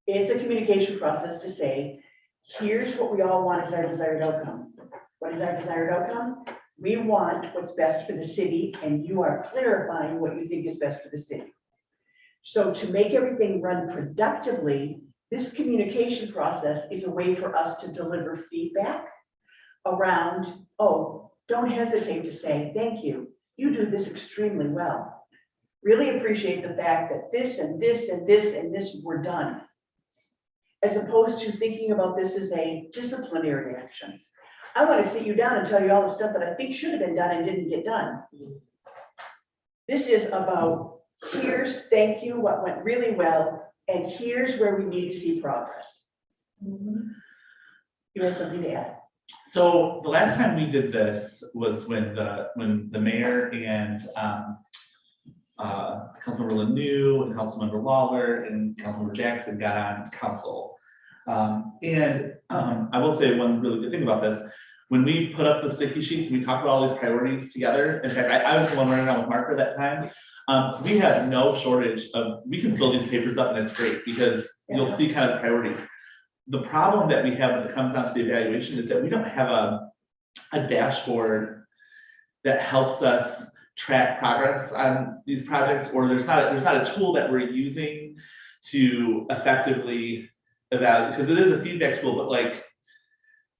It's a communication process to say, here's what we all want as our desired outcome. What is our desired outcome? We want what's best for the city, and you are clarifying what you think is best for the city. So to make everything run productively, this communication process is a way for us to deliver feedback around, oh, don't hesitate to say, thank you. You do this extremely well. Really appreciate the fact that this and this and this and this were done. As opposed to thinking about this as a disciplinary action. I want to sit you down and tell you all the stuff that I think should have been done and didn't get done. This is about, here's, thank you, what went really well, and here's where we need to see progress. You had something to add? So the last time we did this was when the mayor and Councilmember Lanu and Councilmember Lawler and Councilmember Jackson got on council. I will say one really good thing about this, when we put up the sticky sheets, and we talked about all these priorities together. In fact, I was the one running around with Mark at that time. We have no shortage of, we can fill these papers up and it's great because you'll see kind of the priorities. The problem that we have when it comes down to the evaluation is that we don't have a dashboard that helps us track progress on these projects, or there's not a tool that we're using to effectively evaluate, because it is a feedback tool, but like,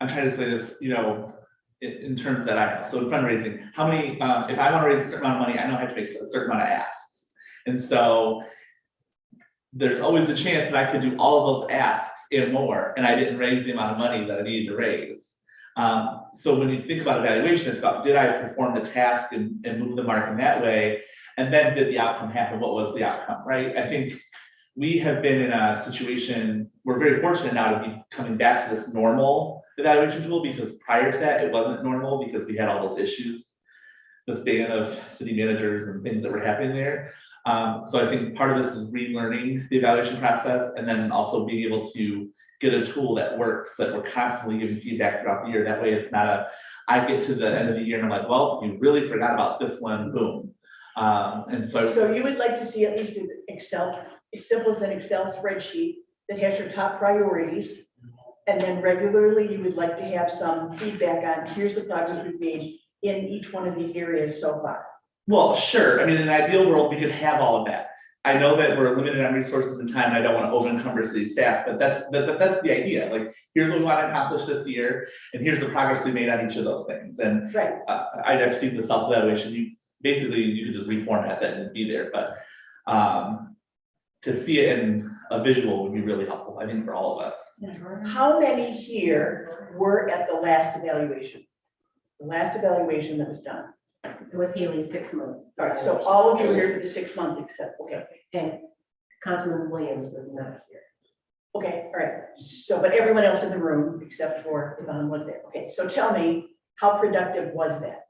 I'm trying to explain this, you know, in terms that I know. So in fundraising, how many, if I want to raise a certain amount of money, I know I have to make a certain amount of asks. And so there's always a chance that I could do all of those asks and more, and I didn't raise the amount of money that I needed to raise. So when you think about evaluation, it's about, did I perform the task and move the mark in that way? And then did the outcome happen? What was the outcome, right? I think we have been in a situation, we're very fortunate now to be coming back to this normal evaluation tool, because prior to that, it wasn't normal because we had all those issues, the span of city managers and things that were happening there. So I think part of this is relearning the evaluation process, and then also being able to get a tool that works, that we're constantly giving feedback throughout the year. That way it's not I get to the end of the year and I'm like, well, you really forgot about this one, boom. And so you would like to see at least an Excel, as simple as an Excel spreadsheet that has your top priorities. And then regularly you would like to have some feedback on, here's the progress we've made in each one of these areas so far. Well, sure. I mean, in an ideal world, we could have all of that. I know that we're limited on resources and time, and I don't want to over encumber city staff, but that's the idea. Like, here's what we want to accomplish this year, and here's the progress we made on each of those things. And Right. I've seen the self-evaluation. You could just reformat that and be there, but to see it in a visual would be really helpful, I think, for all of us. How many here were at the last evaluation? The last evaluation that was done? It was Haley's 6 month. All right, so all of you were here for the 6 month except, okay. And Councilman Williams was not here. Okay, all right. So, but everyone else in the room except for Yvonne was there. Okay, so tell me, how productive was that?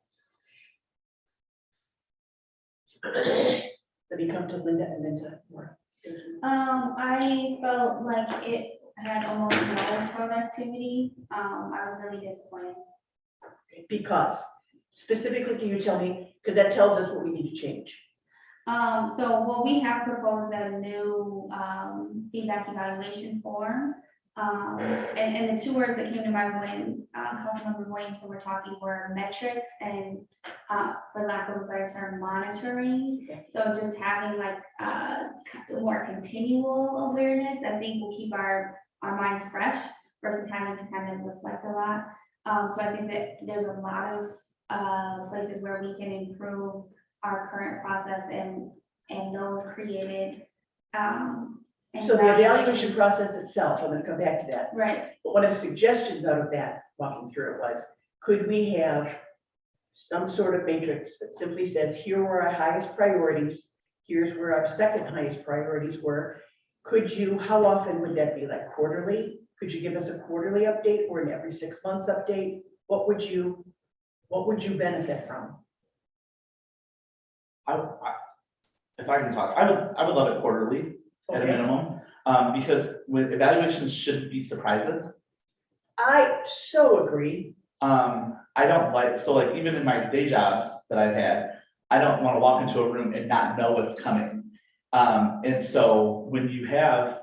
Let me come to Linda and then to Laura. Thank you. I felt like it had almost no productivity. I was really disappointed. Okay, because specifically, can you tell me, because that tells us what we need to change. So we have proposed a new feedback evaluation form. And the two words that came to mind when Councilmember Williamson were talking were metrics and, for lack of a better term, monitoring. So just having like more continual awareness, I think will keep our minds fresh versus having to kind of reflect a lot. So I think that there's a lot of places where we can improve our current process and those created. So the evaluation process itself, I'm going to come back to that. Right. But one of the suggestions out of that, walking through it, was, could we have some sort of matrix that simply says, here were our highest priorities, here's where our second highest priorities were. Could you, how often would that be, like quarterly? Could you give us a quarterly update or an every 6 months update? What would you benefit from? If I can talk, I would love it quarterly at a minimum, because when evaluations shouldn't be surprises. I so agree. I don't like, so like even in my day jobs that I've had, I don't want to walk into a room and not know what's coming. And so when you have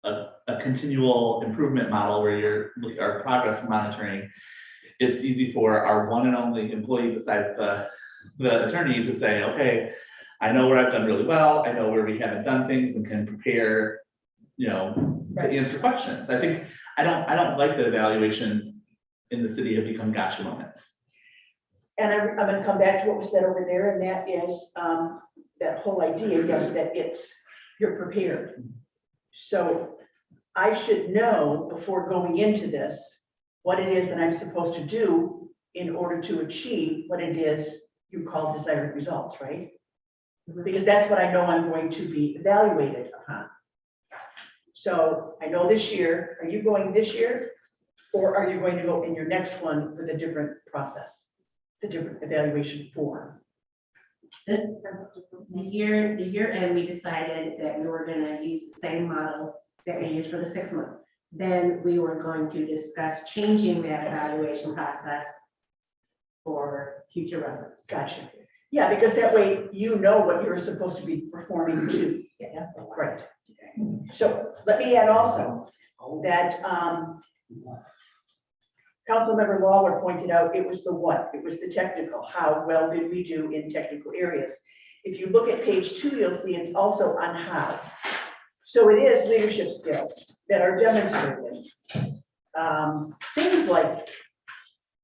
a continual improvement model where you're looking at progress monitoring, it's easy for our one and only employee besides the attorney to say, okay, I know where I've done really well, I know where we haven't done things and can prepare, to answer questions. I think, I don't like the evaluations in the city have become gotcha moments. And I'm gonna come back to what was said over there, and that is, that whole idea, yes, that you're prepared. So I should know before going into this, what it is that I'm supposed to do in order to achieve what it is you call desired results, right? Because that's what I know I'm going to be evaluated upon. So I know this year, are you going this year? Or are you going to go in your next one with a different process, the different evaluation form? This, the year end, we decided that we were gonna use the same model that we used for the 6 month. Then we were going to discuss changing that evaluation process for future reference. Gotcha. Yeah, because that way you know what you're supposed to be performing to. Yeah, that's the one. Right. So let me add also that Councilmember Lawler pointed out it was the what, it was the technical, how well did we do in technical areas. If you look at page 2, you'll see it's also on how. So it is leadership skills that are demonstrated. Things like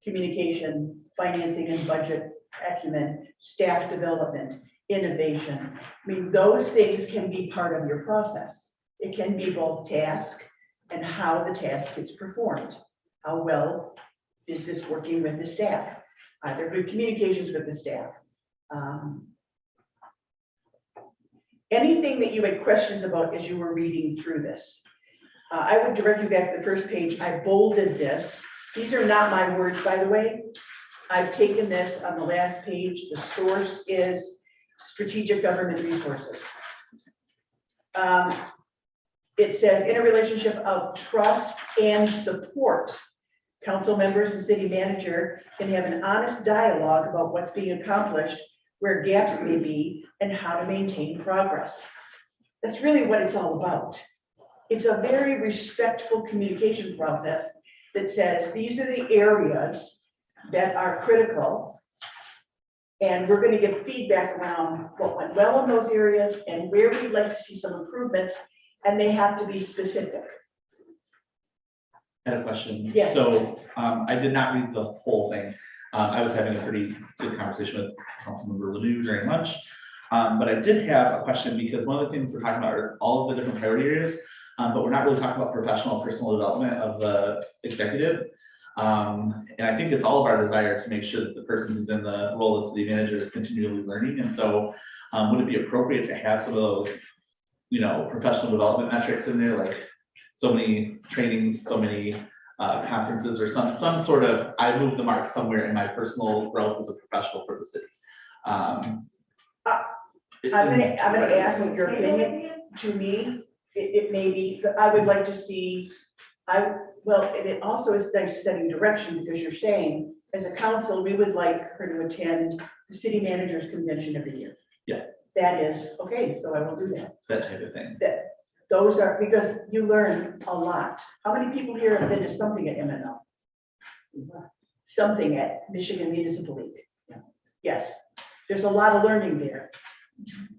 communication, financing and budget acumen, staff development, innovation. I mean, those things can be part of your process. It can be both task and how the task gets performed. How well is this working with the staff? Are there good communications with the staff? Anything that you had questions about as you were reading through this? I would direct you back to the first page. I bolded this. These are not my words, by the way. I've taken this on the last page. The source is Strategic Government Resources. It says, in a relationship of trust and support, council members and city manager can have an honest dialogue about what's being accomplished, where gaps may be, and how to maintain progress. That's really what it's all about. It's a very respectful communication process that says, these are the areas that are critical, and we're going to get feedback around what went well in those areas and where we'd like to see some improvements, and they have to be specific. I had a question. Yes. So I did not read the whole thing. I was having a pretty good conversation with Councilmember Ledoux during lunch. But I did have a question because one of the things we're talking about are all of the different priority areas, but we're not really talking about professional and personal development of the executive. And I think it's all of our desire to make sure that the person who's in the role of city manager is continually learning. And so would it be appropriate to have some of those, professional development metrics in there, like so many trainings, so many conferences, or some sort of, I moved the mark somewhere in my personal growth as a professional for the city. I'm gonna ask your opinion. To me, it may be, but I would like to see, well, and it also is nice setting direction, because you're saying, as a council, we would like her to attend the city managers convention every year. Yeah. That is, okay, so I will do that. That type of thing. Those are, because you learn a lot. How many people here have been to something at MNO? Something at Michigan Municipal League? Yes, there's a lot of learning there.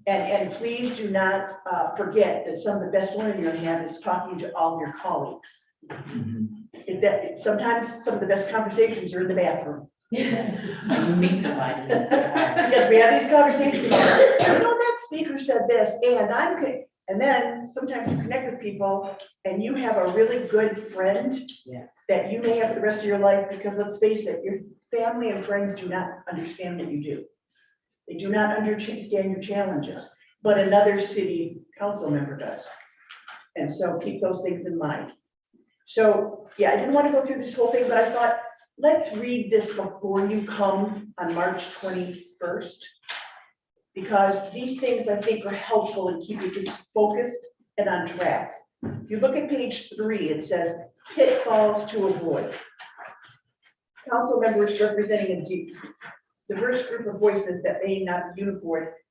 And please do not forget that some of the best learning you have is talking to all your colleagues. Sometimes some of the best conversations are in the bathroom. Yes. You meet somebody. Because we have these conversations. That speaker said this, and I'm good. And then sometimes you connect with people and you have a really good friend that you may have for the rest of your life, because let's face it, your family and friends do not understand what you do. They do not understand your challenges, but another city council member does. And so keep those things in mind. So yeah, I didn't want to go through this whole thing, but I thought, let's read this before you come on March 21st. Because these things I think are helpful in keeping this focused and on track. If you look at page 3, it says pitfalls to avoid. Council members representing a diverse group of voices that may not be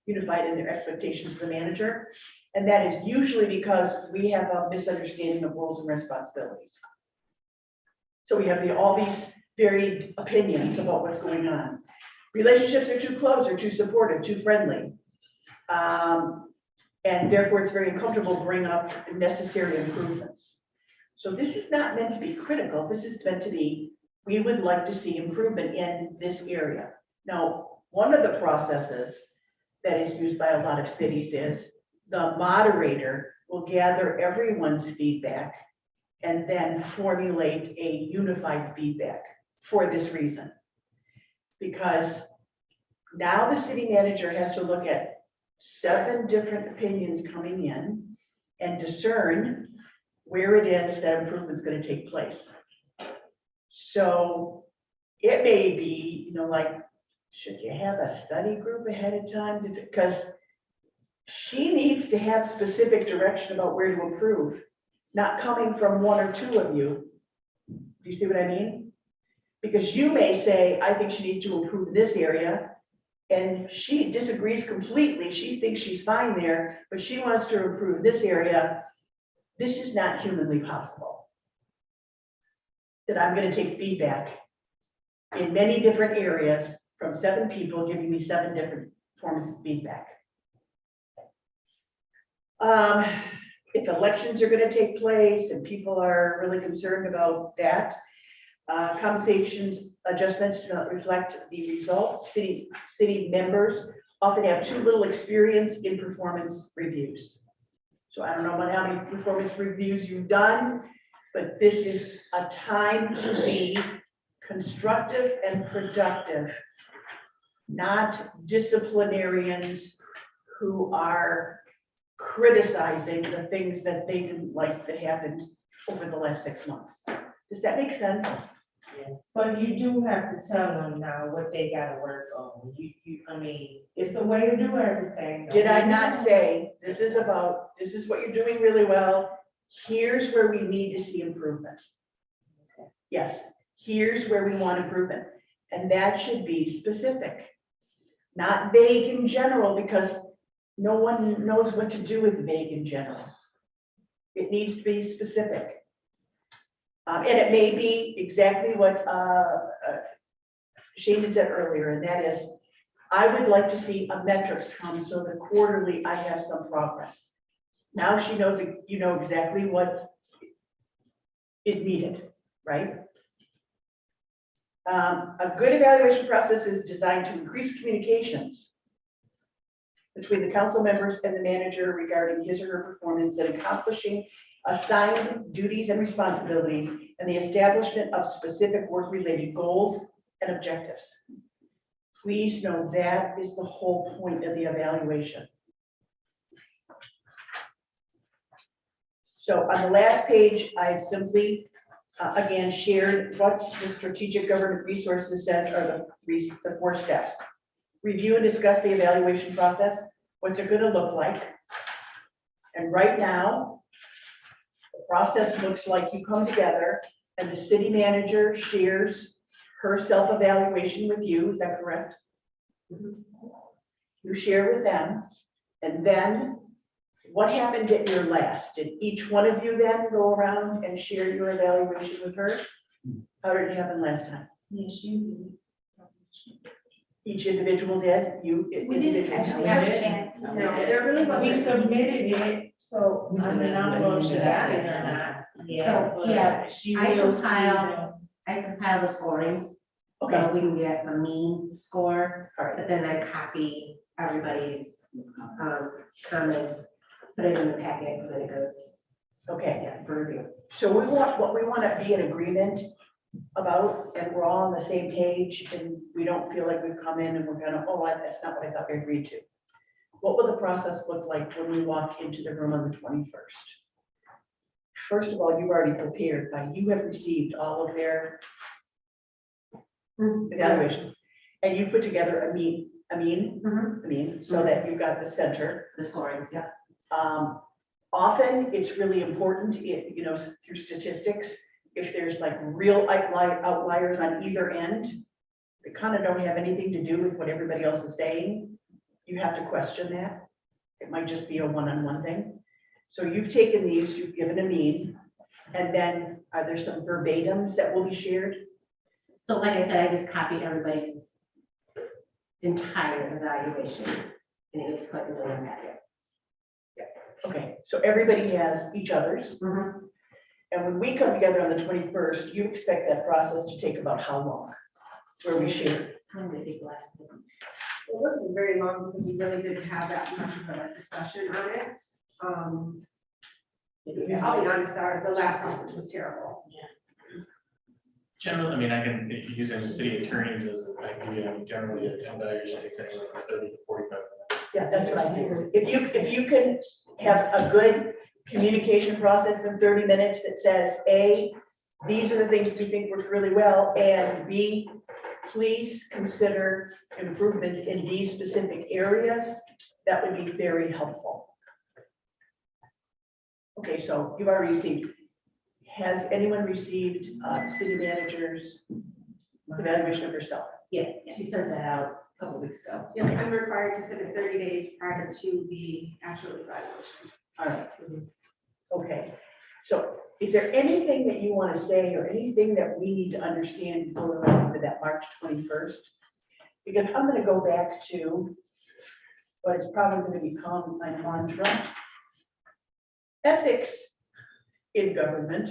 unified in their expectations of the manager. And that is usually because we have a misunderstanding of roles and responsibilities. So we have all these varied opinions about what's going on. Relationships are too close or too supportive, too friendly. And therefore, it's very uncomfortable to bring up necessary improvements. So this is not meant to be critical. This is meant to be, we would like to see improvement in this area. Now, one of the processes that is used by a lot of cities is the moderator will gather everyone's feedback and then formulate a unified feedback for this reason. Because now the city manager has to look at 7 different opinions coming in and discern where it is that improvement's going to take place. So it may be, like, should you have a study group ahead of time? Because she needs to have specific direction about where to improve, not coming from 1 or 2 of you. Do you see what I mean? Because you may say, I think she needs to improve in this area, and she disagrees completely. She thinks she's fine there, but she wants to improve this area. This is not humanly possible. That I'm going to take feedback in many different areas from 7 people giving me 7 different forms of feedback. If elections are going to take place and people are really concerned about that, compensations adjustments do not reflect the results. City members often have too little experience in performance reviews. So I don't know about how many performance reviews you've done, but this is a time to be constructive and productive, not disciplinarians who are criticizing the things that they didn't like that happened over the last 6 months. Does that make sense? But you do have to tell them now what they gotta work on. I mean, it's the way to do everything. Did I not say, this is what you're doing really well, here's where we need to see improvement? Yes, here's where we want improvement. And that should be specific, not vague in general, because no one knows what to do with vague in general. It needs to be specific. And it may be exactly what Shane had said earlier, and that is, I would like to see a metrics come so that quarterly I have some progress. Now she knows, exactly what is needed, right? A good evaluation process is designed to increase communications between the council members and the manager regarding his or her performance in accomplishing assigned duties and responsibilities and the establishment of specific work-related goals and objectives. Please know that is the whole point of the evaluation. So on the last page, I've simply, again, shared what the strategic government resources says are the 4 steps. Review and discuss the evaluation process. What's it going to look like? And right now, the process looks like you come together and the city manager shares her self-evaluation with you. Is that correct? You share with them. And then what happened at your last? Did each one of you then go around and share your evaluation with her? How did it happen last time? Yes, you Each individual did? You We didn't actually have a chance. No, there really do. We wasn't. submitted it, so I mean, I don't know if she got it or not. Yeah, So, yeah, but she I will compile the scorings, Okay. so we can get a mean score, All right. but then I copy everybody's comments, put it in the packet, and then it goes, Okay. for review. So what we want to be in agreement about, and we're all on the same page, and we don't feel like we've come in and we're gonna, that's not what I thought we agreed to. What will the process look like when we walk into the room on the 21st? First of all, you've already prepared, you have received all of their evaluations, and you've put together a mean, so that you've got the center. The scorings, yeah. Often it's really important, through statistics, if there's like real outliers on either end, that kind of don't have anything to do with what everybody else is saying, you have to question that. It might just be a one-on-one thing. So you've taken these, you've given a mean, and then are there some verbatims that will be shared? So like I said, I just copied everybody's entire evaluation and it gets put into the packet. Okay, so everybody has each other's. Mhm. And when we come together on the 21st, you expect that process to take about how long? Where we share? It wasn't very long because we really didn't have that much of a discussion on it. I'll be honest, the last process was terrible. Generally, I mean, I can, using the city attorneys as an idea, I mean, generally, a evaluation takes anywhere from 30 to 45 minutes. Yeah, that's what I think. If you can have a good communication process in 30 minutes that says, A, these are the things we think work really well, and B, please consider improvements in these specific areas, that would be very helpful. Okay, so you've already received. Has anyone received city manager's evaluation of herself? Yeah, she sent that out a couple weeks ago. Yeah, I'm required to send it 30 days prior to the actual evaluation. All right. Okay, so is there anything that you want to say or anything that we need to understand before we're ready for that March 21st? Because I'm going to go back to what is probably going to become my mantra. Ethics in government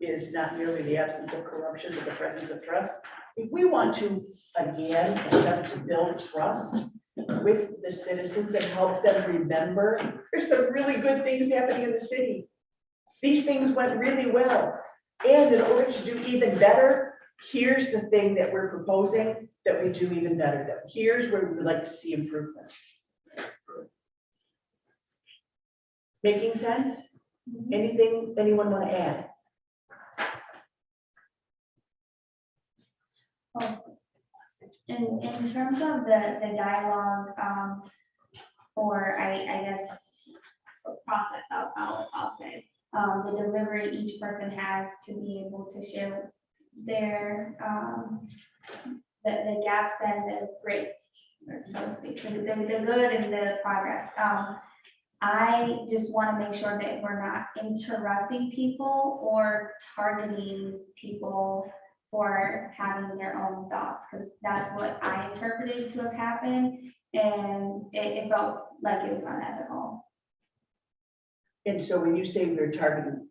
is not merely the absence of corruption, but the presence of trust. If we want to, again, attempt to build trust with the citizens and help them remember, there's some really good things happening in the city. These things went really well. And in order to do even better, here's the thing that we're proposing that we do even better. That here's where we would like to see improvement. Making sense? Anything anyone want to add? In terms of the dialogue, or I guess process, I'll say, the delivery each person has to be able to share their, the gaps and the greats, or so to speak, the good and the progress. I just want to make sure that we're not interrupting people or targeting people for having their own thoughts, because that's what I interpreted to have happened, and it felt like it was unethical. And so when you say we're targeting,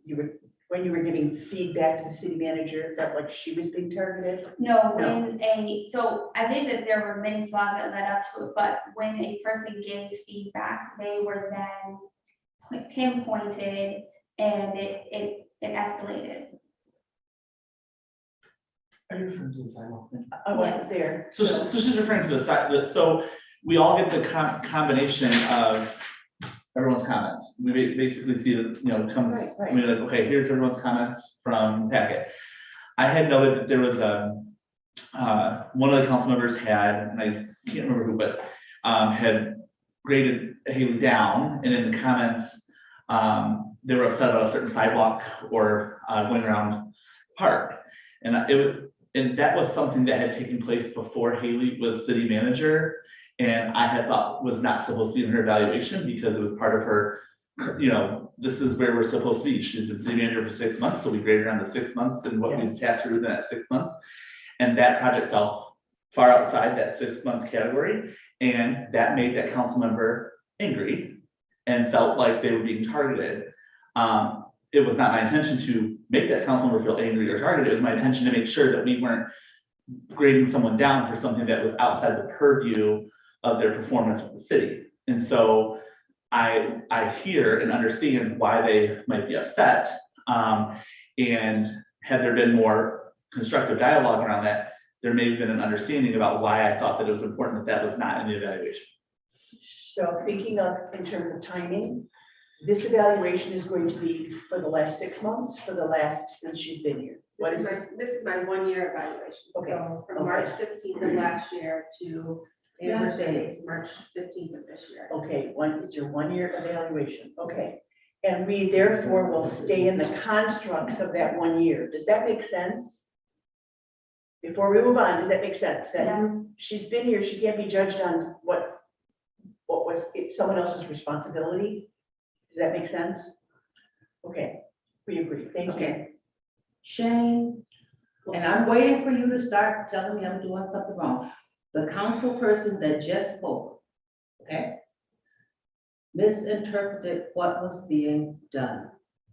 when you were giving feedback to the city manager, felt like she was being targeted? No, so I think that there were many flaws that led up to it, but when a person gave feedback, they were then pinpointed and it escalated. Are you referring to the sidewalk thing? I wasn't Yes. there. So she's referring to the side, so we all get the combination of everyone's comments. We basically see that, comes, Right. we're like, okay, here's everyone's comments from packet. I had noted that there was one of the council members had, and I can't remember who, but had graded Haley down, and in the comments, they were upset about a certain sidewalk or going around park. And and that was something that had taken place before Haley was city manager, and I had thought was not supposed to be in her evaluation because it was part of her, this is where we're supposed to be. She's been city manager for 6 months, so we graded her on the 6 months and what we Yes. tasked her with in that 6 months. And that project fell far outside that 6-month category, and that made that council member angry and felt like they were being targeted. It was not my intention to make that council member feel angry or targeted. It was my intention to make sure that we weren't grading someone down for something that was outside the purview of their performance with the city. And so I hear and understand why they might be upset. And had there been more constructive dialogue around that, there may have been an understanding about why I thought that it was important that was not in the evaluation. So thinking of in terms of timing, this evaluation is going to be for the last 6 months, for the last since she's been here. What is it? This is my 1-year evaluation. Okay, So from okay. March 15th of last year to anniversary is March 15th of this year. Okay, it's your 1-year evaluation. Okay. And we therefore will stay in the constructs of that 1 year. Does that make sense? Before we move on, does that make sense? That Yes. she's been here, she can't be judged on what was someone else's responsibility? Does that make sense? Okay, we agree. Thank you. Okay. Shane, and I'm waiting for you to start telling me I'm doing something wrong. The council person that just spoke, okay? misinterpreted what was being done.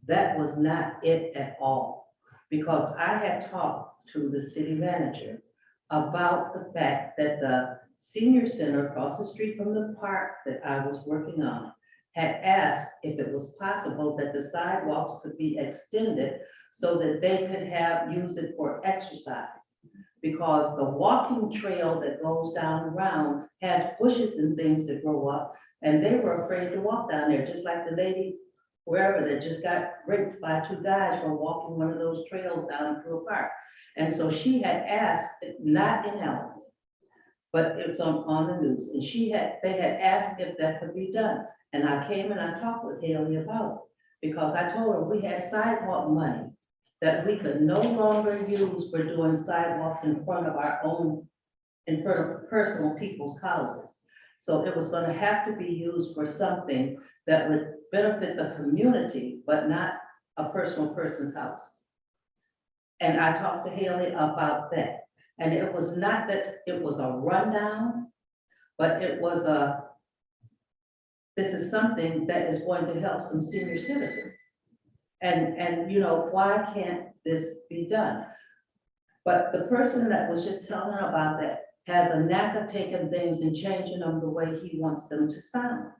That was not it at all. Because I had talked to the city manager about the fact that the senior center across the street from the park that I was working on had asked if it was possible that the sidewalks could be extended so that they could use it for exercise. Because the walking trail that goes down around has bushes and things that grow up, and they were afraid to walk down there, just like the lady wherever that just got raped by two guys for walking one of those trails down through a park. And so she had asked, not in Alabama, but it's on the news, and they had asked if that could be done. And I came and I talked with Haley about it, because I told her we had sidewalk money that we could no longer use for doing sidewalks in front of personal people's houses. So it was gonna have to be used for something that would benefit the community, but not a person's house. And I talked to Haley about that. And it was not that it was a rundown, but it was this is something that is going to help some senior citizens. And you know, why can't this be done? But the person that was just telling her about that has a knack of taking things and changing them the way he wants them to sound.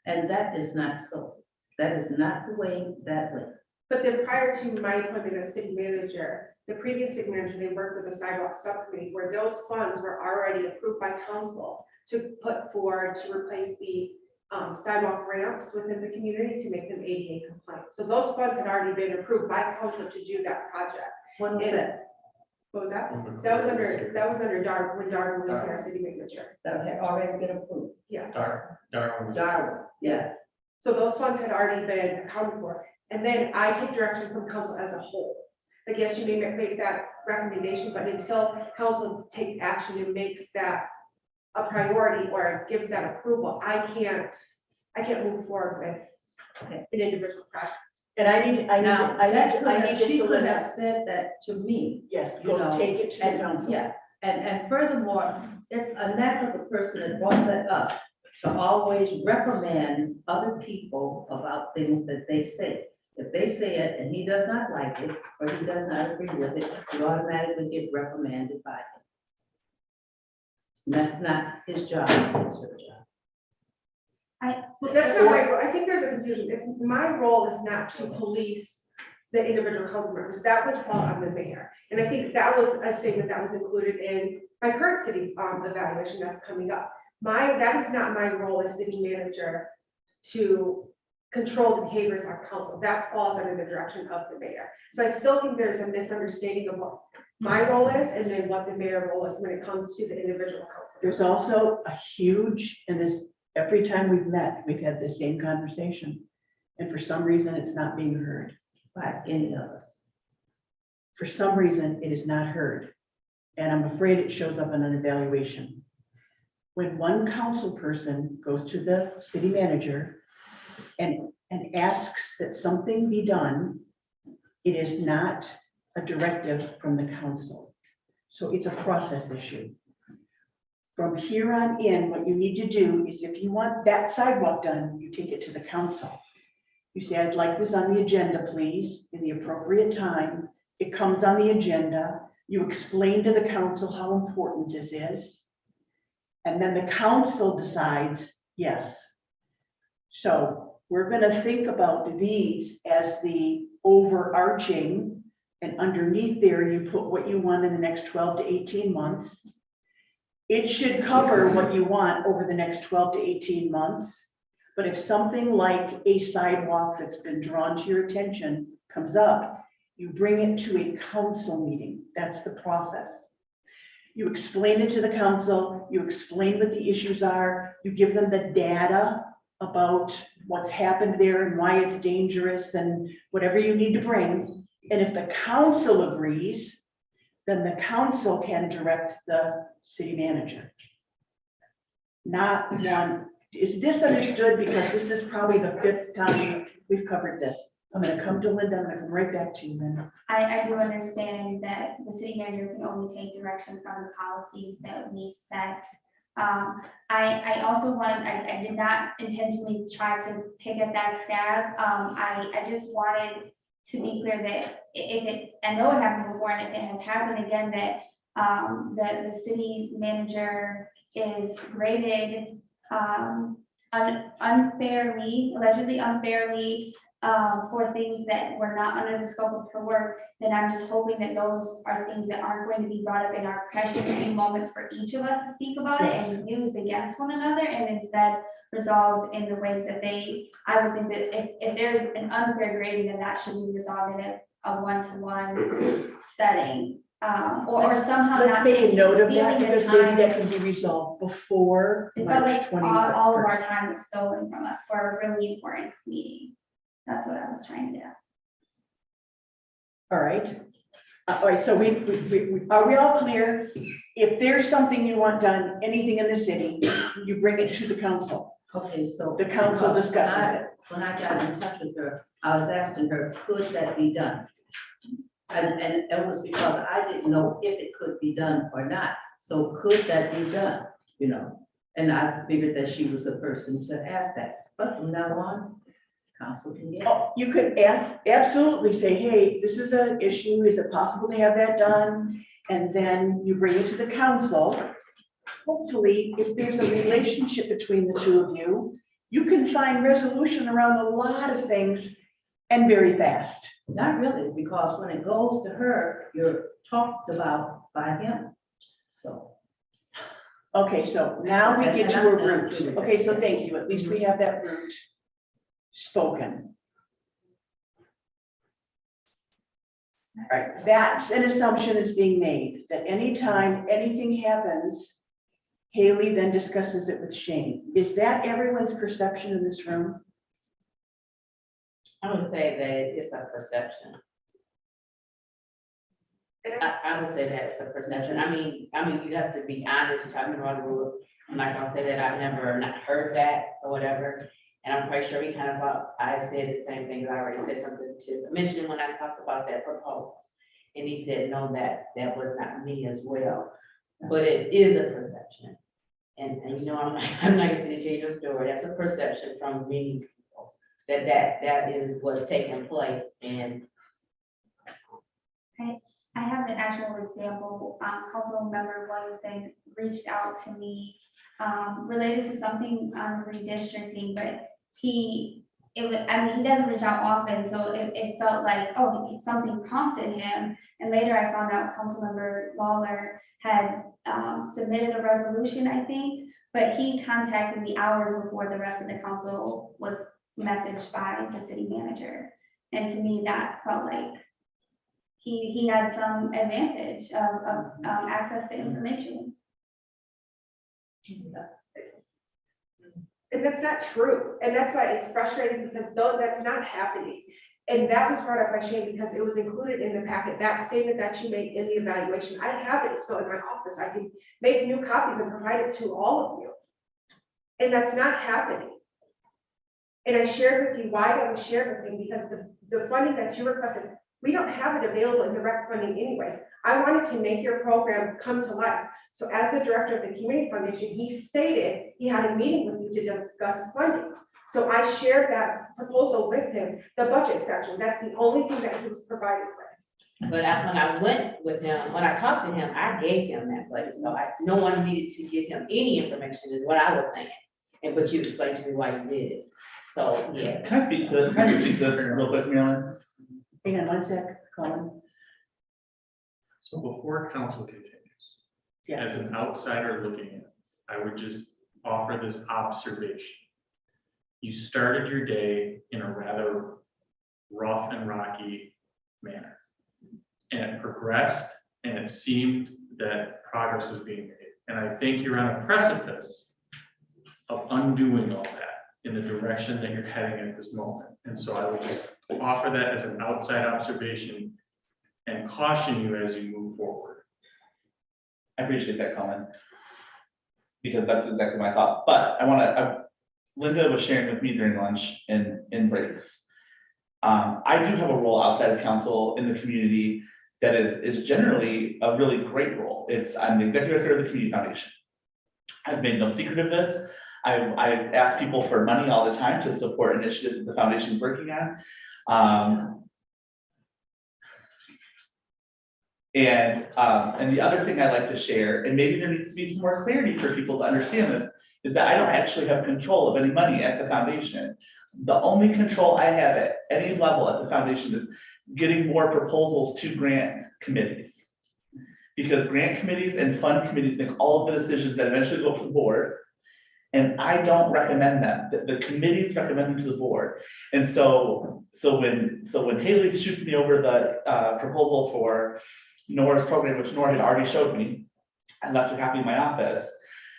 And that is not so. That is not the way that went. But then prior to my appointment as city manager, the previous city manager, they worked with the sidewalk subcommittee where those funds were already approved by council to put forward to replace the sidewalk ramps within the community to make them ADA compliant. So those funds had already been approved by council to do that project. When was And- that? What was that? That was under Darwin, when Darwin was our city manager. That had already been approved. Yes. Darwin. Darwin, yes. So those funds had already been accounted for. And then I take direction from council as a whole. I guess you may make that recommendation, but until council takes action and makes that a priority or gives that approval, I can't move forward with an individual project. And I need to She could have solidify. said that to me. Yes, you go know, take it to the And, council. yeah, and furthermore, it's a knack of the person that brought that up to always reprimand other people about things that they say. If they say it and he does not like it, or he does not agree with it, he automatically get reprimanded by him. And that's not his job, it's her job. That's not my role. I think there's a confusion. It's my role is not to police the individual council members. That would fall on the mayor. And I think that was a statement that was included in my current city evaluation that's coming up. That is not my role as city manager to control the behaviors of council. That falls under the direction of the mayor. So I still think there's a misunderstanding of what my role is and then what the mayor role is when it comes to the individual council. There's also a huge, and this, every time we've met, we've had the same conversation. And for some reason, it's not being heard. By any of us. For some reason, it is not heard. And I'm afraid it shows up in an evaluation. When one council person goes to the city manager and asks that something be done, it is not a directive from the council. So it's a process issue. From here on in, what you need to do is if you want that sidewalk done, you take it to the council. You say, I'd like this on the agenda, please, in the appropriate time. It comes on the agenda. You explain to the council how important this is. And then the council decides, yes. So we're gonna think about these as the overarching, and underneath there, you put what you want in the next 12 to 18 months. It should cover what you want over the next 12 to 18 months. But if something like a sidewalk that's been drawn to your attention comes up, you bring it to a council meeting. That's the process. You explain it to the council, you explain what the issues are, you give them the data about what's happened there and why it's dangerous and whatever you need to bring. And if the council agrees, then the council can direct the city manager. Not one. Is this understood? Because this is probably the 5th time we've covered this. I'm going to come to Linda. I'm going to come right back to you, Linda. I do understand that the city manager can only take direction from the policies that we set I also wanted, I did not intentionally try to pick at that scab. I just wanted to be clear that if it, I know it happened before, and if it has happened again, that the city manager is graded unfairly, allegedly unfairly, for things that were not under the scope of her work, then I'm just hoping that those are things that aren't going to be brought up in our precious few moments for each of us to speak about it Yes. and used against one another, and instead resolved in the ways that I would think that if there's an unfair grading, then that should be resolved in a one-to-one setting. Or somehow Let's not make a taking, note of that, stealing the because maybe time. that can be resolved before It felt March like 21st. all of our time was stolen from us for a really important meeting. That's what I was trying to do. All right. All right, so are we all clear? If there's something you want done, anything in the city, you bring it to the council. Okay, so. The council because discusses it. When I got in touch with her, I was asking her, could that be done? And it was because I didn't know if it could be done or not. So could that be done, you know? And I figured that she was the person to ask that. But from now on, council can get it. Oh, you could absolutely say, hey, this is an issue. Is it possible to have that done? And then you bring it to the council. Hopefully, if there's a relationship between the two of you, you can find resolution around a lot of things and very fast. Not really, because when it goes to her, you're talked about by him. So. Okay, so now we get to a root. Okay, so thank you. At least we have that root spoken. All right, that's an assumption that's being made, that anytime anything happens, Haley then discusses it with Shane. Is that everyone's perception in this room? I would say that it's a perception. I would say that it's a perception. I mean, you have to be honest, you're talking about the rule. I'm not gonna say that I've never not heard that or whatever. And I'm quite sure we kind of, I said the same thing, I already said something to mention when I talked about that proposal. And he said, no, that was not me as well, but it is a perception. And you know, I'm not gonna say to change your story, that's a perception from many people, that is what's taking place. And I have an actual example. Council member Williamson reached out to me related to something on redistricting, but he doesn't reach out often, so it felt like, oh, something prompted him. And later I found out Councilmember Lawler had submitted a resolution, I think, but he contacted me hours before the rest of the council was messaged by the city manager. And to me, that felt like he had some advantage of access to information. And that's not true. And that's why it's frustrating, because though that's not happening. And that was brought up by Shane because it was included in the packet, that statement that you made in the evaluation. I have it still in my office. I can make new copies and provide it to all of you. And that's not happening. And I shared with you why that was shared with me, because the funding that you requested, we don't have it available in the rec funding anyways. I wanted to make your program come to life. So as the director of the Community Foundation, he stated he had a meeting with you to discuss funding. So I shared that proposal with him, the budget section. That's the only thing that he was provided with. but when I went with him, when I talked to him, I gave him that place. So no one needed to give him any information is what I was saying. But you explained to me why you did it. So, yeah. Can I speak to this real quick, Marilyn? Hang on one sec, Colin. So before council continues, as Yes. an outsider looking in, I would just offer this observation. You started your day in a rather rough and rocky manner. And it progressed, and it seemed that progress was being made. And I think you're on a precipice of undoing all that in the direction that you're heading at this moment. And so I would just offer that as an outside observation and caution you as you move forward. I appreciate that comment, because that's exactly my thought. But Linda was sharing with me during lunch and in breaks. I do have a role outside of council in the community that is generally a really great role. I'm the executive director of the Community Foundation. I've made no secret of this. I've asked people for money all the time to support initiatives that the foundation's working on. And the other thing I like to share, and maybe there needs to be some more clarity for people to understand this, is that I don't actually have control of any money at the foundation. The only control I have at any level at the foundation is getting more proposals to grant committees. Because grant committees and fund committees make all of the decisions that eventually go to the board. And I don't recommend them. The committees recommend them to the board. And so when Haley shoots me over the proposal for Nora's program, which Nora had already showed me, I left a copy in my office.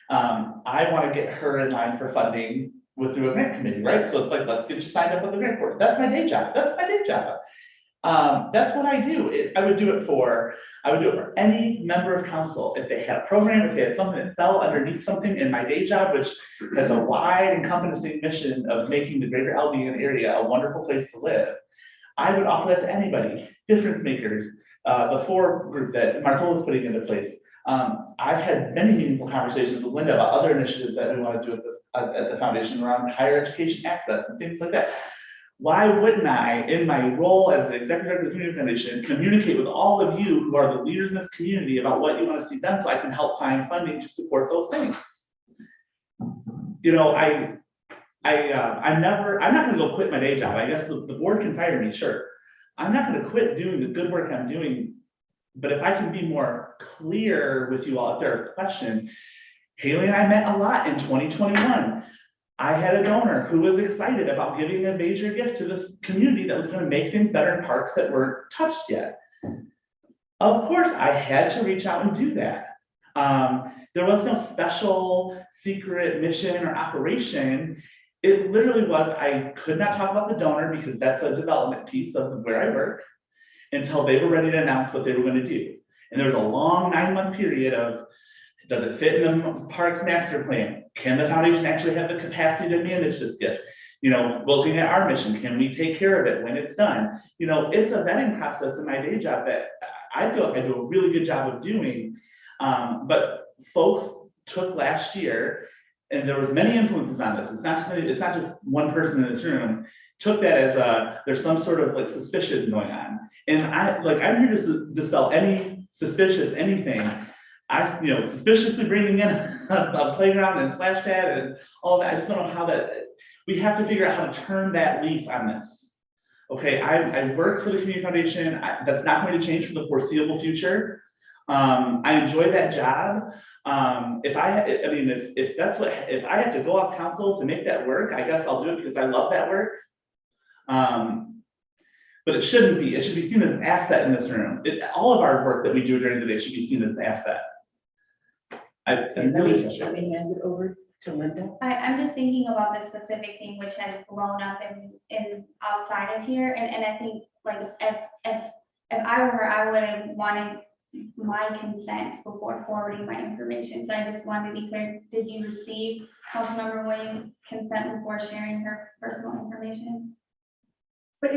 I want to get her in line for funding through a grant committee, right? So it's like, let's get you signed up with the grant board. That's my day job. That's my day job. That's what I do. I would do it for any member of council. If they had a program, if they had something that fell underneath something in my day job, which has a wide encompassing mission of making the greater Albion area a wonderful place to live, I would offer that to anybody, difference makers, the FOR group that Marcola is putting into place. I've had many meaningful conversations with Linda about other initiatives that we want to do at the foundation around higher education access and things like that. Why wouldn't I, in my role as the executive director of the Community Foundation, communicate with all of you who are the leaders in this community about what you want to see done so I can help find funding to support those things? You know, I'm not going to go quit my day job. I guess the board can fire me, sure. I'm not going to quit doing the good work I'm doing. But if I can be more clear with you all, if there are questions, Haley and I met a lot in 2021. I had a donor who was excited about giving a major gift to this community that was going to make things better in parks that weren't touched yet. Of course, I had to reach out and do that. There was no special secret mission or operation. It literally was, I could not talk about the donor because that's a development piece of where I work until they were ready to announce what they were going to do. And there was a long 9-month period of, does it fit in the parks master plan? Can the foundation actually have the capacity to manage this gift? You know, looking at our mission, can we take care of it when it's done? You know, it's a vetting process in my day job that I feel like I do a really good job of doing. But folks took last year, and there was many influences on this. It's not just one person in this room, took that as there's some sort of like suspicion going on. And I'm here to dispel any suspicious anything. Suspiciously bringing in a playground and splash pad and all that. I just don't know how that, we have to figure out how to turn that leaf on this. Okay, I work for the Community Foundation. That's not going to change for the foreseeable future. I enjoy that job. If I have to go off council to make that work, I guess I'll do it because I love that work. But it shouldn't be. It should be seen as an asset in this room. All of our work that we do during the day should be seen as an asset. Let me hand it over to Linda. I'm just thinking about this specific thing which has blown up in outside of here, and I think like if I were her, I would have wanted my consent before forwarding my information. So I just wanted to be clear, did you receive Councilmember Williams' consent before sharing her personal information? But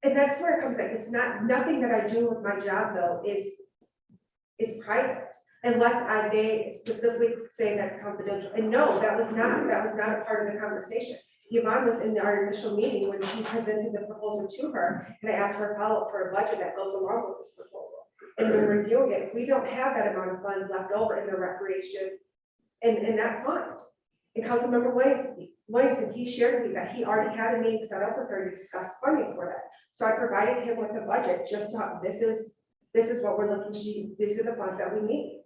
and that's where it comes in. It's nothing that I do with my job though is private. Unless they specifically say that's confidential. And no, that was not a part of the conversation. Yvonne was in our initial meeting when she presented the proposal to her, and I asked for a follow-up for a budget that goes along with this proposal. And we're reviewing it. We don't have that amount of funds left over in the recreation in that fund. And Councilmember Williamson, he shared with me that he already had a meeting set up with her to discuss funding for that. So I provided him with a budget, just to, this is what we're looking to, these are the funds that we need.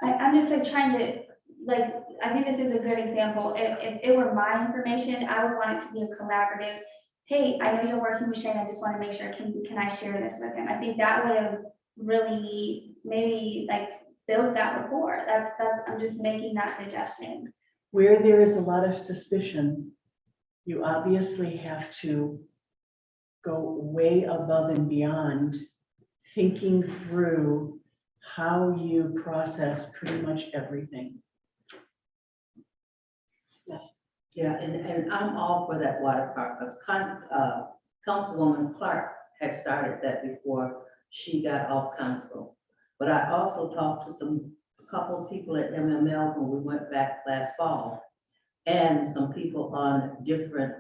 I'm just like trying to, like, I think this is a good example. If it were my information, I would want it to be a collaborative. Hey, I know you're working with Shane. I just want to make sure, can I share this with him? I think that would have really maybe like built that rapport. That's I'm just making that suggestion. Where there is a lot of suspicion, you obviously have to go way above and beyond thinking through how you process pretty much everything. Yes. Yeah, and I'm all for that water park, because Councilwoman Clark had started that before she got off council. But I also talked to a couple of people at MML when we went back last fall, and some people on different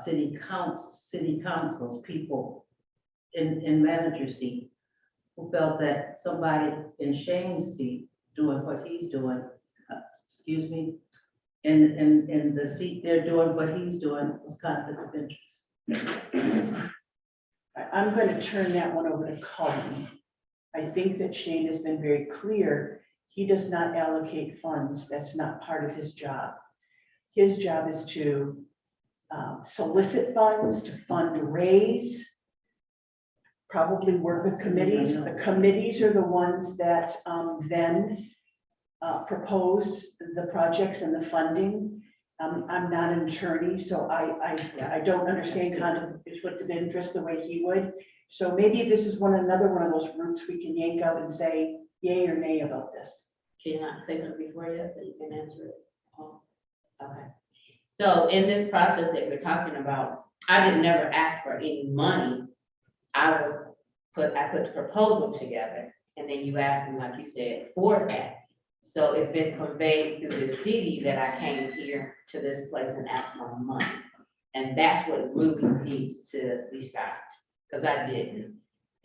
city councils, people in manager seat, who felt that somebody in Shane's seat doing what he's doing, excuse me, in the seat they're doing what he's doing was conflict of interest. I'm going to turn that one over to Cullen. I think that Shane has been very clear. He does not allocate funds. That's not part of his job. His job is to solicit funds, to fundraise, probably work with committees. The committees are the ones that then propose the projects and the funding. I'm not an attorney, so I don't understand conflict of interest the way he would. So maybe this is another one of those roots we can yank out and say yay or nay about this. Can I say something before you, so you can answer it? Oh, okay. So in this process that we're talking about, I didn't never ask for any money. I put the proposal together, and then you asked me, like you said, for that. So it's been conveyed through the city that I came here to this place and asked for money. And that's what really needs to be stopped, because I didn't.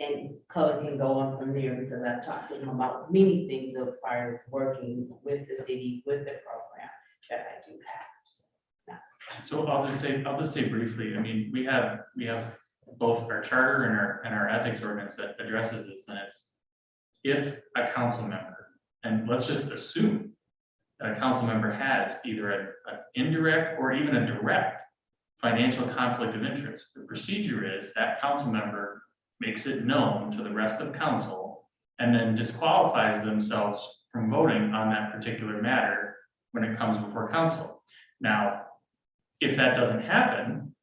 And Cullen can go on from there, because I've talked to him about many things as far as working with the city, with the program that I do have. So I'll just say briefly, I mean, we have both our charter and our ethics ordinance that addresses this, and it's if a council member, and let's just assume that a council member has either an indirect or even a direct financial conflict of interest, the procedure is that council member makes it known to the rest of council and then disqualifies themselves from voting on that particular matter when it comes before council. Now, if that doesn't happen,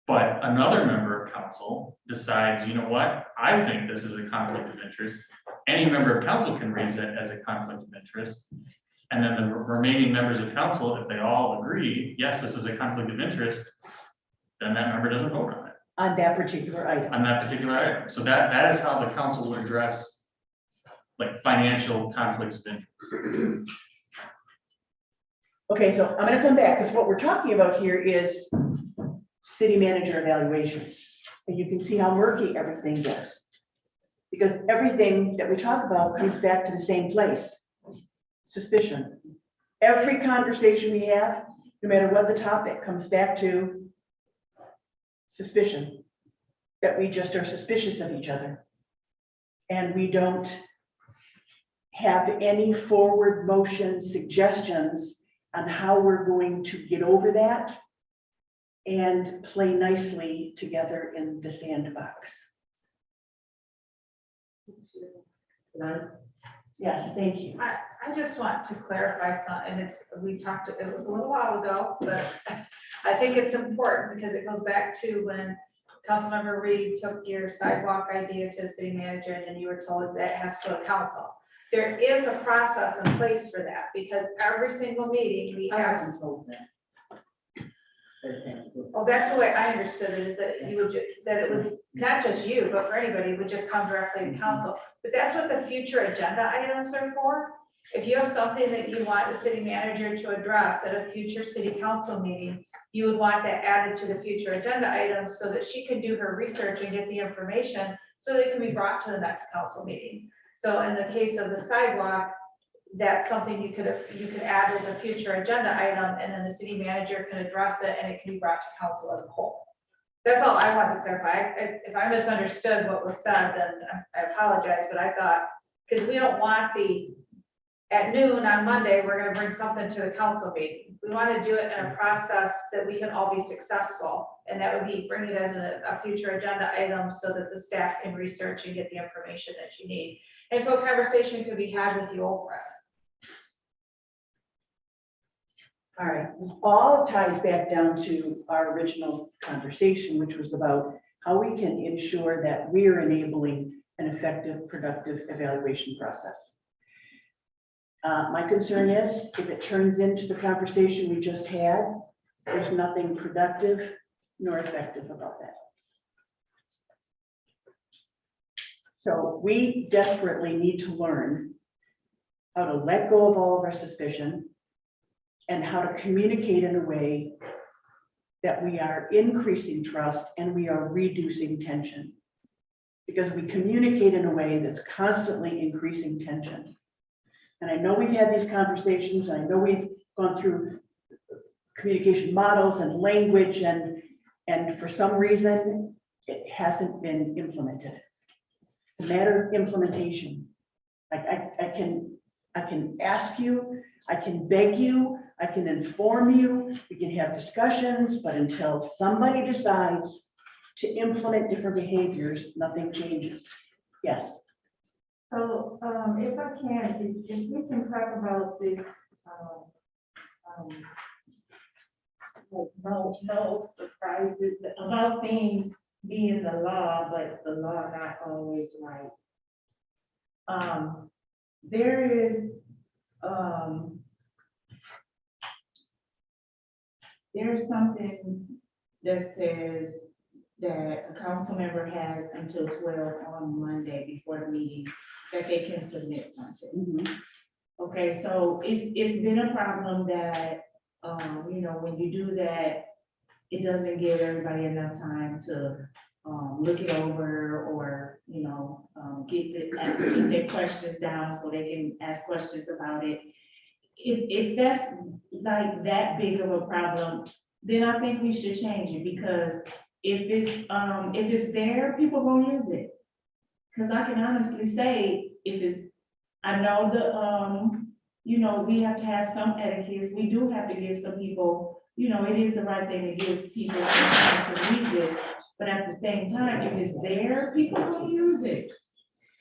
but another member of council decides, you know what, I think this is a conflict of interest, any member of council can raise it as a conflict of interest. And then the remaining members of council, if they all agree, yes, this is a conflict of interest, then that member doesn't vote on it. On that particular item. On that particular item. So that is how the council would address like financial conflicts of interest. Okay, so I'm going to come back because what we're talking about here is city manager evaluations. And you can see how murky everything gets. Because everything that we talk about comes back to the same place. Suspicion. Every conversation we have, no matter what the topic, comes back to suspicion. That we just are suspicious of each other. And we don't have any forward motion suggestions on how we're going to get over that and play nicely together in the sandbox. Yes, thank you. I just want to clarify something, and it was a little while ago, but I think it's important because it goes back to when Councilmember Reed took your sidewalk idea to the city manager, and then you were told that has to go to council. There is a process in place for that, because every single meeting we I have. wasn't told that. Well, that's the way I understood it, is that you would that it would, not just you, but for anybody, it would just come directly to council. But that's what the future agenda items are for. If you have something that you want the city manager to address at a future city council meeting, you would want that added to the future agenda items so that she can do her research and get the information so that it can be brought to the next council meeting. So in the case of the sidewalk, that's something you could add as a future agenda item, and then the city manager can address it and it can be brought to council as a whole. That's all I wanted to clarify. If I misunderstood what was said, then I apologize, but I thought, because we don't want at noon on Monday, we're gonna bring something to the council meeting. We want to do it in a process that we can all be successful. And that would be bring it as a future agenda item so that the staff can research and get the information that you need. And so a conversation could be had with you over it. All right, this all ties back down to our original conversation, which was about how we can ensure that we're enabling an effective, productive evaluation process. My concern is if it turns into the conversation we just had, there's nothing productive nor effective about that. So we desperately need to learn how to let go of all of our suspicion, and how to communicate in a way that we are increasing trust and we are reducing tension. Because we communicate in a way that's constantly increasing tension. And I know we've had these conversations, and I know we've gone through communication models and language, and for some reason, it hasn't been implemented. It's a matter of implementation. I can ask you, I can beg you, I can inform you, we can have discussions, but until somebody decides to implement different behaviors, nothing changes. Yes. So, if I can, if we can talk about this, no surprises, about things being the law, but the law not always right. There is, there's something that says that a council member has until 12 on Monday before the meeting that they can submit something. Okay, so it's been a problem that, you know, when you do that, it doesn't give everybody enough time to look it over or, you know, get their questions down so they can ask questions about it. If that's like that big of a problem, then I think we should change it, because if it's there, people gonna use it. Cause I can honestly say, I know you know, we have to have some etiquette. We do have to give some people, you know, it is the right thing to give people some time to read this. But at the same time, if it's there, people will use it.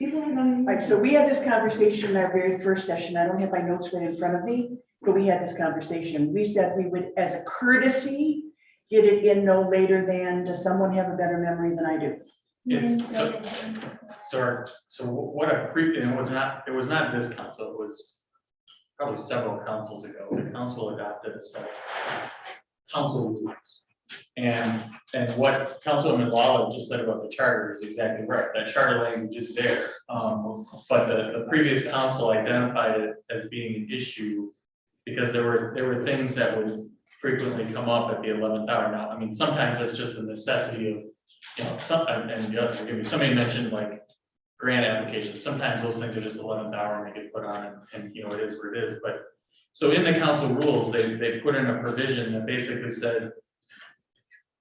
People are gonna use it. Right, so we had this conversation in our very first session. I don't have my notes right in front of me, but we had this conversation. We said we would, as a courtesy, get it in no later than, does someone have a better memory than I do? It's, so what and it was not this council, it was probably several councils ago. The council adopted a set of council rules. And what Councilwoman Lawler just said about the charter is exactly right. That charter language is there. But the previous council identified it as being an issue because there were things that would frequently come up at the 11th hour. Now, I mean, sometimes it's just a necessity of, you know, and the other, forgive me, somebody mentioned like grant applications. Sometimes those things are just 11th hour and they get put on and you know, it is what it is. But so in the council rules, they put in a provision that basically said,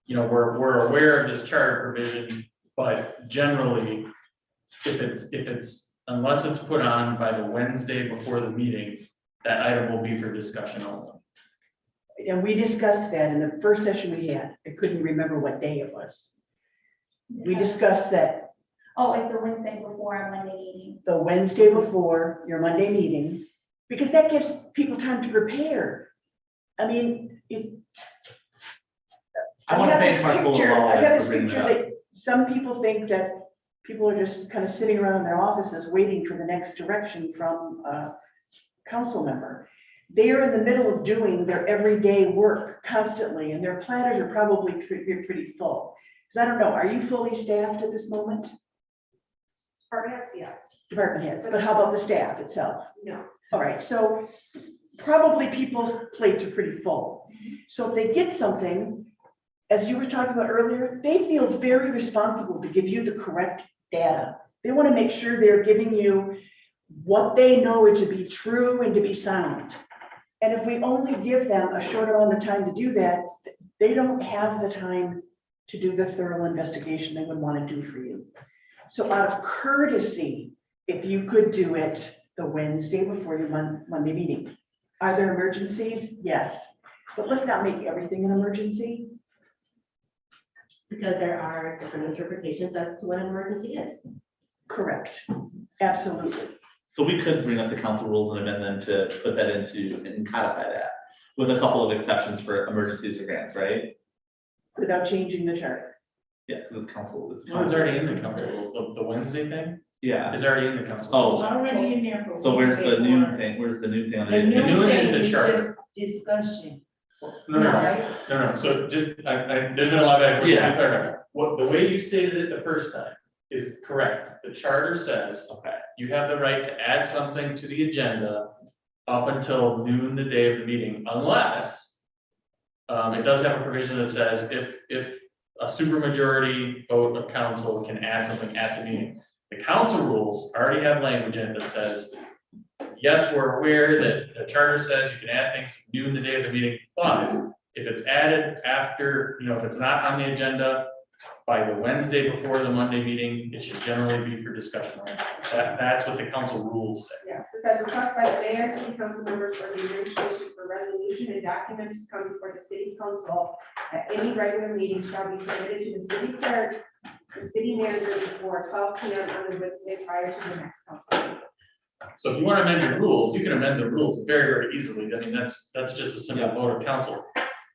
you know, we're aware of this charter provision, but generally, if it's unless it's put on by the Wednesday before the meeting, that item will be for discussion only. And we discussed that in the first session we had. I couldn't remember what day it was. We discussed that Oh, it's the Wednesday before our Monday meeting. the Wednesday before your Monday meeting, because that gives people time to prepare. I mean, I want to thank Mark I have this for bringing picture that up. that some people think that people are just kind of sitting around in their offices waiting for the next direction from a council member. They are in the middle of doing their everyday work constantly, and their planners are probably pretty full. Because I don't know, are you fully staffed at this moment? Perhaps, yes. Department heads, but how about the staff itself? No. All right, so probably people's plates are pretty full. So if they get something, as you were talking about earlier, they feel very responsible to give you the correct data. They want to make sure they're giving you what they know to be true and to be sound. And if we only give them a short amount of time to do that, they don't have the time to do the thorough investigation they would want to do for you. So out of courtesy, if you could do it the Wednesday before your Monday meeting. Are there emergencies? Yes. But let's not make everything an emergency. Because there are different interpretations as to what an emergency is. Correct. Absolutely. So we could bring up the council rules and amend them to put that into and codify that with a couple of exceptions for emergencies or grants, right? Without changing the charter. Yeah, because the council is. No, it's already in the council rules. The Wednesday thing Yeah. is already in the council. Oh. rules. It's already in there for. So where's Wednesday the new for- thing? Where's the new thing on The the? new new one is thing the is charter. just discussion. No. So just, there's been a lot of, Yeah. clarify. What, the way you stated it the first time is correct. The charter says, Okay. you have the right to add something to the agenda up until noon the day of the meeting, unless it does have a provision that says if a supermajority vote of council can add something at the meeting. The council rules already have language in it that says, yes, we're aware that the charter says you can add things noon the day of the meeting, but if it's added after, if it's not on the agenda by the Wednesday before the Monday meeting, it should generally be for discussion. That's what the council rules say. Yes, it says request by the mayor, city council members, or the administration for resolution and documents to come before the city council at any regular meeting shall be submitted to the city clerk and city manager before 12 p.m. on the Wednesday prior to the next council meeting. So if you want to amend your rules, you can amend the rules very, very easily. I mean, that's just a simple vote of council.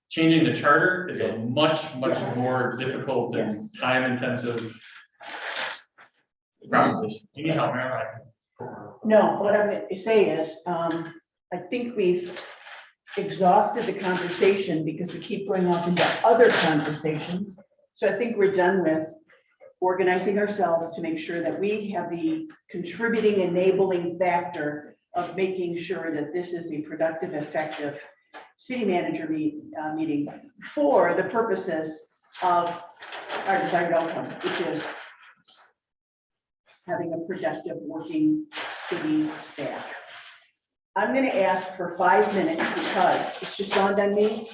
Changing the charter is a much more difficult and time-intensive proposition. Do you need help, Mayor? No, what I'm going to say is, I think we've exhausted the conversation because we keep going off into other conversations. So I think we're done with organizing ourselves to make sure that we have the contributing enabling factor of making sure that this is a productive, effective city manager meeting for the purposes of our desired outcome, which is having a productive working city staff. I'm going to ask for 5 minutes because it's just dawned on me.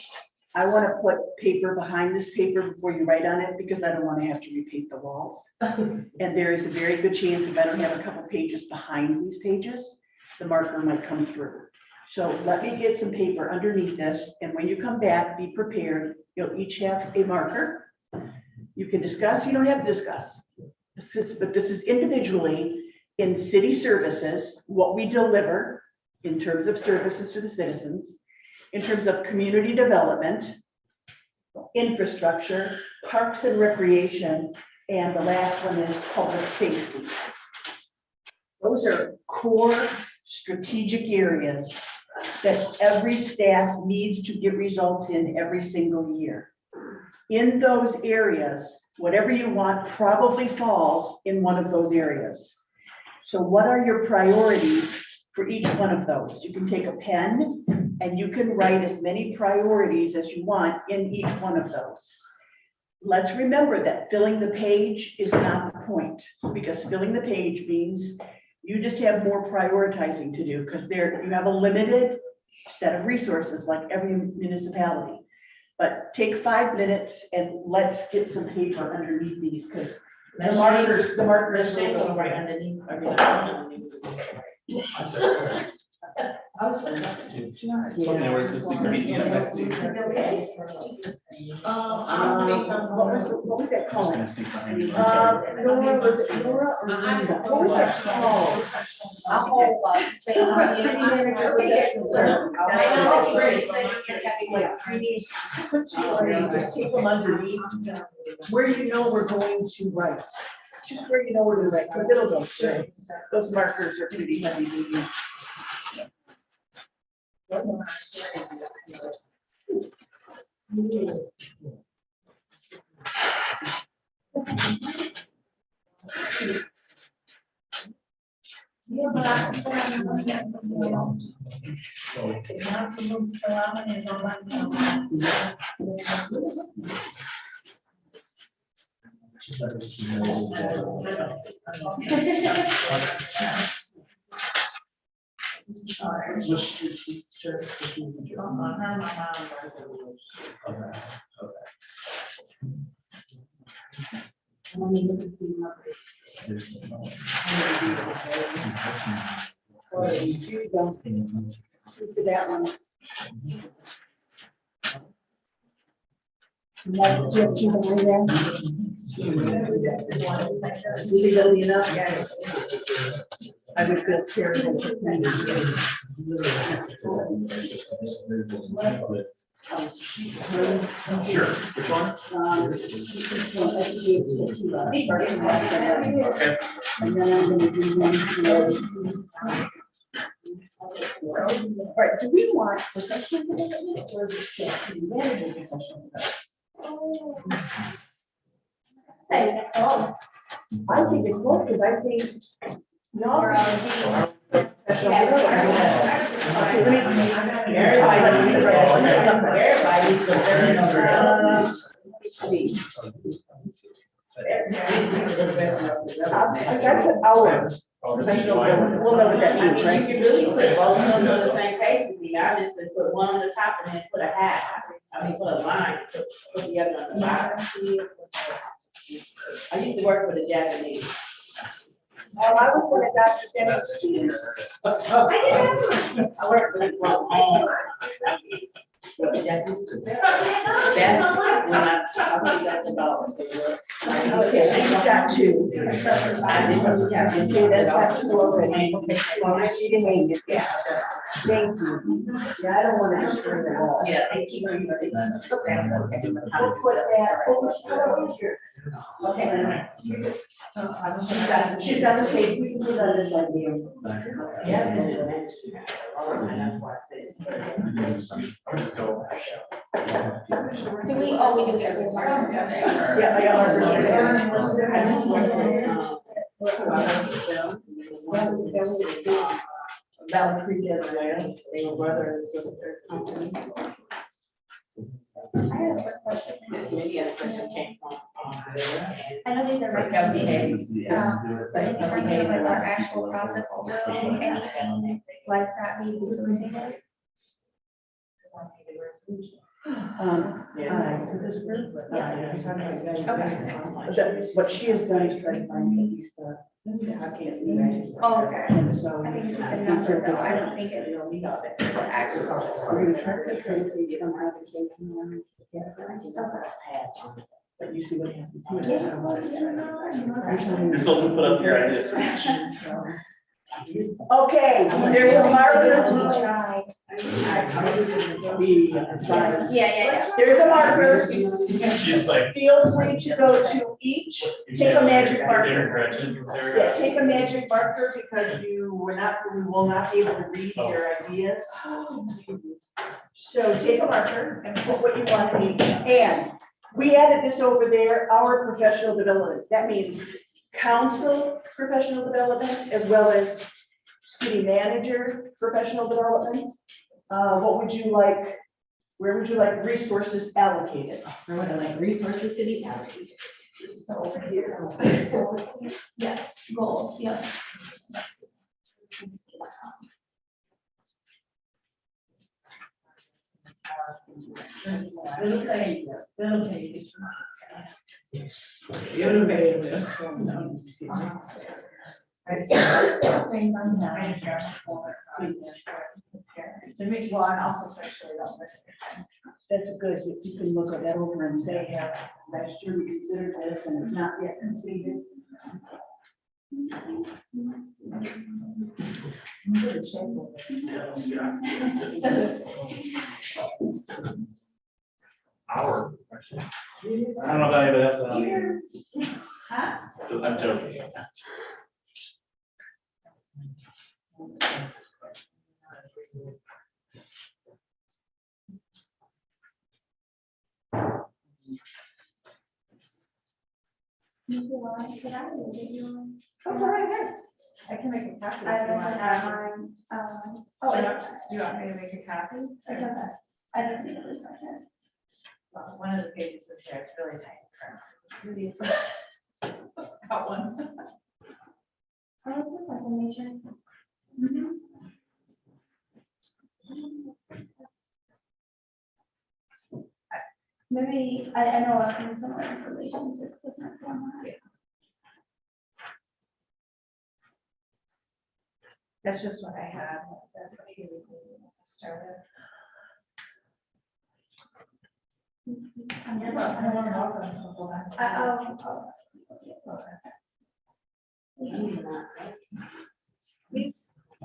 I want to put paper behind this paper before you write on it because I don't want to have to repeat the walls. And there is a very good chance if I don't have a couple pages behind these pages, the marker might come through. So let me get some paper underneath this, and when you come back, be prepared. You'll each have a marker. You can discuss, you don't have to discuss. But this is individually in city services, what we deliver in terms of services to the citizens, in terms of community development, infrastructure, parks and recreation, and the last one is public safety. Those are core strategic areas that every staff needs to get results in every single year. In those areas, whatever you want probably falls in one of those areas. So what are your priorities for each one of those? You can take a pen and you can write as many priorities as you want in each one of those. Let's remember that filling the page is not the point, because filling the page means you just have more prioritizing to do because you have a limited set of resources like every municipality. But take 5 minutes and let's get some paper underneath these because the markers will right underneath. I'm sorry. I was trying What was that Just called? gonna sneak behind you. I'm sorry. Nora, was it Nora or Linda? What was that called? City manager relations. Put you underneath, just take them underneath, where you know we're going to write. Just where you know we're going to write, because it'll go straight. Those markers are pretty heavy duty. That one. Legally enough, yeah. I would feel terrible. Sure, which one? Okay. And then I'm gonna do one for. All right, do we want professional development or is it just manager professional development? I think it's both, because I think. No. Or, I put hours. Professional development. We'll know what that means, You right? can really put both of them on the same page with me. I just put one on the top and then put a hat. I mean, put a line, put the other on the bottom. I used to work for the Japanese. Oh, I was one of Dr. Dennis' students. I worked with home. That's when I that's about. Okay, he's got two. I didn't, yeah, I didn't. Okay, that's two already. Okay, well, I need to hang it, yeah. Thank you. Yeah, I don't want to destroy the wall. Yeah, they keep. We'll put that over here. Okay. She's got the page, we can see that as like you. Yes. That's why I said. I would just go. do we, oh, we do get rid of markers. Yeah, I got markers right there. I just wanted, Valley Creek as well. they were brother and sister. I have a quick question. Maybe a sister came from. I know these are Kelsey recommendations, Hayes. but in terms of like our actual process, will anything like that be facilitated? For this group. Okay. What she has done is try to find at least I can't leave. Oh, okay. And so. I think it's just a number though, I don't think it's the actual. We're gonna try to facilitate somehow that they can, but you see what happens. You're supposed to know. You're supposed to put up your ideas. Okay, there's a marker. Yeah. There's a marker. She's like. Feel free to go to each, take a magic marker. Gretchen, there. Yeah, take a magic marker because we will not be able to read your ideas. So take a marker and put what you want in each. And we added this over there, our professional development. That means council professional development as well as city manager professional development. What would you like? Where would you like resources allocated? Where would I like resources to be allocated? So over here. Yes, goals, yeah. Well, and also sexually, That's good. You can look at that over and say, yeah, last year we considered this and it's not yet completed. Hour. I don't know about anybody else. I'm joking. Oh, right here. I can make a copy. I don't have mine, oh, You want me to make a copy? I don't have, I don't think it was like that. Well, one of the pages is there, it's really tiny. Got one. Oh, this is like a matrix. Maybe, I know I was in similar information, just different format. That's just what I had. That's what he started.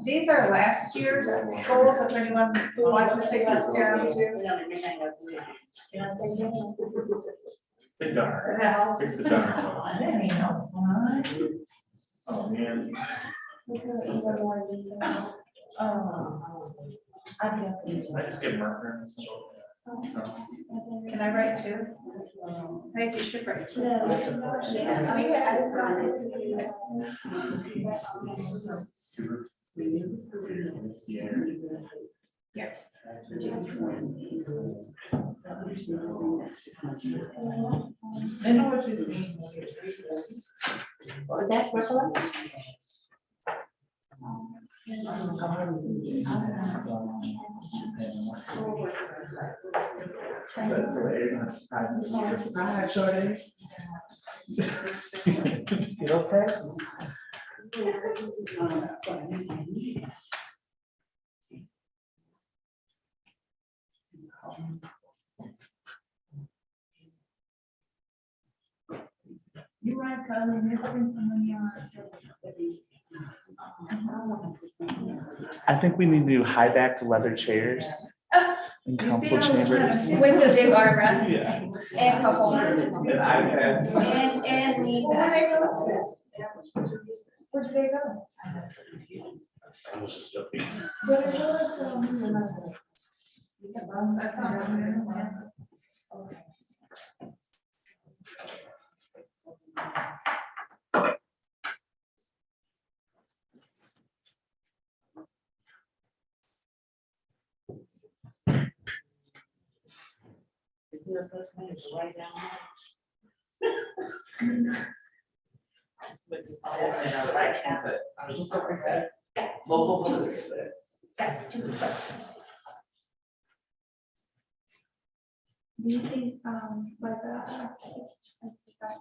These are last year's goals, if anyone who wants to take a care of too. Big darn. That Fix the darn. helps. Oh, man. More detail. I just get marker. Can I write too? I think you should write. Yes. I know what you mean. What was that, Ursula? Hi, Shorty. You okay? You want to come and visit someone I think we need new high back leather chairs in You see council how it's chambers. trying to- With the big armrest Yeah. and couple. And iPads. And we. Where'd they go? I was just joking. But it was, that's not right. Okay. Is there such thing as a write down? But just write down. Do you think, like a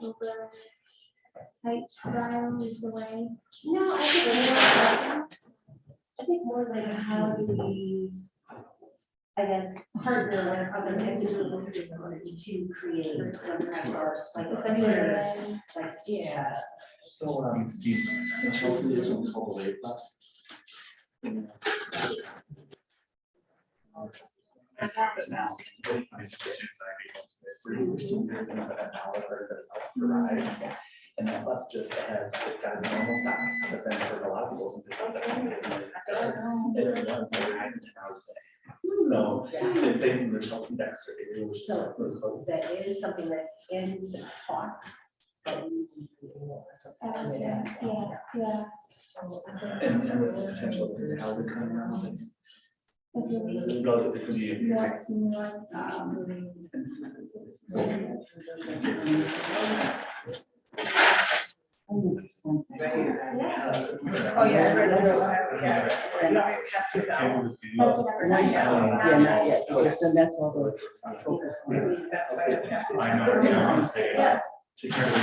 over type style is the way? No, I think more like how do we, I guess, partner with other individuals to create some kind of like a similar, like, yeah. So, Steve, Chelsea is some called Wave Bus. But now, and that bus just has, it's got a normal stop, but then for a lot of people. So it stays in the Chelsea Dexter area, which is So really close. that is something that's in the talks. But we need to do more, so. Yeah. And there's the potential for how to come around. That's really. It's relatively convenient. Oh, yeah. I read that. Yeah. Yeah, not yet, because then that's all the focus. I know, I want to say, take care of the.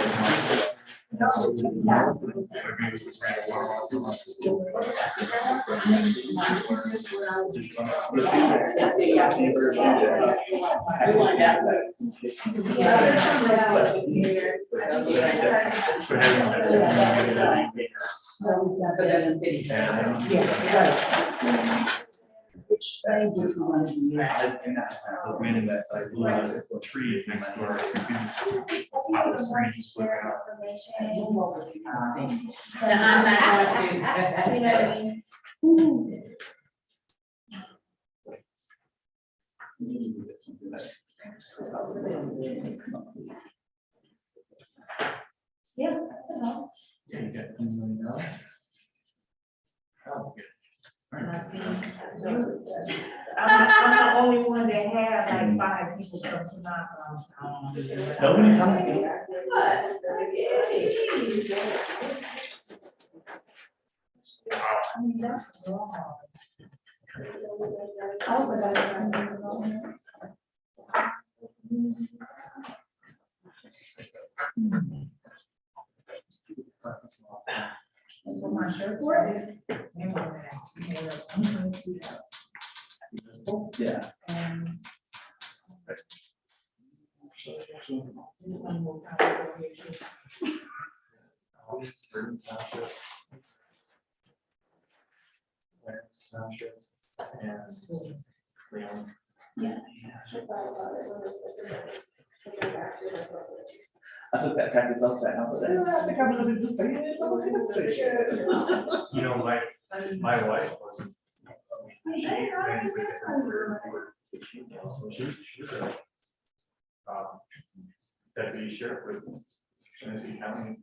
Which I do want to be. Meaning that I believe the tree is next door. Out the screen, just look out. I'm not going to. You know what I mean? Yeah. I don't know. Yeah, you get $1 million. I'm the only one that has like 5 people come to knock on. Nobody comes to me. I mean, that's wrong. Oh, but I don't know. That's what my shirt for. Yeah. This one will probably go I took that practice outside now, but I think I'm gonna do. You know, my wife was. Deputy Sheriff with Genesee County.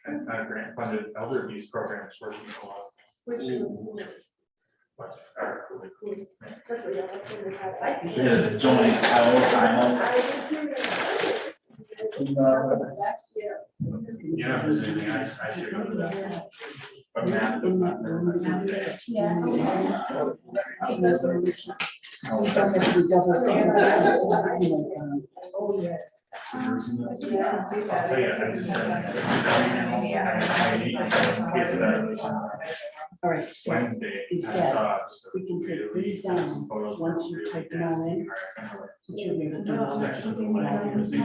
And grant funded elder abuse programs working a lot. But, really cool. We're gonna join Yeah, if there's anything I should go to that. But math does not matter. Oh, yes. I'll tell you, I just said. All right, so Wednesday, I instead, saw just a we can take really these down some photos. once you type them all in. You'll be able to do all that. Sections of what I do, it's like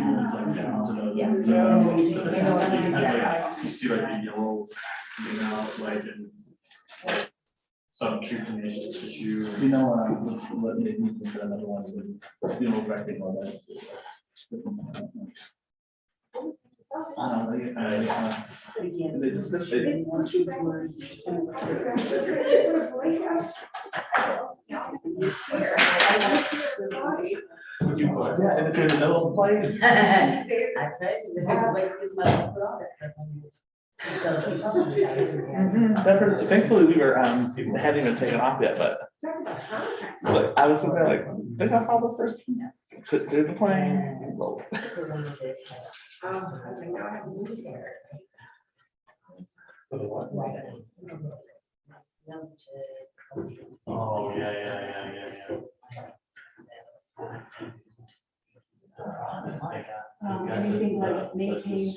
down to the. Yeah. You see like the yellow, you know, like in. Some acute tenacious tissue. You know, what made me think of another one would, you know, correcting all that. I don't know, But again, they just- they want you words. Would you put? Yeah, and if you're in the middle of playing. I tried to, this is the way this mother put all that. Thankfully, we were, hadn't even taken off yet, but I was sitting there like, think I saw this person, there's a plane. Roll. Oh, yeah. Anything like maintain.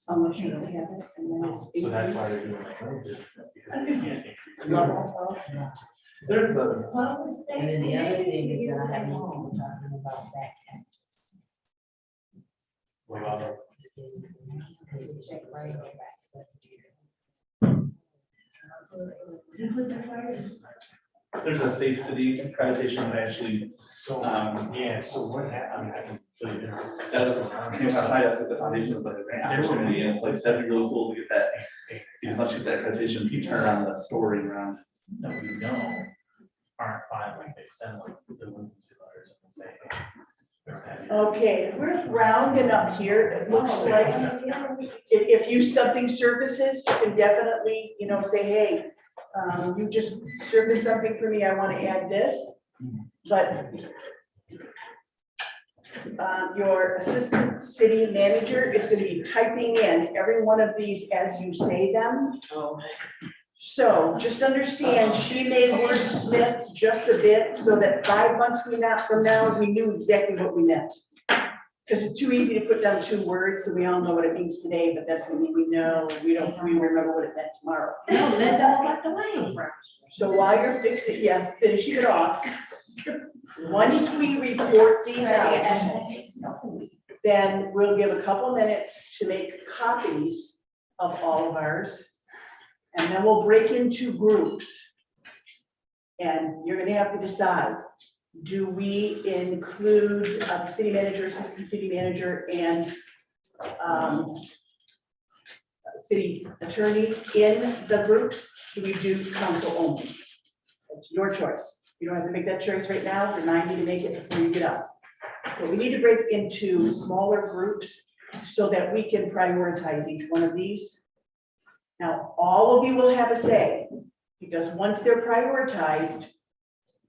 Unless you don't have it. And then So that's why they're doing that. level. There's a, And then the other thing is that I have talking about back taxes. What about Check right on back. there's a safe city accreditation that actually, So, yeah, so what happened, I can fill you in. that's, came outside us at the foundation, it's like a great opportunity, and it's like, that'd be really cool to get that. Because once you get that accreditation, you turn around the story around. That we know aren't fine, like they send like the emergency letters and say. Hey, they're having- Okay, we're rounding up here. It looks like if you something surfaces, you can definitely, say, hey, you just surfaced something for me, I want to add this. But your assistant city manager is going to be typing in every one of these as you say them. So just understand, she may wordsmith just a bit so that 5 months from now, we knew exactly what we meant. Because it's too easy to put down 2 words, so we all know what it means today, but that's when we know, we remember what it meant tomorrow. No, let them walk away. So while you're finishing it off, once we report these out, then we'll give a couple minutes to make copies of all of ours. And then we'll break into groups. And you're gonna have to decide, do we include the city manager, assistant city manager, and city attorney in the groups? Do we do council only? It's your choice. You don't have to make that choice right now, remind you to make it before you get up. But we need to break into smaller groups so that we can prioritize each one of these. Now, all of you will have a say, because once they're prioritized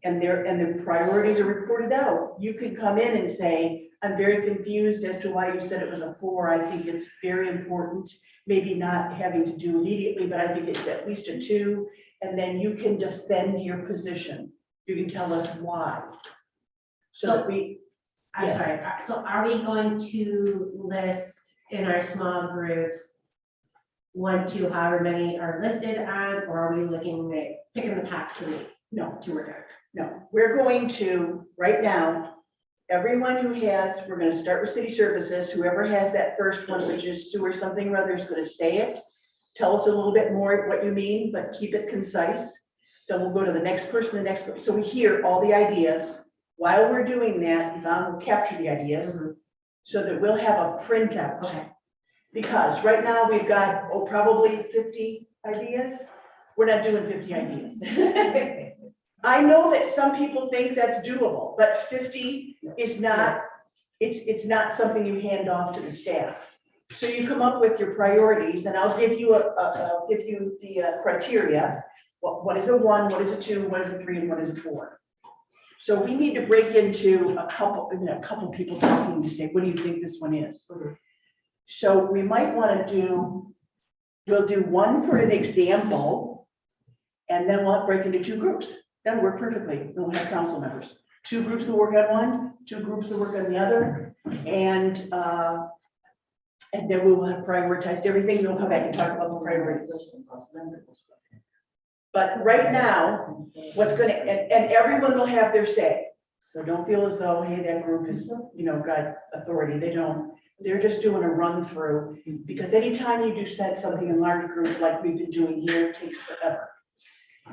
and the priorities are reported out, you can come in and say, I'm very confused as to why you said it was a 4. I think it's very important, maybe not having to do immediately, but I think it's at least a 2. And then you can defend your position. You can tell us why. So that I'm Yeah. sorry, so are we going to list in our small groups 1, 2, however many are listed on, or are we looking at picking the top 3? No. 2 or 3. No, we're going to, right now, everyone who has, we're gonna start with city services, whoever has that first one, which is sewer something or other, is gonna say it. Tell us a little bit more what you mean, but keep it concise. Then we'll go to the next person, the next person. So we hear all the ideas. While we're doing that, Yvonne will capture the ideas so that we'll have a printout. Okay. Because right now we've got, probably 50 ideas. We're not doing 50 ideas. I know that some people think that's doable, but 50 is not, it's not something you hand off to the staff. So you come up with your priorities, and I'll give you I'll give you the criteria. What is a 1, what is a 2, what is a 3, and what is a 4? So we need to break into a couple people talking to say, what do you think this one is? So we might want to do, we'll do 1 for an example, and then we'll break into 2 groups. That'll work perfectly. We'll have council members. 2 groups will work on one, 2 groups will work on the other, and then we will have prioritized everything. We'll come back and talk about the priorities. But right now, what's gonna, and everyone will have their say. So don't feel as though, hey, that group is, got authority. They don't. They're just doing a run through, because anytime you do set something in large group like we've been doing here, it takes forever.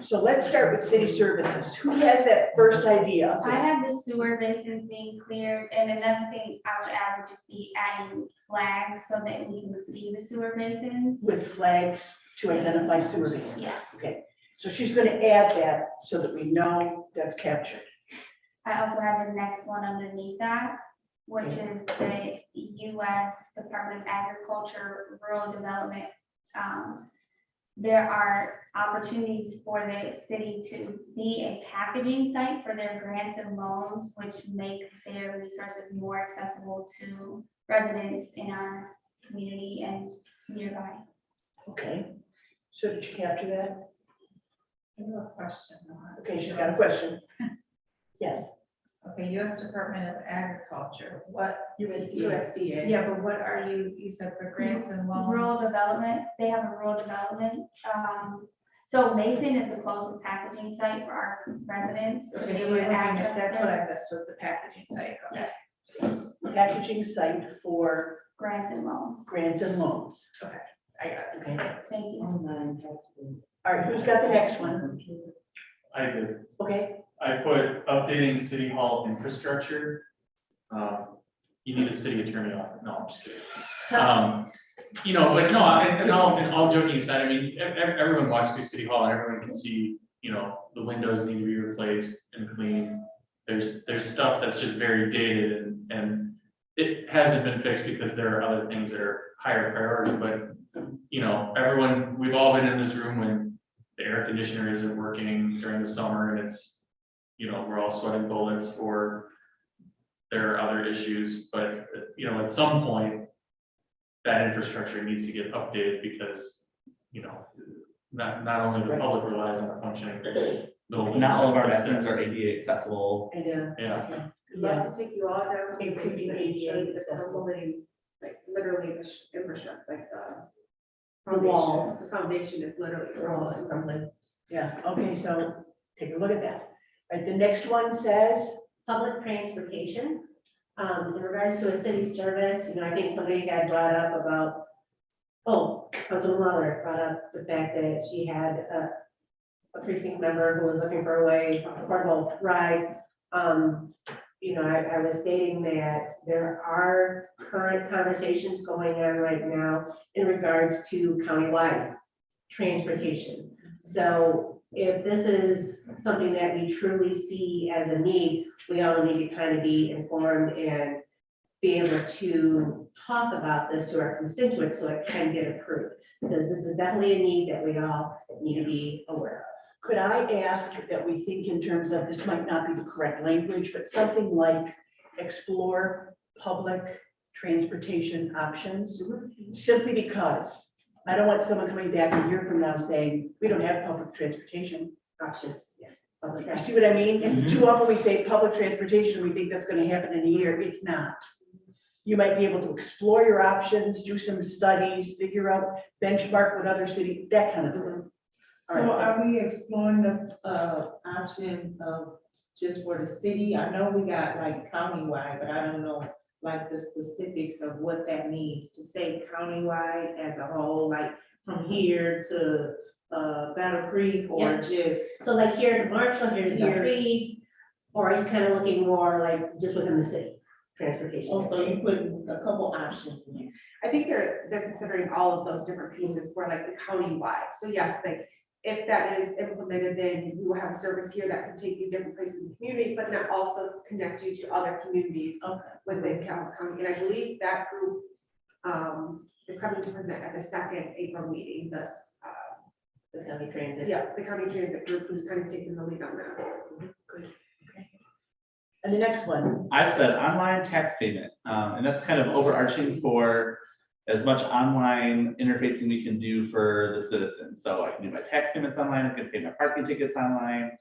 So let's start with city services. Who has that first idea? I have the sewer basins being cleared, and another thing I would add would just be adding flags so that we can see the sewer basins. With flags to identify sewer basins. Yes. Okay, so she's gonna add that so that we know that's captured. I also have the next one underneath that, which is the U.S. Department of Agriculture Rural Development. There are opportunities for the city to be a packaging site for their grants and loans, which make their resources more accessible to residents in our community and nearby. Okay, so did you capture that? I have a question on it. Okay, she's got a question. Yes. Okay, U.S. Department of Agriculture, what? USDA. Yeah, but what are you said for grants and loans? Rural development, they have a rural development. So Mason is the closest packaging site for our residents. Okay, They so would you're looking access at, that's what I this. missed, was the packaging site, okay. Packaging site for Grants and loans. grants and loans. I got it. Okay, Thank you. Online tax. all right, who's got the next one? I did. Okay, I put updating city hall infrastructure. You need a city attorney on it. No, I'm just kidding. But no, and all joking aside, I mean, everyone walks through city hall and everyone can see, the windows need to be replaced and cleaned. There's stuff that's just very dated and it hasn't been fixed because there are other things that are higher priority, but everyone, we've all been in this room when the air conditioner isn't working during the summer and it's, we're all sweating bullets, or there are other issues, but at some point that infrastructure needs to get updated because, not only the public relies on a functioning building. Not all of our bathrooms are ADA accessible. and Yeah, okay. I'd love to take you all down. It could be ADA accessible. Like literally the infrastructure, like The walls. the foundation is literally the walls and crumbling. Yeah, okay, so take a look at that. All right, the next one says, Public transportation, in regards to a city service, I think somebody had brought up about, Councilman Lawler brought up the fact that she had a precinct member who was looking for a way, affordable ride. I was stating that there are current conversations going on right now in regards to countywide transportation. So if this is something that we truly see as a need, we all need to kind of be informed and be able to talk about this to our constituents so it can get approved. Because this is definitely a need that we all need to be aware of. could I ask that we think in terms of, this might not be the correct language, but something like explore public transportation options? Simply because I don't want someone coming back a year from now saying, we don't have public transportation. Options, yes. Public You see what I mean? Mhm. Too often we say public transportation, we think that's gonna happen in a year. It's not. You might be able to explore your options, do some studies, figure out, benchmark with other cities, that kind of thing. So are we exploring the option of just for the city? I know we got like countywide, but I don't know like the specifics of what that means to say countywide as a whole, like from here to Battle Creek or Yeah. just. So like here to Marshall, here to Yeah. the Creek, or are you kind of looking more like just within the city transportation? Also, you put a couple options in there. I think they're considering all of those different pieces for like the county-wide. So yes, like if that is implemented, then you will have a service here that can take you different places in the community, but then also connect you to other communities within Calhoun County. And I believe that group is coming to present at the second April meeting, thus, The county transit. yeah, the county transit group who's kind of taking the lead on that. Good, okay. And the next one, I said online tax payment, and that's kind of overarching for as much online interfacing we can do for the citizens. So I can do my tax payments online, I can pay my parking tickets online.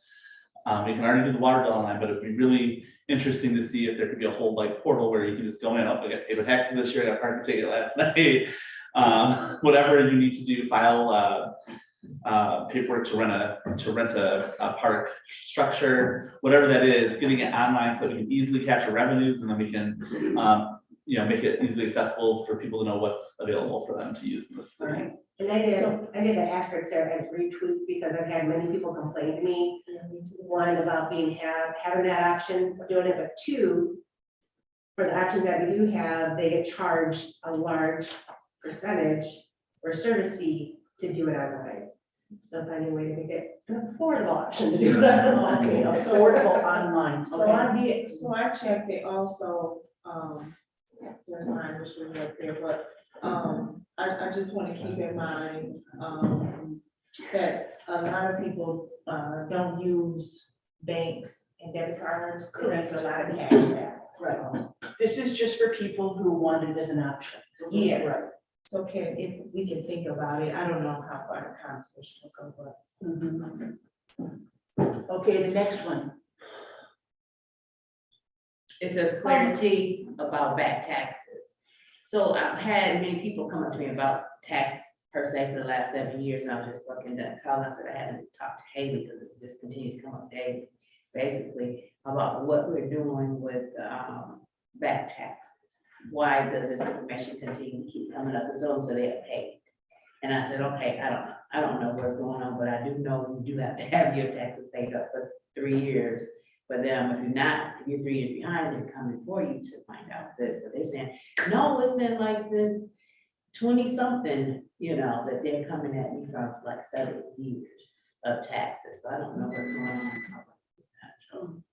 We can already do the water bill online, but it'd be really interesting to see if there could be a whole like portal where you can just go in, oh, I got paid my taxes this year, I got a parking ticket last night. Whatever you need to do, file paperwork to rent a park structure, whatever that is, getting it online so we can easily capture revenues, and then we can make it easily accessible for people to know what's available for them to use in this all city. right, And I did the asterisk there as retweet because I've had many people complain to me. One, about having that option of doing it, but two, for the options that we do have, they get charged a large percentage or service fee to do it online. So finding a way to make it an affordable option to do that. okay, affordable online, So okay. I checked it also, there's mine, which was right there, but, I just want to keep in mind, that a lot of people, don't use banks and debit cards. They use a lot of cash back. So, This is just for people who want it as an option. Yeah. Right. So if we can think about it, I don't know how far the conversation will go, but. Mhm. Okay, the next one, It says clarity about back taxes. So I've had many people come up to me about tax per se for the last 7 years, and I was just looking to call, I said I hadn't talked to Haley because it just continues to come up daily, basically, about what we're doing with back taxes. Why does this information continue to keep coming up? It's so they are paid. And I said, okay, I don't know what's going on, but I do know you do have to have your taxes paid up for 3 years. But then if you're not, if you're 3 years behind, they're coming for you to find out this, but they're saying, no, it's been like since 20 something, that they're coming at me from like 7 years of taxes. So I don't know what's going on.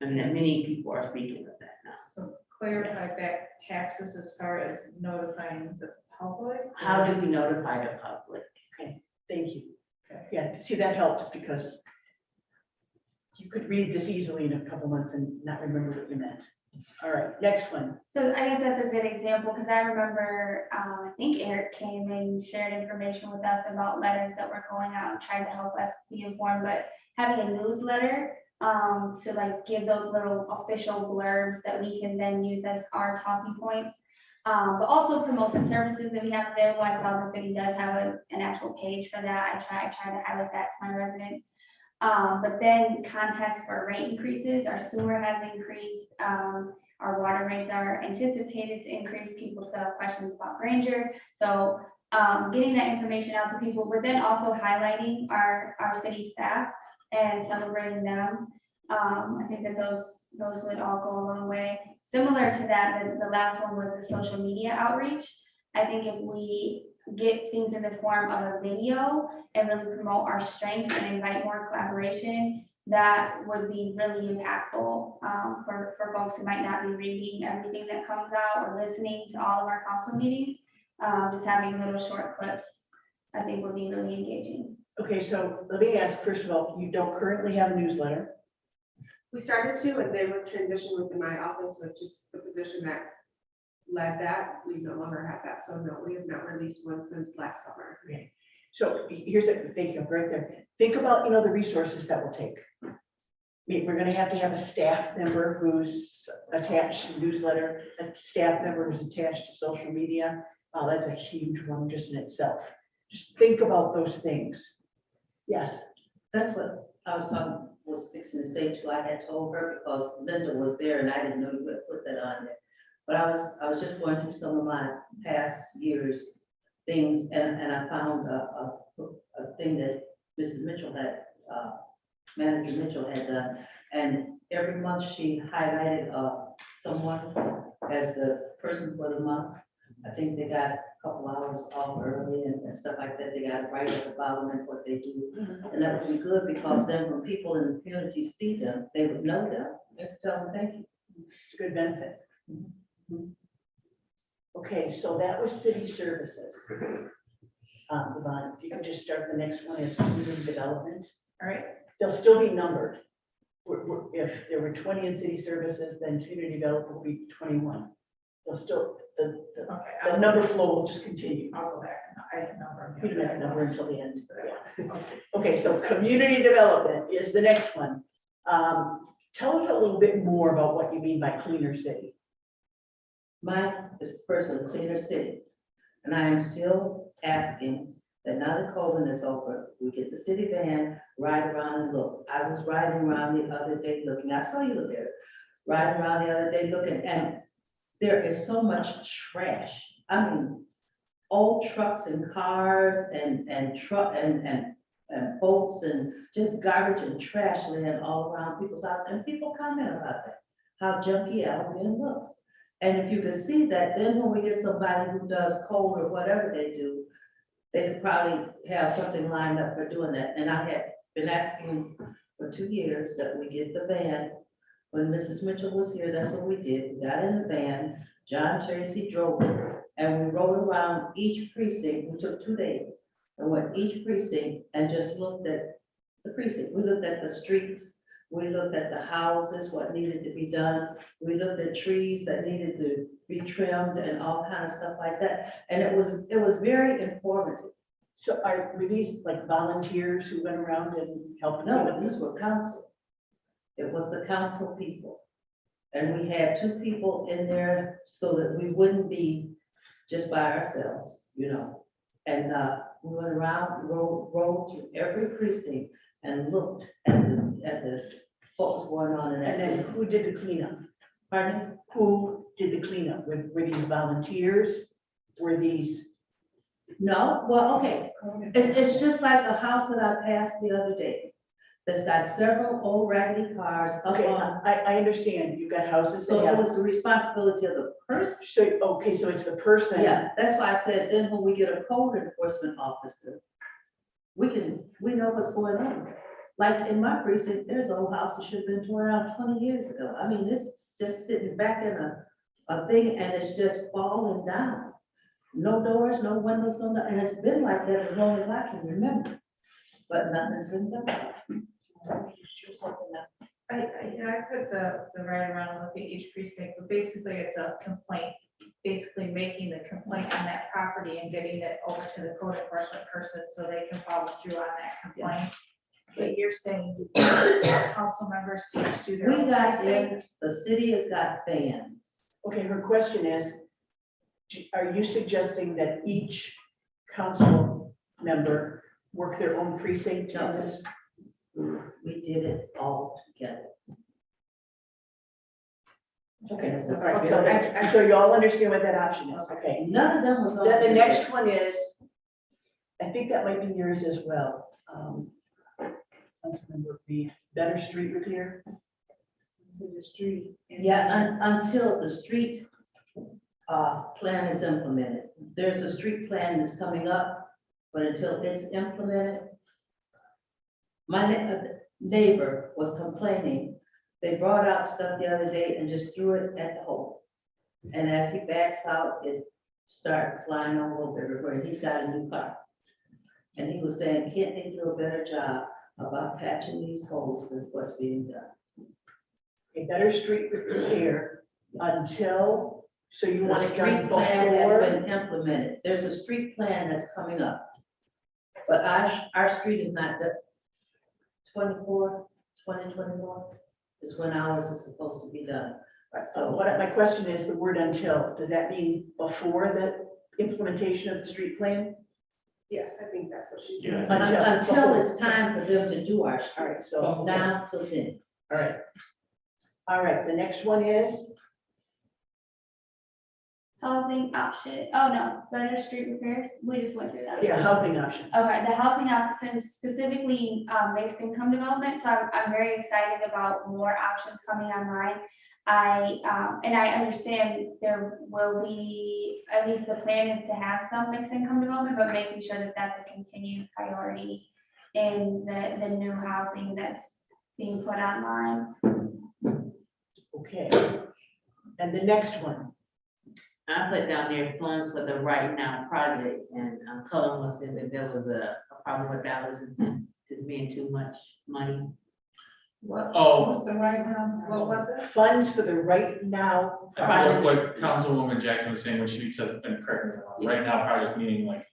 And then many people are speaking of that now. So clarify back taxes as far as notifying the public? How do we notify the public? thank you. Yeah, see, that helps because you could read this easily in a couple months and not remember what you meant. All right, next one. So I guess that's a good example, because I remember, I think Eric came and shared information with us about letters that were going out and trying to help us be informed, but having a newsletter to like give those little official blurbs that we can then use as our talking points, but also promote the services that we have available. I saw the city does have an actual page for that. I try to highlight that to my residents. But then context for rate increases, our sewer has increased, our water rates are anticipated to increase, people still have questions about Granger. So getting that information out to people, but then also highlighting our city staff and celebrating them. I think that those would all go a long way. Similar to that, the last one was the social media outreach. I think if we get things in the form of a video and really promote our strengths and invite more collaboration, that would be really impactful for folks who might not be reading everything that comes out or listening to all of our council meetings. Just having little short clips, I think would be really engaging. Okay, so let me ask, first of all, you don't currently have a newsletter. We started to, and then with transition within my office, which is the position that led that, we no longer have that. So no, we have not released one since last summer. Okay. So here's a, thank you, right there. Think about, the resources that will take. We're gonna have to have a staff member who's attached to newsletter, a staff member who's attached to social media. That's a huge one just in itself. Just think about those things. Yes. That's what I was fixing to say too. I had told her because Linda was there and I didn't know you had put that on there. But I was just going through some of my past years things and I found a thing that Mrs. Mitchell had, Manager Mitchell had done. And every month she highlighted someone as the person for the month. I think they got a couple hours off early and stuff like that. They got it right at the bottom of what they do. And that would be good because then when people in the community see them, they would know them. They could tell them, thank you. It's a good benefit. Okay, so that was city services. Yvonne, if you can just start, the next one is community development. All right, They'll still be numbered. If there were 20 in city services, then community development will be 21. They'll still, the okay. number flow will just continue. I'll go back. I have a number. We don't have a number until the end. Yeah. Okay, so community development is the next one. Tell us a little bit more about what you mean by cleaner city. Mine is personally cleaner city. And I am still asking that now that COVID is over, we get the city van, ride around and look. I was riding around the other day looking, I saw you there, riding around the other day looking, and there is so much trash. I mean, old trucks and cars and boats and just garbage and trash laying all around people's houses, and people comment about that, how junky Albion looks. And if you can see that, then when we get somebody who does code or whatever they do, they could probably have something lined up for doing that. And I had been asking for 2 years that we get the van. When Mrs. Mitchell was here, that's what we did. We got in the van, John Tracy drove it, and we rode around each precinct. We took 2 days and went each precinct and just looked at the precinct. We looked at the streets. We looked at the houses, what needed to be done. We looked at trees that needed to be trimmed and all kind of stuff like that. And it was very informative. So were these like volunteers who went around and helped? No, these were council. It was the council people. And we had 2 people in there so that we wouldn't be just by ourselves, you know. And we went around, rode through every precinct and looked at what was going on in that. And then precinct. who did the cleanup? Pardon? Who did the cleanup? Were these volunteers? Were these? No, well, okay. It's just like the house that I passed the other day. That's got several old raggedy cars up Okay, on. I understand. You've got houses. So that it have- was the responsibility of the person. So, okay, so it's the person. Yeah, that's why I said, then when we get a code enforcement officer, we know what's going on. Like in my precinct, there's old house that should have been torn out 20 years ago. I mean, it's just sitting back in a thing and it's just falling down. No doors, no windows, no, and it's been like that as long as I can remember. But nothing's been done. I put the right around and look at each precinct, but basically it's a complaint. Basically making the complaint on that property and getting it over to the code enforcement person so they can follow through on that complaint. But you're saying council members to each do their We own got precinct? in, the city has got fans. Okay, her question is, are you suggesting that each council member work their own precinct on this? We did it all together. Okay, So- all right, so you all understand what that option is, okay. None of them was on. Then the next one is, I think that might be yours as well. Councilmember Reed, better street repair. To the street. Yeah, until the street plan is implemented. There's a street plan that's coming up, but until it's implemented. My neighbor was complaining. They brought out stuff the other day and just threw it at the hole. And as he backs out, it started flying all over everywhere. He's got a new car. And he was saying, can't they do a better job about patching these holes than what's being done? A better street repair until, so you The want it done street plan has before? been implemented. There's a street plan that's coming up. But our street is not the 2024 is when ours is supposed to be done. So what my question is, the word until, does that mean before the implementation of the street plan? Yes, I think that's what she's Yeah. saying. Until it's time for them to do our All street. right, so, Now till then. all right. All right, the next one is, Housing option, oh no, better street repairs, we just went through that. yeah, housing options. Okay, the housing option specifically mixed income development, so I'm very excited about more options coming online. And I understand there will be, at least the plan is to have some mixed income development, but making sure that that's a continued priority in the new housing that's being put online. Okay. And the next one, I put down there funds for the right now project, and Cullen was saying that there was a problem with dollars and cents, just being too much money. What's the right now? What was it? funds for the right now. And what Councilwoman Jackson was saying, when she said, and correct me if I'm wrong, right now project meaning like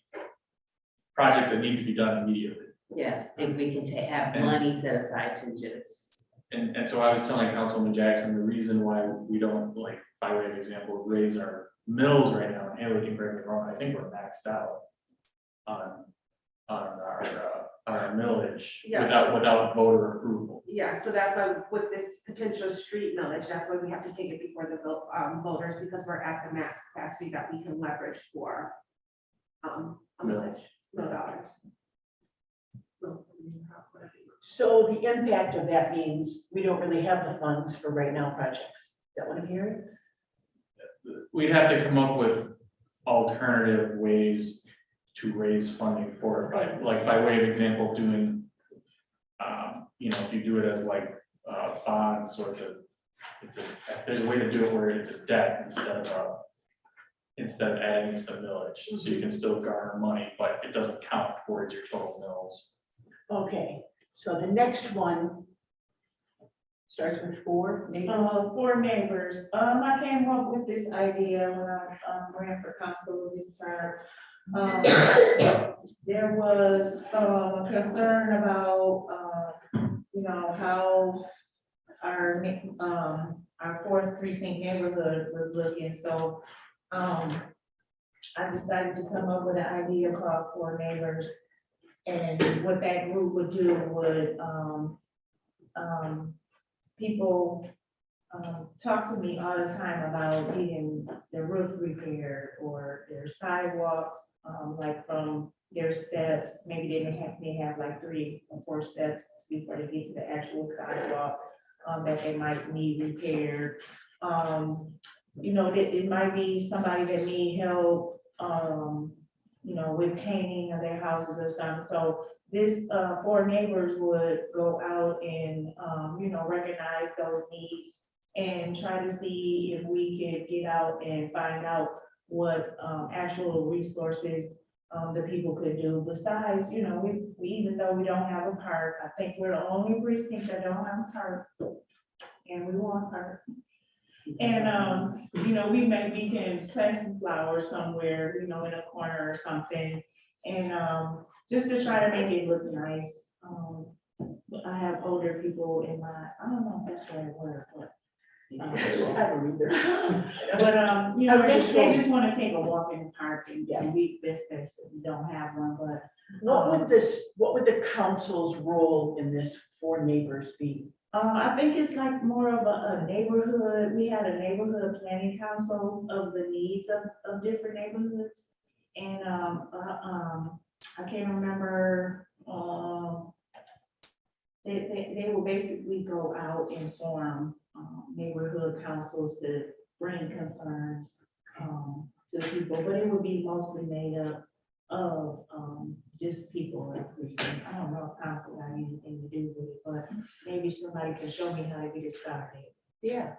projects that need to be done immediately. Yes, if we can have And- money set aside to just, And so I was telling Councilwoman Jackson, the reason why we don't, like, by way of example, raise our mills right now, and Haley can correct me wrong, I think we're maxed out on our millage Yeah. without voter approval. Yeah, so that's why with this potential street millage, that's why we have to take it before the voters, because we're at the max capacity that we can leverage for a millage, no dollars. So the impact of that means we don't really have the funds for right now projects. Is that what I'm hearing? We'd have to come up with alternative ways to raise funding for it, by way of example, doing, if you do it as like bonds, so there's a way to do it where it's a debt instead of adding it to the millage, so you can still garner money, but it doesn't count towards your total mills. Okay, so the next one starts with 4 neighbors. For neighbors, I came up with this idea when I ran for council this term. There was a concern about, how our 4th precinct neighborhood was looking, so I decided to come up with an idea called 4 neighbors. And what that group would do would, people talk to me all the time about getting their roof repaired or their sidewalk, like from their steps. Maybe they may have like 3 or 4 steps before they get to the actual sidewalk that they might need repaired. It might be somebody that need help, with painting of their houses or something. So this 4 neighbors would go out and, recognize those needs and try to see if we could get out and find out what actual resources the people could do. Besides, we even though we don't have a park, I think we're the only precinct that don't have a park, and we want a park. And, we can plant some flowers somewhere, in a corner or something. And just to try to make it look nice. I have older people in my, I don't know if that's the right word, but. I don't either. But, they just want to take a walk in the park and we best if we don't have one, but. What would the council's role in this 4 neighbors be? I think it's like more of a neighborhood. We had a neighborhood planning council of the needs of different neighborhoods. And I can't remember, they will basically go out and form neighborhood councils to bring concerns to the people, but it would be mostly made up of just people in precinct. I don't know if council got anything to do with it, but maybe somebody can show me how to get it started. Yeah.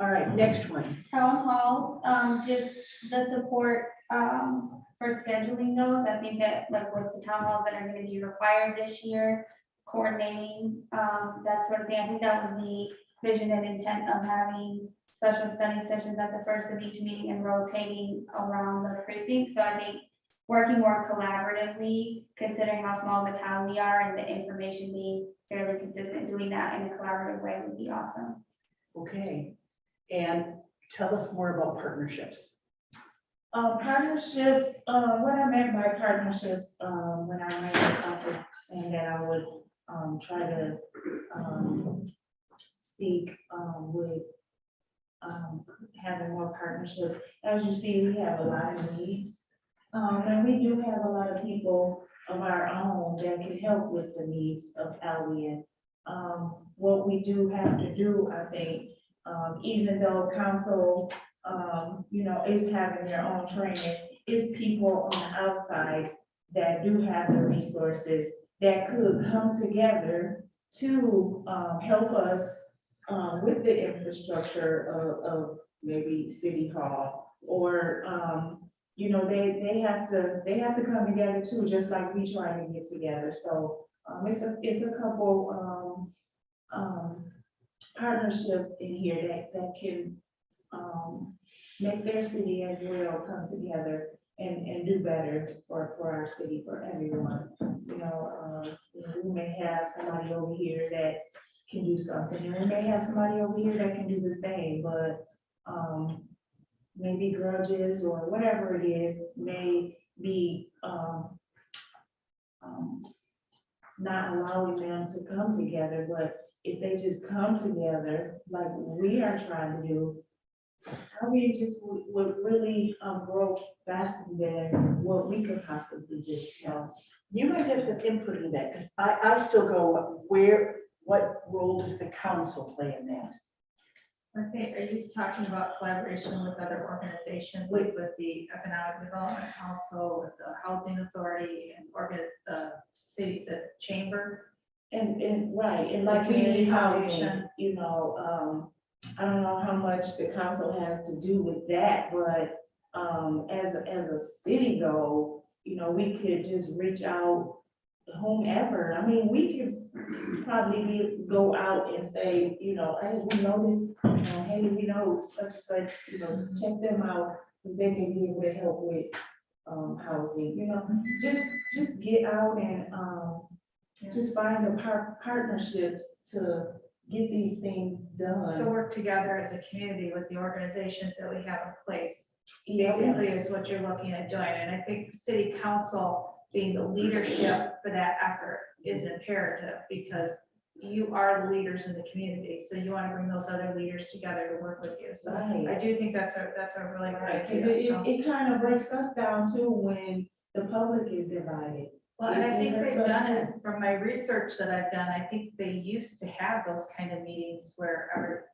All right, next one. Town halls, just the support for scheduling those. I think that like with the town halls that are gonna be required this year, coordinating that sort of thing. I think that was the vision and intent of having special study sessions at the first of each meeting and rotating around the precinct. So I think working more collaboratively, considering how small of a town we are and the information being fairly consistent, doing that in a collaborative way would be awesome. Okay, and tell us more about partnerships. Partnerships, what I meant by partnerships, when I ran the conference, saying that I would try to seek with having more partnerships. As you see, we have a lot of needs. And we do have a lot of people of our own that can help with the needs of Albion. what we do have to do, I think, even though council, you know, is having their own training, is people on the outside that do have the resources that could come together to help us with the infrastructure of maybe City Hall, or you know, they have to come together too, just like we try to get together. So it's a couple partnerships in here that can make their city as well come together and do better for our city, for everyone. You know, we may have somebody over here that can do something, and we may have somebody over here that can do the same, but maybe grudges or whatever it is may be not allowing them to come together. But if they just come together like we are trying to do, we just would really grow faster than what we could possibly do. So You might have some input in that, because I still go, what role does the council play in that? I think, are you talking about collaboration with other organizations, like with the Economic Development Council, with the Housing Authority, and the city, the chamber? And right, and like community housing, you know, I don't know how much the council has to do with that, but as a city goal, you know, we could just reach out whomever. I mean, we could probably go out and say, you know, hey, we know this, hey, we know such and such, you know, check them out, because they may be able to help with housing, you know, just get out and just find the partnerships to get these things done. To work together as a community with the organizations that we have in place, Yes. basically is what you're looking at doing. And I think city council being the leadership for that effort is imperative, because you are the leaders in the community. So you want to bring those other leaders together to work with you. So Right. I do think that's a really great Because idea. So- it kind of breaks us down too when the public is divided. Well, and I think It hurts they've us done too. it from my research that I've done. I think they used to have those kind of meetings where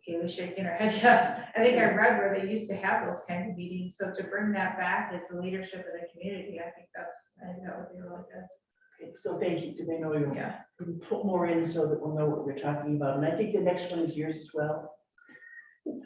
Kaylee's shaking her head, yes. I think I read where they used to have those kind of meetings. So to bring that back as the leadership of the community, I think that would be really good. Okay, so thank you, because I know you'll Yeah. put more in so that we'll know what we're talking about. And I think the next one is yours as well.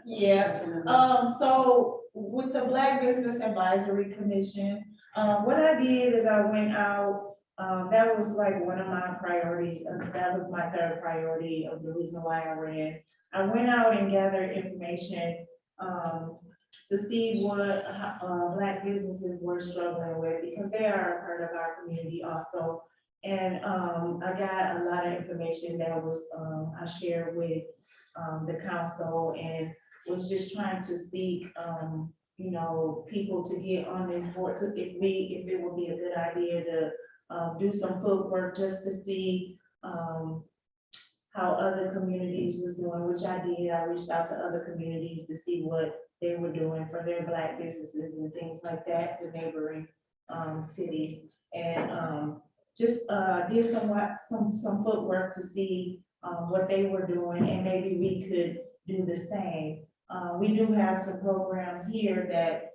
Yeah, so with the Black Business Advisory Commission, what I did is I went out, that was like one of my priorities, that was my third priority of the reason why I ran. I went out and gathered information, to see what, Black businesses were struggling with, because they are a part of our community also. And, I got a lot of information that was, I shared with, the council, and was just trying to seek, you know, people to get on this board, if it would be a good idea to do some footwork just to see how other communities was doing, which I did. I reached out to other communities to see what they were doing for their Black businesses and things like that, the neighboring cities, and just did some footwork to see what they were doing, and maybe we could do the same. We do have some programs here that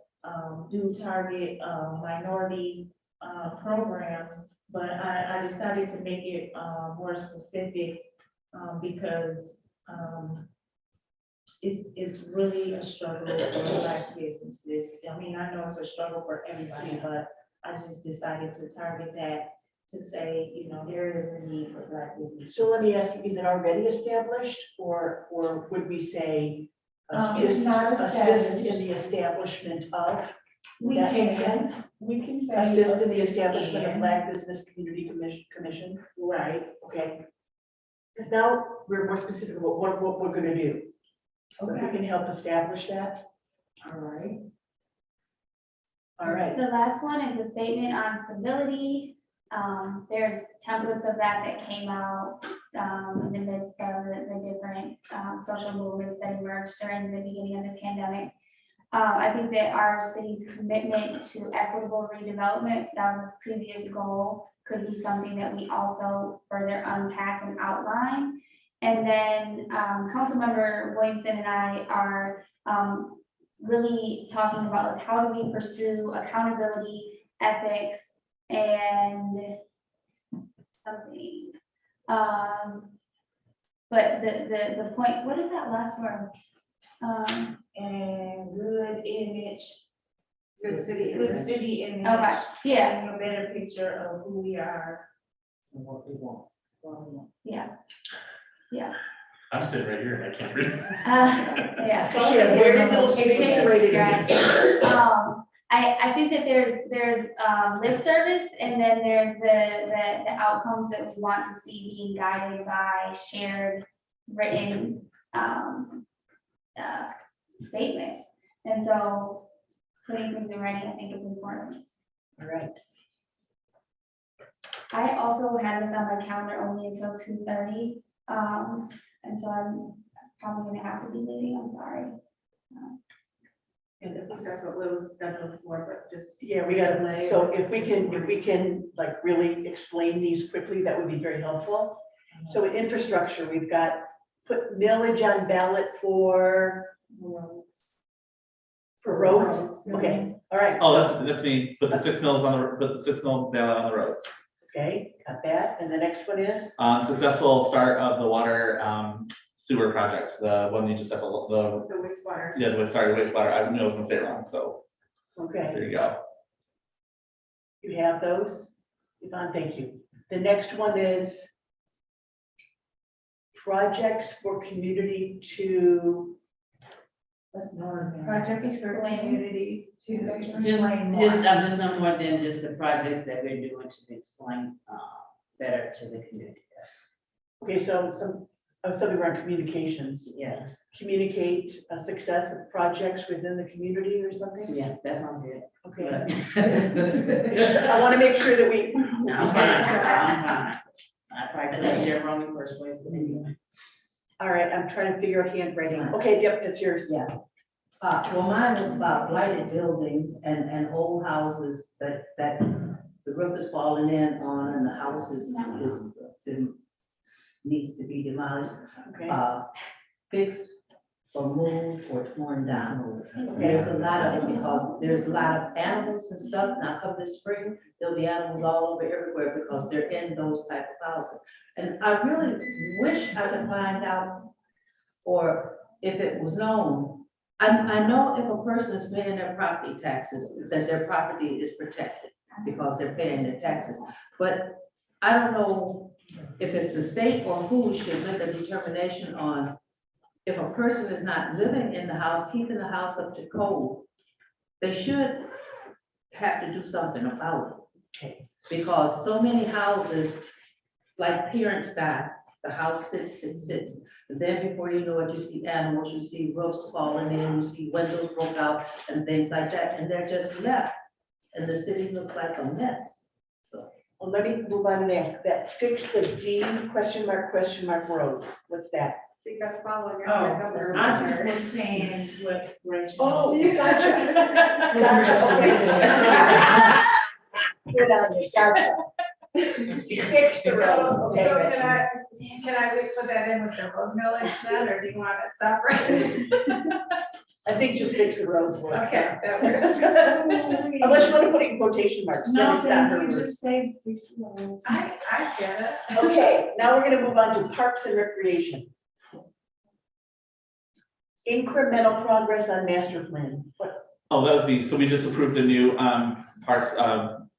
do target minority programs, but I decided to make it more specific because it's really a struggle for Black businesses. I mean, I know it's a struggle for everybody, but I just decided to target that to say, you know, there is a need for Black businesses. So let me ask you, is it already established, or would we say It's not assist established. in the establishment of? We That makes can, sense? we can say. Assist in the assist establishment of in. Black Business Community Commission? Right, Okay. Because now we're more specific about what we're gonna do. So if we okay, can help establish that, all right. all right. The last one is a statement on civility. There's templates of that came out in the midst of the different social movements that emerged during the beginning of the pandemic. I think that our city's commitment to equitable redevelopment, that was a previous goal, could be something that we also further unpack and outline. And then, Councilmember Williamson and I are, really talking about like, how do we pursue accountability, ethics, and something. But the point, what is that last word? And good image. Good city Good image. city image. Okay, yeah, Painting a better picture of who we are. And what we want. yeah, yeah. I'm sitting right here and I can't read. Yeah. She had very little space to write it in. I think that there's lip service, and then there's the outcomes that we want to see being guided by shared written statements. And so putting things in writing, I think, is important. All right. I also have this on my calendar only until 2:30. And so I'm probably gonna have to be leaving, I'm sorry. And I think that's what Will was scheduled for, but just. Yeah, we got, so if we can like really explain these quickly, that would be very helpful. So in infrastructure, we've got put millage on ballot for roads. Okay, all right. Oh, that's me, put the 6 mils on the, put the 6 mil down on the roads. Okay, got that. And the next one is, Successful start of the water sewer project, the one you just have, the, The wastewater. yeah, wastewater, I knew I was gonna say it wrong, so okay, there you go. you have those? Yvonne, thank you. The next one is projects for community to, That's Nora's. Project for Explain. community to Just, explain more. just no more than just the projects that we're doing to explain better to the community. okay, so something around communications. Yeah, Communicate a success of projects within the community or something? yeah, that sounds good. Okay. I'm I want to make sure that we. fine, I'm fine. I probably got that wrong in the first place, but anyway. All right, I'm trying to figure out handwriting. Okay, yep, that's yours. Yeah. Well, mine was about blighted buildings and old houses that the roof is falling in on and the house is needs to be demolished, Okay, fixed or moved or torn down. Okay. There's a lot of it because there's a lot of animals and stuff. Now come this spring, there'll be animals all over everywhere because they're in those type of houses. And I really wish I could find out, or if it was known, I know if a person is paying their property taxes, that their property is protected because they're paying their taxes. But I don't know if it's the state or who should make a determination on if a person is not living in the house, keeping the house up to code, they should have to do something about it. okay, Because so many houses, like parents die, the house sits. And then before you know it, you see animals, you see roofs falling in, you see windows broke out and things like that, and they're just left. And the city looks like a mess, so. well, let me move on and ask that. Fix the D question mark roads. What's that? I think that's following. Oh, our I just was saying what Rachel. Oh, said. gotcha. Gotcha, okay. Good on you, gotcha. Fix the roads, okay. So Rachel. can I put that in with the road millage then, or do you want it separate? I think just fix the roads works. Okay, that works. Unless you want to put in quotation marks. then No, it's not her then you word. just say fix the roads. I get it. Okay, now we're gonna move on to parks and recreation. Incremental progress on master plan. What, Oh, that was me. So we just approved the new parks,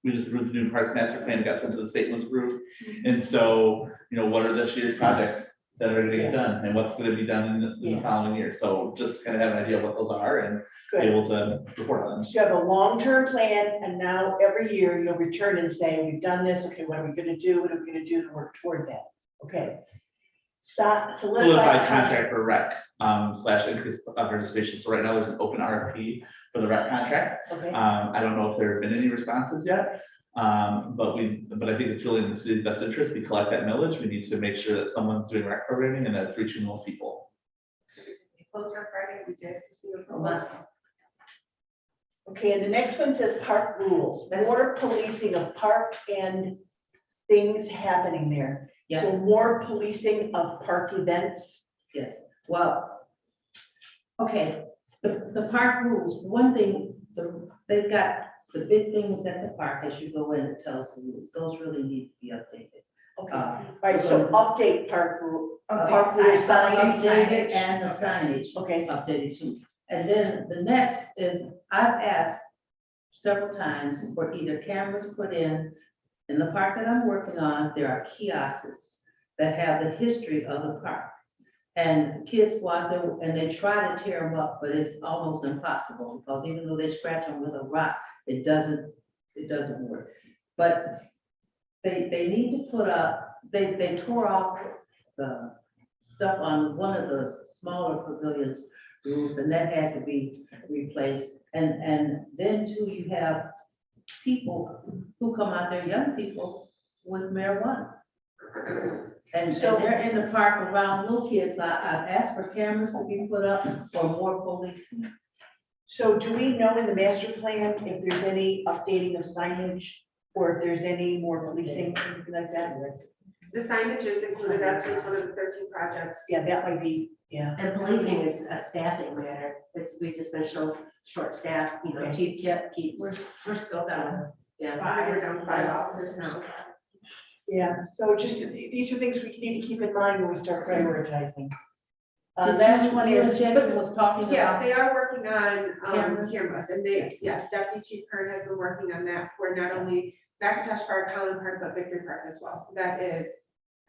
we just approved the new parks master plan, got sent to the state and was approved. And so, what are this year's projects that are gonna get done and what's gonna be done in the following year? So just kind of have an idea of what those are and be good. able to report on them. So you have a long-term plan, and now every year you'll return and say, we've done this, okay, what are we gonna do? What are we gonna do to work toward that? Okay. Stop, Solidified contract for rec, / increase participation. So right now there's an open RFP for the rec contract. Okay, I don't know if there have been any responses yet. But I think it's really in the city's best interest. We collect that millage. We need to make sure that someone's doing rec programming and that's reaching most people. Close our Friday, we did. to see what- okay, and the next one says park rules, more policing of park and things happening there. Yeah. So more policing of park events. Yes, well, okay, the park rules, one thing, they've got the big things at the park as you go in, it tells the rules, those really need to be updated. Okay, all right, so update park rule, park Update rule signs. Updated and the signage Okay, updated too. And then the next is, I've asked several times for either cameras put in the park that I'm working on, there are kiosks that have the history of the park. And kids go out there and they try to tear them up, but it's almost impossible because even though they scratch them with a rock, it doesn't work. But they need to put up, they tore off the stuff on one of the smaller pavilions roof, and that had to be replaced. And then too, you have people who come out there, young people with marijuana. And so they're in the park around little kids. I've asked for cameras to be put up for more policing. so do we know in the master plan if there's any updating of signage or if there's any more policing, anything like that? The signage is included, that's one of the 13 projects. Yeah, that might be, yeah. And policing is a staffing matter, we've just been short staffed, you know, Chief Kip keeps. We're still down. Yeah. We're down 5 officers now. Yeah, so just, these are things we need to keep in mind when we start prioritizing. Last Last one one is, Jackson was talking Yes, about. they are working on Cameras. cameras, and yes, Deputy Chief Kern has been working on that for not only McIntosh Park, Holland Park, but Victory Park as well, so that is.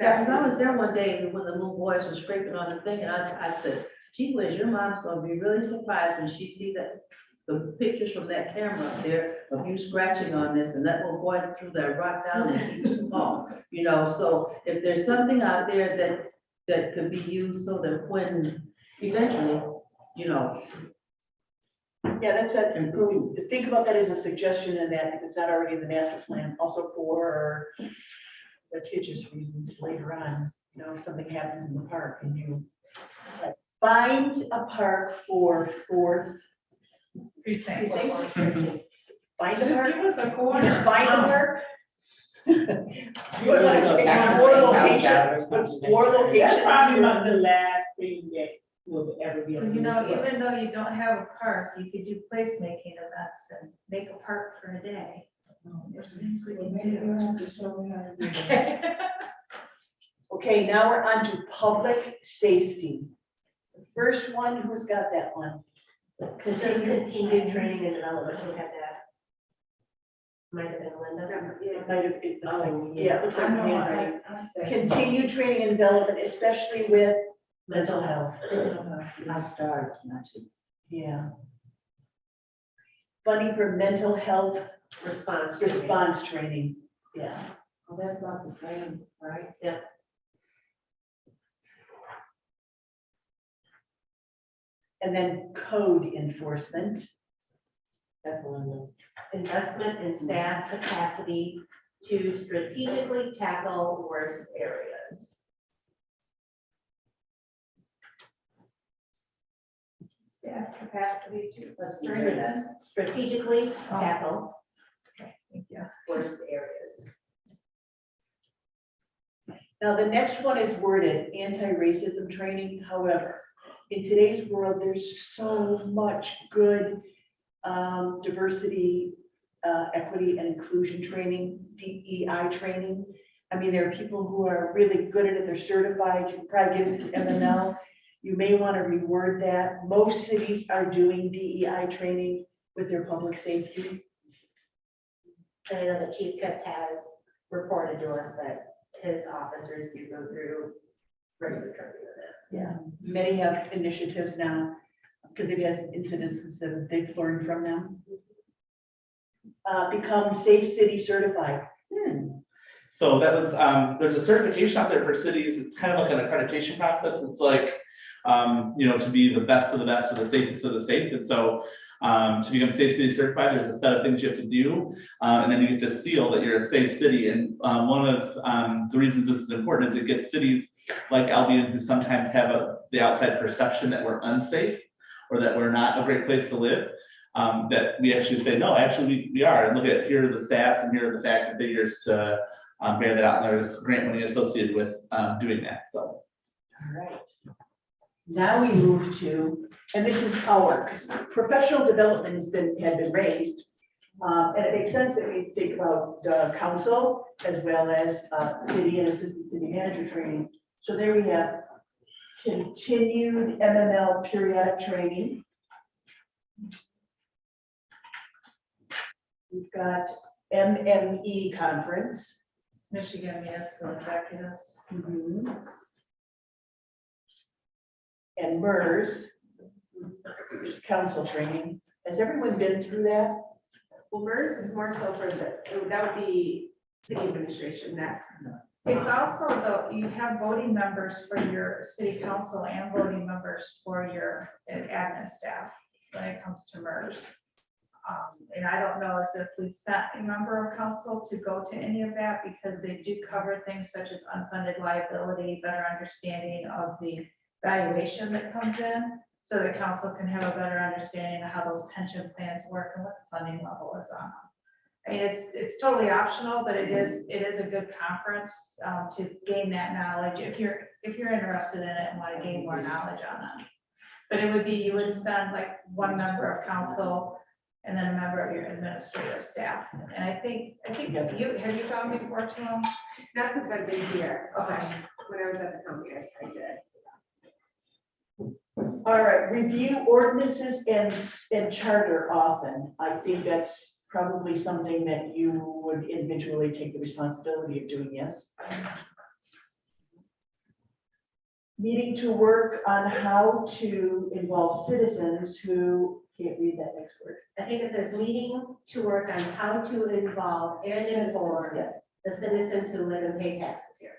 Yeah, because I was there one day when the little boys were scraping on the thing, and I said, gee whiz, your mom's gonna be really surprised when she see that the pictures from that camera up there of you scratching on this, and that little boy threw that rock down and he took off. You know, so if there's something out there that could be used so that when eventually, you know, yeah, that's a, improve. think about that as a suggestion in that if it's not already in the master plan, also for litigious reasons later on, you know, if something happens in the park and you find a park for 4th Precinct. precinct. Find a Just park, give us a corner. just find a park. We're gonna go back to Explore the house locations, out or something. explore That's locations. probably not the last thing that will ever be. You know, even though you don't have a park, you could do placemaking events and make a park for a day. There's things we can do. Okay, now we're on to public safety. The first one, who's got that one? Continued training and development, who had that? Might have been Linda. It might have, it looks like, Oh, yeah, it looks I like know, handwriting. I say. Continue training and development, especially with mental health. I started not to. Yeah. Funding for mental health Response. response training, yeah. Well, that's about the same, right? Yeah. And then code enforcement. That's one. Investment in staff capacity to strategically tackle worst areas. Staff capacity to. Strategically tackle Thank you. worst areas. Now, the next one is worded anti-racism training. However, in today's world, there's so much good diversity, equity and inclusion training, DEI training. I mean, there are people who are really good at it. They're certified. You can probably get it through MML. You may want to reword that. Most cities are doing DEI training with their public safety. And I know that Chief Kip has reported to us that his officers do go through regular training with it. Yeah, many have initiatives now because they've had incidences that they've learned from them. Become Safe City certified. So that was, there's a certification out there for cities. It's kind of like an accreditation process. It's like, you know, to be the best of the best or the safest of the safe. And so to become Safe City certified, there's a set of things you have to do. And then you get to seal that you're a safe city. And one of the reasons this is important is it gets cities like Albion who sometimes have the outside perception that we're unsafe or that we're not a great place to live. That we actually say, no, actually we are. And look at, here are the stats and here are the facts and figures to bear that out, and there's grant money associated with, doing that, so. All right. Now we move to, and this is our, because professional development had been raised. And it makes sense that we think about council as well as city and assistant city manager training. So there we have continued MML periodic training. We've got MME conference. Michigan municipal executives. And MERS, which is council training. Has everyone been through that? Well, MERS is more so for that would be city administration, that. It's also though, you have voting members for your city council and voting members for your admin staff when it comes to MERS. And I don't know as if we've sent a member of council to go to any of that because they do cover things such as unfunded liability, better understanding of the valuation that comes in. So the council can have a better understanding of how those pension plans work and what the funding level is on them. I mean, it's totally optional, but it is a good conference to gain that knowledge if you're interested in it and want to gain more knowledge on it. But it would be, you would send like one member of council and then a member of your administrative staff. And I think have you gone before to them? Not since I've been here. Okay. When I was at the county, I did. All right, review ordinances and charter often. I think that's probably something that you would individually take the responsibility of doing, yes? Needing to work on how to involve citizens who, can't read that next word. I think it says needing to work on how to involve and inform Yes. the citizens who live and pay taxes here.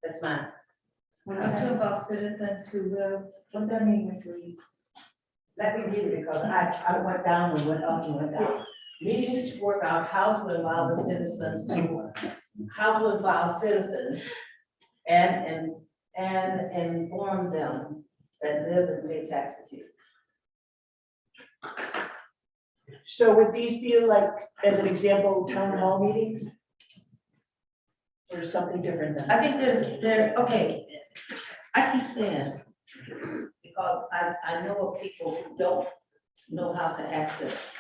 That's mine. How to involve citizens who live, what that mean is we. Let me read it because I went down and went up and went down. Meetings to work out how to involve the citizens and inform them that live and pay taxes here. So would these be like, as an example, town hall meetings? Or something different than? I think okay, I keep saying, because I know of people who don't know how to access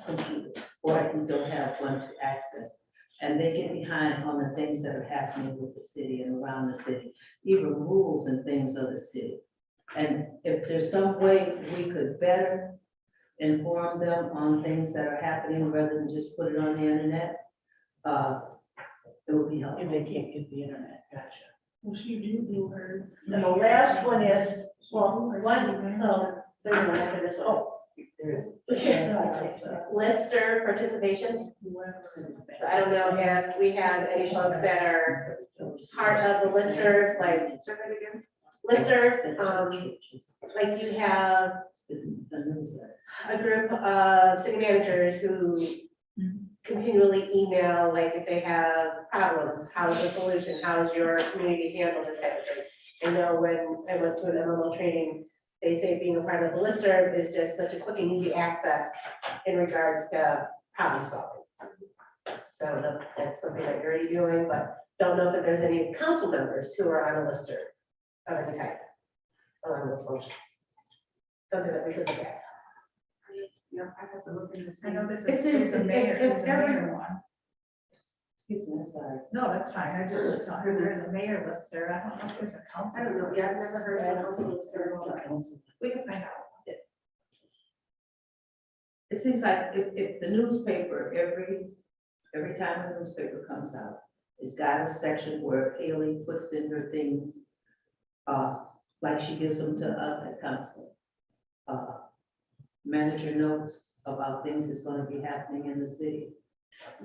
computers, or who don't have one to access. And they get behind on the things that are happening with the city and around the city, even rules and things of the city. And if there's some way we could better inform them on things that are happening rather than just put it on the internet, it would be helpful. If they can't get the internet, gotcha. Well, she do her. And the last one is, Well, one, so, there's one after this one. oh, there is. Listserv participation. So I don't know if we have any folks that are part of the listservs, like listservs, like you have a group of city managers who continually email, like if they have problems, how is the solution, how is your community handle this type of thing? I know when I went through an MML training, they say being a part of the listserv is just such a quick and easy access in regards to problem solving. So I don't know if that's something that you're already doing, but don't know that there's any council members who are on a listserv of any type along those functions. Something that we could look at. Yeah, I have to look in this. I know this It's is, in- there's a mayor, if there's a every- mayor one. Excuse me, I'm sorry. No, that's fine. I just was telling her there's a mayor list there. I don't know if there's a council. I don't know, yeah, I've never heard of a council listserv, but We can find out. It seems like if the newspaper, every time a newspaper comes out, it's got a section where Haley puts in her things, like she gives them to us at council. Manager notes about things that's gonna be happening in the city. I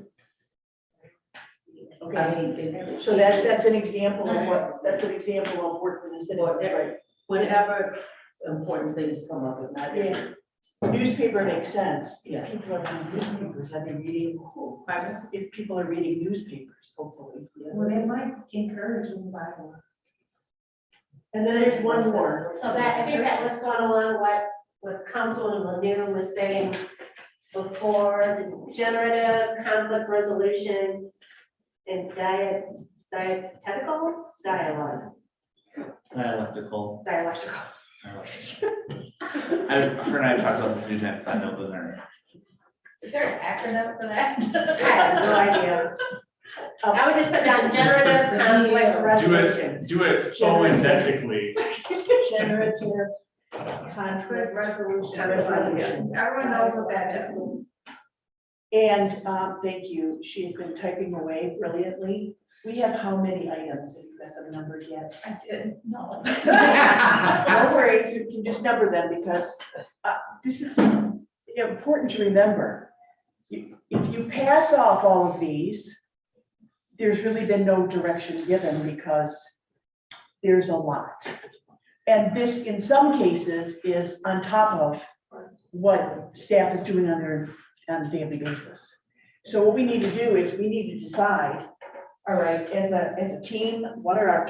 Okay, mean, so that's an example of work for the citizens, right? whenever important things come up, it might be. Yeah. Newspaper makes sense. Yeah. If people are reading newspapers, are they reading, Pardon? if people are reading newspapers, hopefully. Well, they might encourage you by one. And then there's one more. So that, I think that was going along what Councilman Lanu was saying before, the generative conflict resolution and dialectical, dialogue, Dialectical. dialectical. Her and I talked about this many times, I know the nerd. Is there an acronym for that? I have no idea. I would just put down generative conflict resolution. Do it phonetically. Generative conflict Resolution. resolution. Everyone knows what that is. And thank you. She has been typing away brilliantly. We have how many items? Have you got them numbered yet? I did, no. No worries, you can just number them because this is important to remember. If you pass off all of these, there's really been no direction given because there's a lot. And this, in some cases, is on top of what staff is doing on a daily basis. So what we need to do is we need to decide, all right, as a team, what are our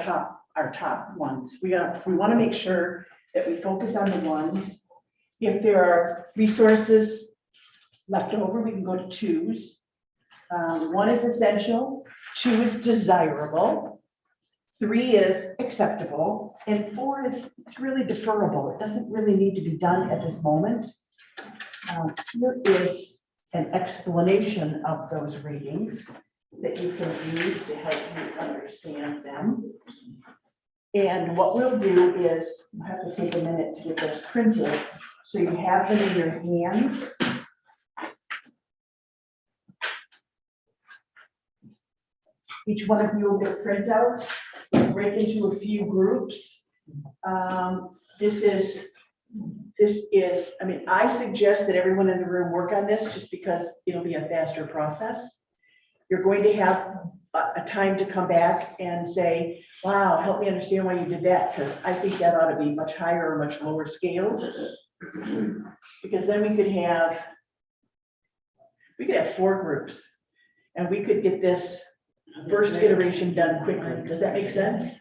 top ones? We want to make sure that we focus on the ones. If there are resources left over, we can go to twos. 1 is essential, 2 is desirable, 3 is acceptable, and 4 is, it's really deferrable. It doesn't really need to be done at this moment. Here is an explanation of those ratings that you can use to help you understand them. And what we'll do is, you have to take a minute to get those printed, so you have them in your hands. Each one of you will get a printout, break into a few groups. This is, I mean, I suggest that everyone in the room work on this just because it'll be a faster process. You're going to have a time to come back and say, wow, help me understand why you did that, because I think that ought to be much higher or much lower scaled. Because then we could have 4 groups and we could get this first iteration done quickly. Does that make sense?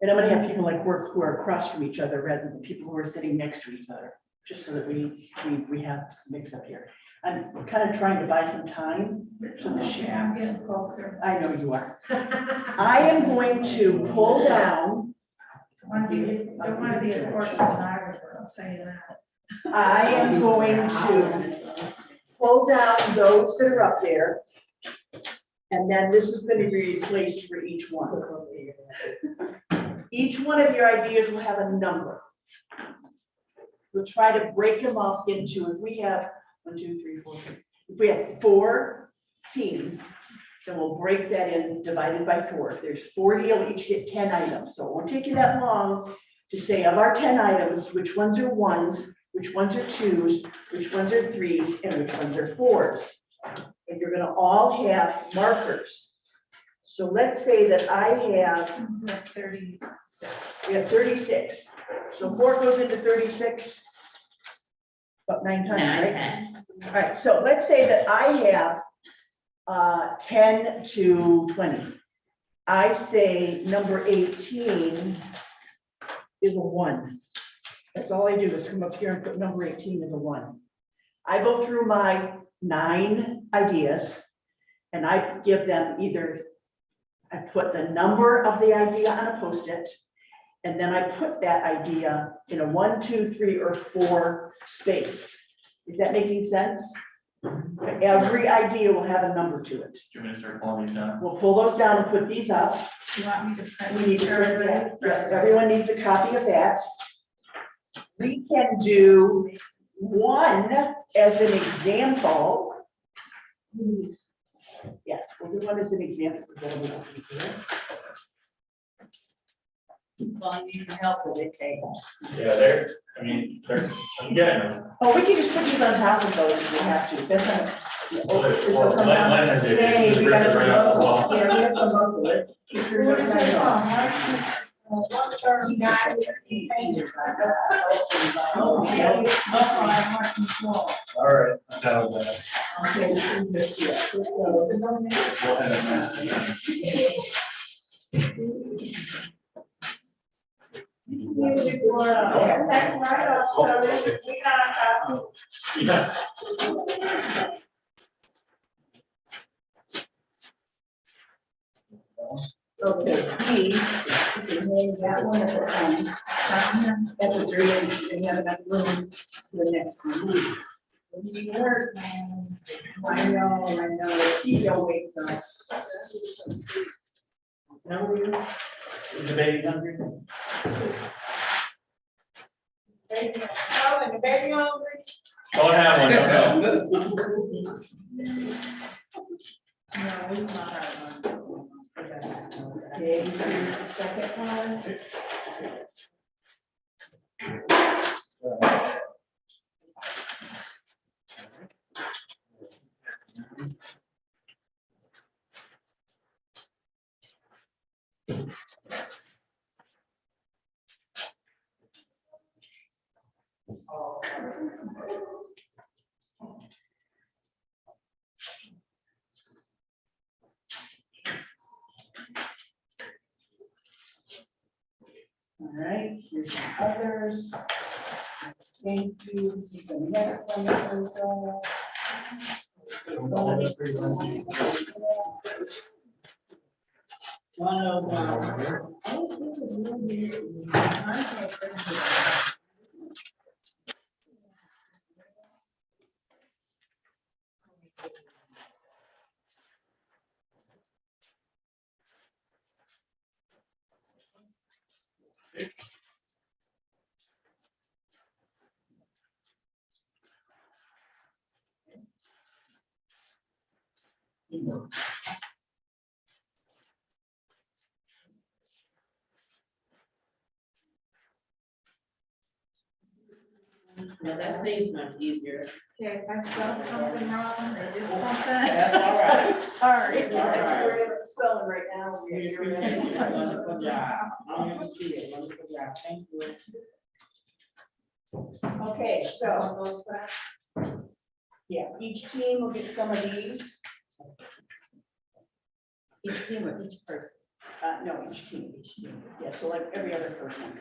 And I'm gonna have people like work who are across from each other rather than people who are sitting next to each other, just so that we have some mix up here. I'm kind of trying to buy some time so that Yeah, I'm getting closer. I know you are. I am going to pull down. Don't want to be a court stenographer, I'll tell you that. I am going to pull down those that are up there. And then this is going to be replaced for each one. Each one of your ideas will have a number. We'll try to break them up into, if we have 1, 2, 3, 4, 5. If we have 4 teams, then we'll break that in, divided by 4. If there's 40, you'll each get 10 items. So it won't take you that long to say of our 10 items, which ones are 1s, which ones are 2s, which ones are 3s, and which ones are 4s. And you're gonna all have markers. So let's say that I have, 36. we have 36. So 4 goes into 36. About 9 times, right? All right, so let's say that I have 10 to 20. I say number 18 is a 1. That's all I do is come up here and put number 18 as a 1. I go through my 9 ideas and I give them either, I put the number of the idea on a Post-it, and then I put that idea in a 1, 2, 3, or 4 space. Is that making sense? Every idea will have a number to it. Do you want me to start pulling these down? We'll pull those down and put these up. You want me to print? We need to print that. Yes, everyone needs a copy of that. We can do 1 as an example. Yes, we'll do 1 as an example. Well, you need some help with it, Kate. Yeah, I'm getting them. Oh, we can just put these on top of those if we have to. That's not. Len has it, Hey, just we rip got it to right off the wall. Yeah, we have to muzzle it. What is it called? All right, I'm done with that. Go ahead and ask me. Yeah. Okay, please, you can hang that one at the end. At the very end, you can have enough room for the next one. I know, keep your weight though. Is the baby hungry? Oh, and the baby hungry? Don't have one, no. No, it's not our one. Okay, here's the second one. All right, here's the others. Thank you. The next one is, Now, that seems much easier. Okay, if I spelled something wrong or did something. That's all right. Sorry. All right. spelling right now. Wonderful job. I'm gonna see it. Wonderful job. Thank you. Okay, so. Yeah, each team will get some of these. Each team or each person? No, each team. Yeah, so like every other person.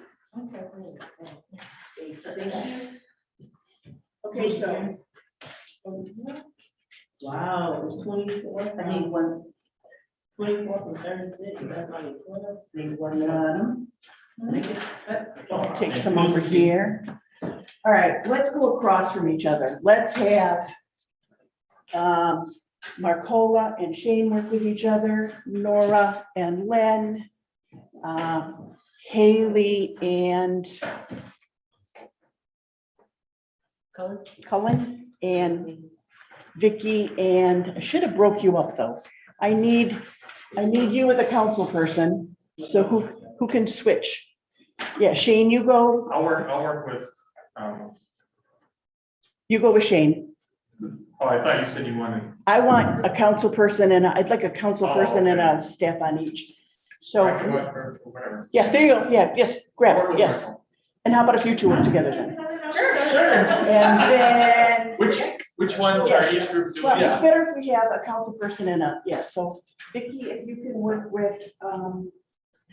Okay, so. Wow, it was 24. I need one. 24 from 36. That's not even 12. Need one. Take some over here. All right, let's go across from each other. Let's have Marcola and Shane work with each other, Nora and Len, Haley and Cullen, and Vicky, and I should have broke you up though. I need you with a council person, so who can switch? Yeah, Shane, you go. I'll work with, You go with Shane. oh, I thought you said you wanted. I want a council person and I'd like a council Oh, person and okay. a staff on each. I can So, work for whatever. yes, there you go. Yeah, yes, I'll grab work it, with yes. Michael. And how about if you two work together then? Sure. And then, Which ones are each group doing? well, it's better if we have a council person and a, yeah, so Vicky, if you can work with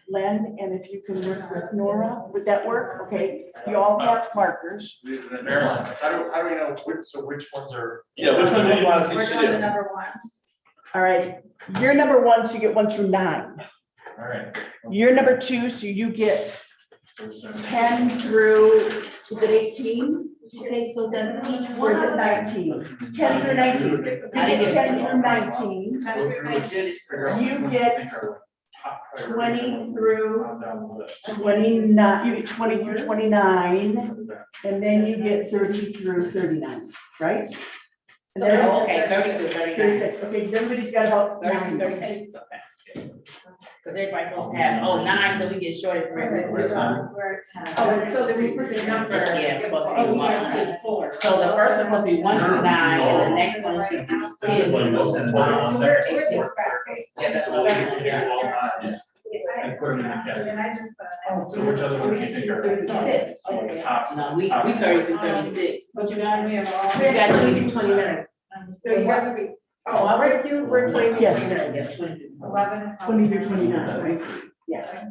Len, and if you can work with Nora, would that work? Okay, you all have markers. Marilyn, how do we know which ones are? Yeah, which one do you want us We're each to doing the do? number ones. All right, you're number one, so you get 1 through 9. All right. You're number 2, so you get 10 through, is it 18? Okay, so then each Or one is it of them, 19? 10 through 19. You get 10 through 19. You get 20 through 29, you get 20 through 29, and then you get 30 through 39, right? And So, then- okay, 30 to 39. 36, okay, everybody's got about 30 9. to 36, okay. Because everybody supposed to have, 9, so we get shorted for everyone. We're at 10. Oh, and so then we put the number. Yeah, it's supposed to be Oh, we 1. have to take 4. So the first one supposed to be 1 through 9, and the next one is 10. This is one of the most important ones. We're dispatched. Yeah, that's what we do. And put them in the category. And I just put. So which other ones do you think are? 36. Top? No, we 30 through 36. But you guys, we have all. We got 20 through 29. So you guys will be, oh, we're 20. Yes. Yeah, 20 through 11 is. 20 through 29, right? Yeah.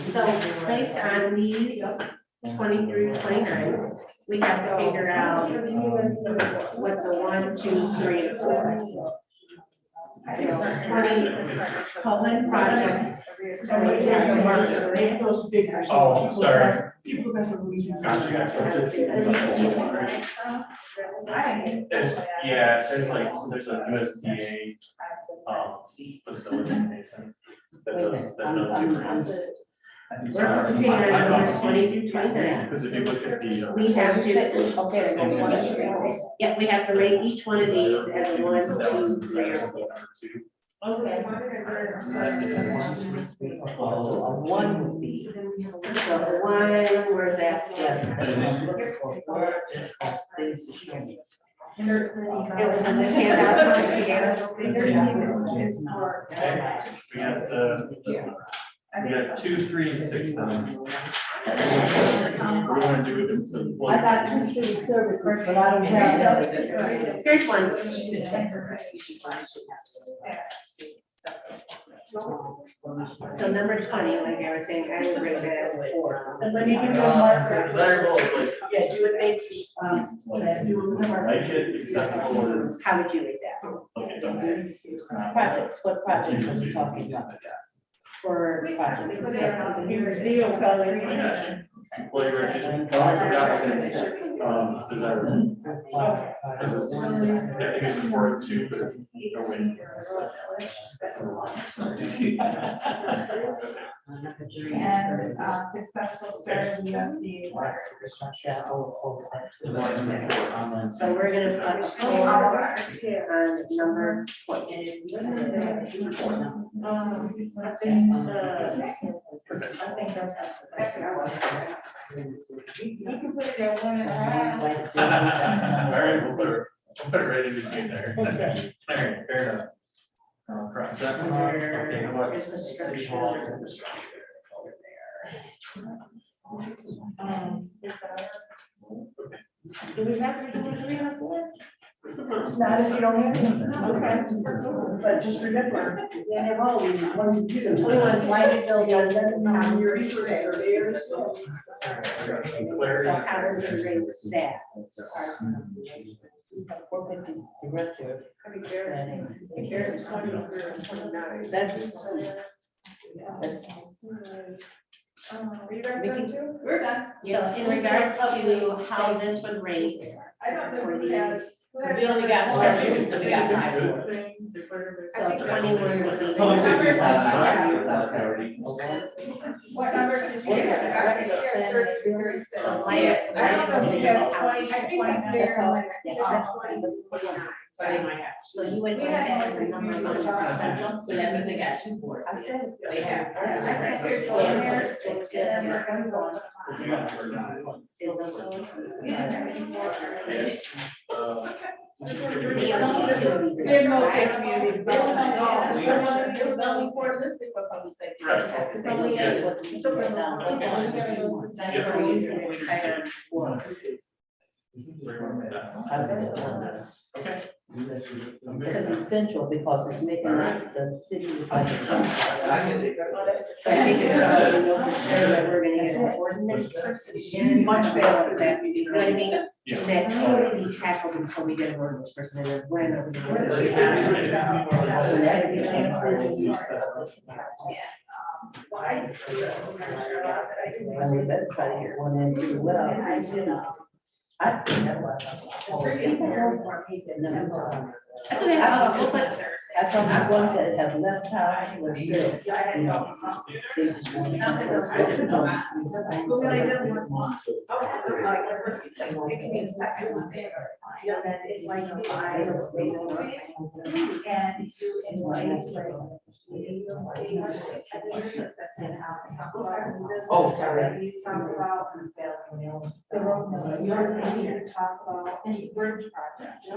So based on these 20 through 29, we have to figure out what's a 1, 2, 3, and 4. So 20 Cullen, projects Oh, sorry. People got some reasons. Gotcha. There's, yeah, there's like, so there's a USDA, facility in Mason. That does different. We're seeing that numbers 20 through 29. Because if you look at the. We have to, okay, yep, we have to rate each one of these as a 1, 2, 3, or 4. Okay. One would be. So 1, where's that? It was in this handout that she gave us. We got 2, 3, and 6 then. What do you want to do with them? I got 2 city services, but I don't have that. Here's one. So number 20, like I was saying, I would rate that as a 4. And let me give you a marker. Desirable, like, Yeah, do it, make, do a marker. like it, acceptable is. How would you rate that? Okay. Projects, what projects are we talking about? For projects? Employee registration, it's desirable. Because it's, I think it's important too, but it's, no way. And successful start of USD. So we're gonna score on number 20. You can put it at 1.5. All right, we'll put it right in between there. All right, fair enough. Cross that one off. Okay, how about city hall infrastructure? Do we have to do 3 or 4? Not if you don't have any. Okay. But just remember, they have all, 1, 2, 21 lighted buildings, doesn't mean you're there. So how does it rate that? 450 director. Are you guys done too? We're done. So in regards to how this would rate I don't know for who has. these. We only got structure, so we got time. So 21 would be. Public safety is not the- a priority. What numbers did you get? So light- I don't know if you guys houses. I think it's there. So they might have. So you would We rate had that one as a for number you. of central. So that means they got 2 boards. I said. They have. I think there's one there, six, and then we're gonna go on. There's no safe community. It was only for listed for public safety. Right. It's only eight. That's what we usually decide on one. Okay. Because it's central, because it's making the city look like a chunk. I think it's probably know for sure that we're gonna get an ordinance person. It's much better for that, you know what I mean? Yeah. And that totally be tackled until we get an ordinance person and then when are we gonna do it? So that would be And we better try to get one in as well. I think that's what That's okay, we'll put. I saw the ones that have left out, were still, you know, they just want Oh, sorry. You talk about the road, you're here to talk about any bridge project. You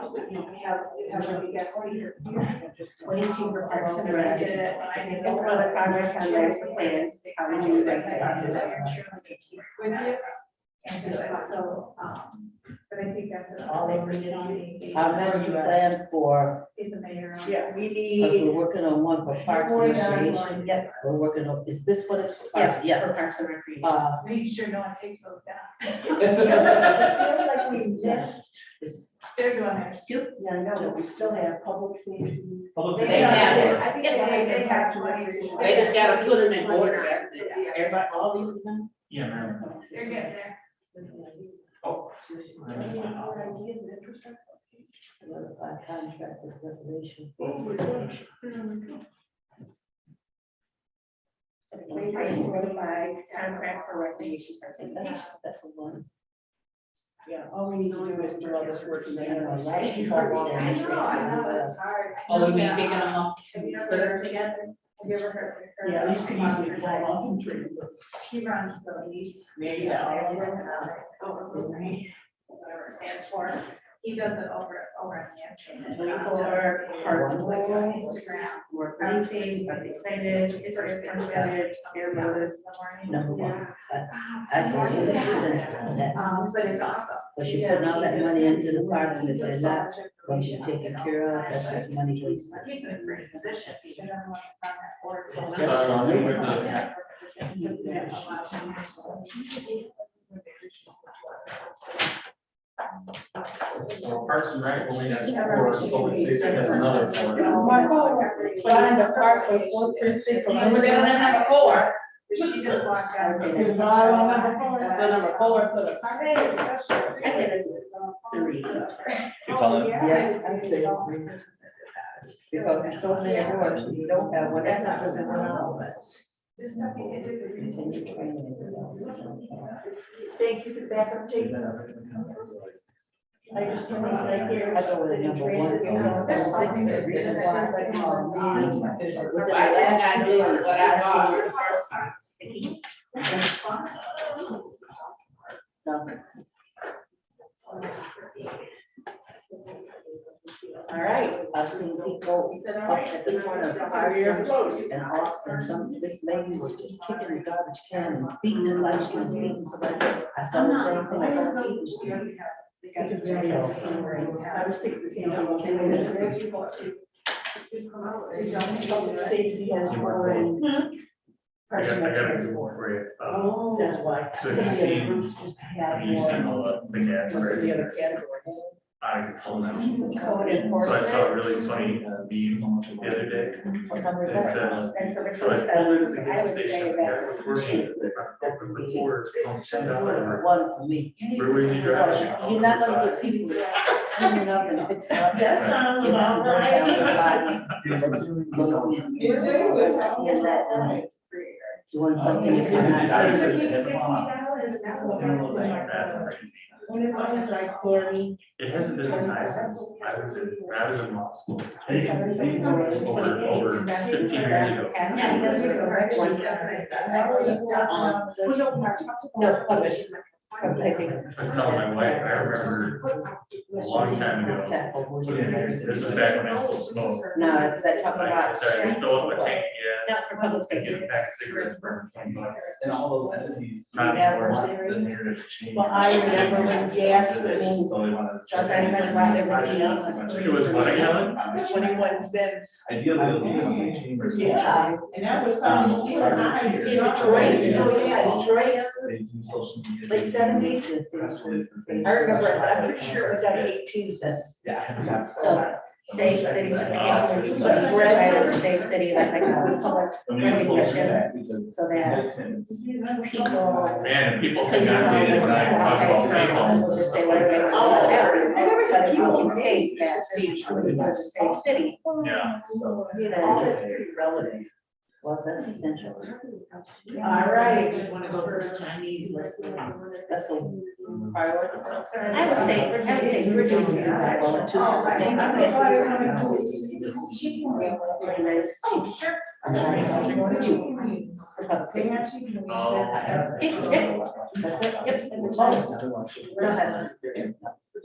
have a big speaker. 22 for Parks and Rec. Think about the progress on master plans, how would you rate that? With you. And just so, but I think that's. All they really our master plan for, Is the mayor. Yeah, we because need, we're working on one for parks and recreation. Yep, we're working on, is this what it's? Yeah, for Parks and Recreation. Make sure no one takes those down. I feel like we missed They're doing theirs. two. Yeah, I know, but we still have public safety. They have it. I think they have 20. They just gotta put them in order. That's it. Everybody, all these of them. Yeah, man. They're getting there. Oh. Contract with reservation. Certified contract for recreation participation. That's the one. Yeah, all we need to do is do all this work and then. I know, I know, it's hard. Oh, you mean picking them up? Have you ever heard together? Have you ever heard? Yeah, these could easily fall off and tree. He runs the league. There you go. Whatever it stands for. He does it over at the Twenty-four, hard to Like on work. Instagram. Work I'm excited. It's already come together. Air notice in the morning. Number one. I can see the potential in that. But it's awesome. But you're putting all that money into the park and if they're not, once you're taken care of, that's just money wasted. He's in a great position. He's the only one that's on that board. Well, Parks and Rec only has four, public safety has another four. Find the park for four precinct. But they don't have a four. She just walked out. It's all on number four. So number four for the park. I think it's three. You call it? Yeah, I would say three. Because there's so many boards, you don't have one, that's not doesn't know, but. Just nothing to do with it. Continue training. Thank you for the backup tape. I just can't wait right here. I go with number one. What I do is what I bought for the first time. All right. I've seen people up at the corner of Parsons and Austin, this lady was just kicking the garbage can and beating it like she was beating somebody. I saw the same thing. I thought he was doing. I was thinking the same thing. Public safety has more and. I got a more for you. Oh, that's why. So have you seen, Just have have you seen more. all the ads What's for the it? other categories? Out of control now. Code So I saw a enforcement. really funny meme the other day. What number is It that? says, so I pulled into the gas station, the guy was working, before, she's not like, One for me. where was he driving? You're not gonna get people hanging up and fixing up. That sounds about right. Doing something. That's $60. crazy. When it's on, it's like chlorine. It hasn't been as high since I was in law school. Over 15 years ago. No, I was telling my wife, I remember a long time ago, this was back when I still smoked. no, it's that talking Like, about. sorry, fill up a tank Not of for public gas, and get safety. a pack of cigarettes for $20. And all those entities. Not Yeah, anymore. where's The narrative changed. Well, I remember when gas was So they wanted. It was what, a gallon? 21 cents. Ideally, it'll be in the chambers. Yeah. And that was probably still high. In Detroit, oh yeah, Detroit, They do social media. late 70s. Press releases, things. I remember, I'm pretty sure it was at 18 cents. Yeah. So, Save City certification, But bread- Save City, like public I mean, people do recognition, that because. so that people. Man, and people think I'm dated when I talk about People just say whatever they want. Oh, Whatever. I remember the But if you people can state that this is truly for the Save City, Yeah. you All know, that's pretty relative. well, that's essential. All right. Want to go to the Chinese restaurant. That's a priority. I would say we're doing this well, too. Oh, sure. They have chicken wings. That's it, yep. Where's that?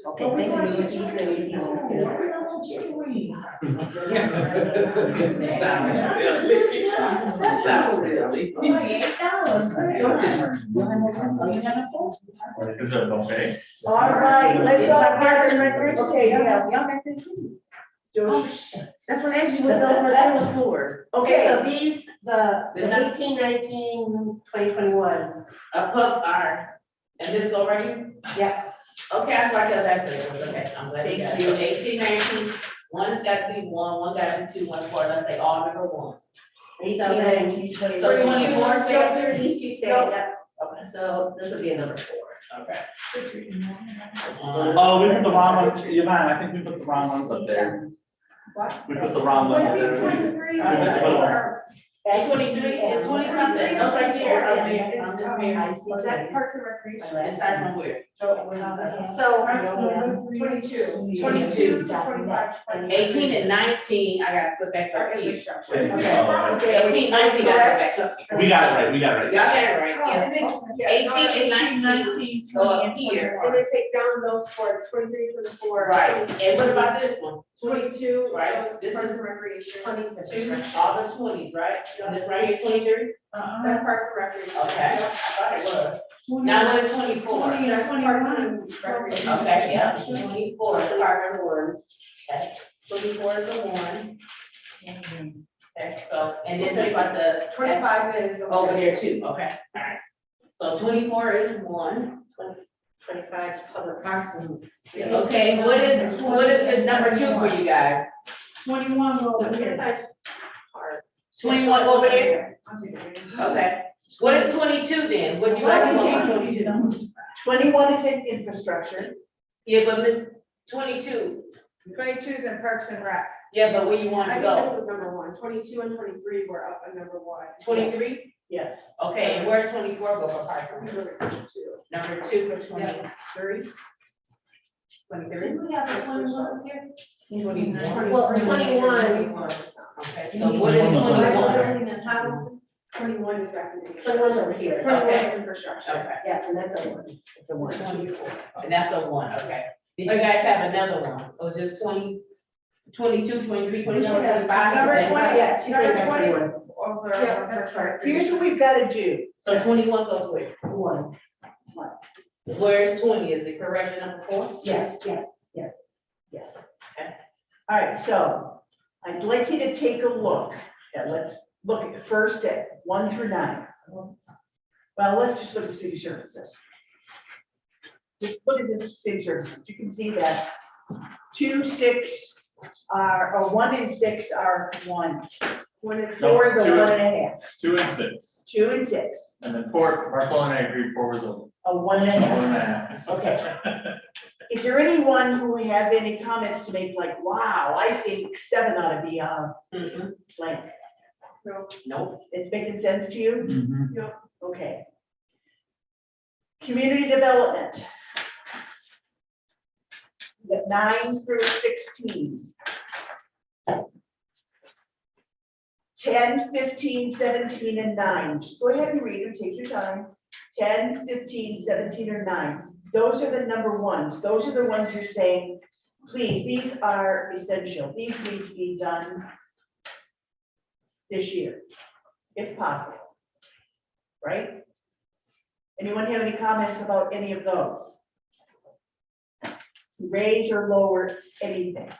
Okay, thank Chicken wings. Is it okay? All right, let's talk Parks and Recreation. Okay, yeah. That's what actually was the floor. Okay, So these, the 18, 19, 20, 21. A pub are, and this go right here? Yeah. Okay, that's why I tell that to them, okay, I'm glad you got it. Thank So you. 18, 19, one's got to be one got to be two, 1, 4, unless they all number one. 18, So 19, 20. So 24 stay up There there? these two stay, Nope. yep. Okay, So this would be a number 4. okay. Oh, we put the wrong ones, Yvonne, I think we put the wrong ones up there. What? We put the wrong ones up there. We meant to put them- It's 23, it's 20 something, that's right here, I'm Yes, here, I'm just here. Is that Parks and Recreation? It starts from where? So, 22. 22. To 25. 18 and 19, I gotta put back up here. Infrastructure. Okay. 18, 19, I gotta put back up here. We got it right, we got it right. Y'all got it right, Oh, yeah. and then, yeah, 18 and 19 go up here. And then take down those four, 23, 24. Right, and what about this one? 22. Right, those this Parks is and Recreation. 2, all the 20s, right? This right here, 23? That's Parks and Recreation. Okay, I thought it was. Now what is 24? That's Parks and Recreation. Okay, yeah, 24 is the Parks and Rec. Okay, 24 is the one. Okay, so, and then think about the. 25 is. Over there too, okay, all right. So 24 is one. 25 is public parks and. Okay, what is the number 2 for you guys? 21 over here. 21 over there? I'll take it. Okay. What is 22 then? What do you like to go for 22? 21 is in infrastructure. Yeah, but Miss 22, 22 is in Parks and Rec. yeah, but where you want I to think this go? was number 1. 22 and 23 were up at number 1. 23? Yes. Okay, and where 24 go for Parks and I Rec? think it was number 2. Number 2 for 23? 23? we have this one here? 21. Well, 21. Okay, so what is 21? 21 is recommended. 21 over here. 21 Okay. is infrastructure. Okay, Yeah, and that's a 1. It's a one. 24. and that's a 1, okay. Did you guys have another one? Or just 20, 22, 23, 24, 25? Number 20, yeah, she Number did 20. everyone. Yeah, that's right. Here's what we've got to do. So 21 goes where? 1. Where is 20? Is it correct number 4? Yes. All right, so I'd like you to take a look at, let's look at first at 1 through 9. Well, let's just look at city services. Just look at the city services. You can see that 2, 6 are, or 1 and 6 are 1. 1 and 4 is a 1.5. 2 and 6, 2 and 6, and then 4, Marco and I agreed 4 was a a 1.5. 1.5. Okay. Is there anyone who has any comments to make, like, wow, I think 7 ought to be on blank? Nope. It's making sense to you? Mhm. Okay. Community development. We got 9 through 16. 10, 15, 17, and 9. Just go ahead and read them, take your time. 10, 15, 17, or 9. Those are the number ones. Those are the ones you're saying, please, these are essential. These need to be done this year, if possible. Right? Anyone have any comments about any of those? Raise or lower anything?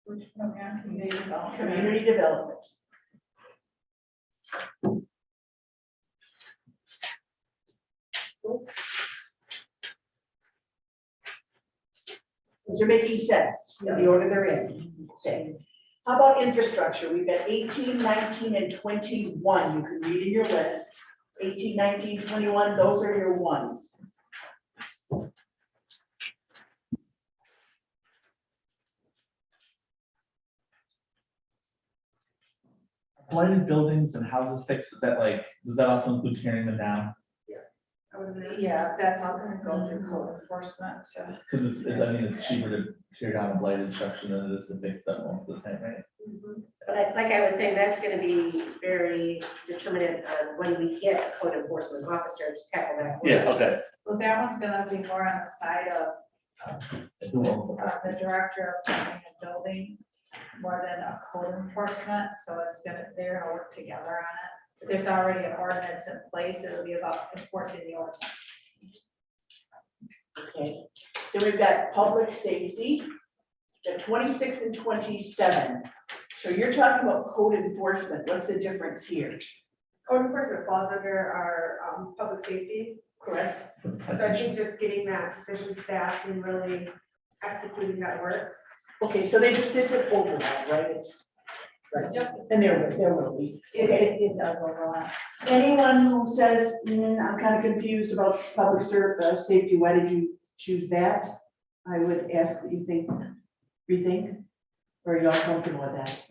Community development. Those are making sense in the order they're in. Okay. How about infrastructure? We've got 18, 19, and 21. You can read in your list. 18, 19, 21, those are your ones. Blighted buildings and houses fixed, is that like, does that also include tearing them down? Yeah, that's all gonna go through code enforcement too. Cause I mean, it's cheaper to tear down a blighted structure than it is to fix that most of the time, right? But like I was saying, that's gonna be very determinant on when we get a code enforcement officer to tackle that. Yeah, okay. Well, that one's gonna be more on the side of Who owns the director of planning and building more than a code enforcement, so it's gonna, they're gonna work together on it. If there's already an ordinance in place, it'll be about enforcing the ordinance. Okay. Then we've got public safety, the 26 and 27. So you're talking about code enforcement. What's the difference here? Code enforcement falls under our public safety correct? So I think just getting that position staffed and really executing that work. Okay, so they just did it overlap, right? It's, right, and there will be. Okay, It does overlap. anyone who says, I'm kind of confused about public safety, why did you choose that? I would ask what you think, rethink, or are y'all comfortable with that?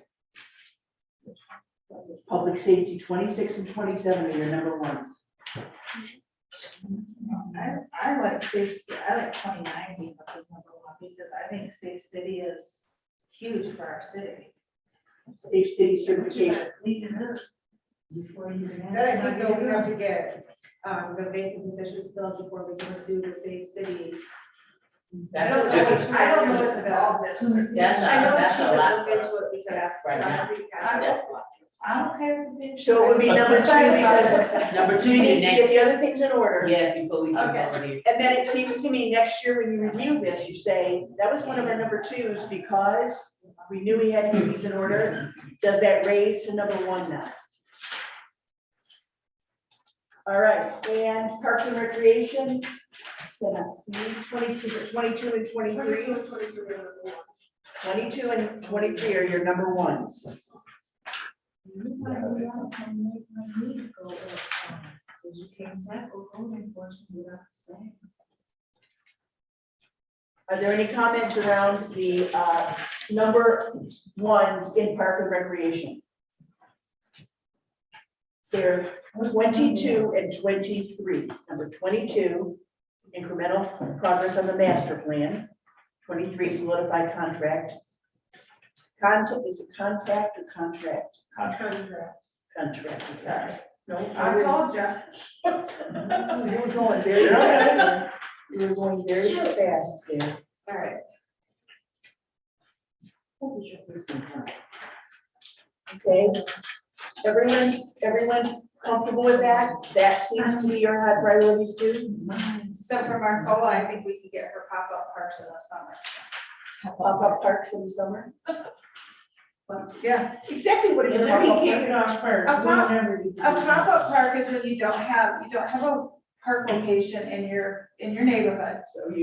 Public safety, 26 and 27 are your number ones. I like I like 29 being up as number one, because I think Safe City is huge for our city. Safe city certification. Before you can ask. Then I think about though we it. have to get the vacant positions filled before we can pursue the safe city. I don't know, I don't know what's involved. That's I know that's she a doesn't lot look for into it because. right now. That's a lot. I'm okay with being. So it would be number two because Number two, we the need to get next, the other things in order. yes, before we can Okay. go there. And then it seems to me next year when you review this, you say, that was one of our number twos because we knew we had to get these in order. Does that raise to number one now? All right, and Parks and Recreation. Then I see 22 and 23. 22 and 23 are your number ones. You can't tackle code enforcement without staying. Are there any comments around the number ones in Park and Recreation? They're 22 and 23. Number 22, incremental progress on the master plan. 23, solidified contract. Is it contact or contract? Contract, sorry. No, I told you. you were going very fast. You were going very fast there. All right. Okay, everyone's comfortable with that? That seems to be your high priorities too? So for Marcola, I think we can get her pop-up parks in the summer. Pop-up parks in the summer? Yeah. Exactly what are you Let me talking kick about? it off first. A pop- We'll never be A together. pop-up park is when you don't have a park location in your neighborhood.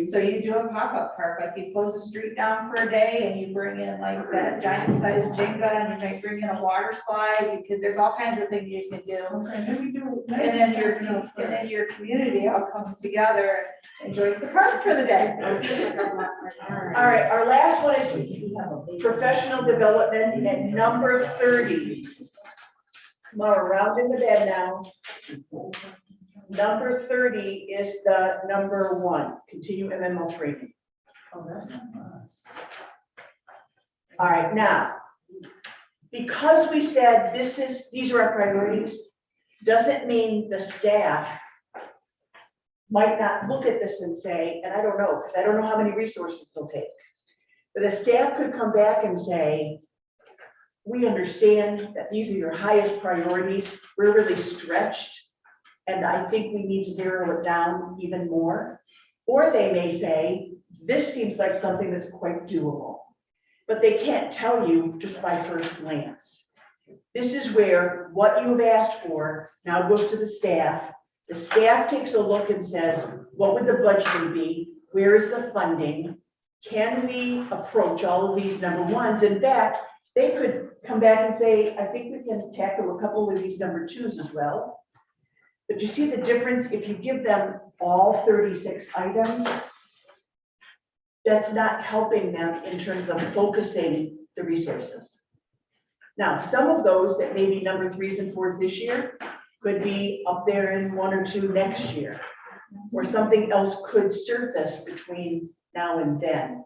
So you do a pop-up park, like you close the street down for a day and you bring in like that giant sized Jenga and you might bring in a water slide. There's all kinds of things you can do. Okay, let me do. And then your community all comes together and enjoys the park for the day. All right, our last one is professional development at number 30. Come on, we're rounding the bed now. Number 30 is the number one, continue MML training. Oh, that's not us. All right, now, because we said these are our priorities, doesn't mean the staff might not look at this and say, and I don't know, because I don't know how many resources they'll take. But the staff could come back and say, we understand that these are your highest priorities. We're really stretched. And I think we need to narrow it down even more. Or they may say, this seems like something that's quite doable. But they can't tell you just by first glance. This is where what you've asked for now goes to the staff. The staff takes a look and says, what would the budgeting be? Where is the funding? Can we approach all of these number ones? In fact, they could come back and say, I think we can tackle a couple of these number twos as well. But you see the difference if you give them all 36 items? That's not helping them in terms of focusing the resources. Now, some of those that may be number 3s and 4s this year could be up there in 1 or 2 next year. Or something else could surface between now and then.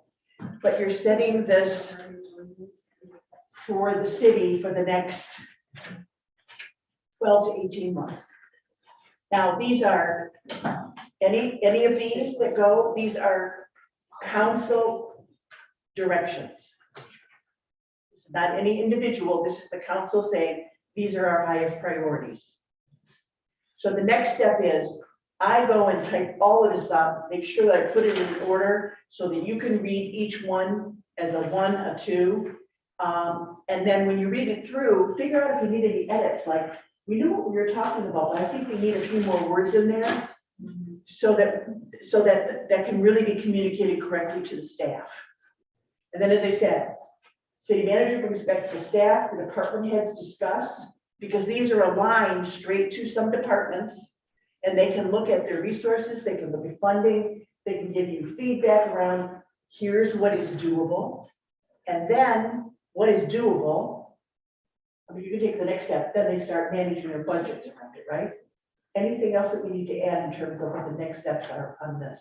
But you're setting this for the city for the next 12 to 18 months. Now, these are, any of these that go, these are council directions. Not any individual, this is the council saying, these are our highest priorities. So the next step is, I go and type all of this up, make sure that I put it in order so that you can read each one as a 1, a 2. And then when you read it through, figure out if you need any edits, like, we knew what we were talking about, but I think we need a few more words in there. so that that can really be communicated correctly to the staff. And then, as I said, city manager brings back to the staff, the department heads discuss, because these are aligned straight to some departments, and they can look at their resources, they can look at funding, they can give you feedback around, here's what is doable. And then what is doable, I mean, you can take the next step, then they start managing their budgets around it, right? Anything else that we need to add in terms of what the next steps are on this?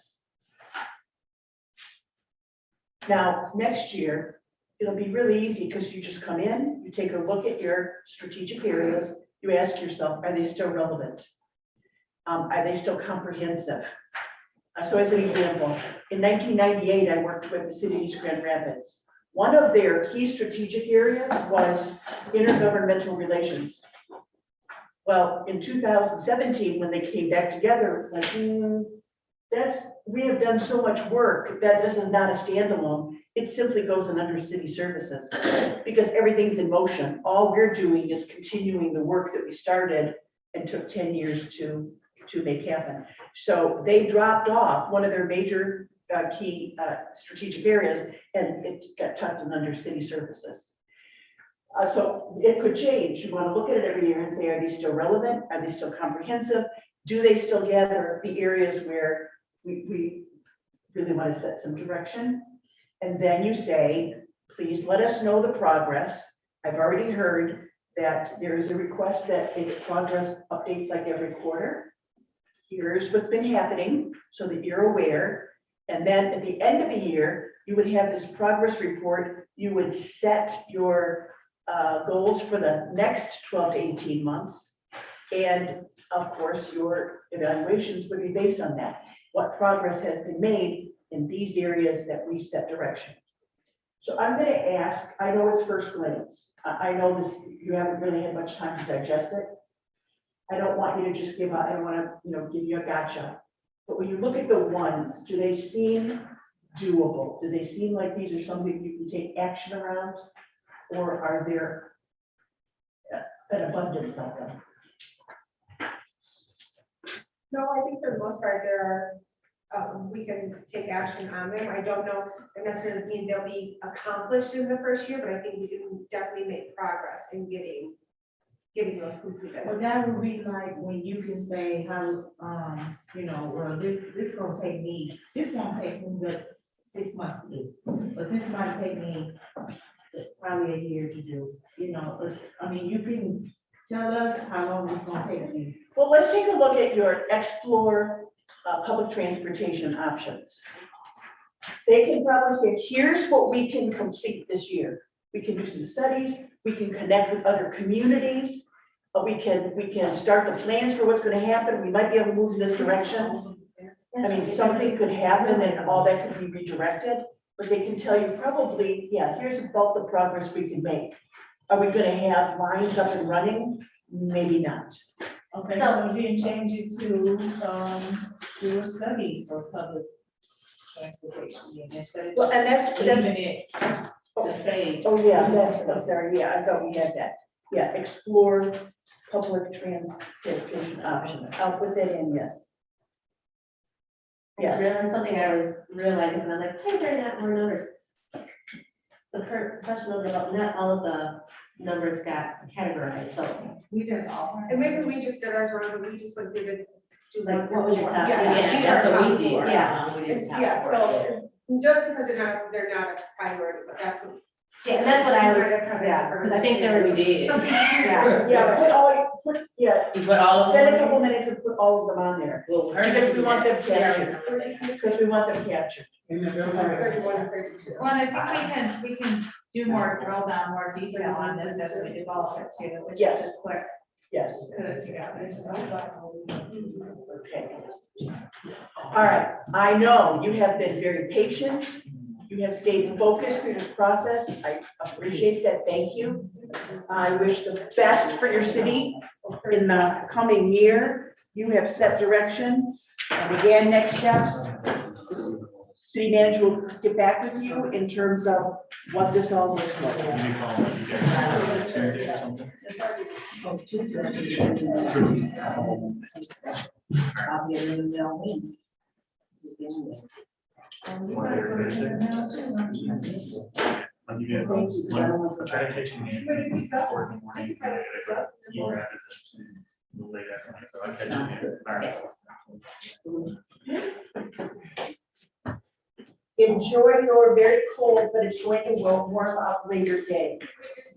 Now, next year, it'll be really easy because you just come in, you take a look at your strategic areas, you ask yourself, are they still relevant? Are they still comprehensive? So as an example, in 1998, I worked with the city of East Grand Rapids. One of their key strategic areas was intergovernmental relations. Well, in 2017, when they came back together, like, we have done so much work that this is not a standalone. It simply goes in under city services because everything's in motion. All we're doing is continuing the work that we started and took 10 years to make happen. So they dropped off one of their major key strategic areas, and it got tucked in under city services. So it could change. You want to look at it every year and say, are they still relevant? Are they still comprehensive? Do they still gather the areas where we really want to set some direction? And then you say, please let us know the progress. I've already heard that there is a request that a progress updates like every quarter. Here's what's been happening so that you're aware. And then at the end of the year, you would have this progress report. You would set your goals for the next 12 to 18 months. And of course, your evaluations would be based on that. What progress has been made in these areas that we set direction. So I'm going to ask, I know it's first glance. I know this, you haven't really had much time to digest it. I don't want you to just give up. I don't want to, give you a gotcha. But when you look at the ones, do they seem doable? Do they seem like these are something you can take action around? Or are there an abundance of them? No, I think for the most part, there are, we can take action on them. I don't know, it necessarily mean they'll be accomplished in the first year, but I think we can definitely make progress in getting those completed. Well, that would be like when you can say how, well, this gonna take me, this won't take me but 6 months to do, but this might take me probably a year to do, I mean, you can tell us how long it's gonna take you. Well, let's take a look at your explore public transportation options. They can probably say, here's what we can complete this year. We can do some studies, we can connect with other communities, we can start the plans for what's going to happen. We might be able to move in this direction. I mean, something could happen and all that could be redirected, but they can tell you probably, yeah, here's about the progress we can make. Are we going to have lines up and running? Maybe not. Okay, so we can change it to do a study for public transportation instead of Well, and that's leaving it to say. Oh, yeah, I'm sorry, yeah, I thought we had that. Yeah, explore public transportation options. I'll put that in, yes. Yes. That's something I was realizing, and I'm like, hey, there are not more numbers. The professional development, not all of the numbers got categorized, so. We did all, and maybe we just did ours wrong, but we just went through to do Like, what was your top? Yeah, these that's are what top we did, four. yeah, we didn't It's, have. yeah, so just because they're not a priority, but that's what. Yeah, and that's what I was, Yeah, because I think there was. We did. Yeah. You put all of Spend a them. couple minutes and put all of them on there, Well, her- because we want them Yeah. captured, because we want them captured. 31 and 32. Well, and I think we can do more drill down, more detail on this as we develop it too, which is Yes. just quick. Yes, Put it together. okay. All right, I know you have been very patient. You have stayed focused through this process. I appreciate that. Thank you. I wish the best for your city in the coming year. You have set direction and again, next steps. City manager will get back with you in terms of what this all looks like. Maybe call it, you guys, Tuesday or something. I'll be able to know me. I'll give you one meditation meeting, or in the morning, late afternoon, so I'll catch you. All right. Enjoy your very cold, but it's going to warm up later day. Yes,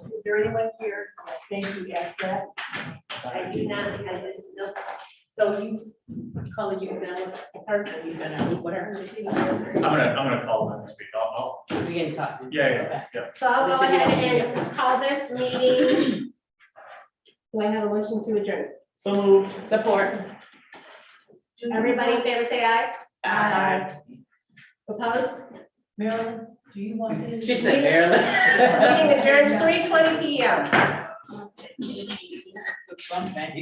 is there anyone here? Thank you, yes, that. I do not, I just, no. So you calling you now, you gonna meet whatever. I'm gonna call them this week. I'll, We can talk. yeah. So I'll go ahead and call this meeting. Do I have a motion to adjourn? So moved. Support. Everybody in favor say aye. Aye. Opposed? Marilyn, do you want to? She said Marilyn. Meeting adjourns 3:20 PM. Something.